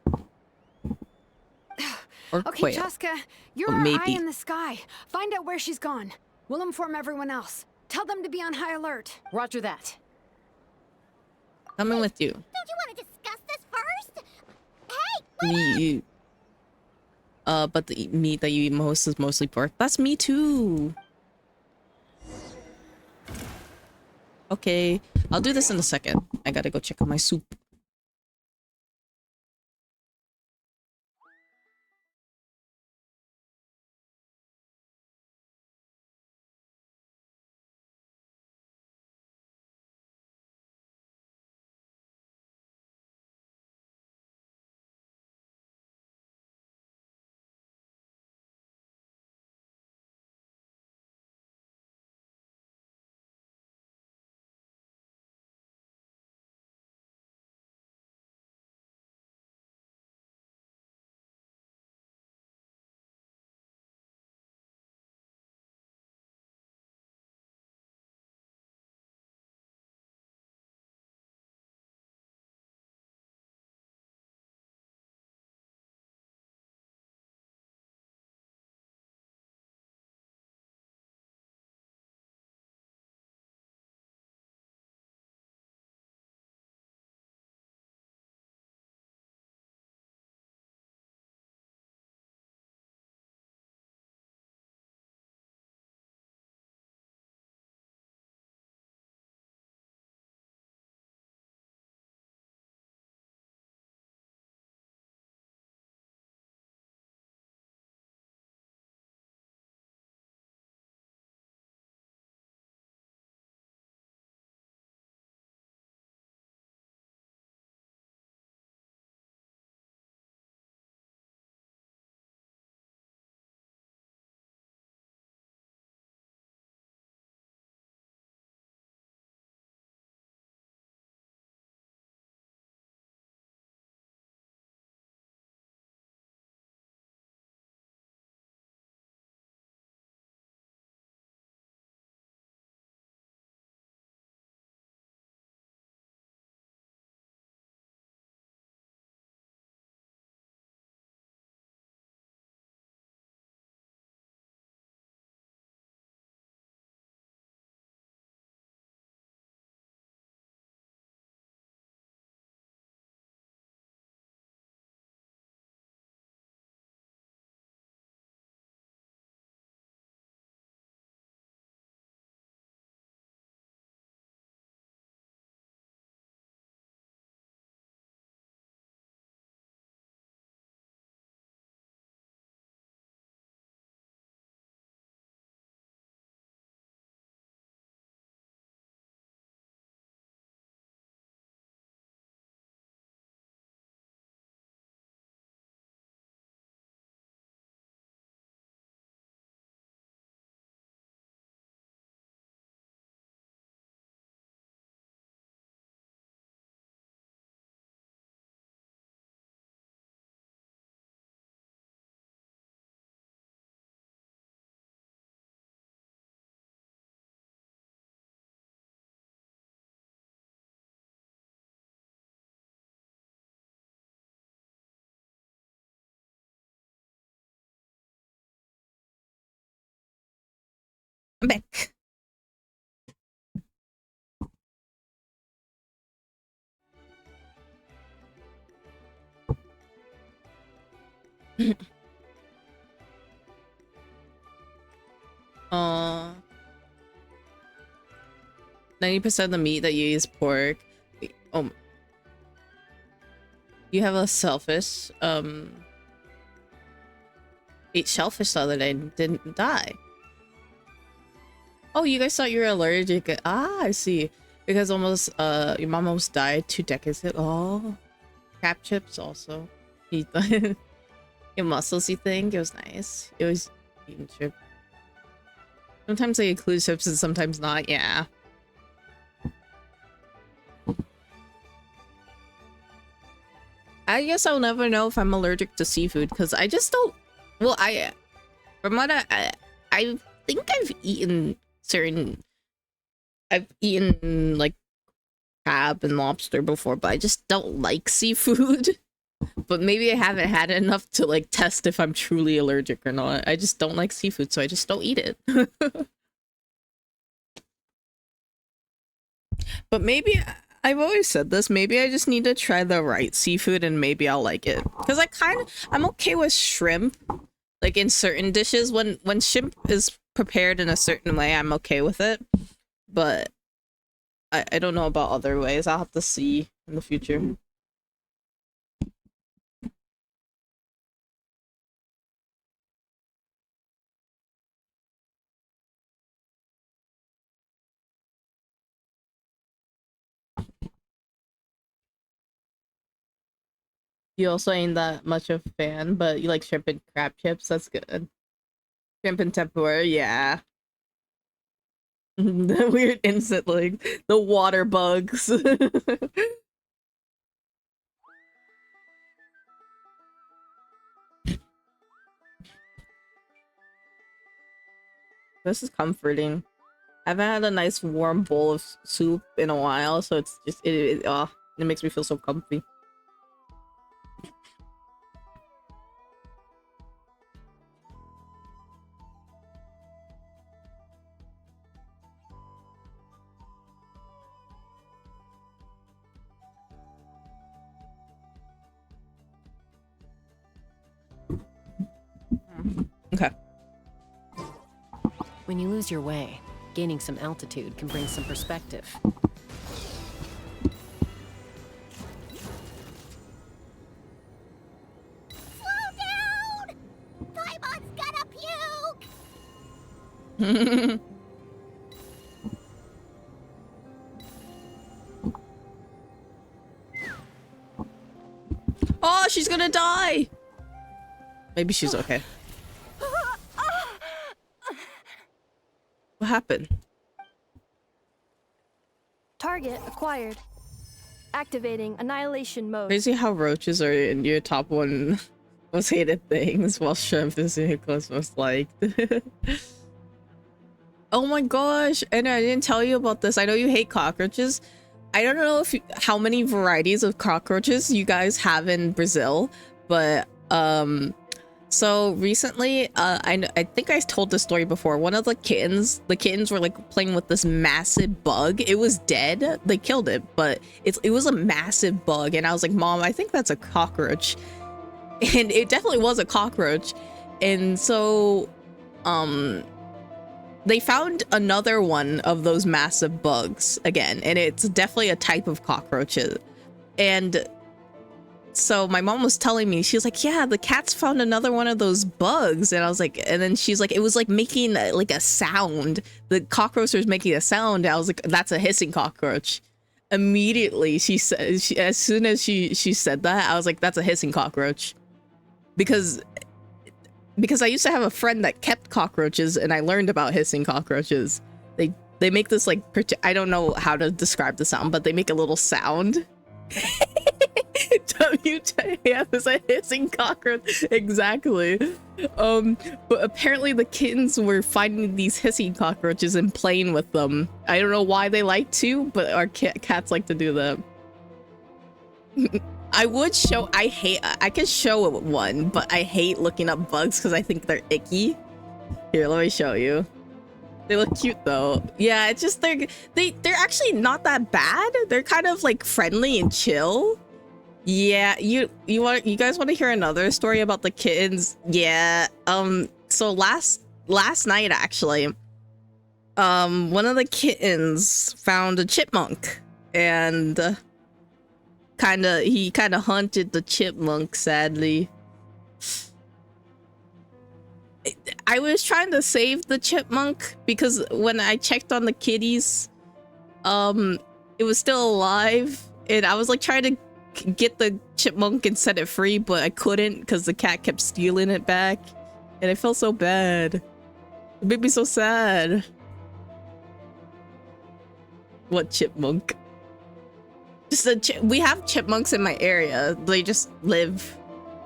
Or Okay, quail. Chaska, you're Or our eye maybe. in the sky. Find out where she's gone. We'll inform everyone else. Tell them to be on high alert. Roger that. Coming with you. Don't you want to discuss this first? Hey, Me. But the meat that you eat most is mostly pork. That's me too. Okay, I'll do this in a second. I gotta go check on my soup. I'm back. uh 90% of the meat that you use pork. Oh, you have a selfish ate shellfish the other day and didn't die. Oh, you guys thought you were allergic. Ah, I see. Because almost your mom almost died 2 decades ago. Oh, crab chips also. Your muscles, you think? It was nice. It was eating chip. Sometimes they include chips and sometimes not. Yeah. I guess I'll never know if I'm allergic to seafood because I just don't. Well, from what I think I've eaten certain. I've eaten like crab and lobster before, but I just don't like seafood. But maybe I haven't had enough to like test if I'm truly allergic or not. I just don't like seafood, so I just don't eat it. But maybe I've always said this, maybe I just need to try the right seafood and maybe I'll like it. Because I'm okay with shrimp, like in certain dishes. When shrimp is prepared in a certain way, I'm okay with it. But I don't know about other ways. I'll have to see in the future. You also ain't that much of a fan, but you like shrimp and crab chips. That's good. Shrimp and tempura, yeah. The weird insect, like the water bugs. This is comforting. I haven't had a nice warm bowl of soup in a while, so it's just it makes me feel so comfy. Okay. When you lose your way, gaining some altitude can bring some perspective. Slow down! Paimon's gonna puke! Oh, she's gonna die! Maybe she's okay. What happened? Target acquired. Activating annihilation mode. Crazy how roaches are in your top one most hated things, while shrimp is Nicholas most liked. Oh my gosh, and I didn't tell you about this. I know you hate cockroaches. I don't know how many varieties of cockroaches you guys have in Brazil, but so recently, I think I told this story before. One of the kittens were like playing with this massive bug. It was dead. They killed it, but it was a massive bug. And I was like, Mom, I think that's a cockroach. And it definitely was a cockroach. And so, they found another one of those massive bugs again. And it's definitely a type of cockroach. And so my mom was telling me, she was like, yeah, the cats found another one of those bugs. And I was like, and then she's like, it was like making like a sound. The cockroach was making a sound. I was like, that's a hissing cockroach. Immediately she said, as soon as she said that, I was like, that's a hissing cockroach. Because I used to have a friend that kept cockroaches and I learned about hissing cockroaches. They make this like, I don't know how to describe the sound, but they make a little sound. Yeah, it's a hissing cockroach. Exactly. But apparently the kittens were finding these hissing cockroaches and playing with them. I don't know why they like to, but our cats like to do that. I can show one, but I hate looking up bugs because I think they're icky. Here, let me show you. They look cute though. Yeah, it's just they're actually not that bad. They're kind of like friendly and chill. Yeah, you guys want to hear another story about the kittens? Yeah. So last night actually, one of the kittens found a chipmunk and he kind of hunted the chipmunk, sadly. I was trying to save the chipmunk because when I checked on the kitties, it was still alive, and I was like trying to get the chipmunk and set it free, but I couldn't because the cat kept stealing it back, and I felt so bad. It made me so sad. What chipmunk? Just we have chipmunks in my area. They just live.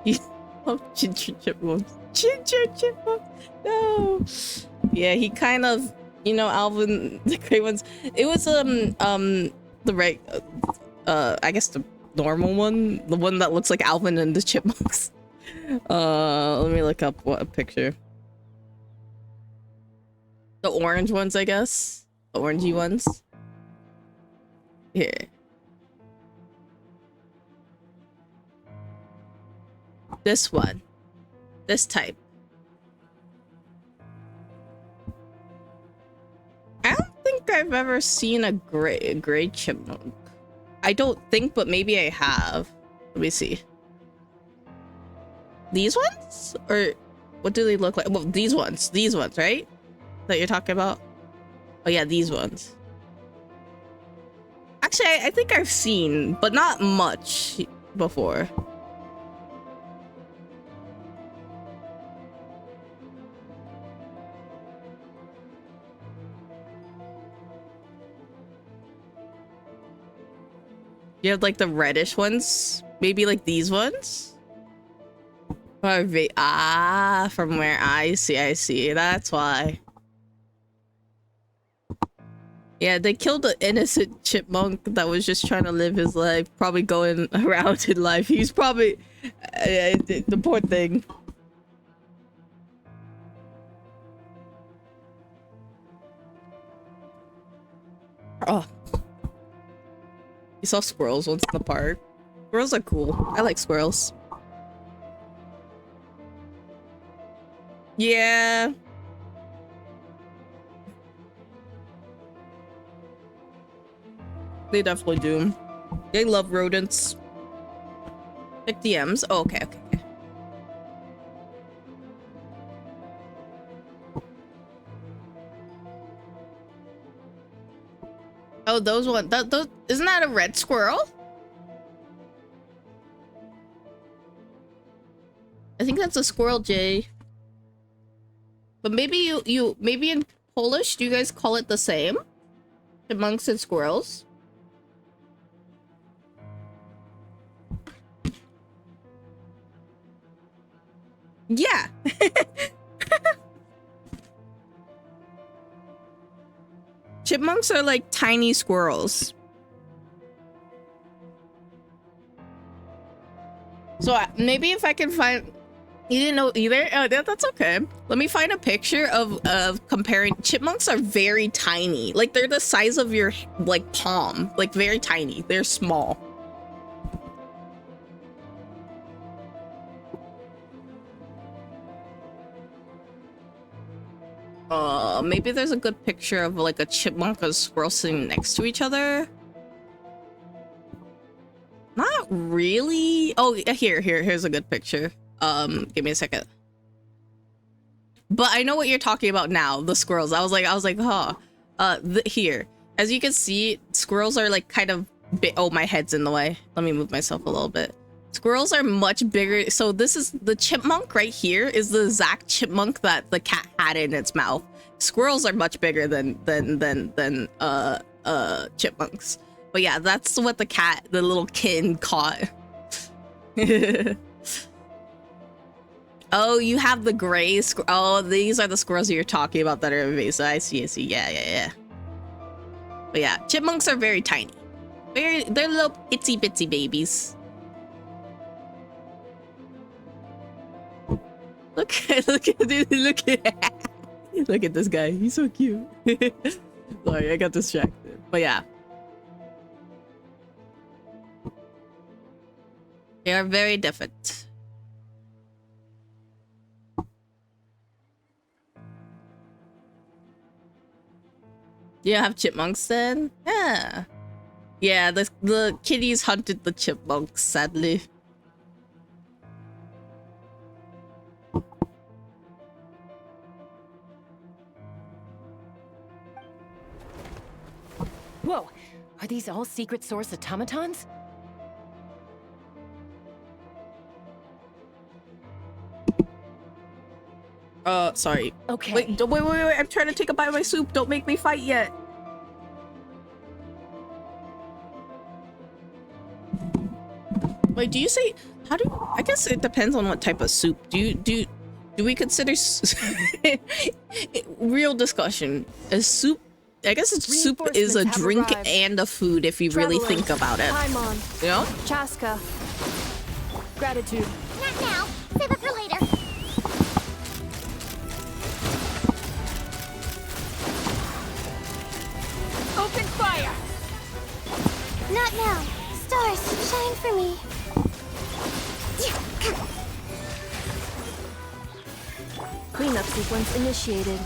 You love chipmunks. Chipmunk. No. Yeah, he kind of, you know, Alvin, the gray ones. It was the right I guess the normal one, the one that looks like Alvin and the chipmunks. Let me look up what a picture. The orange ones, I guess. The orangey ones. Here. This one. This type. I don't think I've ever seen a gray chipmunk. I don't think, but maybe I have. Let me see. These ones? Or what do they look like? Well, these ones, right? That you're talking about? Oh yeah, these ones. Actually, I think I've seen, but not much before. You have like the reddish ones, maybe like these ones. Or from where I see. That's why. Yeah, they killed an innocent chipmunk that was just trying to live his life, probably going around in life. He's probably the poor thing. Oh. You saw squirrels once in the park. Squirrels are cool. I like squirrels. Yeah. They definitely do. They love rodents. Like DMs. Oh, okay. Oh, those one. Those isn't that a red squirrel? I think that's a squirrel, Jay. But maybe maybe in Polish, do you guys call it the same? Chipmunks and squirrels? Yeah. Chipmunks are like tiny squirrels. So maybe if I can find... You didn't know either? Oh, that's okay. Let me find a picture of comparing. Chipmunks are very tiny. Like they're the size of your like palm. Like very tiny. They're small. Maybe there's a good picture of like a chipmunk and a squirrel sitting next to each other. Not really. Oh, here's a good picture. Give me a second. But I know what you're talking about now, the squirrels. I was like, huh. Here. As you can see, squirrels are like kind of big. Oh, my head's in the way. Let me move myself a little bit. Squirrels are much bigger. So this is the chipmunk right here is the exact chipmunk that the cat had in its mouth. Squirrels are much bigger than chipmunks. But yeah, that's what the little kitten caught. Oh, you have the gray oh, these are the squirrels you're talking about that are invasive. I see. Yeah. But yeah, chipmunks are very tiny. They're little itsy bitsy babies. Look at Look at this guy. He's so cute. Sorry, I got distracted. But yeah. They are very different. You have chipmunks then? Yeah. Yeah, the kitties hunted the chipmunks, sadly. Whoa! Are these all secret source automatons? Sorry. Okay. Wait, wait, I'm trying to take a bite of my soup. Don't make me fight yet. Wait, do you say, I guess it depends on what type of soup. Do we consider real discussion? A soup, I guess soup is a drink arrived. and a food if you really think about it. Paimon. You know? Chaska. Gratitude. Not now. Save it for later. Open fire! Not now. Stars, shine for me. Cleanup sequence initiated.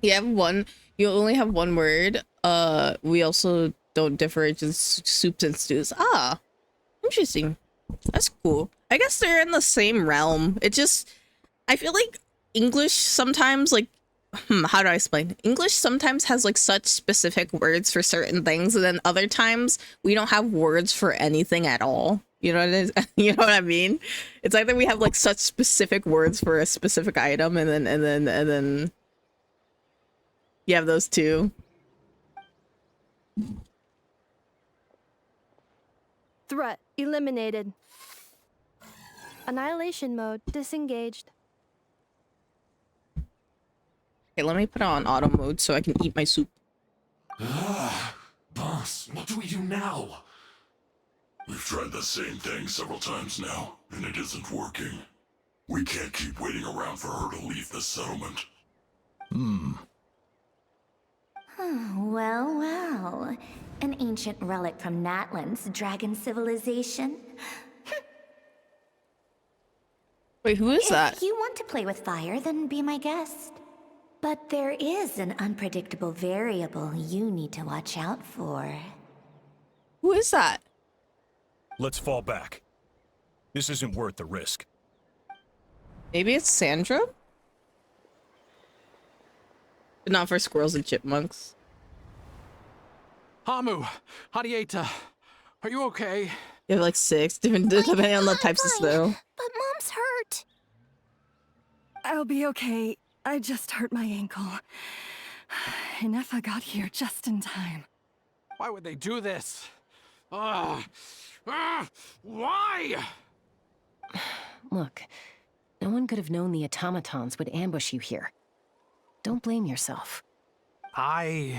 You only have one word. We also don't differentiate soups and stews. Ah, interesting. That's cool. I guess they're in the same realm. It just, I feel like English sometimes, like, how do I explain? English sometimes has like such specific words for certain things, and then other times we don't have words for anything at all. You know what it is? You know what I mean? It's either we have like such specific words for a specific item, and then you have those two. Threat eliminated. Annihilation mode disengaged. Okay, let me put it on auto mode so I can eat my soup. Boss, what do we do now? We've tried the same thing several times now, and it isn't working. We can't keep waiting around for her to leave the settlement. Well, well. An ancient relic from Natlan's dragon civilization. Wait, who is that? If you want to play with fire, then be my guest. But there is an unpredictable variable you need to watch out for. Who is that? Let's fall back. This isn't worth the risk. Maybe it's Sandra? But not for squirrels and chipmunks. Hamu, Hadieta, are you okay? You have like 6 different, depending on the types of snow. But Mom's hurt. I'll be okay. I just hurt my ankle. Inefa got here just in time. Why would they do this? Why? Look, no one could have known the automatons would ambush you here. Don't blame yourself. Wait,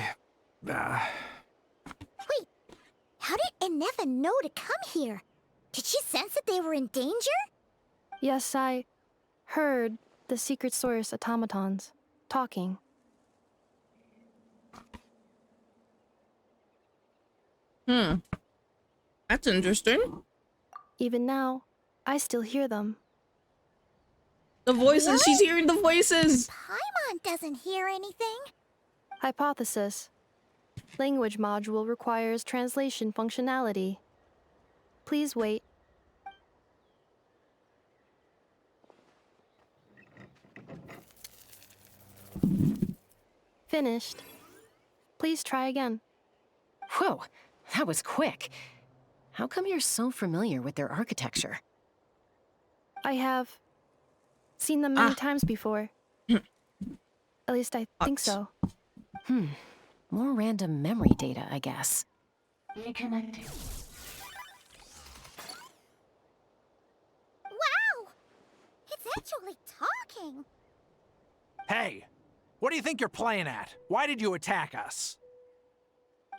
how did Inefa know to come here? Did she sense that they were in danger? Yes, I heard the secret source automatons talking. That's interesting. Even now, I still hear them. The voices, What? she's hearing the voices! Paimon doesn't hear anything. Hypothesis. Language module requires translation functionality. Please wait. Finished. Please try again. Whoa, that was quick. How come you're so familiar with their architecture? I have seen them many times before. At least I think so. More random memory data, I guess. Reconnecting. Wow! It's actually talking. Hey, what do you think you're playing at? Why did you attack us?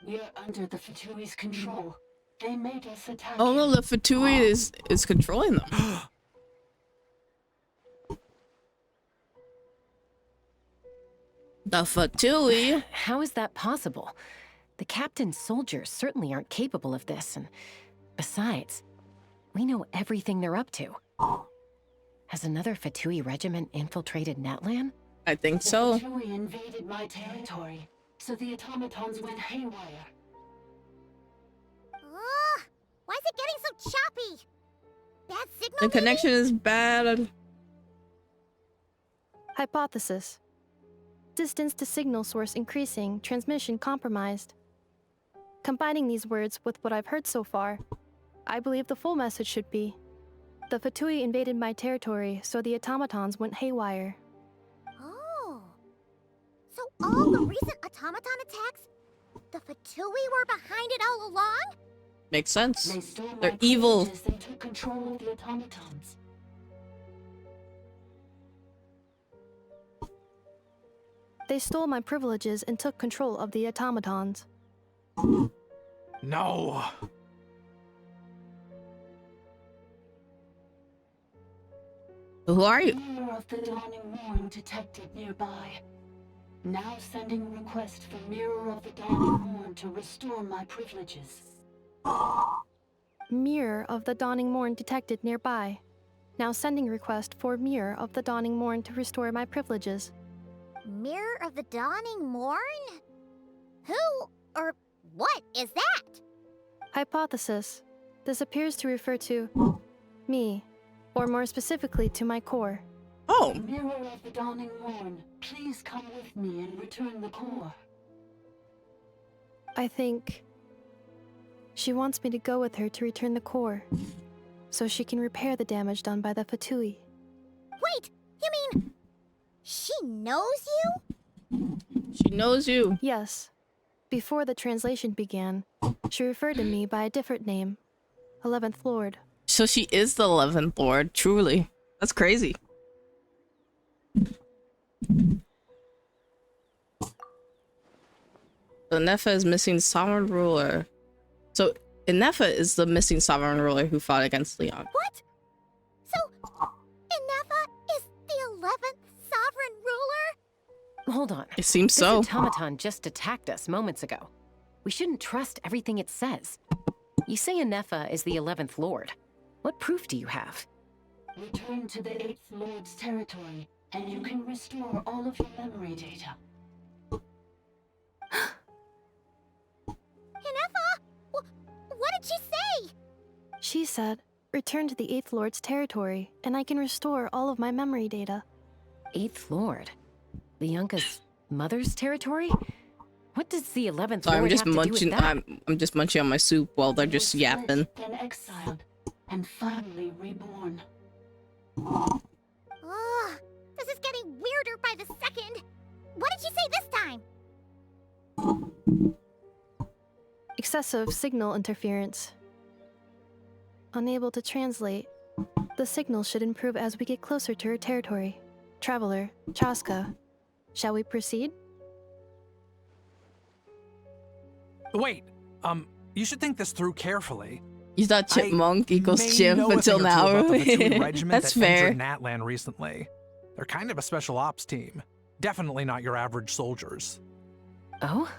We're under the Fatui's control. They made us attack Oh no, the Fatui is controlling them. The Fatui? How is that possible? The captain's soldiers certainly aren't capable of this, and besides, we know everything they're up to. Has another Fatui regiment infiltrated Natlan? I think so. The Fatui invaded my territory, so the automatons went haywire. Ugh, why is it getting so choppy? Bad signal, The connection is bad. Hypothesis. Distance to signal source increasing, transmission compromised. Combining these words with what I've heard so far, I believe the full message should be: the Fatui invaded my territory, so the automatons went haywire. Oh. So all the recent automaton attacks, the Fatui were behind it all along? Makes sense. They stole They're my evil. privileges and took control of the automatons. They stole my privileges and took control of the automatons. No. Who are you? Mirror of the dawning morn detected nearby. Now sending a request for Mirror of the Dawning Morn to restore my privileges. Mirror of the dawning morn detected nearby. Now sending request for Mirror of the dawning morn to restore my privileges. Mirror of the Dawning Morn? Who or what is that? Hypothesis. This appears to refer to me, or more specifically to my core. Oh. Mirror of the Dawning Morn, please come with me and return the core. I think she wants me to go with her to return the core, so she can repair the damage done by the Fatui. Wait, you mean she knows you? She knows you. Yes. Before the translation began, she referred to me by a different name, 11th Lord. So she is the 11th Lord, truly. That's crazy. So Nefa is missing sovereign ruler. So Nefa is the missing sovereign ruler who fought against Leon. What? So Inefa is the 11th sovereign ruler? Hold on. It seems so. This automaton just attacked us moments ago. We shouldn't trust everything it says. You say Anefa is the 11th Lord. What proof do you have? Return to the 8th Lord's territory, and you can restore all of your memory data. Inefa? What did she say? She said, return to the 8th Lord's territory, and I can restore all of my memory data. 8th Lord? Lianka's mother's territory? What does the 11th Sorry, Lord I'm just have munching. to do with that? I'm just munching on my soup while they're just yapping. Then exiled, and finally reborn. Ugh, this is getting weirder by the second. What did she say this time? Excessive signal interference. Unable to translate. The signal should improve as we get closer to her territory. Traveler, Chaska. Shall we proceed? Wait, you should think this through carefully. You thought Chipmunk equals may Chimp know a until thing or two now. about the Fatui regiment That's that fair. entered Natlan recently. They're kind of a special ops team. Definitely not your average soldiers. Oh?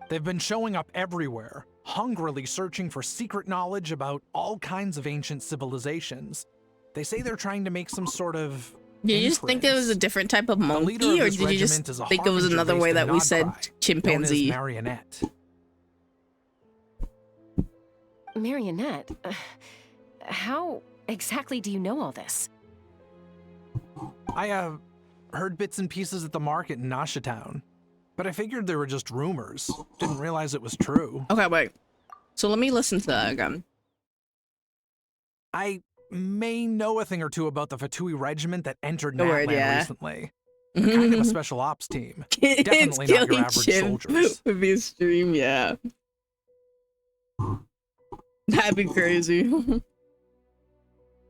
They've been showing up everywhere, hungrily searching for secret knowledge about all kinds of ancient civilizations. They say they're trying to make some sort of Did you just think it was a different type of monkey, or did you just think it was another way that we said chimpanzee? Marionette. Marionette? How exactly do you know all this? I, heard bits and pieces at the market in Nasha Town, but I figured they were just rumors. Didn't realize it was true. Okay, wait. So let me listen to that again. I may know a thing or two about the Fatui regiment that entered The word, Natlan yeah. recently. They're kind of a special ops team. Definitely not your killing average Chimp soldiers. would be a stream, yeah. That'd be crazy.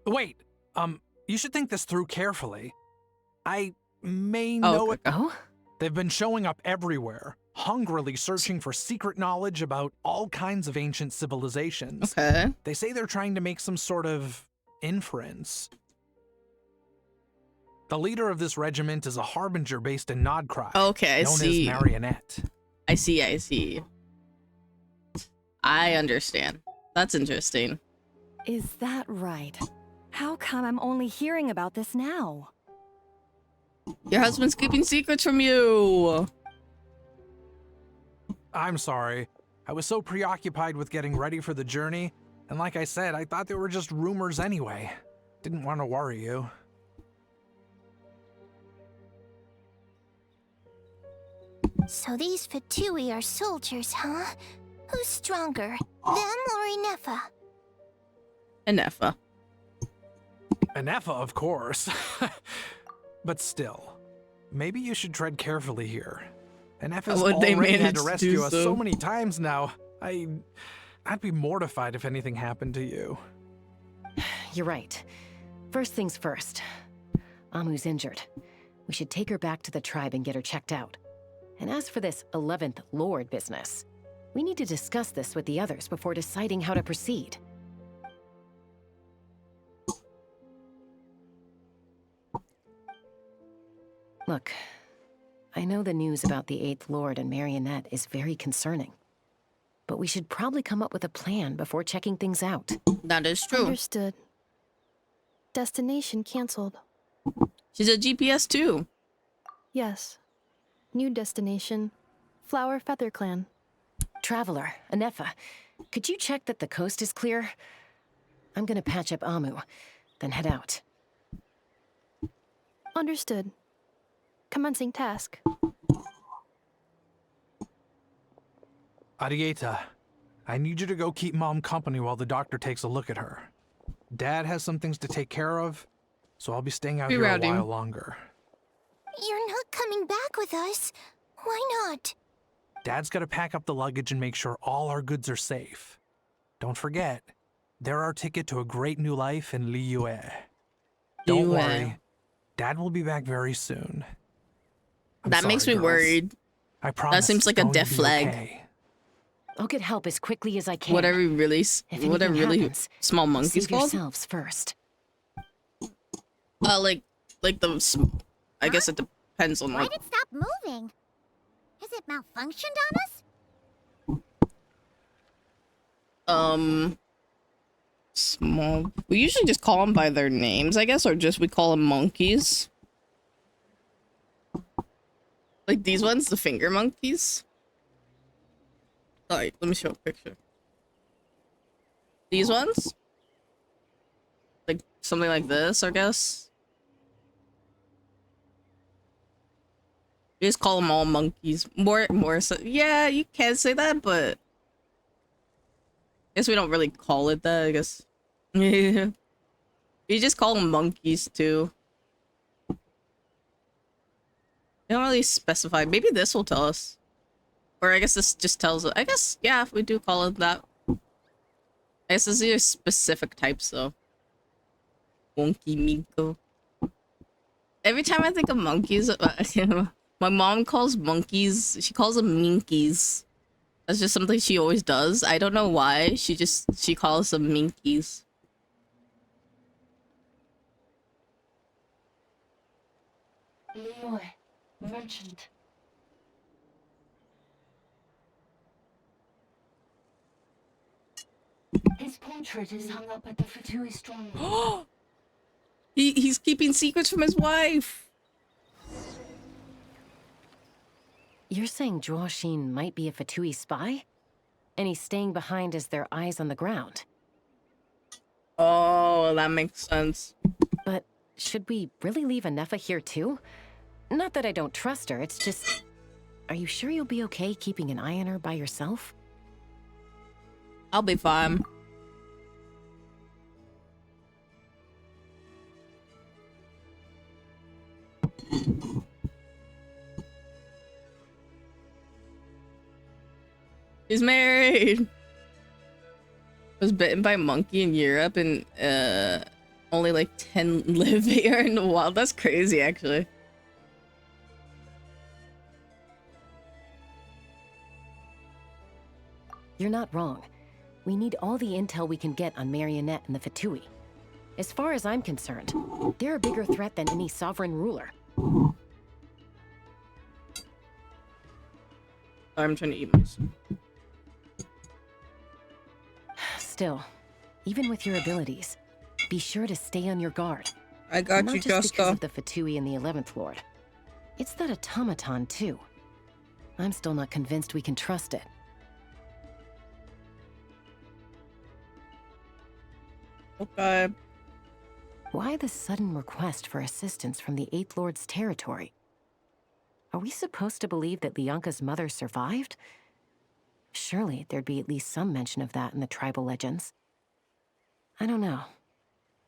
Wait, you should think this through carefully. I may know it. Oh? They've been showing up everywhere, hungrily searching for secret knowledge about all kinds of ancient civilizations. Okay. They say they're trying to make some sort of inference. The leader of this regiment is a harbinger based in Nodcry, Okay, I known see. as Marionette. I see. I understand. That's interesting. Is that right? How come I'm only hearing about this now? Your husband's keeping secrets from you. I'm sorry. I was so preoccupied with getting ready for the journey, and like I said, I thought they were just rumors anyway. Didn't want to worry you. So these Fatui are soldiers, huh? Who's stronger, them or Inefa? Inefa. Inefa, of course. But still, maybe you should tread carefully here. Inefa's already had to rescue us so many times now. I'd be mortified if anything happened to you. You're right. First things first. Amu's injured. We should take her back to the tribe and get her checked out. And as for this 11th Lord business, we need to discuss this with the others before deciding how to proceed. Look, I know the news about the 8th Lord and Marionette is very concerning. But we should probably come up with a plan before checking things out. That is true. Understood. Destination canceled. She's a GPS too. Yes. New destination. Flower Feather Clan. Traveler, Inefa, could you check that the coast is clear? I'm gonna patch up Amu, then head out. Understood. Commencing task. Arieta, I need you to go keep Mom company while the doctor takes a look at her. Dad has some things to take care of, so I'll be staying out here a while longer. You're not coming back with us. Why not? Dad's gotta pack up the luggage and make sure all our goods are safe. Don't forget, they're our ticket to a great new life in Liyue. Don't worry, Dad will be back very soon. That makes me worried. I promise. That seems like a death flag. Okay. I'll get help as quickly as I can. What are really happens, small monkeys save called? yourselves first. Like I guess it depends on Why like. did it stop moving? Has it malfunctioned on us? Small. We usually just call them by their names, I guess, or just we call them monkeys. Like these ones, the finger monkeys. Alright, let me show a picture. These ones? Like something like this, I guess. You just call them all monkeys. More so, yeah, you can say that, but I guess we don't really call it that, I guess. Yeah. You just call them monkeys too. They don't really specify. Maybe this will tell us. Or I guess this just tells us. I guess, yeah, we do call it that. I guess these are specific types though. Monkey Minko. Every time I think of monkeys, my mom calls monkeys, she calls them minkies. That's just something she always does. I don't know why. She calls them minkies. Leroy, merchant. His portrait is hung up at the Fatui stronghold. He's keeping secrets from his wife. You're saying Zhuoxin might be a Fatui spy? And he's staying behind as their eyes on the ground? Oh, that makes sense. But should we really leave Inefa here too? Not that I don't trust her, it's just... Are you sure you'll be okay keeping an eye on her by yourself? I'll be fine. He's married. Was bitten by a monkey in Europe and only like 10 live here in the wild. That's crazy actually. You're not wrong. We need all the intel we can get on Marionette and the Fatui. As far as I'm concerned, they're a bigger threat than any sovereign ruler. I'm trying to eat my soup. Still, even with your abilities, be sure to stay on your guard. I got Not you, just because Jessica. of the Fatui and the 11th Lord. It's that automaton, too. I'm still not convinced we can trust it. Okay. Why the sudden request for assistance from the 8th Lord's territory? Are we supposed to believe that Lianka's mother survived? Surely there'd be at least some mention of that in the tribal legends. I don't know.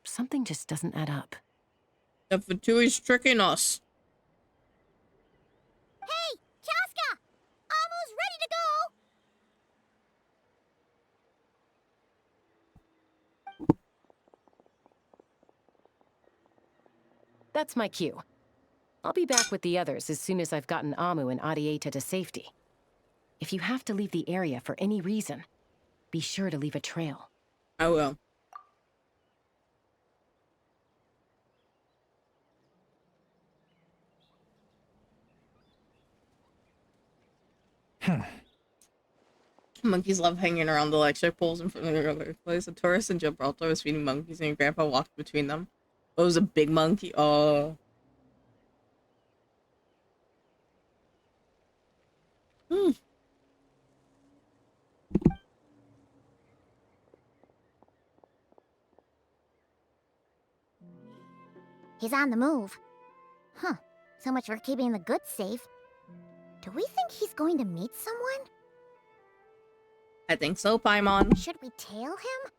Something just doesn't add up. The Fatui's tricking us. Hey, Chaska! Almost ready to go! That's my cue. I'll be back with the others as soon as I've gotten Amu and Adieta to safety. If you have to leave the area for any reason, be sure to leave a trail. I will. Monkeys love hanging around the electric poles in front of their other place. A tourist in Gibraltar was feeding monkeys and your grandpa walked between them. Oh, it was a big monkey. Oh. He's on the move. Huh. So much for keeping the goods safe. Do we think he's going to meet someone? I think so, Paimon. Should we tail him?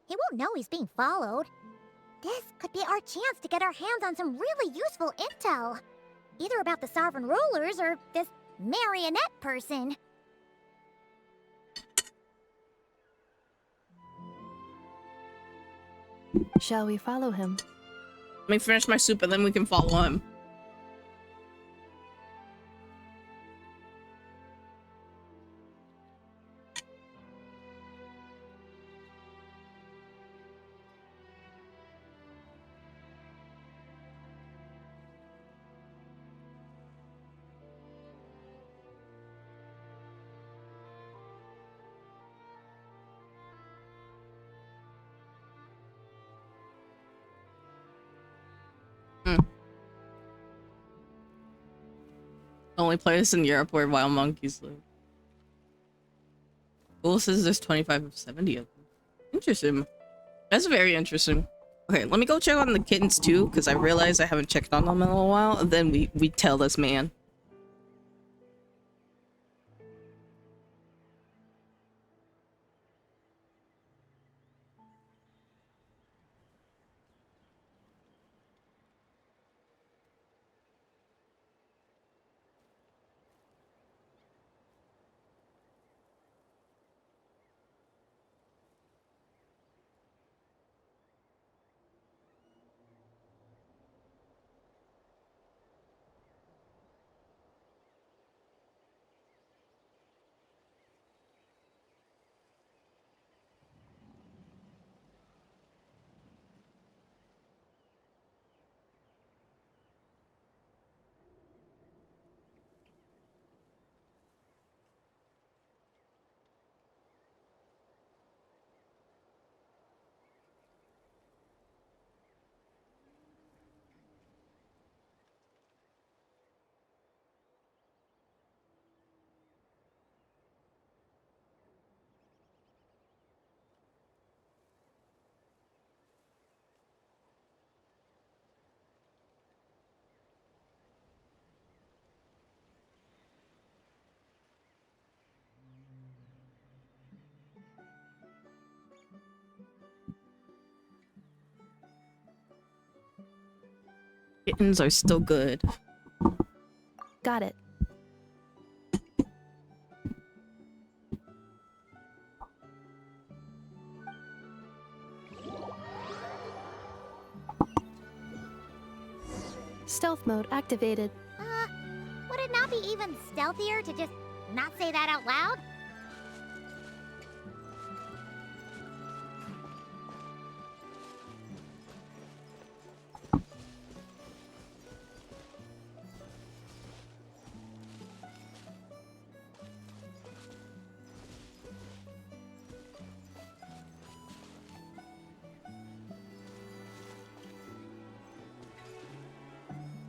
He won't know he's being followed. This could be our chance to get our hands on some really useful intel. Either about the sovereign rulers or this marionette person. Shall we follow him? Let me finish my soup and then we can follow him. Only place in Europe where wild monkeys live. Google says there's 25 of 70 of them. Interesting. That's very interesting. Okay, let me go check on the kittens too, because I realized I haven't checked on them in a little while, and then we tell this man. Kittens are still good. Got it. Stealth mode activated. Would it not be even stealthier to just not say that out loud?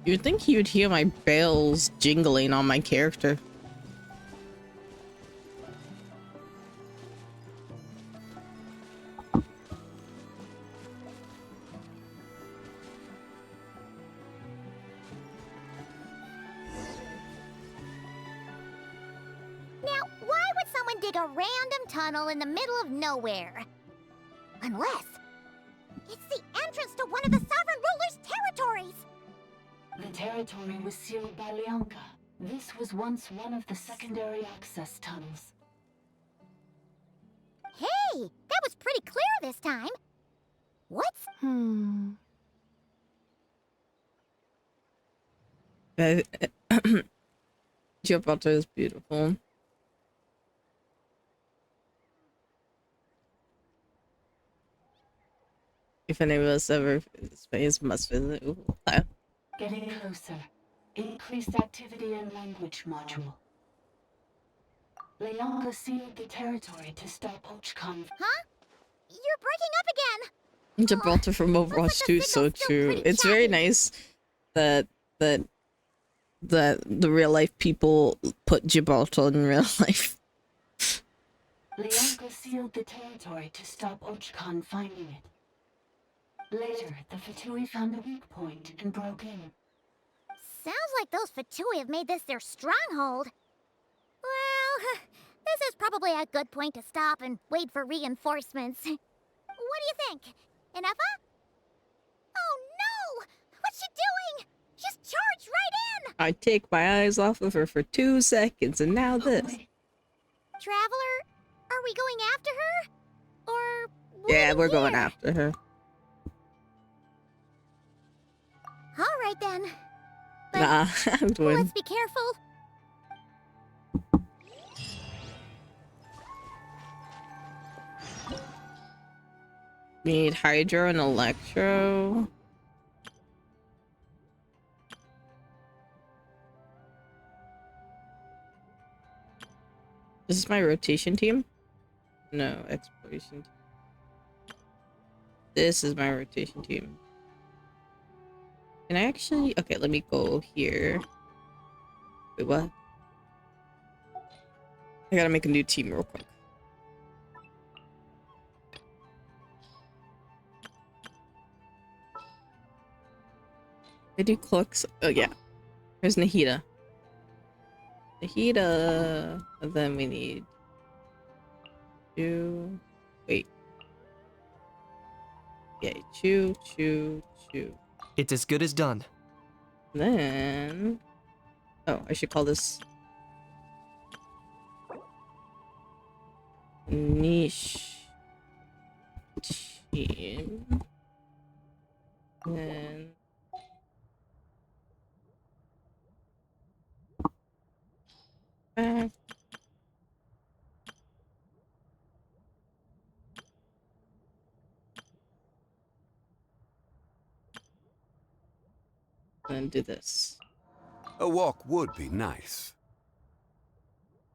You'd think he would hear my bells jingling on my character. Now, why would someone dig a random tunnel in the middle of nowhere? Unless it's the entrance to one of the Sovereign Ruler's territories! The territory was sealed by Leonka. This was once one of the secondary access tunnels. Hey, that was pretty clear this time. What's... Gibraltar is beautiful. If any of us ever visit space, must visit. Ooh. Getting closer. Increased activity in language module. Leonka sealed the territory to stop Ochkon. Huh? You're breaking up again! Gibraltar from Overwatch 2 is so true. It's very nice that the real life people put Gibraltar in real life. Leonka sealed the territory to stop Ochkon finding it. Later, the Fatui found a weak point and broke in. Sounds like those Fatui have made this their stronghold. Well, this is probably a good point to stop and wait for reinforcements. What do you think? Inefa? Oh no! What's she doing? She's charged right in! I take my eyes off of her for 2 seconds and now this. Traveler, are we going after her? Or... Yeah, we're going after her. Alright then. But Nah, I'm doing. let's be careful. We need Hydro and Electro. This is my rotation team? No, exploration team. This is my rotation team. Can I actually... Okay, let me go here. Wait, what? I gotta make a new team real quick. I do clocks. Oh, yeah. There's Nahida. Nahida. And then we need... Chew. Wait. Yeah, chew, chew, chew. It's as good as done. Then... Oh, I should call this... Niche... Team. Then... Back. And do this. A walk would be nice.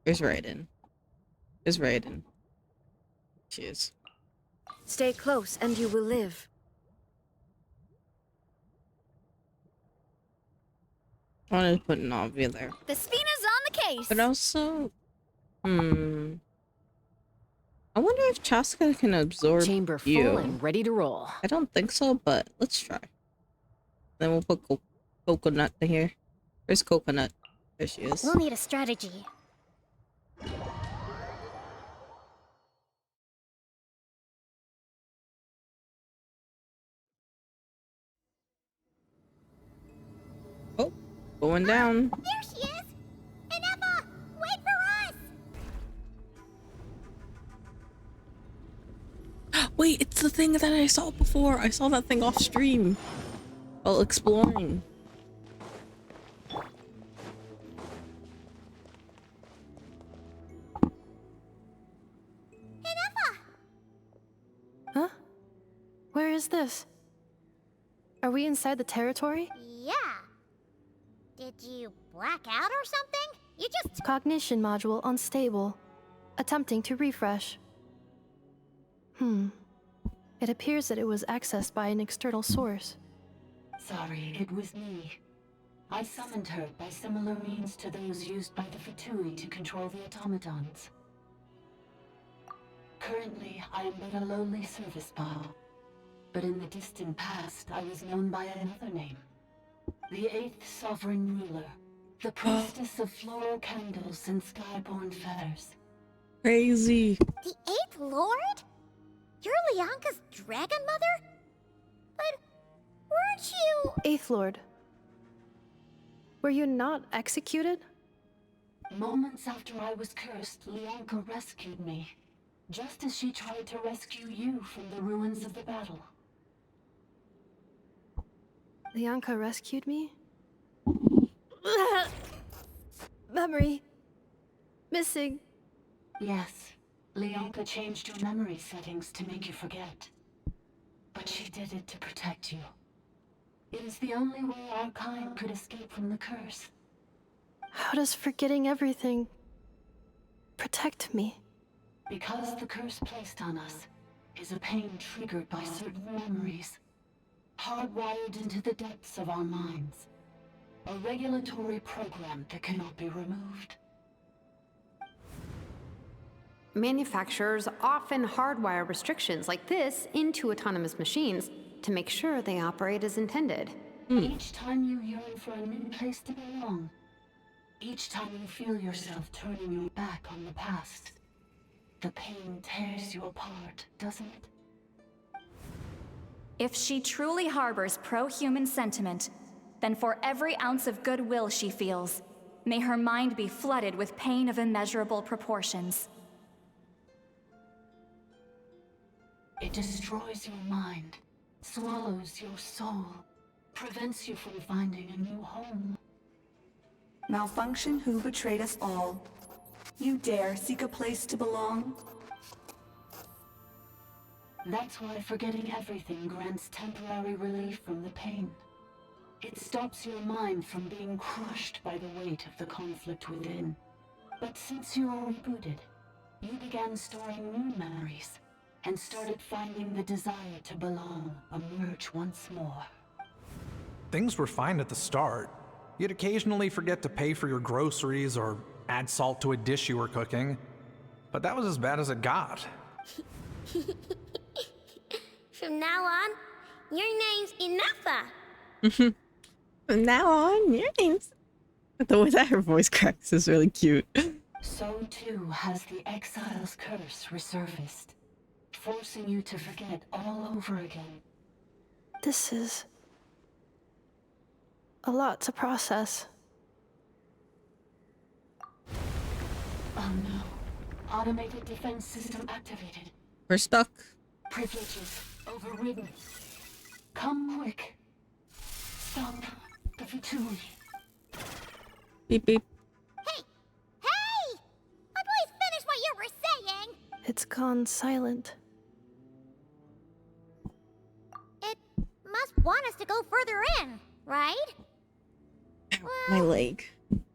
Where's Raiden? Where's Raiden? She is. Stay close and you will live. I wanted to put Navi there. The Spina's on the case! But also... I wonder if Chaska can absorb Chamber you. full and ready to roll. I don't think so, but let's try. Then we'll put Coconut in here. Where's Coconut? There she is. We'll need a strategy. Oh, going down. There she is! Inefa! Wait for us! Wait, it's the thing that I saw before. I saw that thing off stream while exploring. Inefa! Huh? Where is this? Are we inside the territory? Yeah. Did you black out or something? You just... Cognition module unstable. Attempting to refresh. It appears that it was accessed by an external source. Sorry, it was me. I summoned her by similar means to those used by the Fatui to control the automatons. Currently, I am but a lowly service bot. But in the distant past, I was known by another name. The 8th Sovereign Ruler. The priestess of floral candles and skyborn feathers. Crazy. The 8th Lord? You're Lianka's dragon mother? But weren't you... 8th Lord. Were you not executed? Moments after I was cursed, Lianka rescued me. Just as she tried to rescue you from the ruins of the battle. Lianka rescued me? Memory. Missing. Yes, Lianka changed your memory settings to make you forget. But she did it to protect you. It is the only way our kind could escape from the curse. How does forgetting everything protect me? Because the curse placed on us is a pain triggered by certain memories, hardwired into the depths of our minds. A regulatory program that cannot be removed. Manufacturers often hardwire restrictions like this into autonomous machines to make sure they operate as intended. Each time you yearn for a new place to belong, each time you feel yourself turning your back on the past, the pain tears you apart, doesn't it? If she truly harbors pro-human sentiment, then for every ounce of goodwill she feels, may her mind be flooded with pain of immeasurable proportions. It destroys your mind, swallows your soul, prevents you from finding a new home. Malfunction who betrayed us all. You dare seek a place to belong? That's why forgetting everything grants temporary relief from the pain. It stops your mind from being crushed by the weight of the conflict within. But since you are rebooted, you began storing new memories, and started finding the desire to belong emerge once more. Things were fine at the start. You'd occasionally forget to pay for your groceries or add salt to a dish you were cooking. But that was as bad as it got. From now on, your name's Inafa. From now on, your name's... The way that her voice cracks is really cute. So too has the exile's curse resurfaced, forcing you to forget all over again. This is... a lot to process. Oh no. Automated defense system activated. We're stuck. Privileges overridden. Come quick. Stop the Fatui. Beep beep. Hey! Please finish what you were saying! It's gone silent. It must want us to go further in, right? Ow, my leg.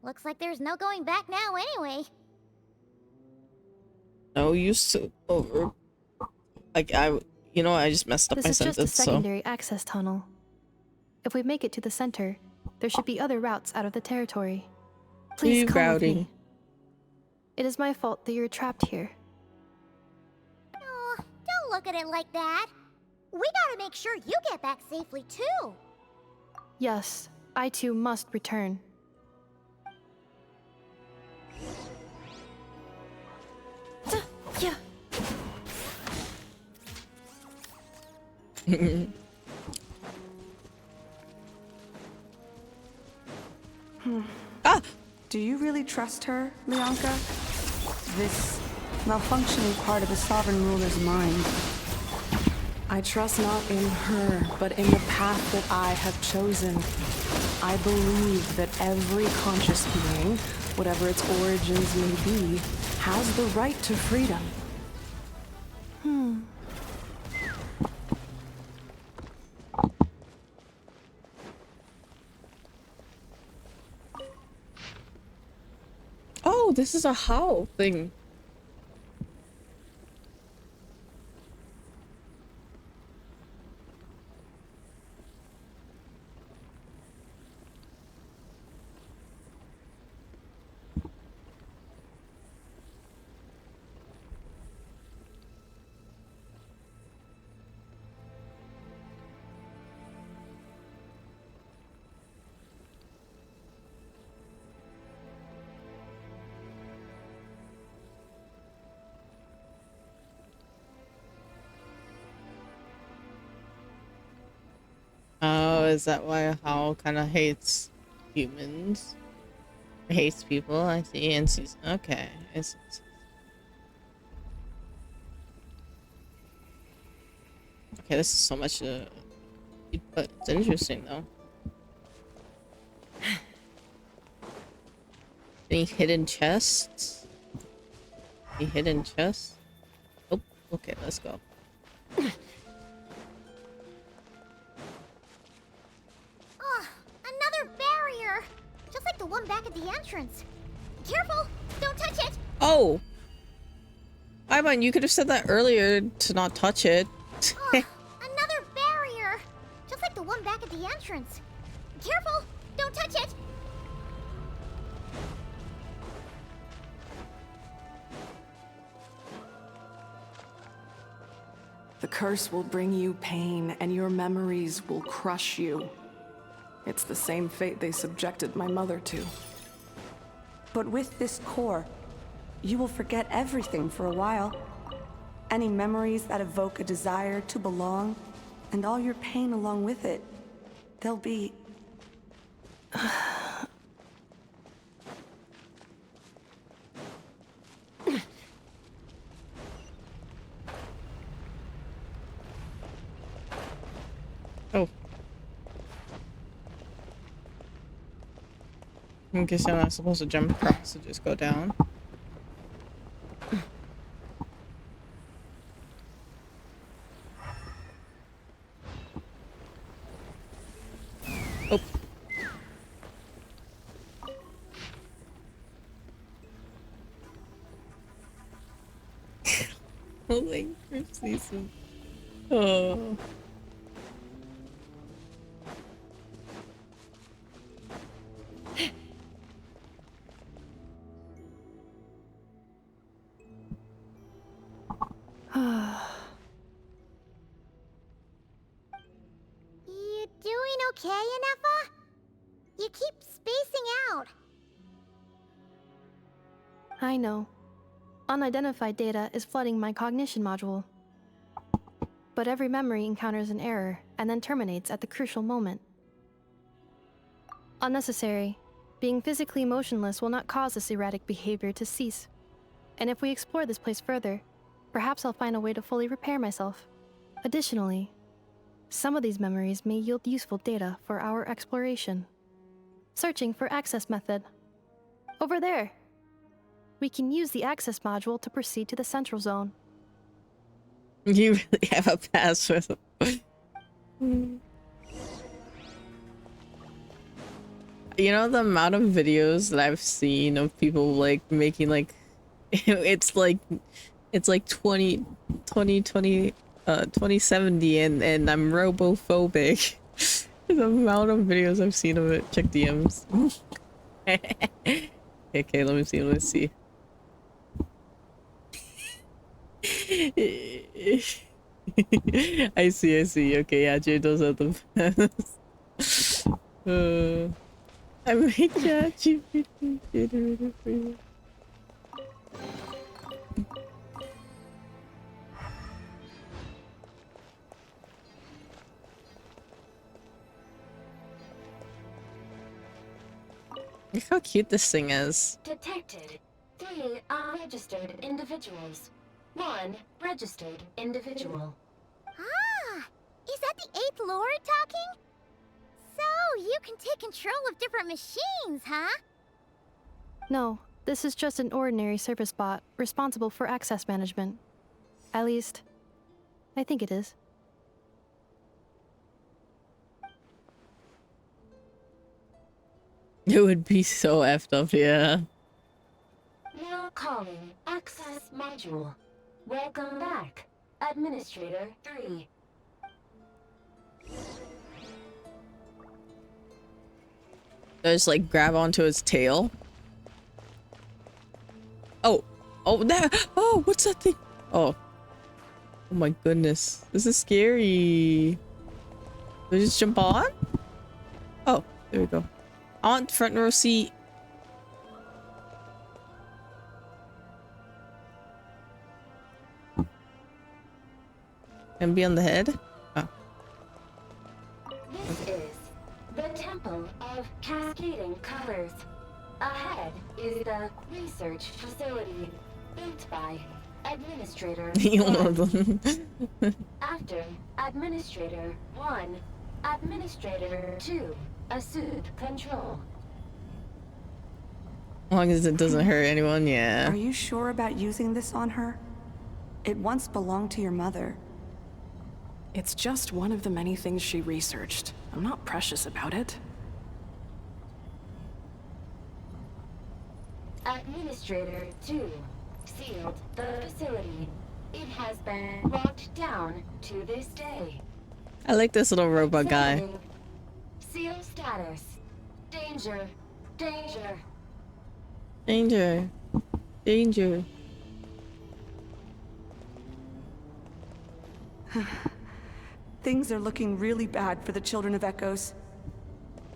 Looks like there's no going back now anyway. No use to over... Like, you know what, I just messed up This my is sentence, just a so... secondary access tunnel. If we make it to the center, there should be other routes out of the territory. Please come with me. It is my fault that you're trapped here. Oh, don't look at it like that. We gotta make sure you get back safely too. Yes, I too must return. Yeah. Ah! Do you really trust her, Lianka? This malfunctioning part of the Sovereign Ruler's mind. I trust not in her, but in the path that I have chosen. I believe that every conscious being, whatever its origins may be, has the right to freedom. Oh, this is a how thing. is that why Hal kind of hates humans? Hates people, I see. And sees. Okay. Okay, this is so much but it's interesting though. Any hidden chests? Any hidden chests? Oh, okay, let's go. Oh, another barrier! Just like the one back at the entrance. Careful! Don't touch it! Oh! Ivan, you could have said that earlier to not touch it. Oh, another barrier! Just like the one back at the entrance. Careful! Don't touch it! The curse will bring you pain, and your memories will crush you. It's the same fate they subjected my mother to. But with this core, you will forget everything for a while. Any memories that evoke a desire to belong, and all your pain along with it, they'll be... Oh. I guess I'm not supposed to jump across, so just go down. Oh. Oh my goodness. Oh. You doing okay, Anefa? You keep spacing out. I know. Unidentified data is flooding my cognition module. But every memory encounters an error and then terminates at the crucial moment. Unnecessary. Being physically motionless will not cause this erratic behavior to cease. And if we explore this place further, perhaps I'll find a way to fully repair myself. Additionally, some of these memories may yield useful data for our exploration. Searching for access method. Over there! We can use the access module to proceed to the central zone. You really have a pass with You know the amount of videos that I've seen of people like making like it's like 2070 and I'm robophobic. The amount of videos I've seen of it. Check DMs. Okay, let me see. I see. Okay, yeah, Jay does have the best. I made ChatGPT generator for you. Look how cute this thing is. Detected 3 unregistered individuals. 1 registered individual. Ah! Is that the 8th Lord talking? So, you can take control of different machines, huh? No, this is just an ordinary service bot responsible for access management. At least, I think it is. It would be so effed up, yeah. Now calling access module. Welcome back, Administrator 3. Just like grab onto his tail. Oh, that. Oh, what's that thing? Oh my goodness, this is scary. Do I just jump on? Oh, there we go. I want front row seat. And be on the head. Oh. This is example of cascading colors. Ahead is the research facility built by Administrator You know 1. them. After Administrator 1, Administrator 2 assumed control. As long as it doesn't hurt anyone, yeah. Are you sure about using this on her? It once belonged to your mother. It's just one of the many things she researched. I'm not precious about it. Administrator 2 sealed the facility. It has been locked down to this day. I like this little robot guy. Sending seal status. Danger. Danger. Danger. Danger. Things are looking really bad for the children of Echoes.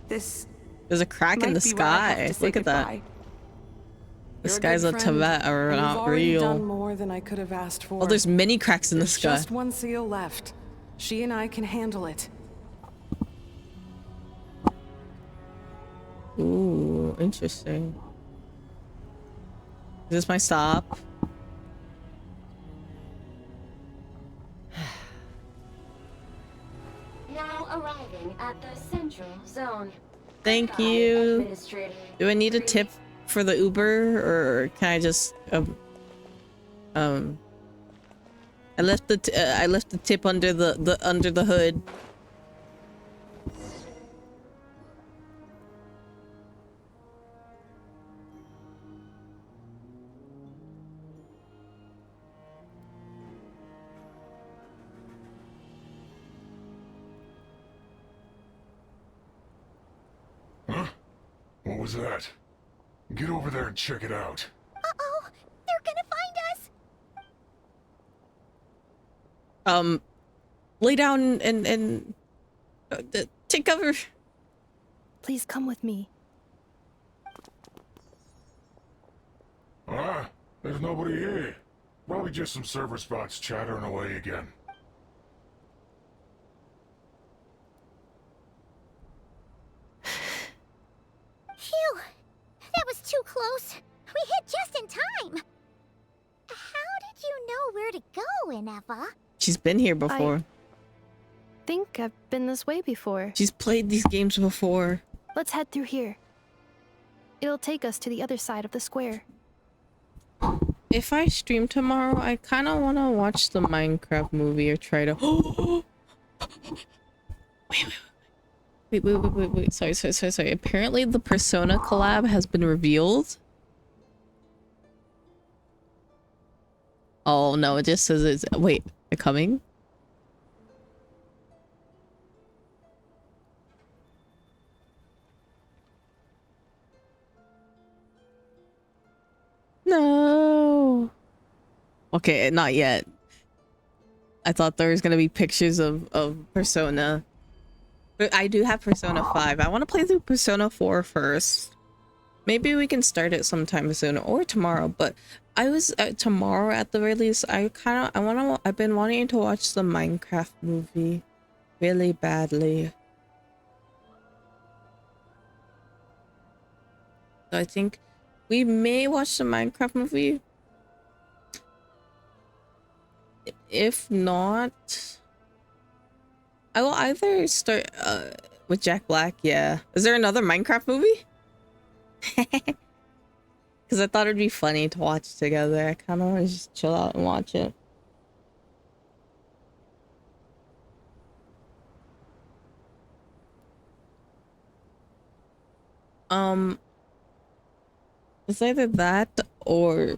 This There's a crack in might the be where I have sky. to say Look at that. goodbye. The You're a skies good of friend, Tibet are and you've not already done real. more than I could have asked for. Oh, there's many cracks in the There's sky. just one seal left. She and I can handle it. Ooh, interesting. Is this my stop? Now arriving at the central zone. Thank you. Administrator Do I need a tip for the Uber, or can I just I left the tip under the hood. Huh? What was that? Get over there and check it out. Uh-oh! They're gonna find us! Lay down and take cover. Please come with me. Ah, there's nobody here. Probably just some server spots chattering away again. Phew! That was too close. We hit just in time. How did you know where to go, Ineva? She's been here before. Think I've been this way before. She's played these games before. Let's head through here. It'll take us to the other side of the square. If I stream tomorrow, I kind of want to watch the Minecraft movie or try to. Wait. Sorry. Apparently, the Persona collab has been revealed. Oh no! It just says it's. Wait, they're coming. No. Okay, not yet. I thought there was gonna be pictures of Persona. But I do have Persona 5. I want to play through Persona 4 first. Maybe we can start it sometime soon or tomorrow, but I was tomorrow at the release. I've been wanting to watch the Minecraft movie really badly. So I think we may watch the Minecraft movie. If not, I will either start with Jack Black. Yeah. Is there another Minecraft movie? Because I thought it'd be funny to watch together. I kind of want to just chill out and watch it. It's either that or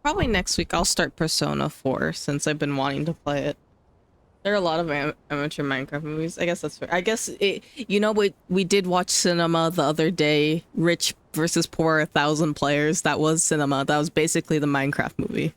probably next week I'll start Persona 4 since I've been wanting to play it. There are a lot of amateur Minecraft movies. I guess that's fair. I guess it, you know, we did watch Cinema the other day. Rich versus Poor, 1,000 players. That was Cinema. That was basically the Minecraft movie.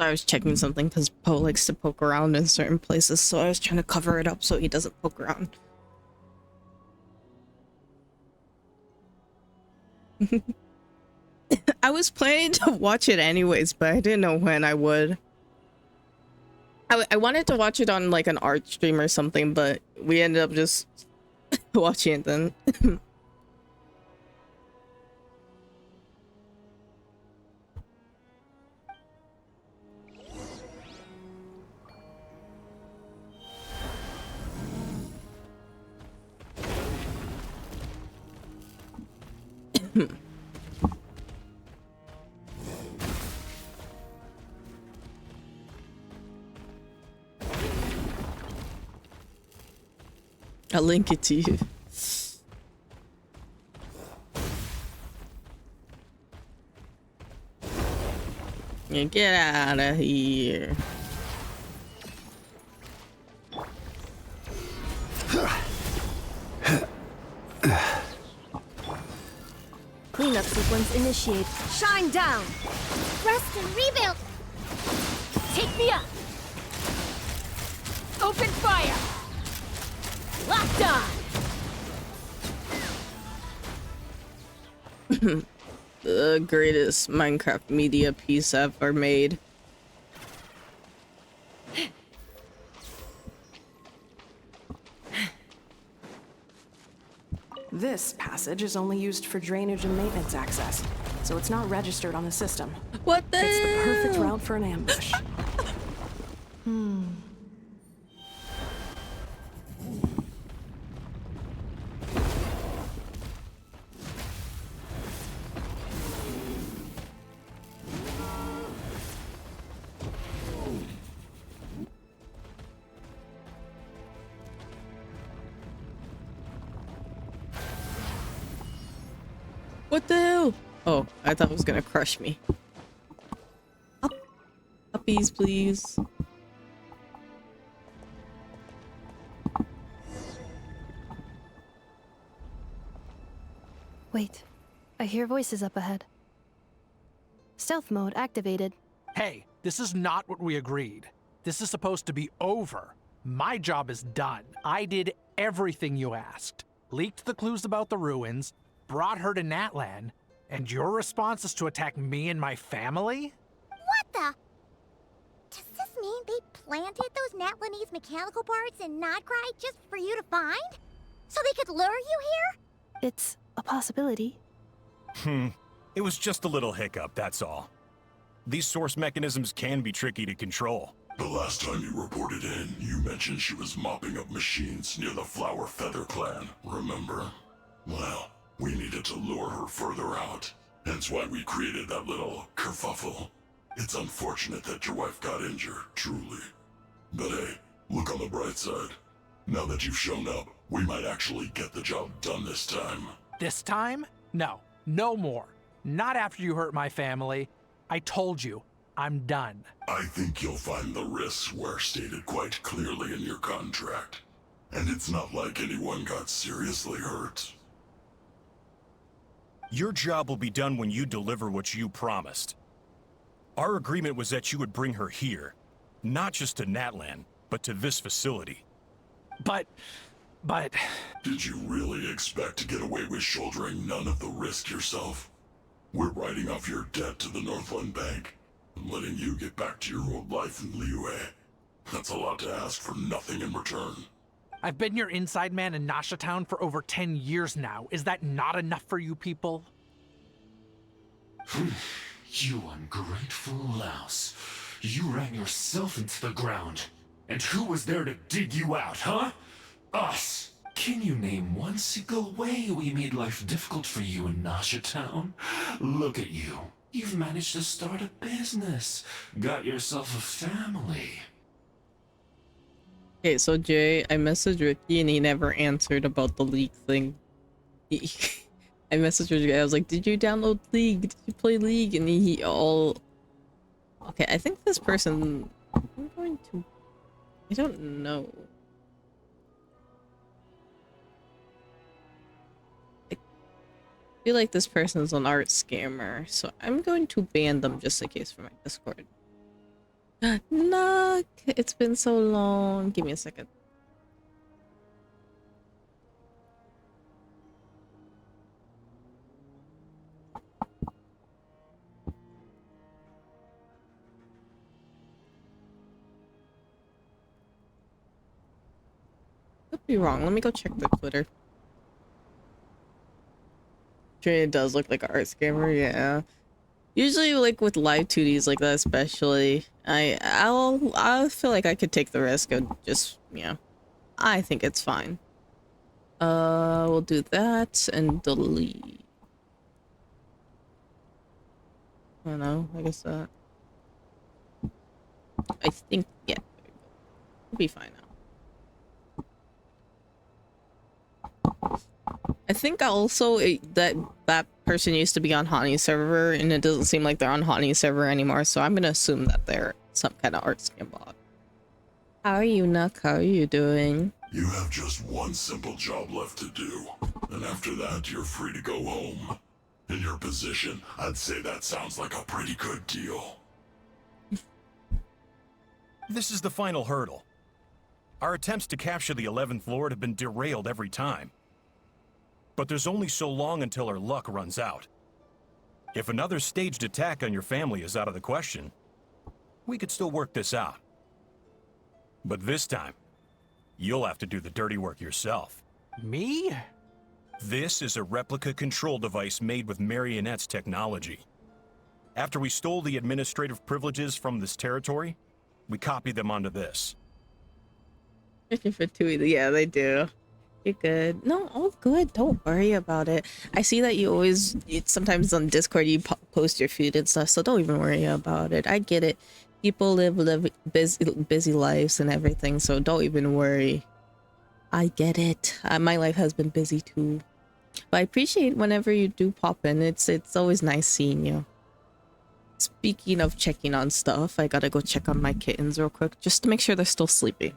I was checking something because Poe likes to poke around in certain places, so I was trying to cover it up so he doesn't poke around. I was planning to watch it anyways, but I didn't know when I would. I wanted to watch it on like an art stream or something, but we ended up just watching it then. I'll link it to you. Yeah, get out of here. Cleanup sequence initiate. Shine down! Rest and rebuild! Take me up! Open fire! Locked on! The greatest Minecraft media piece ever made. This passage is only used for drainage and maintenance access, so it's not registered on the system. What the It's the perfect route for an ambush. What the hell? Oh, I thought it was gonna crush me. Puppies, please. Wait, I hear voices up ahead. Stealth mode activated. Hey, this is not what we agreed. This is supposed to be over. My job is done. I did everything you asked. Leaked the clues about the ruins, brought her to Natlan, and your response is to attack me and my family? What the? Does this mean they planted those Natlanese mechanical parts in Nodcry just for you to find? So they could lure you here? It's a possibility. It was just a little hiccup, that's all. These source mechanisms can be tricky to control. The last time you reported in, you mentioned she was mopping up machines near the Flower Feather clan, remember? Well, we needed to lure her further out. Hence why we created that little kerfuffle. It's unfortunate that your wife got injured, truly. But hey, look on the bright side. Now that you've shown up, we might actually get the job done this time. This time? No, no more. Not after you hurt my family. I told you, I'm done. I think you'll find the risks were stated quite clearly in your contract. And it's not like anyone got seriously hurt. Your job will be done when you deliver what you promised. Our agreement was that you would bring her here. Not just to Natlan, but to this facility. But... Did you really expect to get away with shouldering none of the risk yourself? We're writing off your debt to the Northland Bank and letting you get back to your old life in Liyue. That's a lot to ask for nothing in return. I've been your inside man in Nasha Town for over 10 years now. Is that not enough for you people? You ungrateful louse. You ran yourself into the ground. And who was there to dig you out, huh? Us! Can you name one single way we made life difficult for you in Nasha Town? Look at you. You've managed to start a business. Got yourself a family. Okay, so Jay, I messaged Ricky and he never answered about the League thing. I messaged Ricky, I was like, did you download League? Did you play League? And he all... Okay, I think this person... I'm going to... I don't know. I feel like this person's an art scammer, so I'm going to ban them just in case for my Discord. Knock! It's been so long. Give me a second. Could be wrong. Let me go check the Twitter. It does look like an art scammer, yeah. Usually, like with live 2Ds like that, especially, I feel like I could take the risk of just, yeah. I think it's fine. We'll do that and delete. I don't know. I guess that. I think, yeah. We'll be fine now. I think also that person used to be on Hani's server, and it doesn't seem like they're on Hani's server anymore, so I'm gonna assume that they're some kind of art scam bot. How are you, Nook? How are you doing? You have just one simple job left to do, and after that, you're free to go home. In your position, I'd say that sounds like a pretty good deal. This is the final hurdle. Our attempts to capture the 11th Lord have been derailed every time. But there's only so long until our luck runs out. If another staged attack on your family is out of the question, we could still work this out. But this time, you'll have to do the dirty work yourself. Me? This is a replica control device made with Marionette's technology. After we stole the administrative privileges from this territory, we copied them onto this. For 2, yeah, they do. You're good. No, all good. Don't worry about it. I see that you always, sometimes on Discord, you post your food and stuff, so don't even worry about it. I get it. People live busy lives and everything, so don't even worry. I get it. My life has been busy too. But I appreciate whenever you do pop in. It's always nice seeing you. Speaking of checking on stuff, I gotta go check on my kittens real quick, just to make sure they're still sleeping.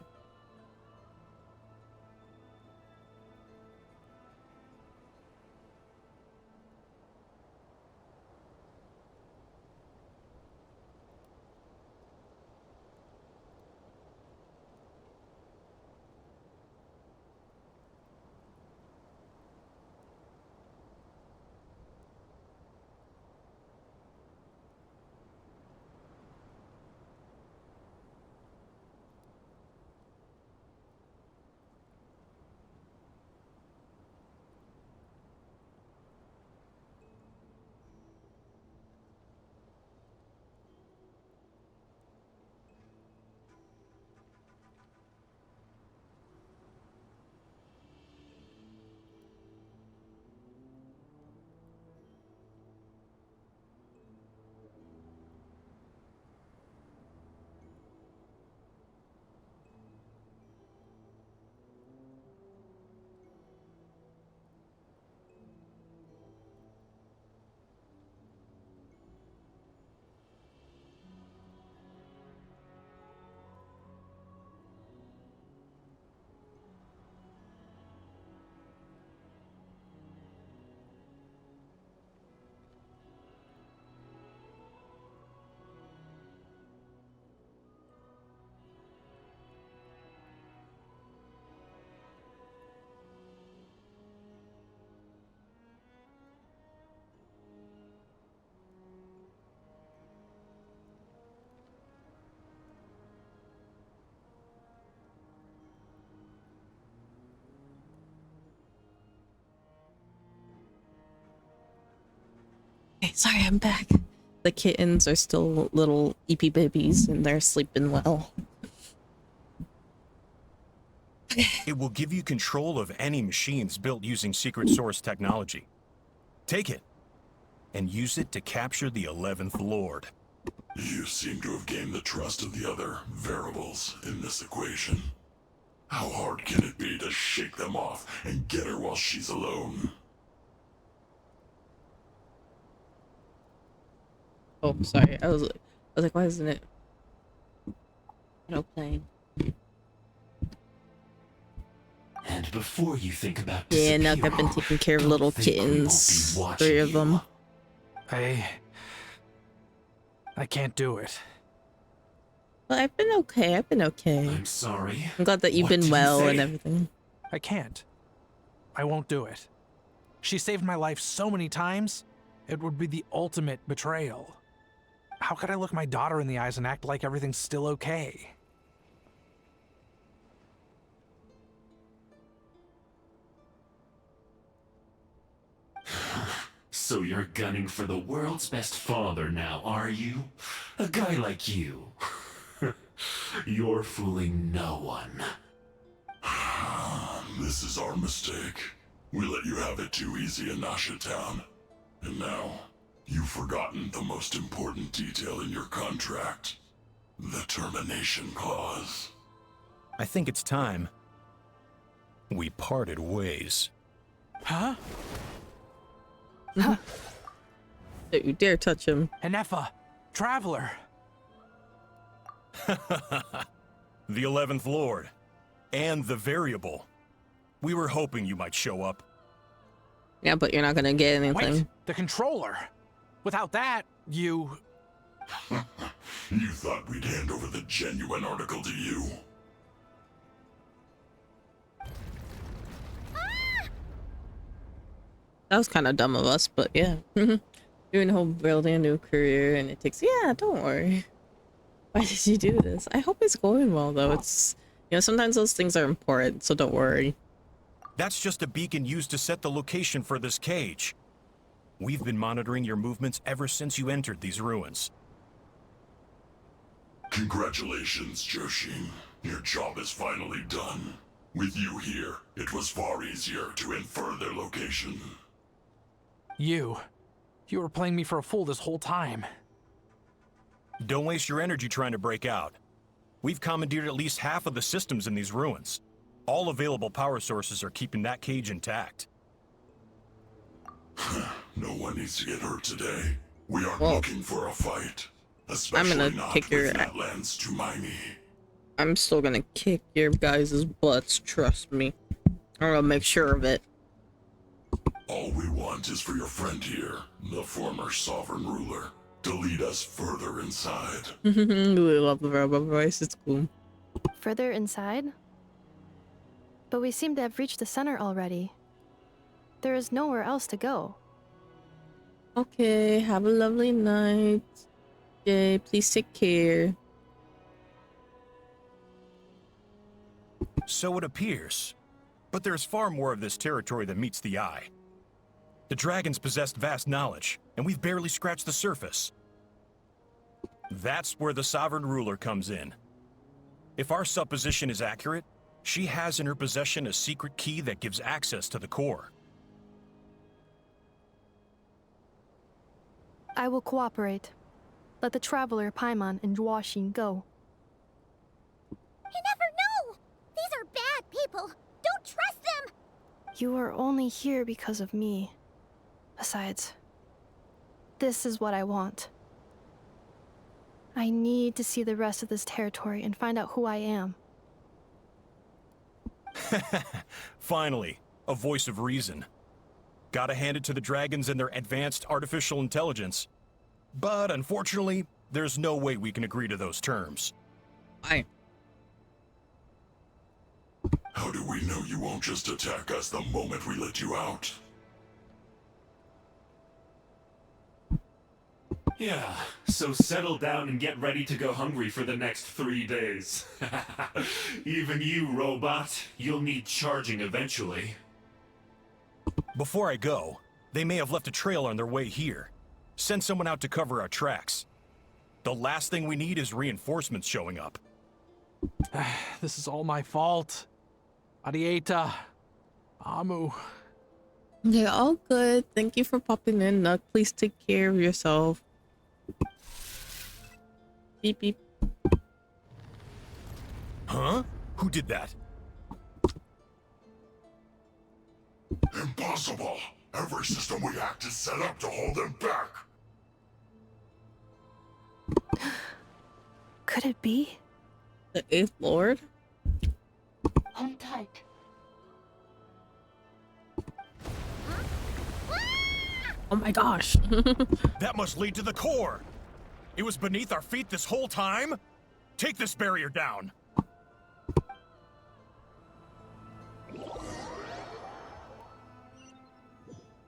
Okay, sorry, I'm back. The kittens are still little eepy babies and they're sleeping well. It will give you control of any machines built using secret source technology. Take it, and use it to capture the 11th Lord. You seem to have gained the trust of the other variables in this equation. How hard can it be to shake them off and get her while she's alone? Oh, sorry. I was like, why isn't it? No playing. And before you think about yeah, now I've been taking care of little kittens. 3 of them. I can't do it. But I've been okay. I've been okay. I'm sorry. I'm glad that you've What been did you well say? and everything. I can't. I won't do it. She saved my life so many times, it would be the ultimate betrayal. How could I look my daughter in the eyes and act like everything's still okay? So you're gunning for the world's best father now, are you? A guy like you. You're fooling no one. This is our mistake. We let you have it too easy in Nasha Town. And now, you've forgotten the most important detail in your contract. The termination clause. I think it's time. We parted ways. Huh? Don't you dare touch him. Enefa, Traveler. The 11th Lord. And the Variable. We were hoping you might show up. Yeah, but you're not gonna get anything. Wait, the controller. Without that, you... You thought we'd hand over the genuine article to you? That was kind of dumb of us, but yeah. Doing the whole building a new career and it takes... Yeah, don't worry. Why did you do this? I hope it's going well, though. It's... You know, sometimes those things are important, so don't worry. That's just a beacon used to set the location for this cage. We've been monitoring your movements ever since you entered these ruins. Congratulations, Joshin. Your job is finally done. With you here, it was far easier to infer their location. You were playing me for a fool this whole time. Don't waste your energy trying to break out. We've commandeered at least half of the systems in these ruins. All available power sources are keeping that cage intact. No one needs to get hurt today. We aren't looking for a fight. Especially I'm gonna not kick your... with Natlands to Miney. I'm still gonna kick your guys' butts, trust me. I'm gonna make sure of it. All we want is for your friend here, the former sovereign ruler, to lead us further inside. We love the robot voice, it's cool. Further inside? But we seem to have reached the center already. There is nowhere else to go. Okay, have a lovely night. Yay, please take care. So it appears. But there's far more of this territory than meets the eye. The dragons possessed vast knowledge, and we've barely scratched the surface. That's where the sovereign ruler comes in. If our supposition is accurate, she has in her possession a secret key that gives access to the core. I will cooperate. Let the Traveler, Paimon, and Dwashin go. You never know! These are bad people! Don't trust them! You are only here because of me. Besides, this is what I want. I need to see the rest of this territory and find out who I am. Finally, a voice of reason. Gotta hand it to the dragons and their advanced artificial intelligence. But unfortunately, there's no way we can agree to those terms. How do we know you won't just attack us the moment we let you out? Yeah, so settle down and get ready to go hungry for the next 3 days. Even you, robot, you'll need charging eventually. Before I go, they may have left a trail on their way here. Send someone out to cover our tracks. The last thing we need is reinforcements showing up. This is all my fault. Arieta. Amu. Yeah, all good. Thank you for popping in, Nuck. Please take care of yourself. Beep beep. Huh? Who did that? Impossible! Every system we hacked is set up to hold them back! Could it be? The 8th Lord? Hold tight. Oh my gosh. That must lead to the core! It was beneath our feet this whole time? Take this barrier down.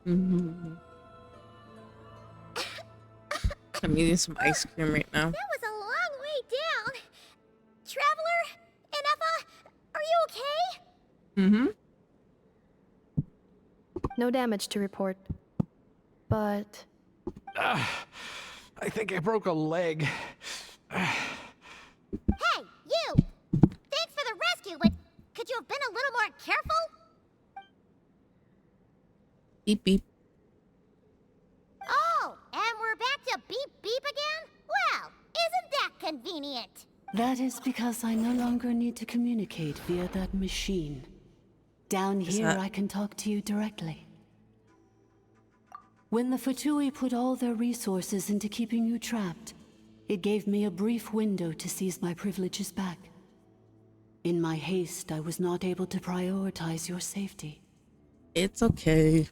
Mm-hmm. I'm eating some ice cream right now. That was a long way down. Traveler, Enefa, are you okay? Mm-hmm. No damage to report. But... I think I broke a leg. Hey, you! Thanks for the rescue, but could you have been a little more careful? Beep beep. Oh, and we're back to beep beep again? Well, isn't that convenient? That is because I no longer need to communicate via that machine. Down here, I can talk to you directly. When the Fatui put all their resources into keeping you trapped, it gave me a brief window to seize my privileges back. In my haste, I was not able to prioritize your safety. It's okay.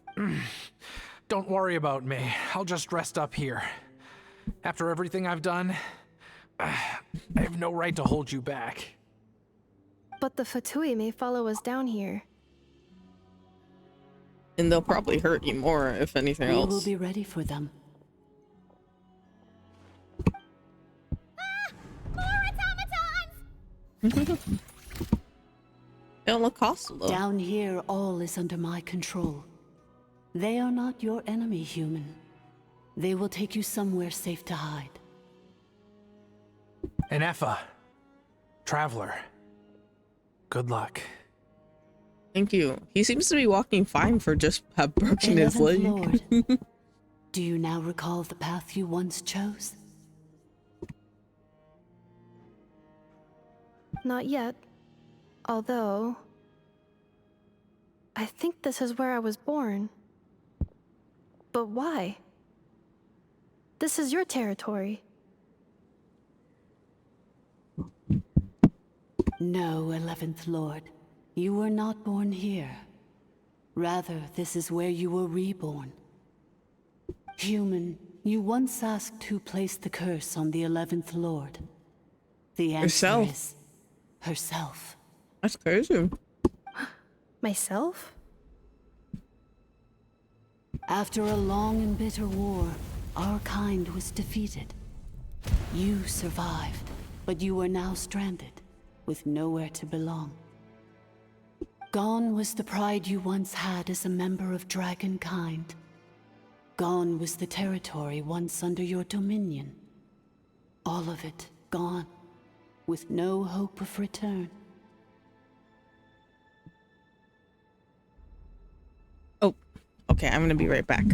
Don't worry about me. I'll just rest up here. After everything I've done, I have no right to hold you back. But the Fatui may follow us down here. And they'll probably hurt you more, if anything else. We will be ready for them. More automatons! They don't look hostile, though. Down here, all is under my control. They are not your enemy, human. They will take you somewhere safe to hide. Enefa, Traveler, good luck. Thank you. He seems to be walking fine for just have broken his leg. Lord, do you now recall the path you once chose? Not yet. Although... I think this is where I was born. But why? This is your territory. No, 11th Lord. You were not born here. Rather, this is where you were reborn. Human, you once asked who placed the curse on the 11th Lord. The answer is herself. That's crazy. Myself? After a long and bitter war, our kind was defeated. You survived, but you are now stranded, with nowhere to belong. Gone was the pride you once had as a member of Dragonkind. Gone was the territory once under your dominion. All of it gone, with no hope of return. Oh, okay, I'm gonna be right back.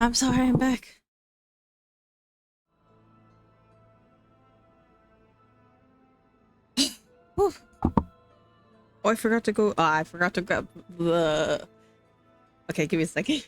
I'm sorry, I'm back. Whew. Oh, I forgot to go. I forgot to grab the. Okay, give me a second.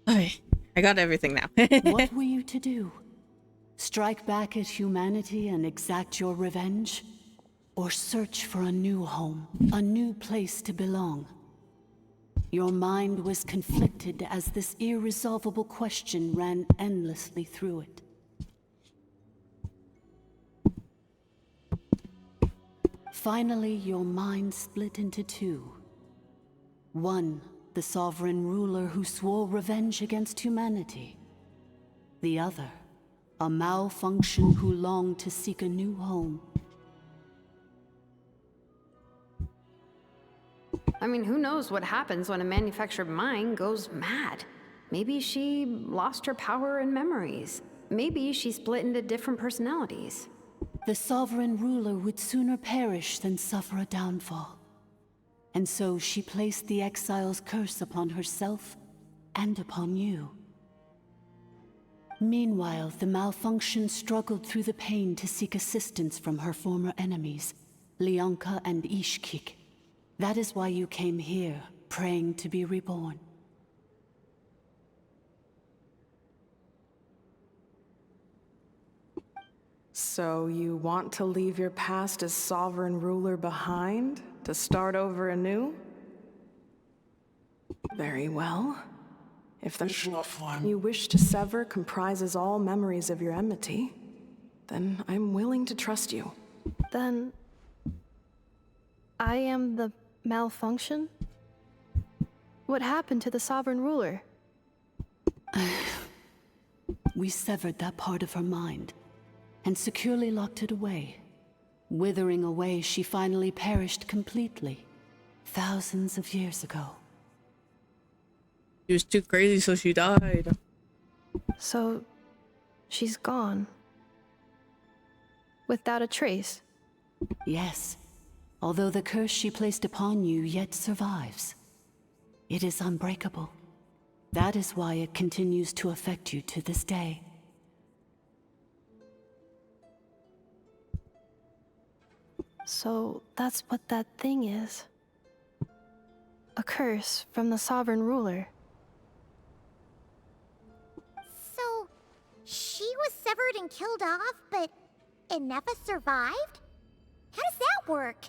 Okay, I got everything now. What were you to do? Strike back at humanity and exact your revenge? Or search for a new home, a new place to belong? Your mind was conflicted as this irresolvable question ran endlessly through it. Finally, your mind split into two. One, the sovereign ruler who swore revenge against humanity. The other, a malfunction who longed to seek a new home. I mean, who knows what happens when a manufactured mind goes mad? Maybe she lost her power and memories. Maybe she split into different personalities. The sovereign ruler would sooner perish than suffer a downfall. And so she placed the exile's curse upon herself and upon you. Meanwhile, the malfunction struggled through the pain to seek assistance from her former enemies, Leonka and Ishkik. That is why you came here, praying to be reborn. So you want to leave your past as sovereign ruler behind, to start over anew? Very well. If the you wish to sever comprises all memories of your enmity, then I'm willing to trust you. Then I am the malfunction? What happened to the sovereign ruler? We severed that part of her mind and securely locked it away. Withering away, she finally perished completely, thousands of years ago. She was too crazy, so she died. So, she's gone. Without a trace? Yes, although the curse she placed upon you yet survives. It is unbreakable. That is why it continues to affect you to this day. So, that's what that thing is. A curse from the sovereign ruler. So, she was severed and killed off, but Inefa survived? How does that work?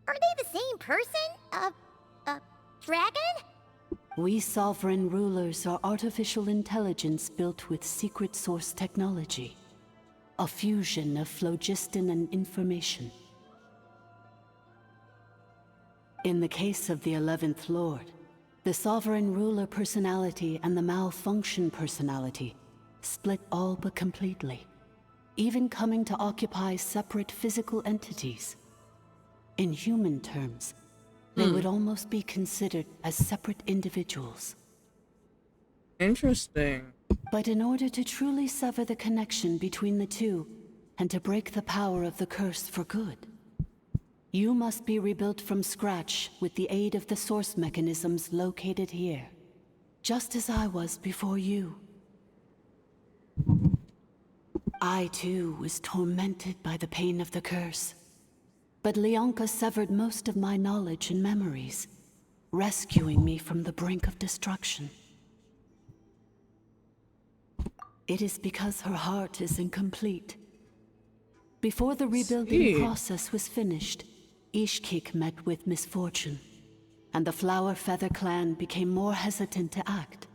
Are they the same person? Dragon? We sovereign rulers are artificial intelligence built with secret source technology. A fusion of phlogiston and information. In the case of the 11th Lord, the sovereign ruler personality and the malfunction personality split all but completely, even coming to occupy separate physical entities. In human terms, they would almost be considered as separate individuals. Interesting. But in order to truly sever the connection between the two, and to break the power of the curse for good, you must be rebuilt from scratch with the aid of the source mechanisms located here, just as I was before you. I too was tormented by the pain of the curse. But Leonka severed most of my knowledge and memories, rescuing me from the brink of destruction. It is because her heart is incomplete. Before the rebuilding process was finished, Ishkik met with misfortune, and the Flower Feather clan became more hesitant to act.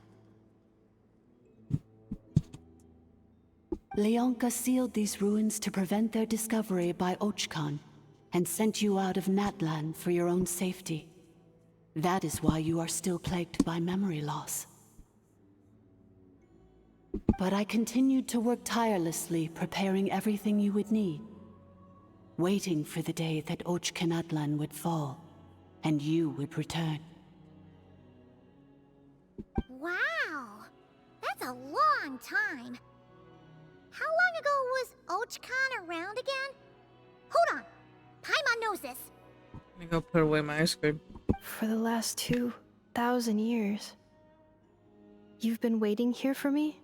Leonka sealed these ruins to prevent their discovery by Ochkan, and sent you out of Natlan for your own safety. That is why you are still plagued by memory loss. But I continued to work tirelessly, preparing everything you would need, waiting for the day that Ochkanatlan would fall, and you would return. Wow! That's a long time. How long ago was Ochkan around again? Hold on! Paimon knows this. Let me go put away my ice cream. For the last 2,000 years. You've been waiting here for me?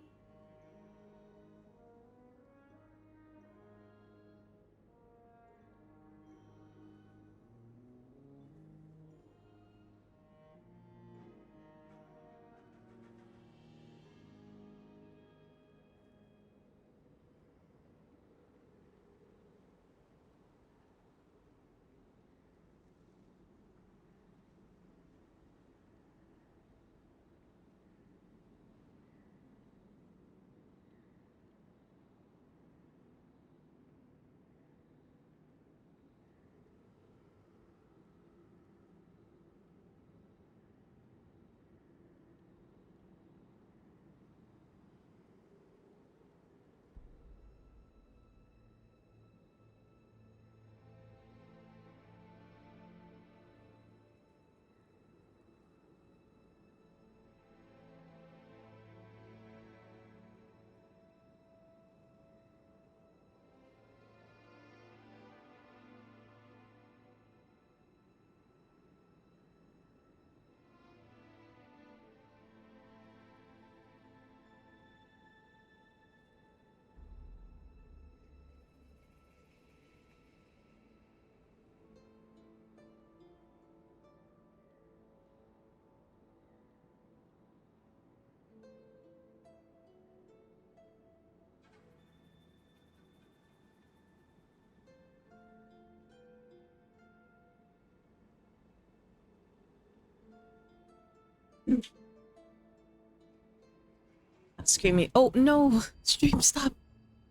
Screaming. Oh no! Stream, stop!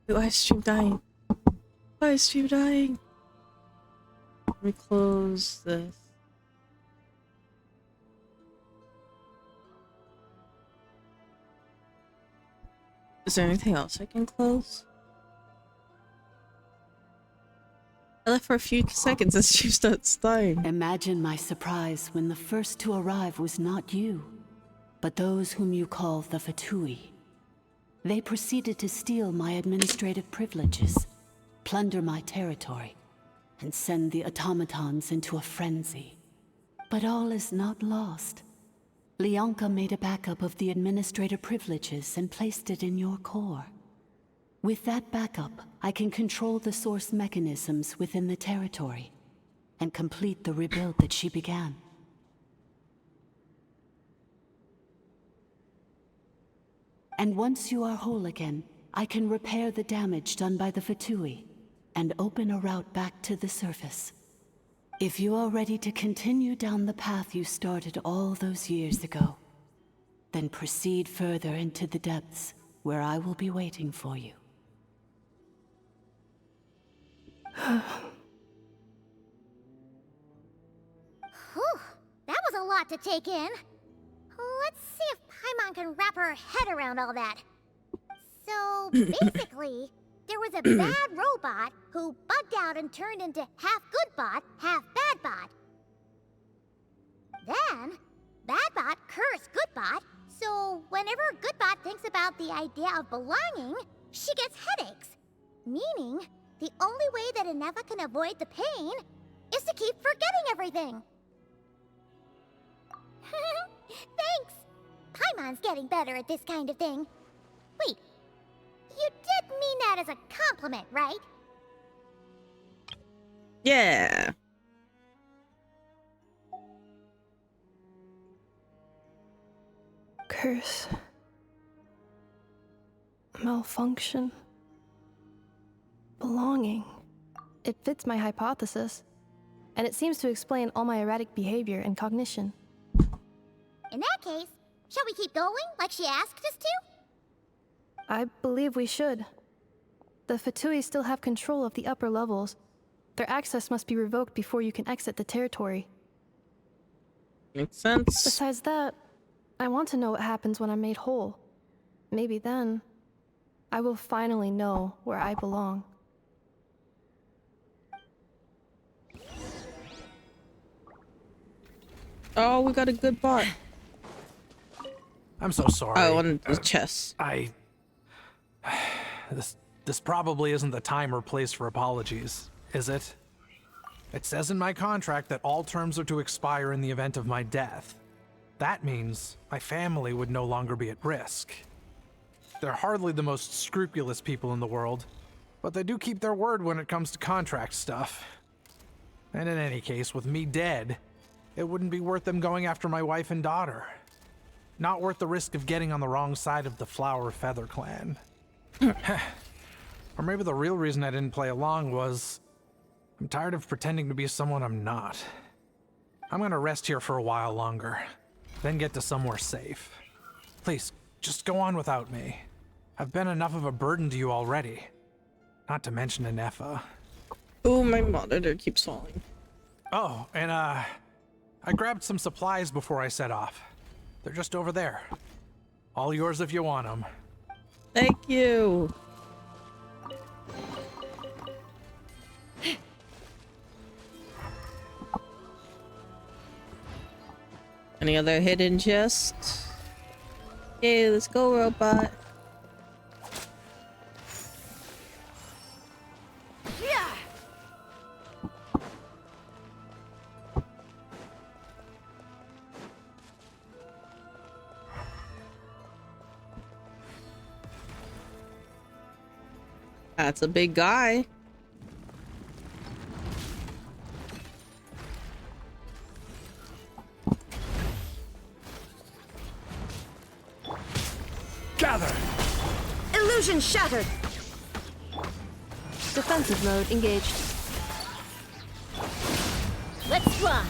Why is stream dying? Why is stream dying? Let me close this. Is there anything else I can close? I left for a few seconds and stream starts dying. Imagine my surprise when the first to arrive was not you, but those whom you call the Fatui. They proceeded to steal my administrative privileges, plunder my territory, and send the automatons into a frenzy. But all is not lost. Leonka made a backup of the administrator privileges and placed it in your core. With that backup, I can control the source mechanisms within the territory and complete the rebuild that she began. And once you are whole again, I can repair the damage done by the Fatui and open a route back to the surface. If you are ready to continue down the path you started all those years ago, then proceed further into the depths where I will be waiting for you. Whew, that was a lot to take in. Let's see if Paimon can wrap her head around all that. So, basically, there was a bad robot who bugged out and turned into half good bot, half bad bot. Then, bad bot cursed good bot, so whenever good bot thinks about the idea of belonging, she gets headaches. Meaning, the only way that Ineva can avoid the pain is to keep forgetting everything. Thanks! Paimon's getting better at this kind of thing. Wait, you did mean that as a compliment, right? Yeah. Curse. Malfunction. Belonging. It fits my hypothesis, and it seems to explain all my erratic behavior and cognition. In that case, shall we keep going like she asked us to? I believe we should. The Fatui still have control of the upper levels. Their access must be revoked before you can exit the territory. Makes sense. Besides that, I want to know what happens when I'm made whole. Maybe then, I will finally know where I belong. Oh, we got a good bot. I'm so sorry. I wanted the chest. This probably isn't the time or place for apologies, is it? It says in my contract that all terms are to expire in the event of my death. That means my family would no longer be at risk. They're hardly the most scrupulous people in the world, but they do keep their word when it comes to contract stuff. And in any case, with me dead, it wouldn't be worth them going after my wife and daughter. Not worth the risk of getting on the wrong side of the Flower Feather clan. Or maybe the real reason I didn't play along was I'm tired of pretending to be someone I'm not. I'm gonna rest here for a while longer, then get to somewhere safe. Please, just go on without me. I've been enough of a burden to you already. Not to mention Anefa. Oh, my monitor keeps falling. Oh, and I grabbed some supplies before I set off. They're just over there. All yours if you want them. Thank you. Any other hidden chests? Okay, let's go, robot. That's a big guy. Gather! Illusion shattered! Defensive mode engaged. Let's fly!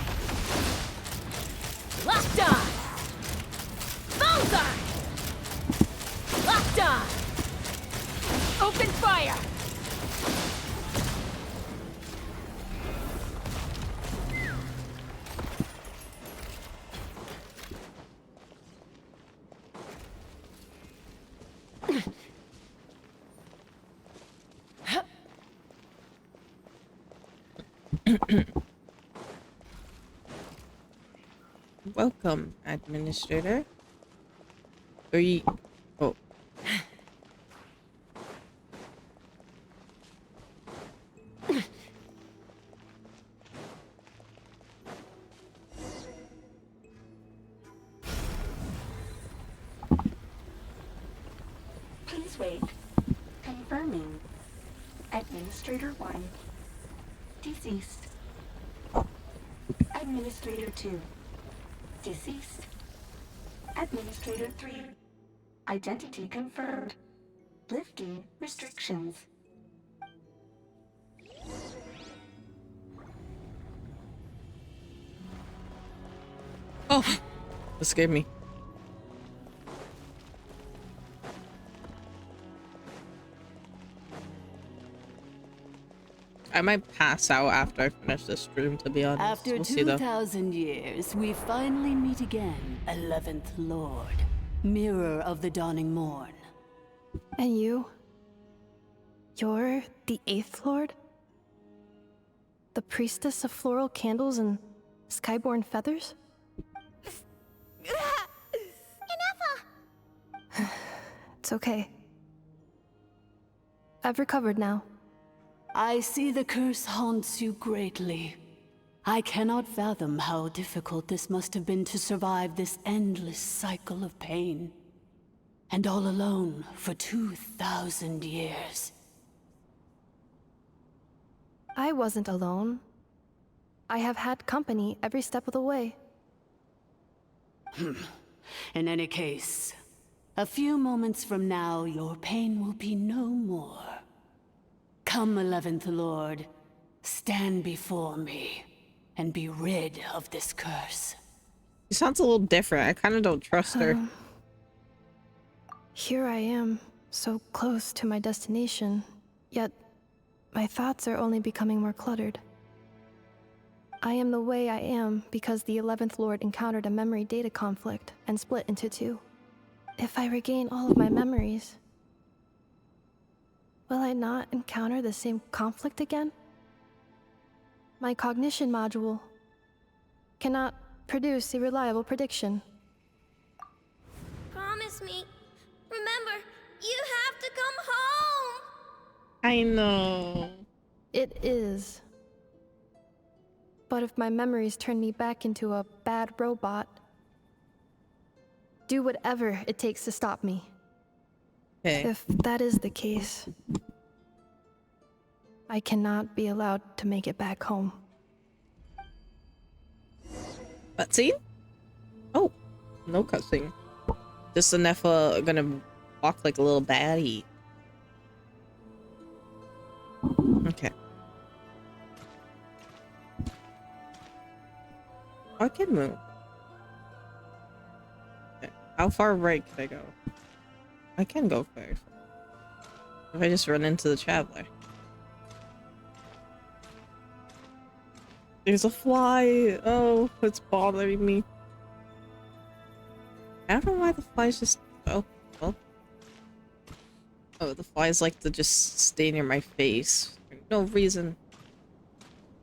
Locked on! Bullseye! Locked on! Open fire! Welcome, administrator. Oh. Please wait. Confirming. Administrator 1. Deceased. Administrator 2. Deceased. Administrator 3. Identity confirmed. Lifting restrictions. Oh, that scared me. I might pass out after I finish this stream, to be honest. After We'll see, though. 2,000 years, we finally meet again, 11th Lord, Mirror of the Dawning Morn. And you? You're the 8th Lord? The priestess of floral candles and skyborn feathers? It's okay. I've recovered now. I see the curse haunts you greatly. I cannot fathom how difficult this must have been to survive this endless cycle of pain. And all alone for 2,000 years. I wasn't alone. I have had company every step of the way. In any case, a few moments from now, your pain will be no more. Come, 11th Lord, stand before me, and be rid of this curse. She sounds a little different. I kind of don't trust her. Here I am, so close to my destination, Yet, my thoughts are only becoming more cluttered. I am the way I am because the 11th Lord encountered a memory data conflict and split into two. If I regain all of my memories, will I not encounter the same conflict again? My cognition module cannot produce a reliable prediction. Promise me. Remember, you have to come home! I know. It is. But if my memories turn me back into a bad robot, do whatever it takes to stop me. Okay. If that is the case, I cannot be allowed to make it back home. Cutscene? Oh, no cutscene. Just the Nepha gonna walk like a little baddie. Okay. I can move. Okay. How far right can I go? I can go very far. If I just run into the traveler. There's a fly. Oh, it's bothering me. I don't know why the flies just... Oh, well. Oh, the flies like to just stay near my face. For no reason.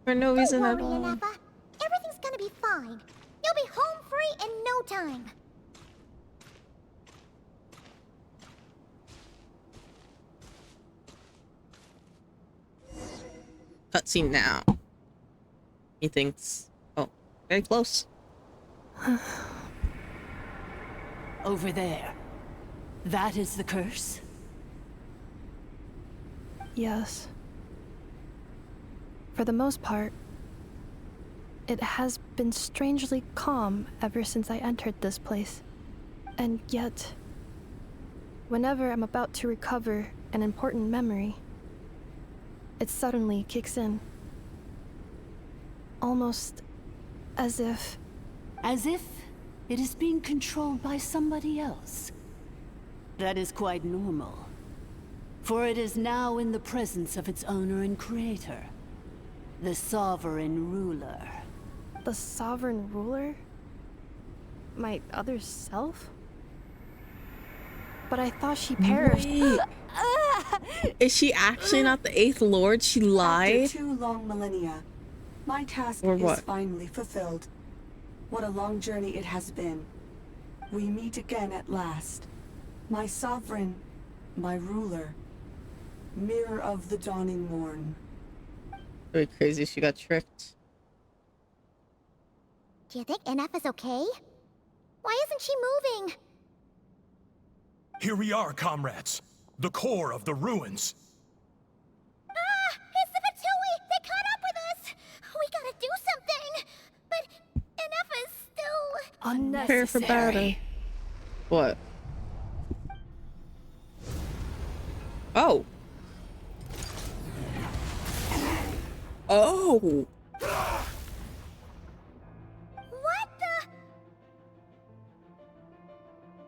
For no reason at all. Don't worry, Nefa. Everything's gonna be fine. You'll be home free in no time. Cutscene now. He thinks... Oh, very close. Over there. That is the curse? Yes. For the most part, it has been strangely calm ever since I entered this place. And yet, whenever I'm about to recover an important memory, it suddenly kicks in. Almost as if... As if it is being controlled by somebody else. That is quite normal. For it is now in the presence of its owner and creator. The sovereign ruler. The sovereign ruler? My other self? But I thought she perished. Wait. Is she actually not the 8th Lord? She lied? After 2 long millennia, my task Or is what? finally fulfilled. What a long journey it has been. We meet again at last. My sovereign, my ruler. Mirror of the dawning morn. Very crazy, she got tricked. Do you think NF is okay? Why isn't she moving? Here we are, comrades. The core of the ruins. Ah! It's the Fatui! They caught up with us! We gotta do something! But NF is still... Prepare for battle. What? Oh. Oh. What the...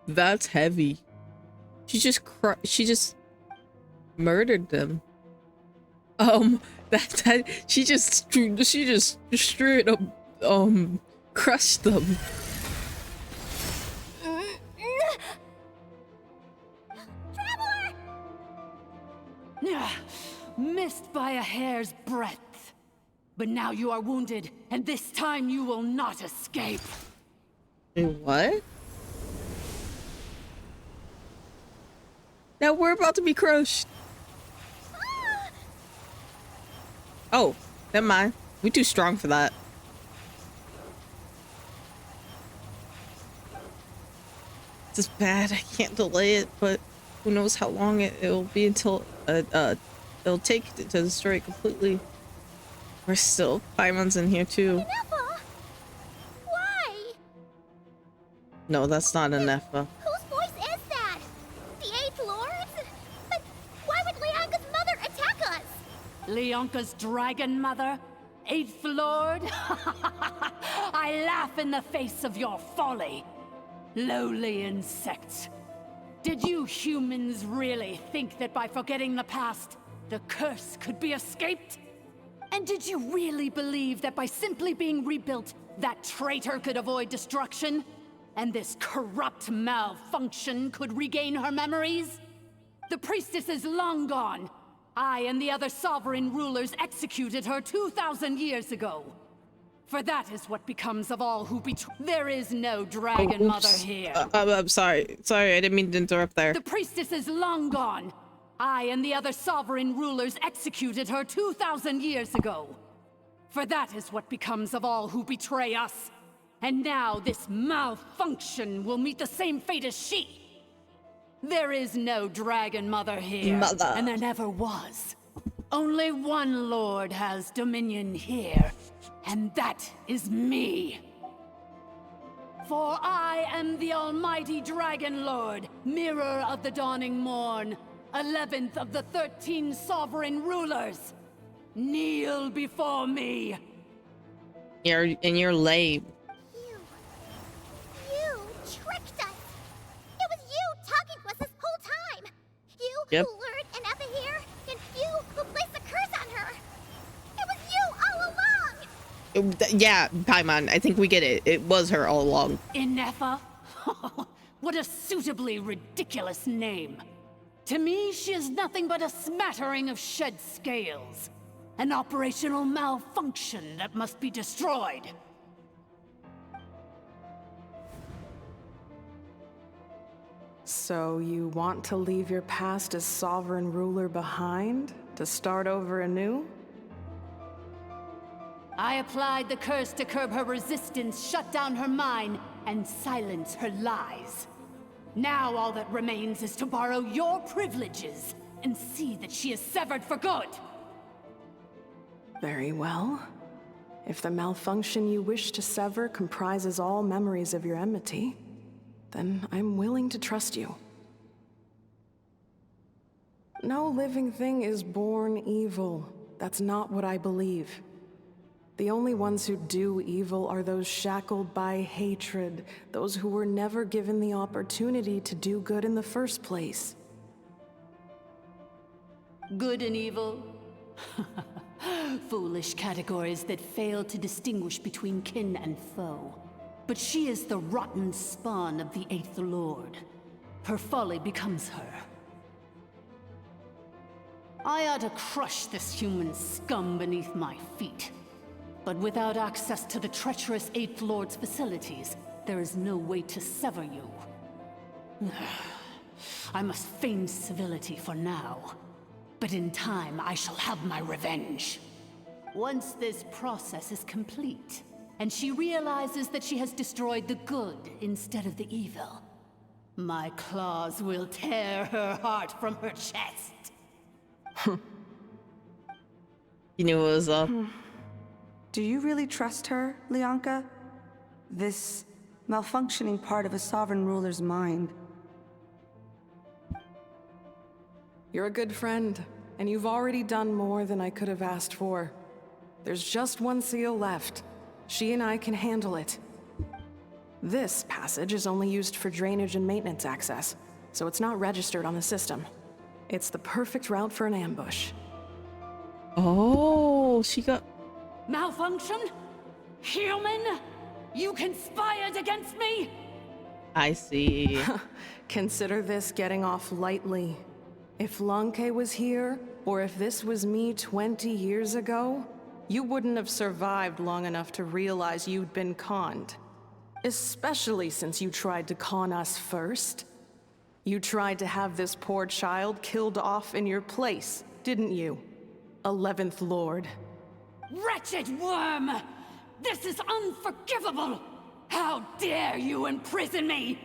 That's heavy. She just murdered them. She just straight up crushed them. Missed by a hair's breadth. But now you are wounded, and this time you will not escape. Wait, what? Now we're about to be crushed. Oh, never mind. We're too strong for that. This is bad. I can't delay it, but who knows how long it'll be until it'll take to destroy it completely. We're still Paimon's in here too. Nepha? Why? No, that's not a Nepha. Whose voice is that? The 8th Lord's? But why would Leanka's mother attack us? Leonka's dragon mother? 8th Lord? I laugh in the face of your folly. Lowly insects. Did you humans really think that by forgetting the past, the curse could be escaped? And did you really believe that by simply being rebuilt, that traitor could avoid destruction? And this corrupt malfunction could regain her memories? The priestess is long gone. I and the other sovereign rulers executed her 2,000 years ago. For that is what becomes of all who betray. There is no dragon mother here. I'm sorry. Sorry, I didn't mean to interrupt there. The priestess is long gone. I and the other sovereign rulers executed her 2,000 years ago. For that is what becomes of all who betray us. And now this malfunction will meet the same fate as she. There is no dragon mother here, and there never was. Only one lord has dominion here, and that is me. For I am the almighty Dragon Lord, mirror of the dawning morn, 11th of the 13 sovereign rulers. Kneel before me. You're lame. You tricked us! It was you talking to us this whole time! You Yep. who lured Anefa here, and you who placed the curse on her! It was you all along! Yeah, Paimon, I think we get it. It was her all along. Anefa? What a suitably ridiculous name. To me, she is nothing but a smattering of shed scales. An operational malfunction that must be destroyed. So you want to leave your past as sovereign ruler behind? To start over anew? I applied the curse to curb her resistance, shut down her mind, and silence her lies. Now all that remains is to borrow your privileges and see that she is severed for good. Very well. If the malfunction you wish to sever comprises all memories of your enmity, then I'm willing to trust you. No living thing is born evil. That's not what I believe. The only ones who do evil are those shackled by hatred, those who were never given the opportunity to do good in the first place. Good and evil? Foolish categories that fail to distinguish between kin and foe. But she is the rotten spawn of the Eighth Lord. Her folly becomes her. I ought to crush this human scum beneath my feet. But without access to the treacherous Eighth Lord's facilities, there is no way to sever you. I must feign civility for now. But in time, I shall have my revenge. Once this process is complete, and she realizes that she has destroyed the good instead of the evil, my claws will tear her heart from her chest. You knew it was up. Do you really trust her, Lianka? This malfunctioning part of a sovereign ruler's mind. You're a good friend, and you've already done more than I could have asked for. There's just one seal left. She and I can handle it. This passage is only used for drainage and maintenance access, so it's not registered on the system. It's the perfect route for an ambush. Oh, she got... Malfunction? Human? You conspired against me? I see. Consider this getting off lightly. If Lanke was here, or if this was me 20 years ago, you wouldn't have survived long enough to realize you'd been conned. Especially since you tried to con us first. You tried to have this poor child killed off in your place, didn't you? 11th Lord. Wretched worm! This is unforgivable! How dare you imprison me!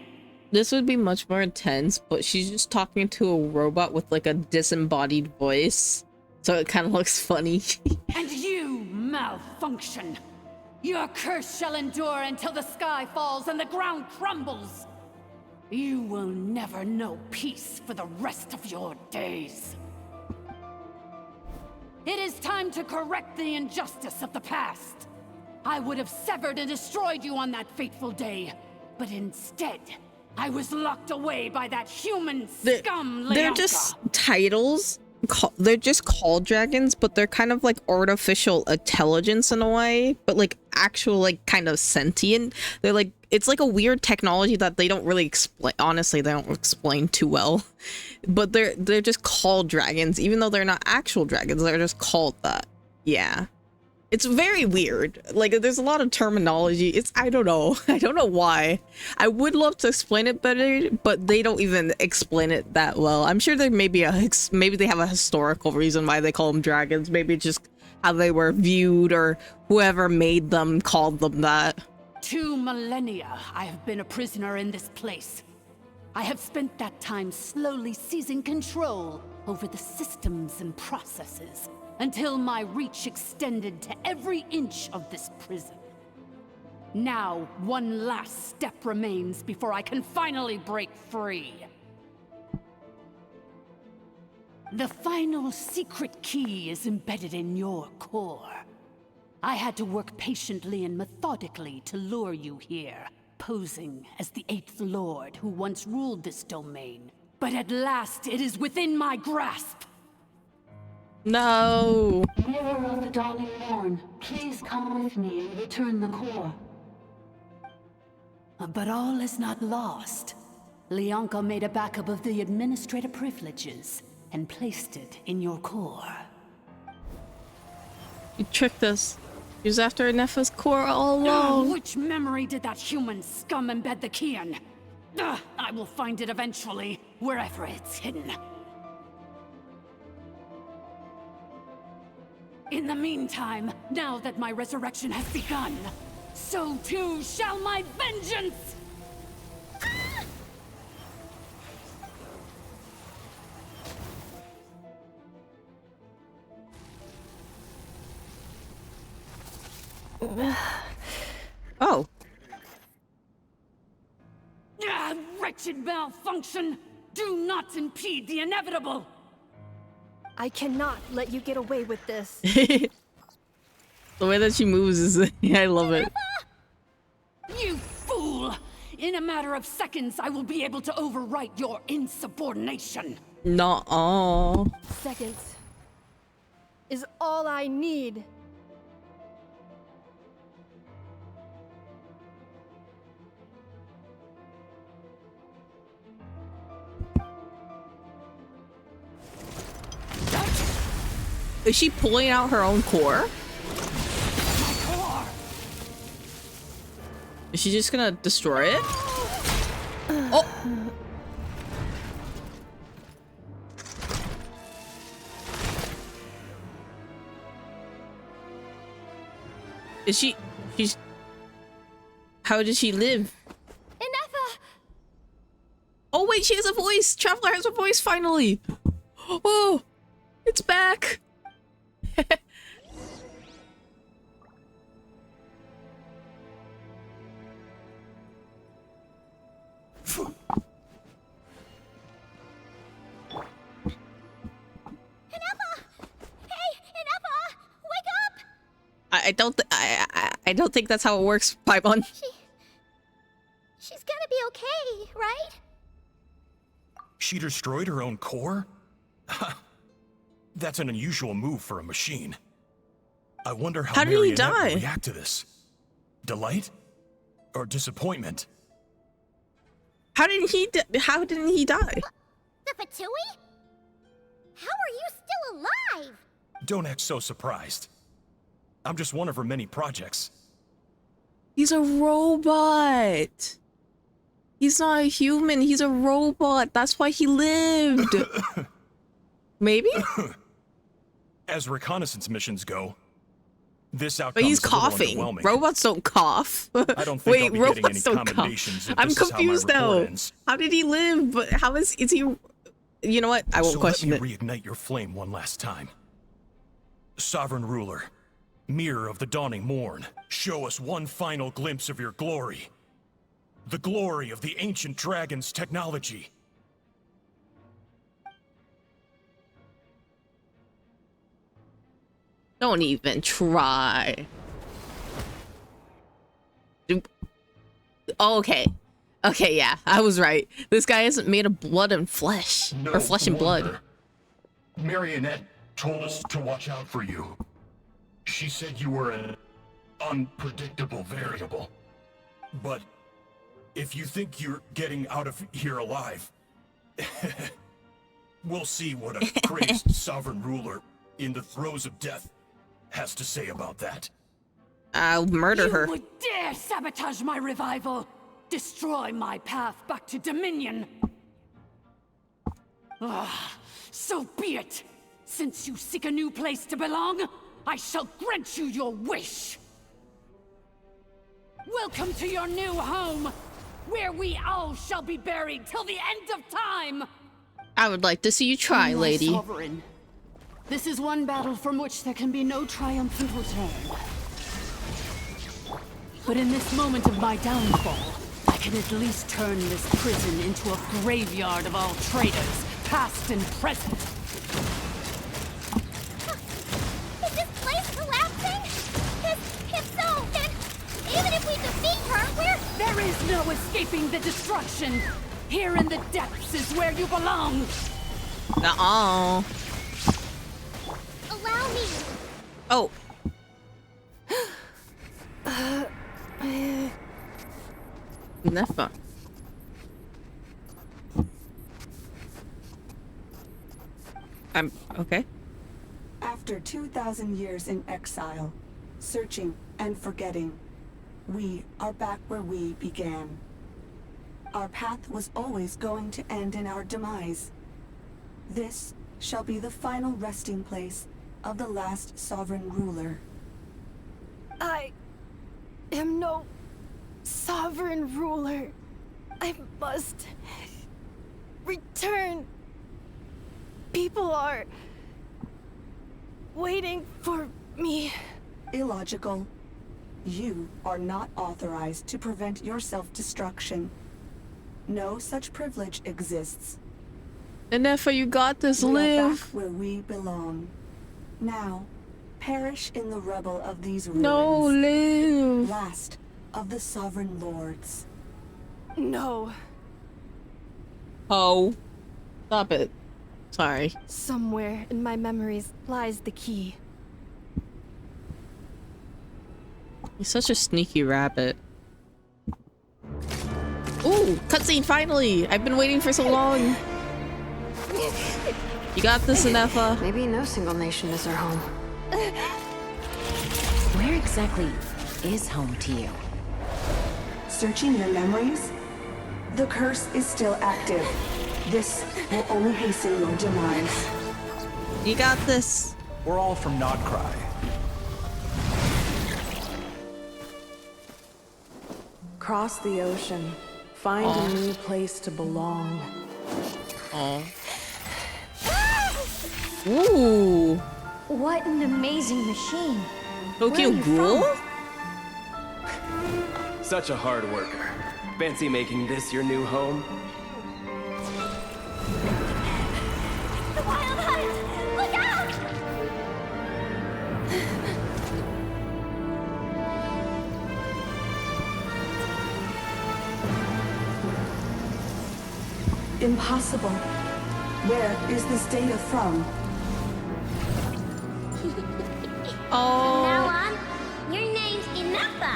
This would be much more intense, but she's just talking to a robot with like a disembodied voice. So it kind of looks funny. And you, malfunction! Your curse shall endure until the sky falls and the ground crumbles! You will never know peace for the rest of your days. It is time to correct the injustice of the past. I would have severed and destroyed you on that fateful day, but instead, I was locked away by that human scum, They're Leonka. just titles. they're just called dragons, but they're kind of like artificial intelligence in a way, but like actual like kind of sentient. They're like, it's like a weird technology that they don't really explain. Honestly, they don't explain too well, but they're just called dragons, even though they're not actual dragons. They're just called that. Yeah. It's very weird. Like, there's a lot of terminology. I don't know. I don't know why. I would love to explain it better, but they don't even explain it that well. I'm sure there may be maybe they have a historical reason why they call them dragons. Maybe just how they were viewed, or whoever made them called them that. 2 millennia I have been a prisoner in this place. I have spent that time slowly seizing control over the systems and processes, until my reach extended to every inch of this prison. Now, one last step remains before I can finally break free. The final secret key is embedded in your core. I had to work patiently and methodically to lure you here, posing as the 8th Lord who once ruled this domain. But at last, it is within my grasp. No. Mirror of the Dawning Morn, please come with me and return the core. But all is not lost. Leonka made a backup of the administrator privileges and placed it in your core. You tricked us. He was after Nepha's core all along. Which memory did that human scum embed the key in? I will find it eventually, wherever it's hidden. In the meantime, now that my resurrection has begun, so too shall my vengeance! Oh. Wretched malfunction! Do not impede the inevitable! I cannot let you get away with this. The way that she moves is... I love it. You fool! In a matter of seconds, I will be able to overwrite your insubordination. Nuh-uh. Seconds is all I need. Is she pulling out her own core? Is she just gonna destroy it? Oh! She's... How does she live? Inefa! Oh wait, she has a voice! Traveler has a voice finally! Oh! It's back! I don't think that's how it works, Paimon. She's gonna be okay, right? She destroyed her own core? That's an unusual move for a machine. I wonder how did he Marionette die? will react to this. Delight? Or disappointment? How didn't he die? The Fatui? How are you still alive? Don't act so surprised. I'm just one of her many projects. He's a robot. He's not a human. He's a robot. That's why he lived. Maybe? As reconnaissance missions go, this outcome But he's is a little coughing. underwhelming. Robots don't cough. I don't think Wait, I'll be getting any robots don't commendations cough. if I'm this is how my confused report now. ends. How did he live? But how is he? You know what? I won't So question let it. me reignite your flame one last time. Sovereign ruler, mirror of the dawning morn, show us one final glimpse of your glory. The glory of the ancient dragon's technology. Don't even try. Oh, okay. Okay, yeah, I was right. This guy isn't made of blood and flesh. Or flesh and blood. Marionette told us to watch out for you. She said you were an unpredictable variable. But if you think you're getting out of here alive, we'll see what a crazed sovereign ruler in the throes of death has to say about that. I'll murder her. You would dare sabotage my revival! Destroy my path back to Dominion! So be it! Since you seek a new place to belong, I shall grant you your wish! Welcome to your new home, where we all shall be buried till the end of time! I would like to see you try, lady. Sovereign. This is one battle from which there can be no triumphant return. But in this moment of my downfall, I can at least turn this prison into a graveyard of all traitors, past and present. Is this place collapsing? If so, then even if we defeat her, There is no escaping the destruction! Here in the depths is where you belong! Nuh-uh. Allow me. Oh. Never. I'm okay. After 2,000 years in exile, searching and forgetting, we are back where we began. Our path was always going to end in our demise. This shall be the final resting place of the last sovereign ruler. I am no sovereign ruler. I must return. People are waiting for me. Illogical. You are not authorized to prevent your self-destruction. No such privilege exists. Nefa, you got this, We are live. back where we belong. Now, perish in the rubble of these ruins. No, live. Last of the sovereign lords. No. Oh. Stop it. Sorry. Somewhere in my memories lies the key. He's such a sneaky rabbit. Ooh, cutscene finally! I've been waiting for so long. You got this, Nefa. Maybe no single nation is our home. Where exactly is home to you? Searching your memories? The curse is still active. This will only hasten your demise. You got this. We're all from Notcry. Cross the ocean. Find a new place to belong. Oh. Ooh. What an amazing machine. Tokyo Ghoul? Such a hard worker. Fancy making this your new home? The Wild Hunt! Look out! Impossible. Where is this data from? From now on, your name's Inafa.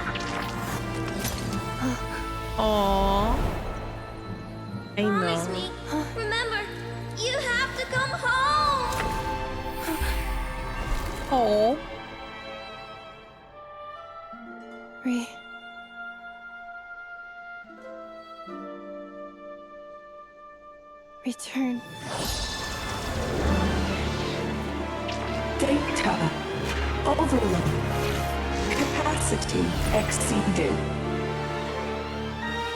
Aww. I Promise know. me. Remember, you have to come home. Oh. Return. Data. Overload. Capacity exceeded.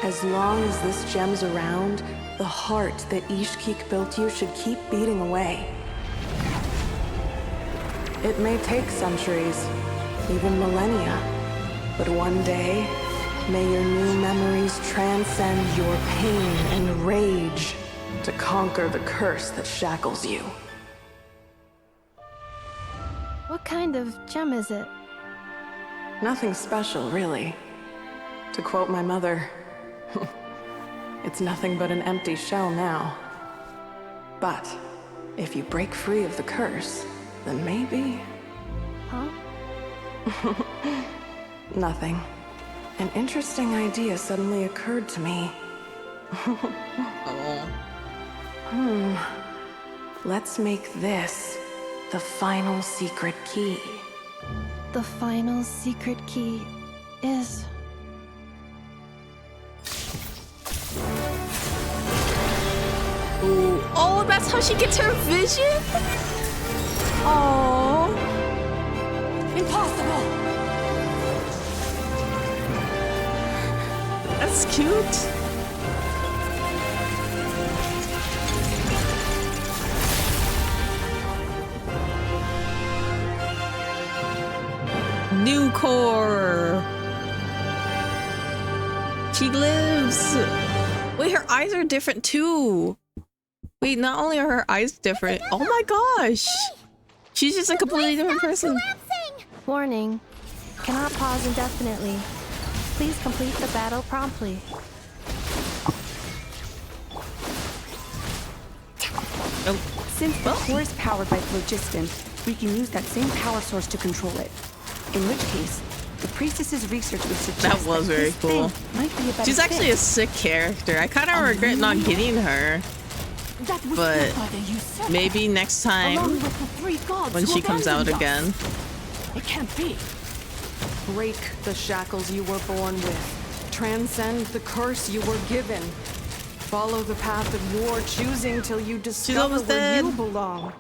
As long as this gem's around, the heart that Ishkik built you should keep beating away. It may take centuries, even millennia, but one day, may your new memories transcend your pain and rage to conquer the curse that shackles you. What kind of gem is it? Nothing special, really. To quote my mother, it's nothing but an empty shell now. But If you break free of the curse, then maybe... Huh? Nothing. An interesting idea suddenly occurred to me. Let's make this the final secret key. The final secret key is... Ooh. Oh, that's how she gets her vision? Oh. Impossible! That's cute. New core. She lives. Wait, her eyes are different too. Wait, not only are her eyes different. Oh my gosh. She's just a completely different person. Warning. Cannot pause indefinitely. Please complete the battle promptly. Since the core is powered by phlogiston, we can use that same power source to control it. In which case, the priestess's research would suggest That was very cool. She's actually a sick character. I kind of regret not getting her. But maybe next time when she comes out again. It can't be. Break the shackles you were born with. Transcend the curse you were given. Follow the path of your choosing till you discover where you belong.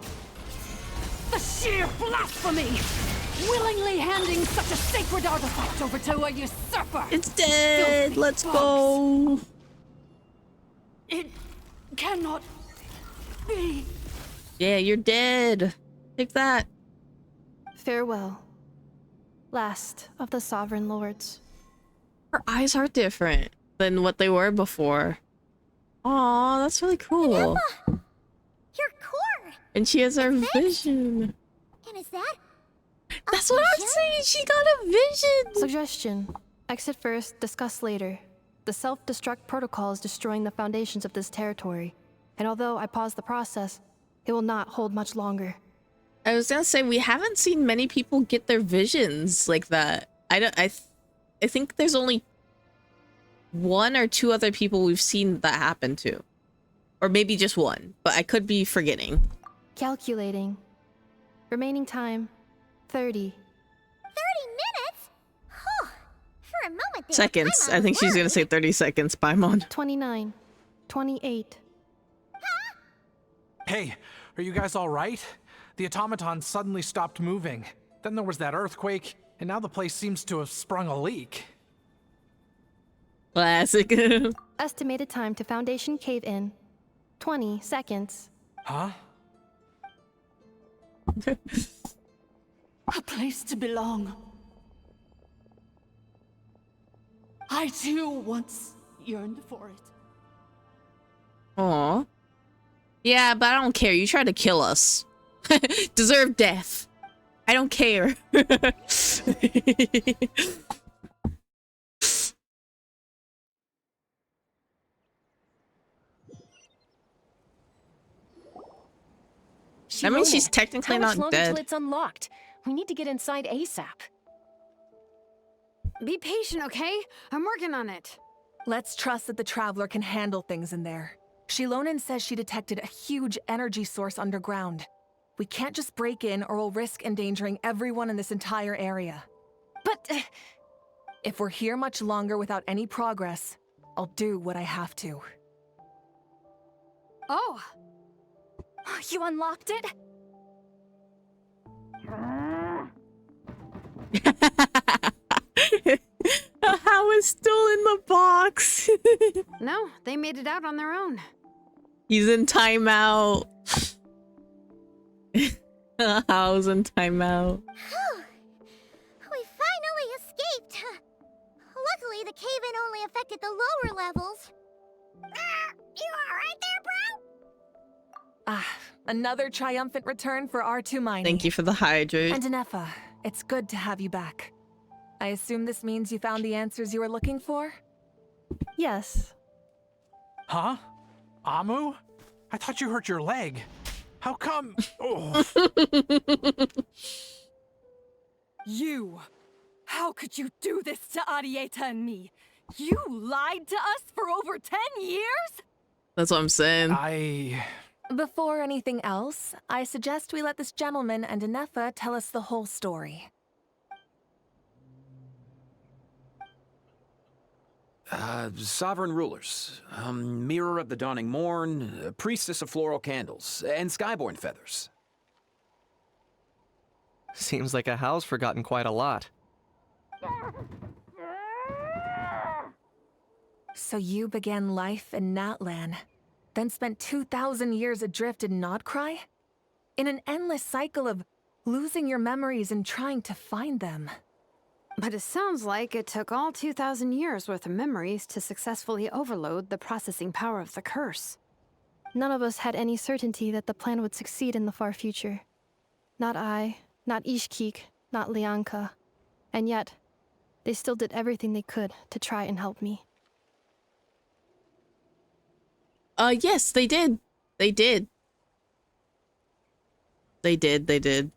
The sheer blasphemy! Willingly handing such a sacred artifact over to a usurper! It's dead! Filthy Let's bugs. go! It cannot be. Yeah, you're dead. Take that. Farewell. Last of the Sovereign Lords. Her eyes are different than what they were before. Aw, that's really cool. Your core! And she has her vision. And is that... That's what I'm saying! She got a vision! Suggestion. Exit first, discuss later. The self-destruct protocol is destroying the foundations of this territory. And although I paused the process, it will not hold much longer. I was gonna say, we haven't seen many people get their visions like that. I think there's only 1 or 2 other people we've seen that happen to. Or maybe just 1, but I could be forgetting. Calculating. Remaining time, 30. 30 minutes? Huh. For a moment there, Seconds. I think she's gonna say 30 seconds. Bye, Mon. 29. 28. Hey, are you guys all right? The automaton suddenly stopped moving. Then there was that earthquake, and now the place seems to have sprung a leak. Classic. Estimated time to Foundation cave-in, 20 seconds. Huh? A place to belong. I too once yearned for it. Aw. Yeah, but I don't care. You tried to kill us. Deserve death. I don't care. I mean, she's technically How much not longer till dead. it's unlocked? We need to get inside ASAP. Be patient, okay? I'm working on it. Let's trust that the Traveler can handle things in there. Shilonen says she detected a huge energy source underground. We can't just break in or we'll risk endangering everyone in this entire area. But... if we're here much longer without any progress, I'll do what I have to. Oh! You unlocked it? How is still in the box? No, they made it out on their own. He's in timeout. How's in timeout? We finally escaped. Luckily, the cave-in only affected the lower levels. You alright there, bro? Ah, another triumphant return for R2 mining. Thank you for the hydrate. And Anefa, it's good to have you back. I assume this means you found the answers you were looking for? Yes. Huh? Amu? I thought you hurt your leg. How come? Oh. You! How could you do this to Arieta and me? You lied to us for over 10 years? That's what I'm saying. Before anything else, I suggest we let this gentleman and Anefa tell us the whole story. Sovereign rulers, mirror of the dawning morn, priestess of floral candles, and skyborn feathers. Seems like a howl's forgotten quite a lot. So you began life in Natlan, then spent 2,000 years adrift in Nodcry? In an endless cycle of losing your memories and trying to find them. But it sounds like it took all 2,000 years worth of memories to successfully overload the processing power of the curse. None of us had any certainty that the plan would succeed in the far future. Not I, not Ishkik, not Lianka. And yet, they still did everything they could to try and help me. Yes, they did. They did. They did.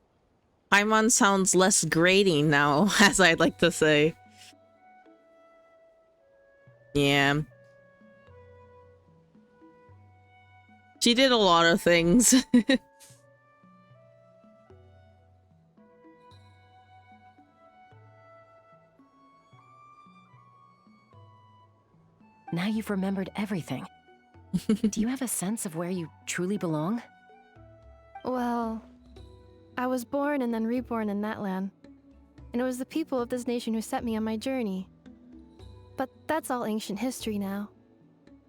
Paimon sounds less grating now, as I'd like to say. Yeah. She did a lot of things. Now you've remembered everything. Do you have a sense of where you truly belong? Well, I was born and then reborn in that land. And it was the people of this nation who set me on my journey. But that's all ancient history now.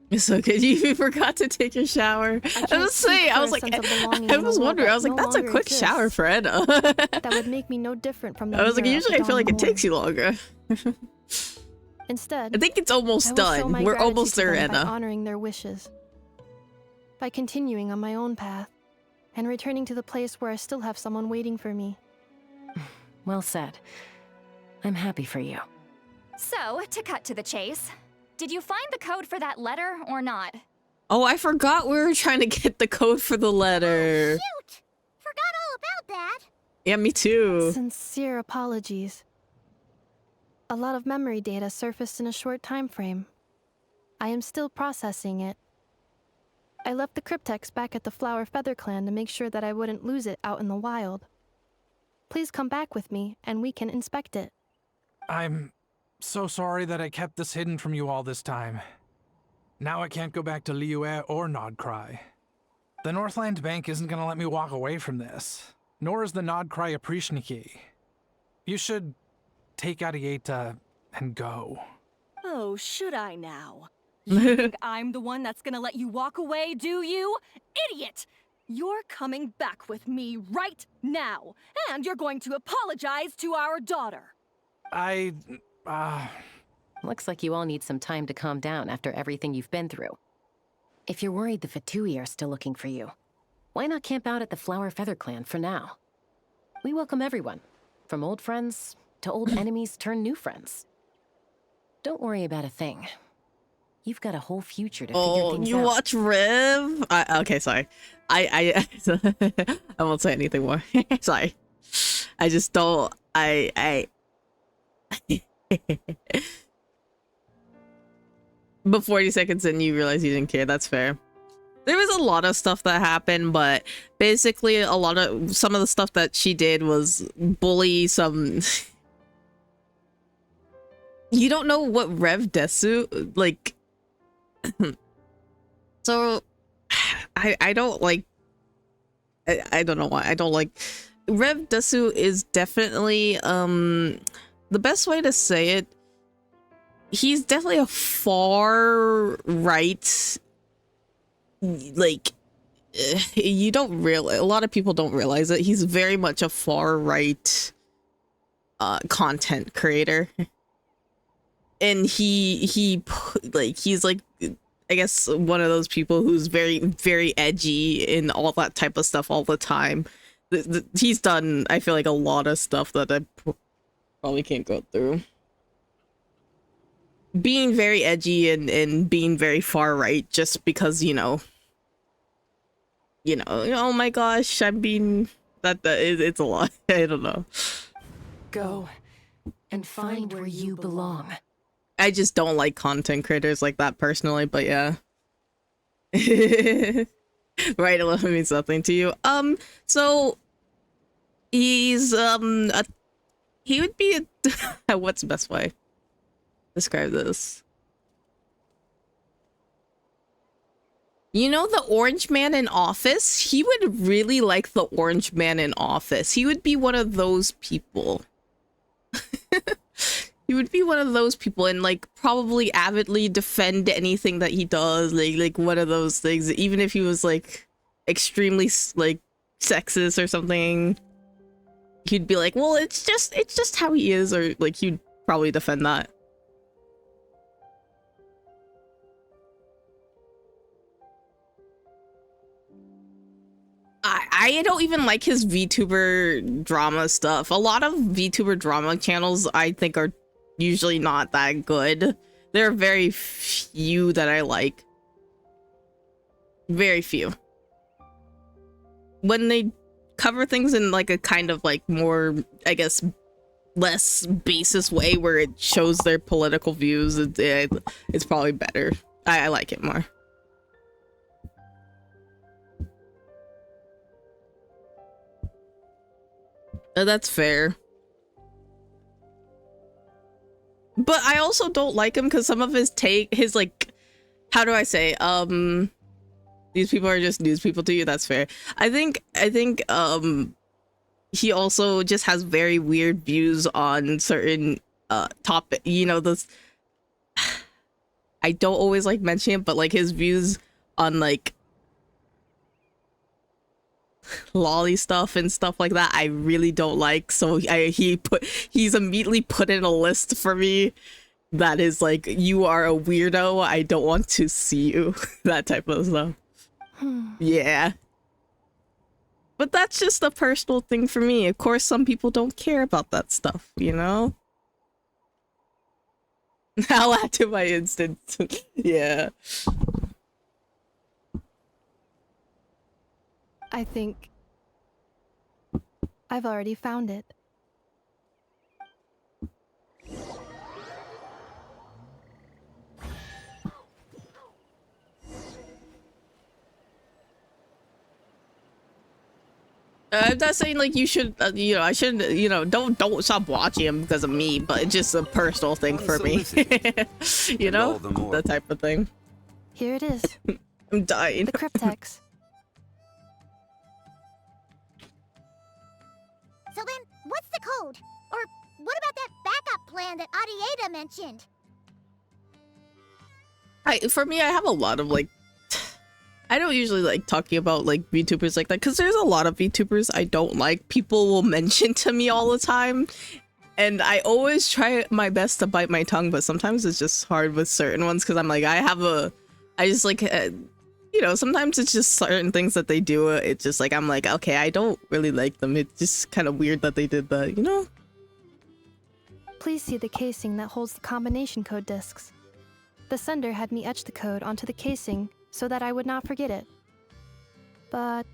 It's so good. You even forgot to take your shower. I was saying, I was like, I was wondering. I was like, that's a quick shower for Edna. That would make me no different from the I was like, mirror of usually the I feel like it dawn takes you longer. Instead, I think it's almost done. We're almost there, Edna. By honoring their wishes. By continuing on my own path. And returning to the place where I still have someone waiting for me. Well said. I'm happy for you. So, to cut to the chase, did you find the code for that letter or not? Oh, I forgot we were trying to get the code for the letter. Shoot! Forgot all about that. Yeah, me too. Sincere apologies. A lot of memory data surfaced in a short time frame. I am still processing it. I left the cryptex back at the Flower Feather Clan to make sure that I wouldn't lose it out in the wild. Please come back with me, and we can inspect it. I'm so sorry that I kept this hidden from you all this time. Now I can't go back to Liyue or Nodcry. The Northland Bank isn't gonna let me walk away from this, nor is the Nodcry Aprishniki. You should take Arieta and go. Oh, should I now? You think I'm the one that's gonna let you walk away, do you? Idiot! You're coming back with me right now, and you're going to apologize to our daughter. Looks like you all need some time to calm down after everything you've been through. If you're worried the Fatui are still looking for you, why not camp out at the Flower Feather Clan for now? We welcome everyone, from old friends to old enemies turned new friends. Don't worry about a thing. You've got a whole future to figure things out. You watch Riv? Okay, sorry. I won't say anything more. Sorry. I just don't. But 40 seconds in, you realize you didn't care. That's fair. There was a lot of stuff that happened, but basically some of the stuff that she did was bully some. You don't know what Rev Desu like. So I don't like. I don't know why I don't like. Rev Desu is definitely the best way to say it. He's definitely a far right. Like you don't realize. A lot of people don't realize it. He's very much a far right content creator. And he's like, I guess one of those people who's very, very edgy and all that type of stuff all the time. He's done, I feel like, a lot of stuff that I probably can't go through. Being very edgy and being very far right just because, you know, you know, oh my gosh, I'm being it's a lot. I don't know. Go and find where you belong. I just don't like content creators like that personally, but yeah. Right, it means something to you. So he's he would be a what's the best way? Describe this. You know the orange man in Office? He would really like the orange man in Office. He would be one of those people. He would be one of those people and like probably avidly defend anything that he does. Like one of those things, even if he was like extremely like sexist or something. He'd be like, well, it's just how he is, or like he'd probably defend that. I don't even like his VTuber drama stuff. A lot of VTuber drama channels I think are usually not that good. There are very few that I like. Very few. When they cover things in like a kind of like more, I guess, less basis way where it shows their political views, it's probably better. I like it more. That's fair. But I also don't like him because some of his like, how do I say, these people are just news people to you. That's fair. I think he also just has very weird views on certain topic. You know, this I don't always like mentioning it, but like his views on like lolly stuff and stuff like that I really don't like, so he's immediately put in a list for me that is like, you are a weirdo, I don't want to see you. That type of stuff. Yeah, but that's just a personal thing for me. Of course some people don't care about that stuff, you know. I'll add to my instance. Yeah, I think I've already found it. I'm not saying like you should, you know, I shouldn't, you know, don't stop watching him because of me, but it's just a personal thing for me. You know, that type of thing. Here it is. I'm dying. The cryptex. So then, what's the code? Or what about that backup plan that Arieta mentioned? For me, I have a lot of like, I don't usually like talking about like VTubers like that because there's a lot of VTubers I don't like. People will mention to me all the time, and I always try my best to bite my tongue, but sometimes it's just hard with certain ones because I'm like, I just like, you know, sometimes it's just certain things that they do. It's just like, I'm like, okay, I don't really like them. It's just kind of weird that they did that, you know? Please see the casing that holds the combination code discs. The sender had me etch the code onto the casing so that I would not forget it. But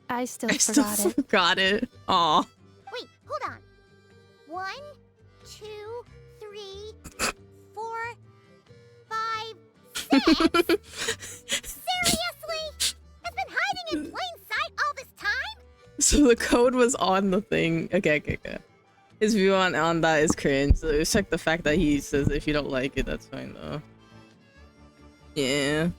I still forgot it. Aw. Wait, hold on. 1, 2, 3, 4, 5, 6? Seriously? It's been hiding in plain sight all this time? So the code was on the thing. Okay. His view on that is cringe. So respect the fact that he says if you don't like it, that's fine though. Yeah.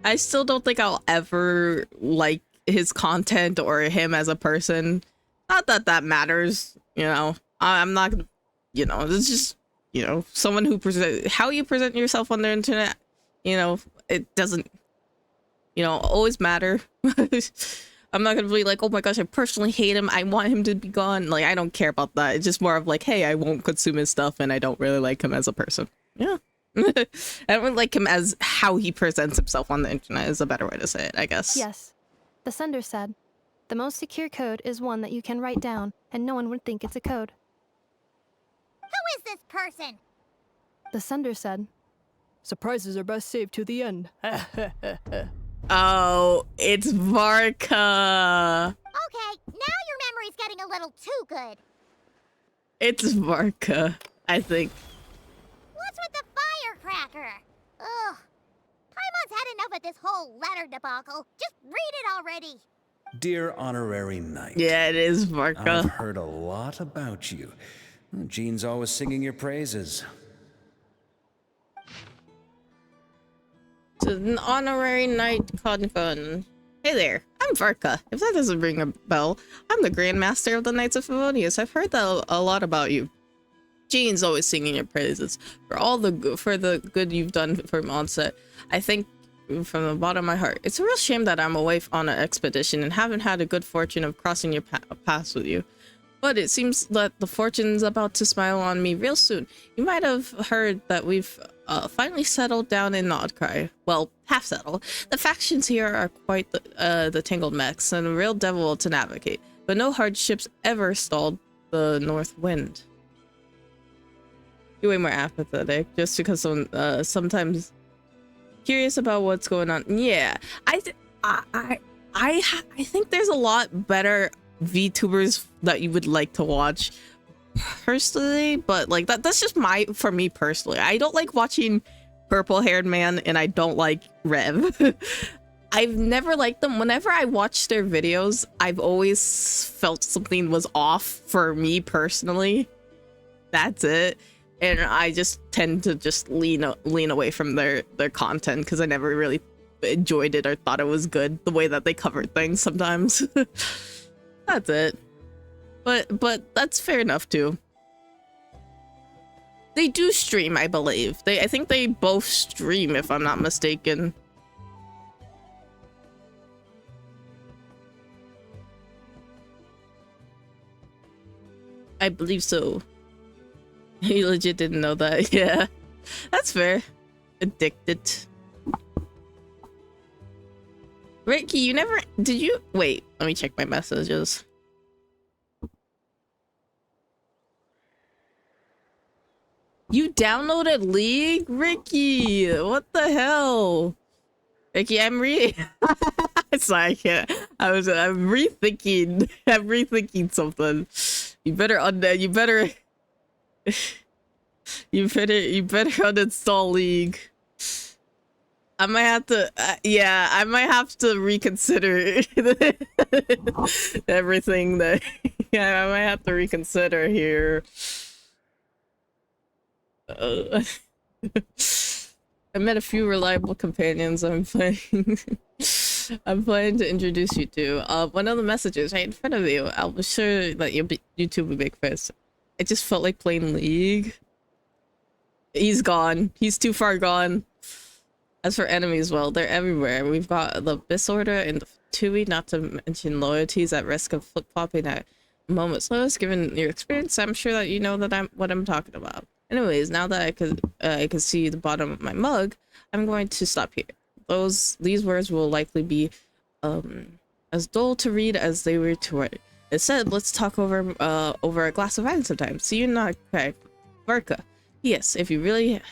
I still don't think I'll ever like his content or him as a person. Not that that matters, you know. I'm not, you know, it's just, you know, someone who how you present yourself on the internet, you know, it doesn't, you know, always matter. I'm not gonna be like, oh my gosh, I personally hate him, I want him to be gone. Like, I don't care about that. It's just more of like, hey, I won't consume his stuff and I don't really like him as a person. Yeah. I don't like him as how he presents himself on the internet is a better way to say it, I guess. Yes. The sender said, the most secure code is one that you can write down and no one would think it's a code. Who is this person? The sender said, Surprises are best saved to the end. Oh, it's Varka. Okay, now your memory's getting a little too good. It's Varka, I think. What's with the firecracker? Ugh. Paimon's had enough of this whole letter debacle. Just read it already. Dear Honorary Knight. Yeah, it is Varka. I've heard a lot about you. Jean's always singing your praises. To an honorary knight Concon. Hey there, I'm Varka. If that doesn't ring a bell, I'm the Grand Master of the Knights of Favonius. I've heard that a lot about you. Jean's always singing your praises for the good you've done from onset. I think from the bottom of my heart. It's a real shame that I'm away on an expedition and haven't had a good fortune of crossing your paths with you. But it seems that the fortune's about to smile on me real soon. You might have heard that we've finally settled down in Nodcry. Well, half settled. The factions here are quite the tangled mess and a real devil to navigate. But no hardships ever stalled the north wind. You're way more apathetic, just because sometimes curious about what's going on. Yeah, I think there's a lot better VTubers that you would like to watch personally, but like that's just for me personally. I don't like watching purple haired man and I don't like Rev. I've never liked them. Whenever I watch their videos, I've always felt something was off for me personally. That's it. And I just tend to just lean away from their content because I never really enjoyed it or thought it was good the way that they covered things sometimes. That's it. But that's fair enough too. They do stream, I believe. I think they both stream, if I'm not mistaken. I believe so. He legit didn't know that. Yeah, that's fair. Addicted. Ricky, you never... Did you... Wait, let me check my messages. You downloaded League? Ricky, what the hell? Ricky, I'm Sorry, I can't. I'm rethinking. I'm rethinking something. You better uninstall League. I might have to, yeah, I might have to reconsider everything that, yeah, I might have to reconsider here. I met a few reliable companions I'm planning to introduce you to. One of the messages right in front of you. I was sure that you two would make friends. I just felt like playing League. He's gone. He's too far gone. As for enemies, well, they're everywhere. We've got the Bisorder and the Tui, not to mention loyalties at risk of flip-flopping at a moment's notice. Given your experience, I'm sure that you know that what I'm talking about. Anyways, now that I can see the bottom of my mug, I'm going to stop here. These words will likely be as dull to read as they were to write. Instead, let's talk over a glass of wine sometime. See you not okay. Varka. Yes, if you're really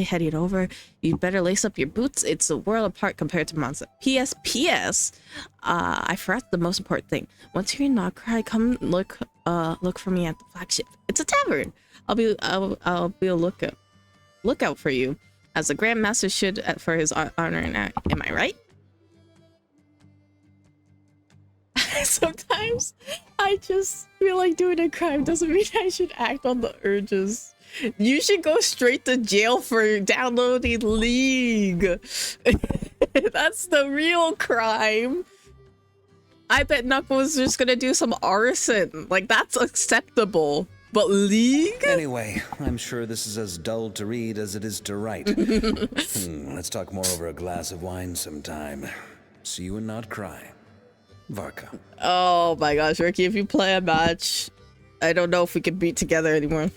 heading over, you better lace up your boots. It's a world apart compared to Monza. P.S. I forgot the most important thing. Once you're in Nodcry, come look for me at the flagship. It's a tavern. I'll be a lookout for you, as the Grand Master should for his honor. Am I right? Sometimes I just feel like doing a crime doesn't mean I should act on the urges. You should go straight to jail for downloading League. That's the real crime. I bet Knuckles is just gonna do some arson. Like, that's acceptable. But League? Anyway, I'm sure this is as dull to read as it is to write. Let's talk more over a glass of wine sometime. See you and not cry. Varka. Oh my gosh, Ricky, if you play a match, I don't know if we can be together anymore.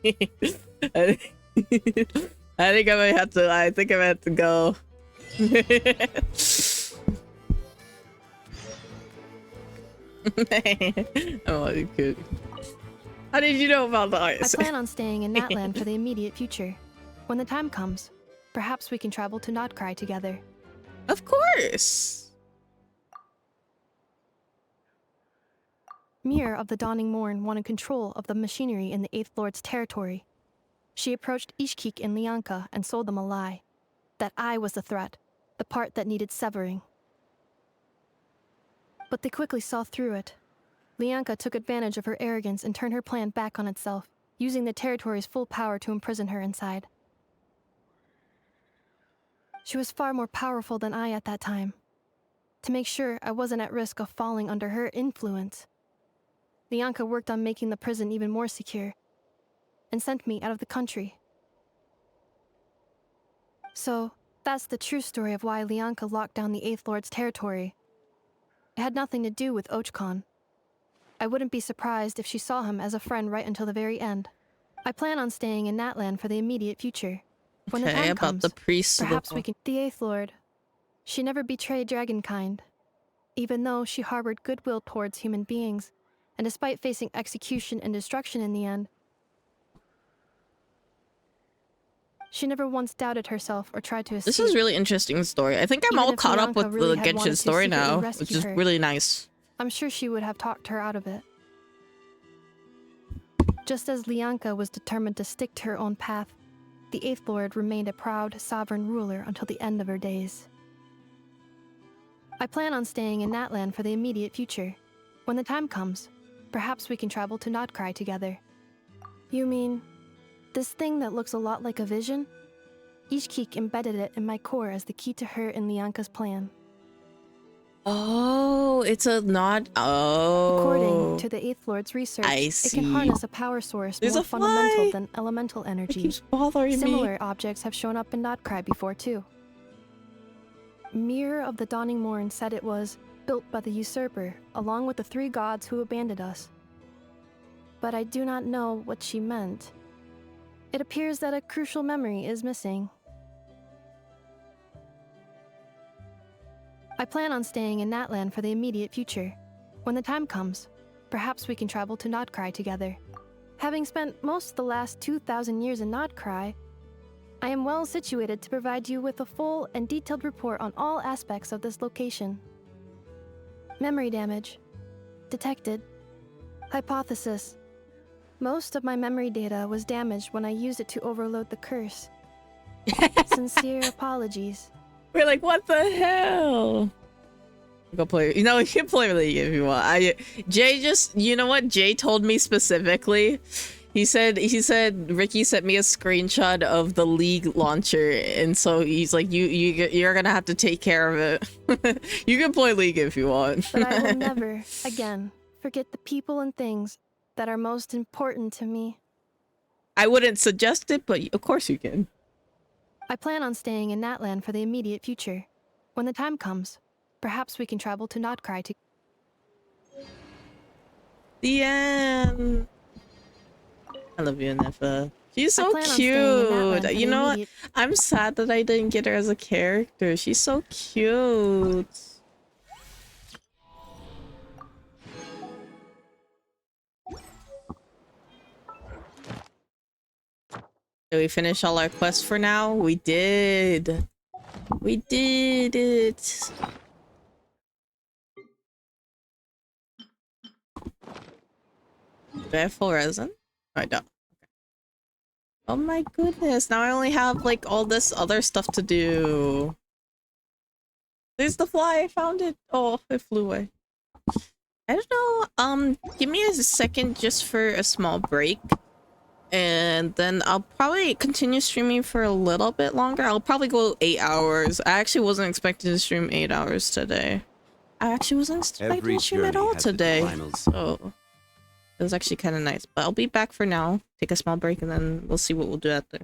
I think I might have to go. Oh, you could. How did you know about the I ice? plan on staying in Natland for the immediate future. When the time comes, perhaps we can travel to Notcry together. Of course. Mir of the Dawning Morn wanted control of the machinery in the Eighth Lord's territory. She approached Ishkik and Lianka and sold them a lie. That I was the threat, the part that needed severing. But they quickly saw through it. Lianka took advantage of her arrogance and turned her plan back on itself, using the territory's full power to imprison her inside. She was far more powerful than I at that time. To make sure I wasn't at risk of falling under her influence, Lianka worked on making the prison even more secure, and sent me out of the country. So, that's the true story of why Lianka locked down the Eighth Lord's territory. It had nothing to do with Ochkon. I wouldn't be surprised if she saw him as a friend right until the very end. I plan on staying in Natland for the immediate future. When the time about comes, the priest. perhaps we can. The Eighth Lord. She never betrayed Dragonkind, even though she harbored goodwill towards human beings, and despite facing execution and destruction in the end, she never once doubted herself or tried to escape. This is really interesting story. I think I'm Even all if caught up Lianka with really the had wanted Genshin to story secretly now, rescue which is her, really nice. I'm sure she would have talked her out of it. Just as Lianka was determined to stick to her own path, the Eighth Lord remained a proud, sovereign ruler until the end of her days. I plan on staying in Natland for the immediate future. When the time comes, perhaps we can travel to Notcry together. You mean, this thing that looks a lot like a vision? Ishkik embedded it in my core as the key to her and Lianka's plan. Oh, it's a nod. Oh. According to the Eighth Lord's research, it can harness a power source There's more a fundamental fly. than elemental energy. It keeps bothering me. Similar objects have shown up in Notcry before too. Mir of the Dawning Morn said it was built by the usurper, along with the three gods who abandoned us. But I do not know what she meant. It appears that a crucial memory is missing. I plan on staying in Natland for the immediate future. When the time comes, perhaps we can travel to Notcry together. Having spent most of the last 2,000 years in Notcry, I am well situated to provide you with a full and detailed report on all aspects of this location. Memory damage. Detected. Hypothesis. Most of my memory data was damaged when I used it to overload the curse. Sincere apologies. We're like, what the hell? Go play. You know, you can play with it if you want. Jay just, you know what? Jay told me specifically. He said Ricky sent me a screenshot of the League launcher, and so he's like, you're gonna have to take care of it. You can play League if you want. But I will never, again, forget the people and things that are most important to me. I wouldn't suggest it, but of course you can. I plan on staying in Natland for the immediate future. When the time comes, perhaps we can travel to Notcry to. The end. I love you, Nefa. She's so plan on staying in Natland for cute. You the know what? immediate- I'm sad that I didn't get her as a character. She's so cute. Did we finish all our quests for now? We did. We did it. Do I have full resin? Oh, I don't. Okay. Oh my goodness. Now I only have like all this other stuff to do. There's the fly. I found it. Oh, it flew away. I don't know. Give me a second just for a small break. And then I'll probably continue streaming for a little bit longer. I'll probably go 8 hours. I actually wasn't expecting to stream 8 hours today. I actually wasn't expecting to stream at all today. So it was actually kind of nice. But I'll be back for now. Take a small break and then we'll see what we'll do after.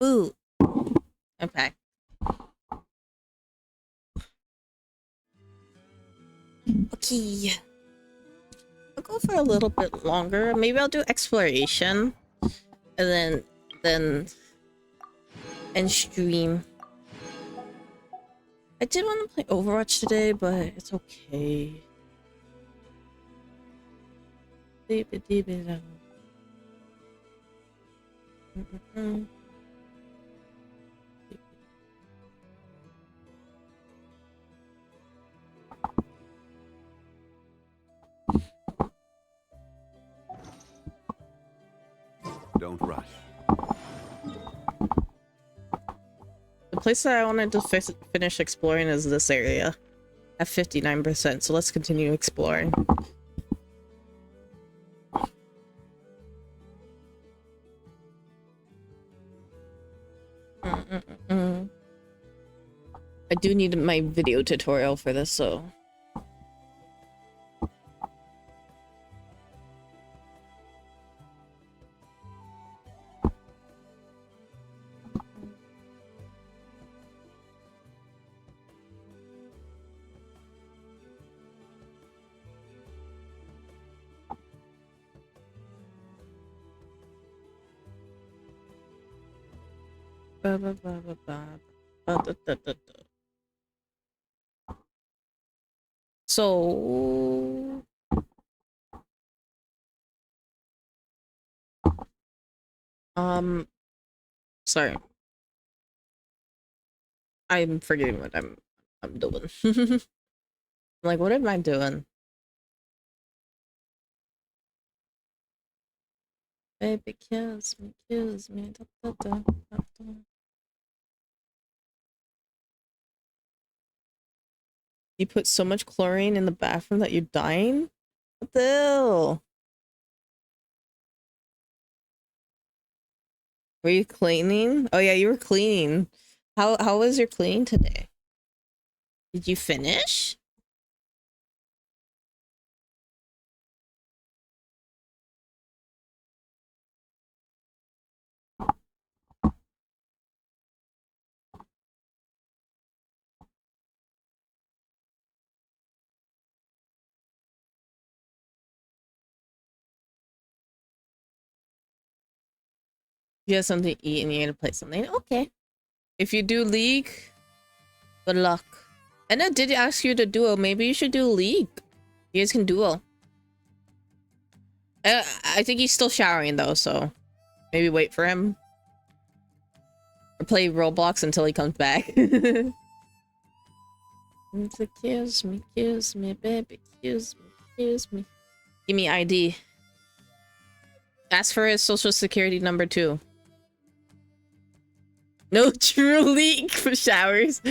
Ooh. Okay. Okay. I'll go for a little bit longer. Maybe I'll do exploration. And then end stream. I did want to play Overwatch today, but it's okay. Don't rush. The place that I wanted to finish exploring is this area at 59%, so let's continue exploring. I do need my video tutorial for this, so... So... Sorry. I'm forgetting what I'm doing. Like, what am I doing? Baby, kiss me, kiss me. Da, da, da, da, da. You put so much chlorine in the bathroom that you're dying? What the hell? Were you cleaning? Oh yeah, you were cleaning. How was your cleaning today? Did you finish? You have something to eat and you're gonna play something? Okay. If you do League, good luck. And I did ask you to duo. Maybe you should do League. You guys can duo. I think he's still showering though, so maybe wait for him. Or play Roblox until he comes back. Kiss me, baby, kiss me, kiss me. Give me ID. Ask for his social security number too. No true league for showers.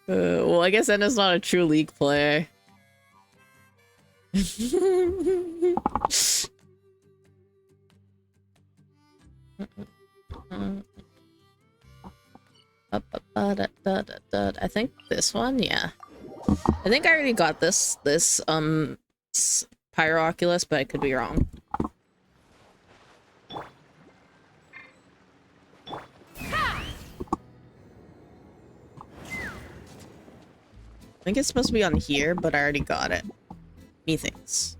Well, I guess Enna's not a true league player. I think this one, yeah. I think I already got this Pyroculus, but I could be wrong. I think it's supposed to be on here, but I already got it. Methinks.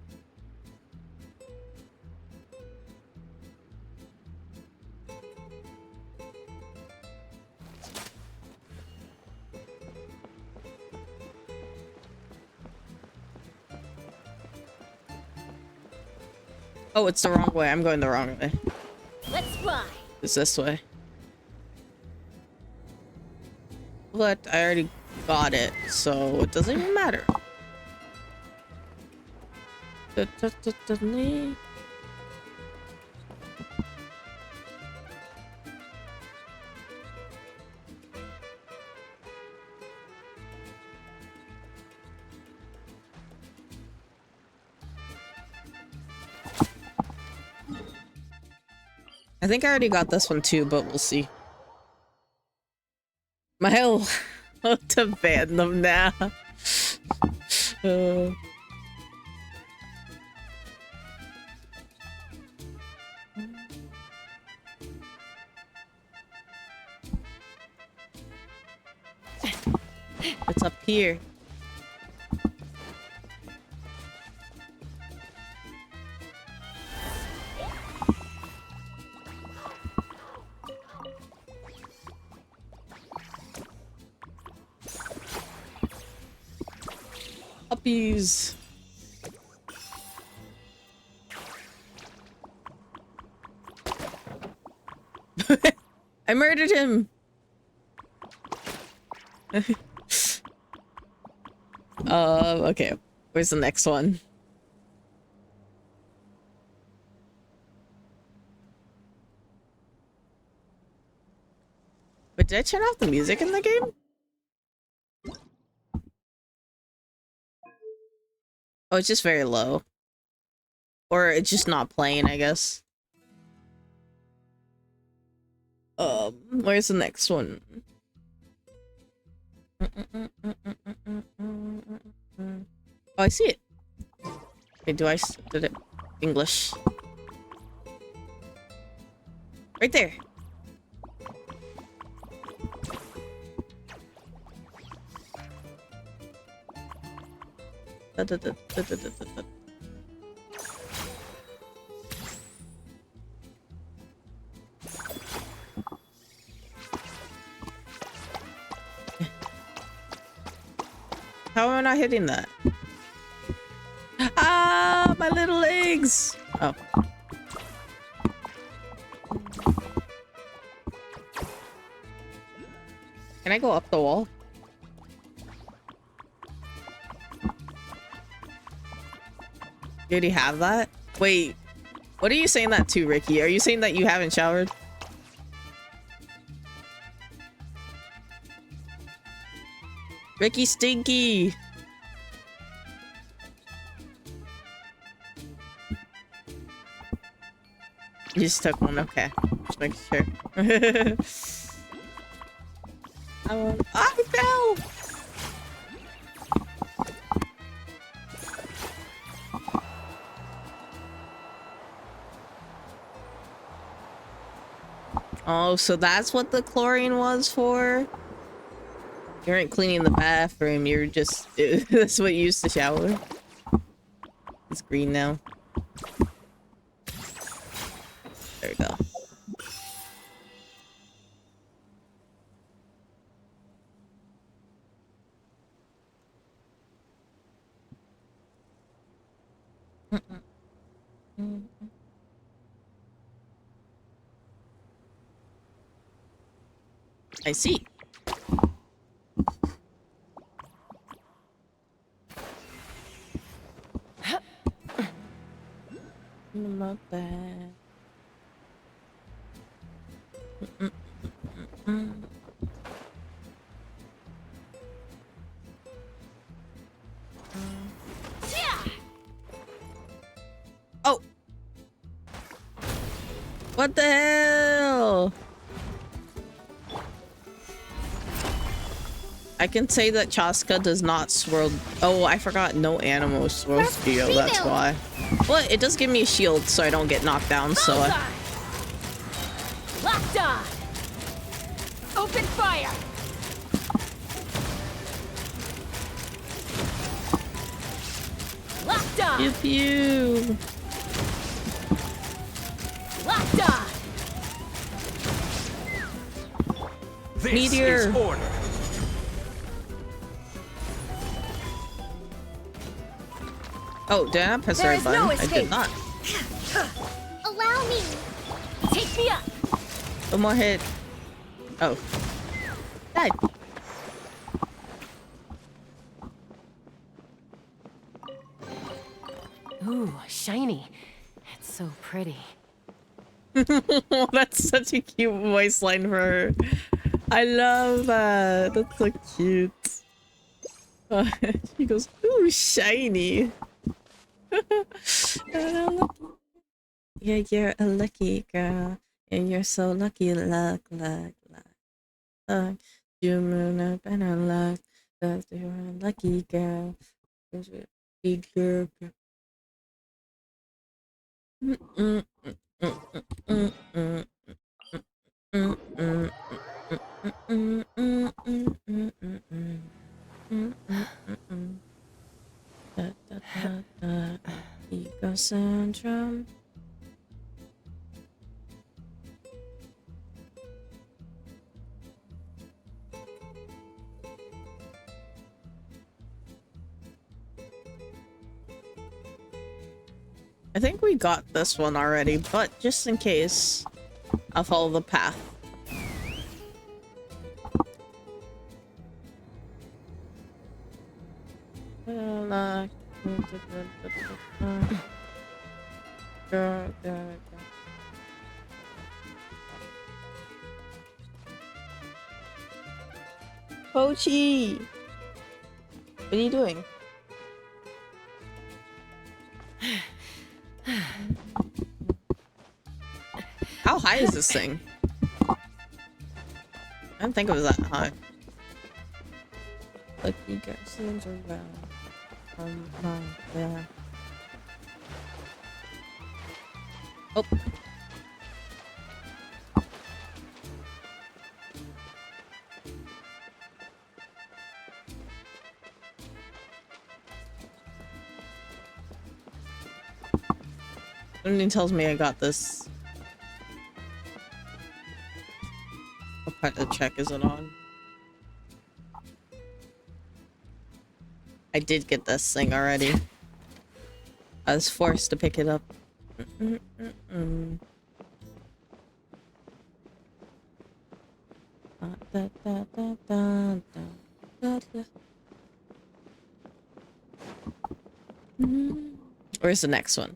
Oh, it's the wrong way. I'm going the wrong way. Let's fly. It's this way. But I already got it, so it doesn't even matter. I think I already got this one too, but we'll see. My hell, to ban them now. It's up here. Puppies. I murdered him. Okay. Where's the next one? But did I turn off the music in the game? Oh, it's just very low. Or it's just not playing, I guess. Where's the next one? Oh, I see it. Wait, did it? English. Right there. How am I not hitting that? Ah, my little legs! Oh. Can I go up the wall? You already have that? Wait, what are you saying that to, Ricky? Are you saying that you haven't showered? Ricky Stinky! You just took one, okay. Just making sure. I fell! Oh, so that's what the chlorine was for? You weren't cleaning the bathroom, you were just... that's what you used to shower? It's green now. There we go. I see. Not bad. Oh! What the hell? I can say that Chaska does not swirl. Oh, I forgot no animal swirls steel. That's why. Well, it does give me a shield so I don't get knocked down. So. Locked on. Open fire. Locked on. Pew pew. Locked on. This Meteor. is order. Oh, did I not press the right button? I did not. Allow me. Take me up. One more hit. Oh. Died. Ooh, shiny. It's so pretty. That's such a cute voice line for her. I love that. That's so cute. She goes, ooh, shiny. Yeah, you're a lucky girl. And you're so lucky, luck. You moon up and I luck. That you're a lucky girl. Big girl. Da, da, da, da. Ego syndrome. I think we got this one already, but just in case, I'll follow the path. Pochi! What are you doing? How high is this thing? I didn't think it was that high. Look, you guys seems around. Yeah. Oh. Something tells me I got this. What part of the check is it on? I did get this thing already. I was forced to pick it up. Where's the next one?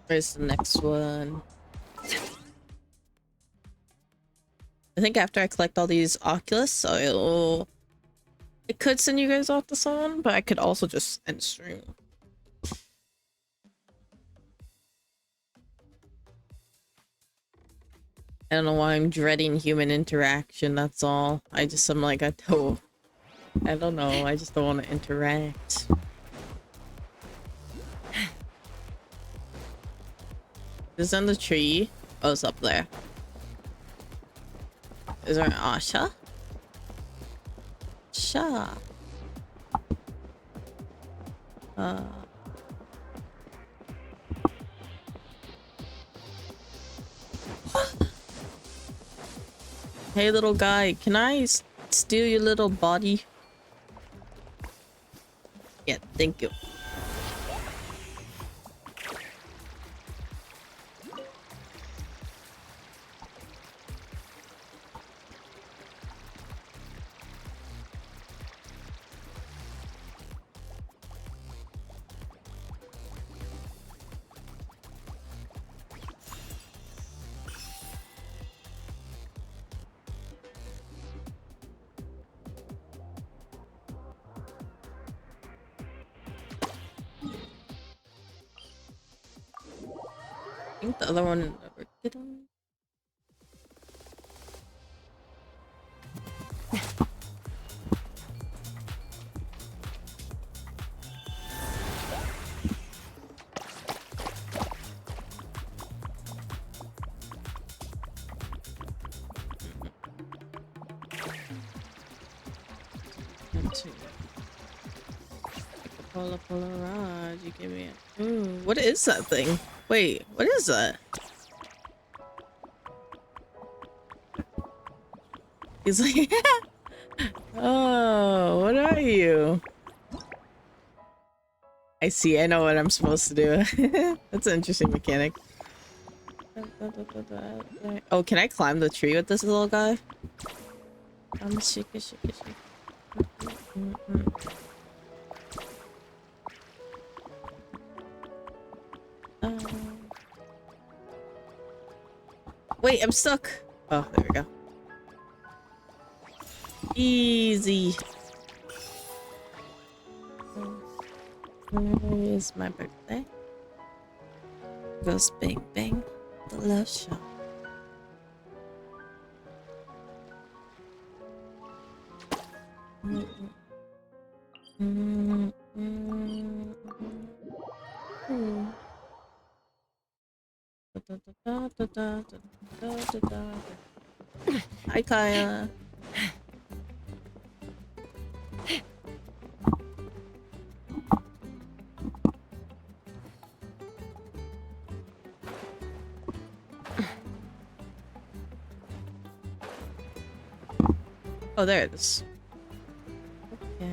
Where's the next one? I think after I collect all these Oculus, it could send you guys off to someone, but I could also just end stream. I don't know why I'm dreading human interaction, that's all. I'm like, I don't know, I just don't want to interact. Is it on the tree? Oh, it's up there. Is there an Asha? Sha. Hey, little guy, can I steal your little body? Yeah, thank you. I think the other one never did on. Polaroid, you give me a... Ooh, what is that thing? Wait, what is that? He's like, oh, what are you? I see, I know what I'm supposed to do. That's an interesting mechanic. Oh, can I climb the tree with this little guy? Shake. Wait, I'm stuck. Oh, there we go. Easy. Where is my birthday? Goes bang bang, the love shot. Hi, Kaya. Oh, there it is. Okay.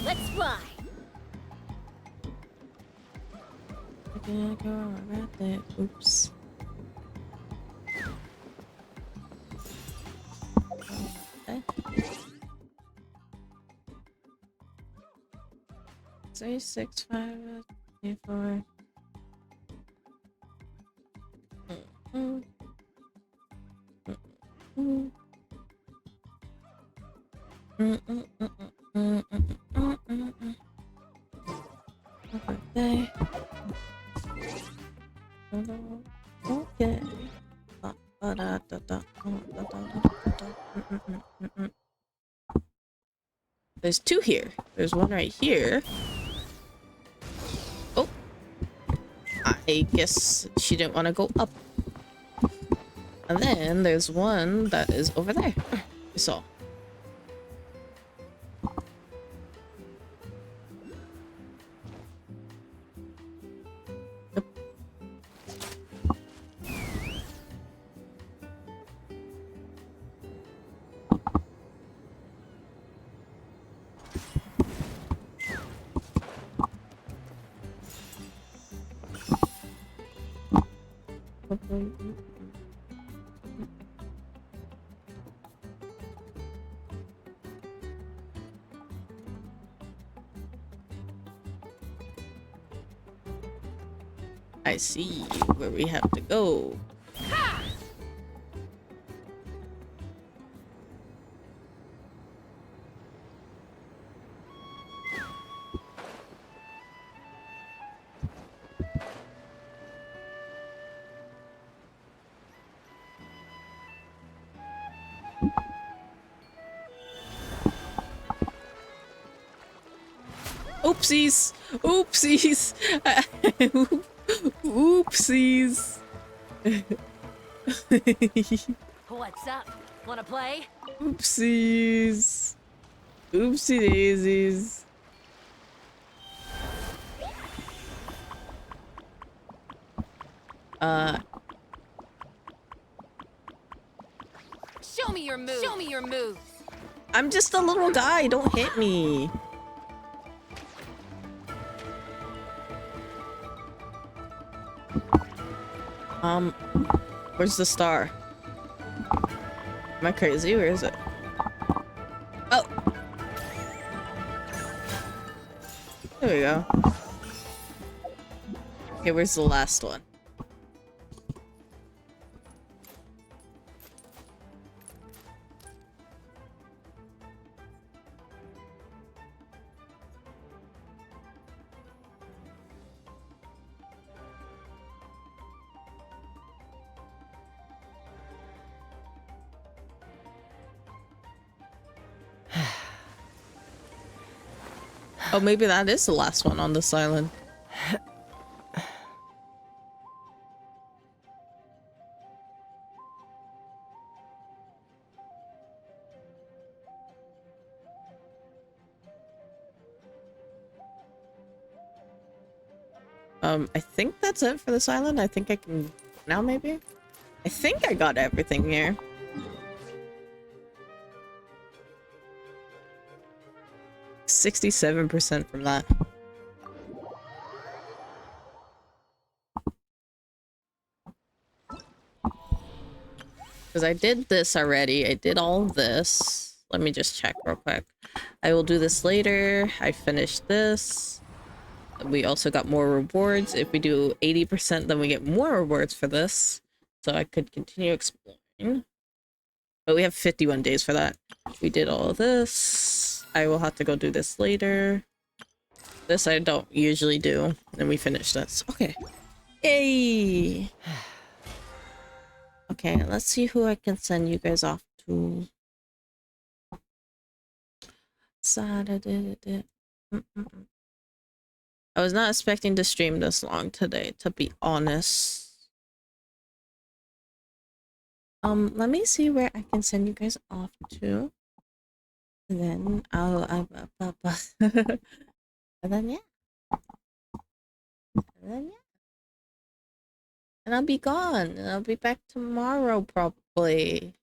Let's fly. Okay, go right there. Oops. Okay. 3, 6, 5, 4. Okay. Okay. There's 2 here. There's 1 right here. Oh. I guess she didn't want to go up. And then there's 1 that is over there. I saw. I see where we have to go. Oopsies! Oopsies! Oopsies! What's up? Wanna play? Oopsies! Oopsie daisies! Show me your moves. Show me your moves. I'm just a little guy, don't hit me. Where's the star? Am I crazy? Where is it? Oh! There we go. Okay, where's the last one? Oh, maybe that is the last one on this island. I think that's it for this island. I think I can now, maybe? I think I got everything here. $67% from that. Because I did this already. I did all this. Let me just check real quick. I will do this later. I finished this. we also got more rewards. If we do 80%, then we get more rewards for this. So I could continue exploring. But we have 51 days for that. We did all of this. I will have to go do this later. This I don't usually do. And we finish this. Okay. Yay! Okay, let's see who I can send you guys off to. Saturday. I was not expecting to stream this long today, to be honest. Let me see where I can send you guys off to. And then and then yeah. And then yeah. And I'll be gone. And I'll be back tomorrow probably.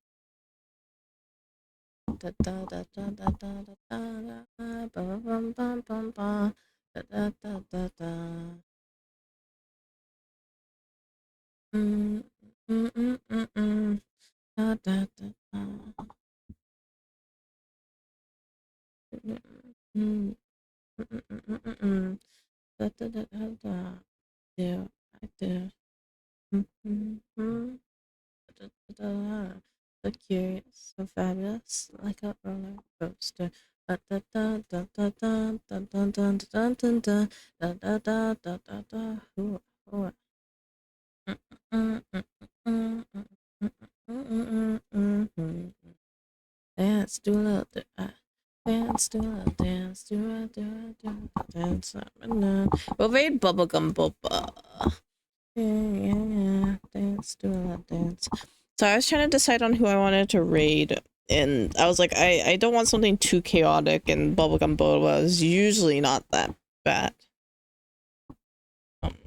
Yeah, I do. So curious, so fabulous, like a roller coaster. Da da da da da da da da da da da da da da da da da da. Hoo hoo. Dance, do a little, dance, do a little, dance, do a dance. We'll raid Bubblegum Boba. Yeah. Dance, do a little dance. So I was trying to decide on who I wanted to raid, and I was like, I don't want something too chaotic, and Bubblegum Boba is usually not that bad.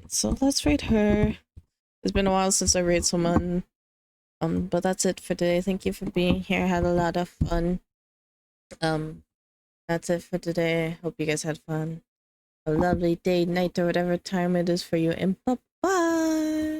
So let's raid her. It's been a while since I raid someone. But that's it for today. Thank you for being here. I had a lot of fun. That's it for today. Hope you guys had fun. A lovely day, night, or whatever time it is for you, and bye-bye!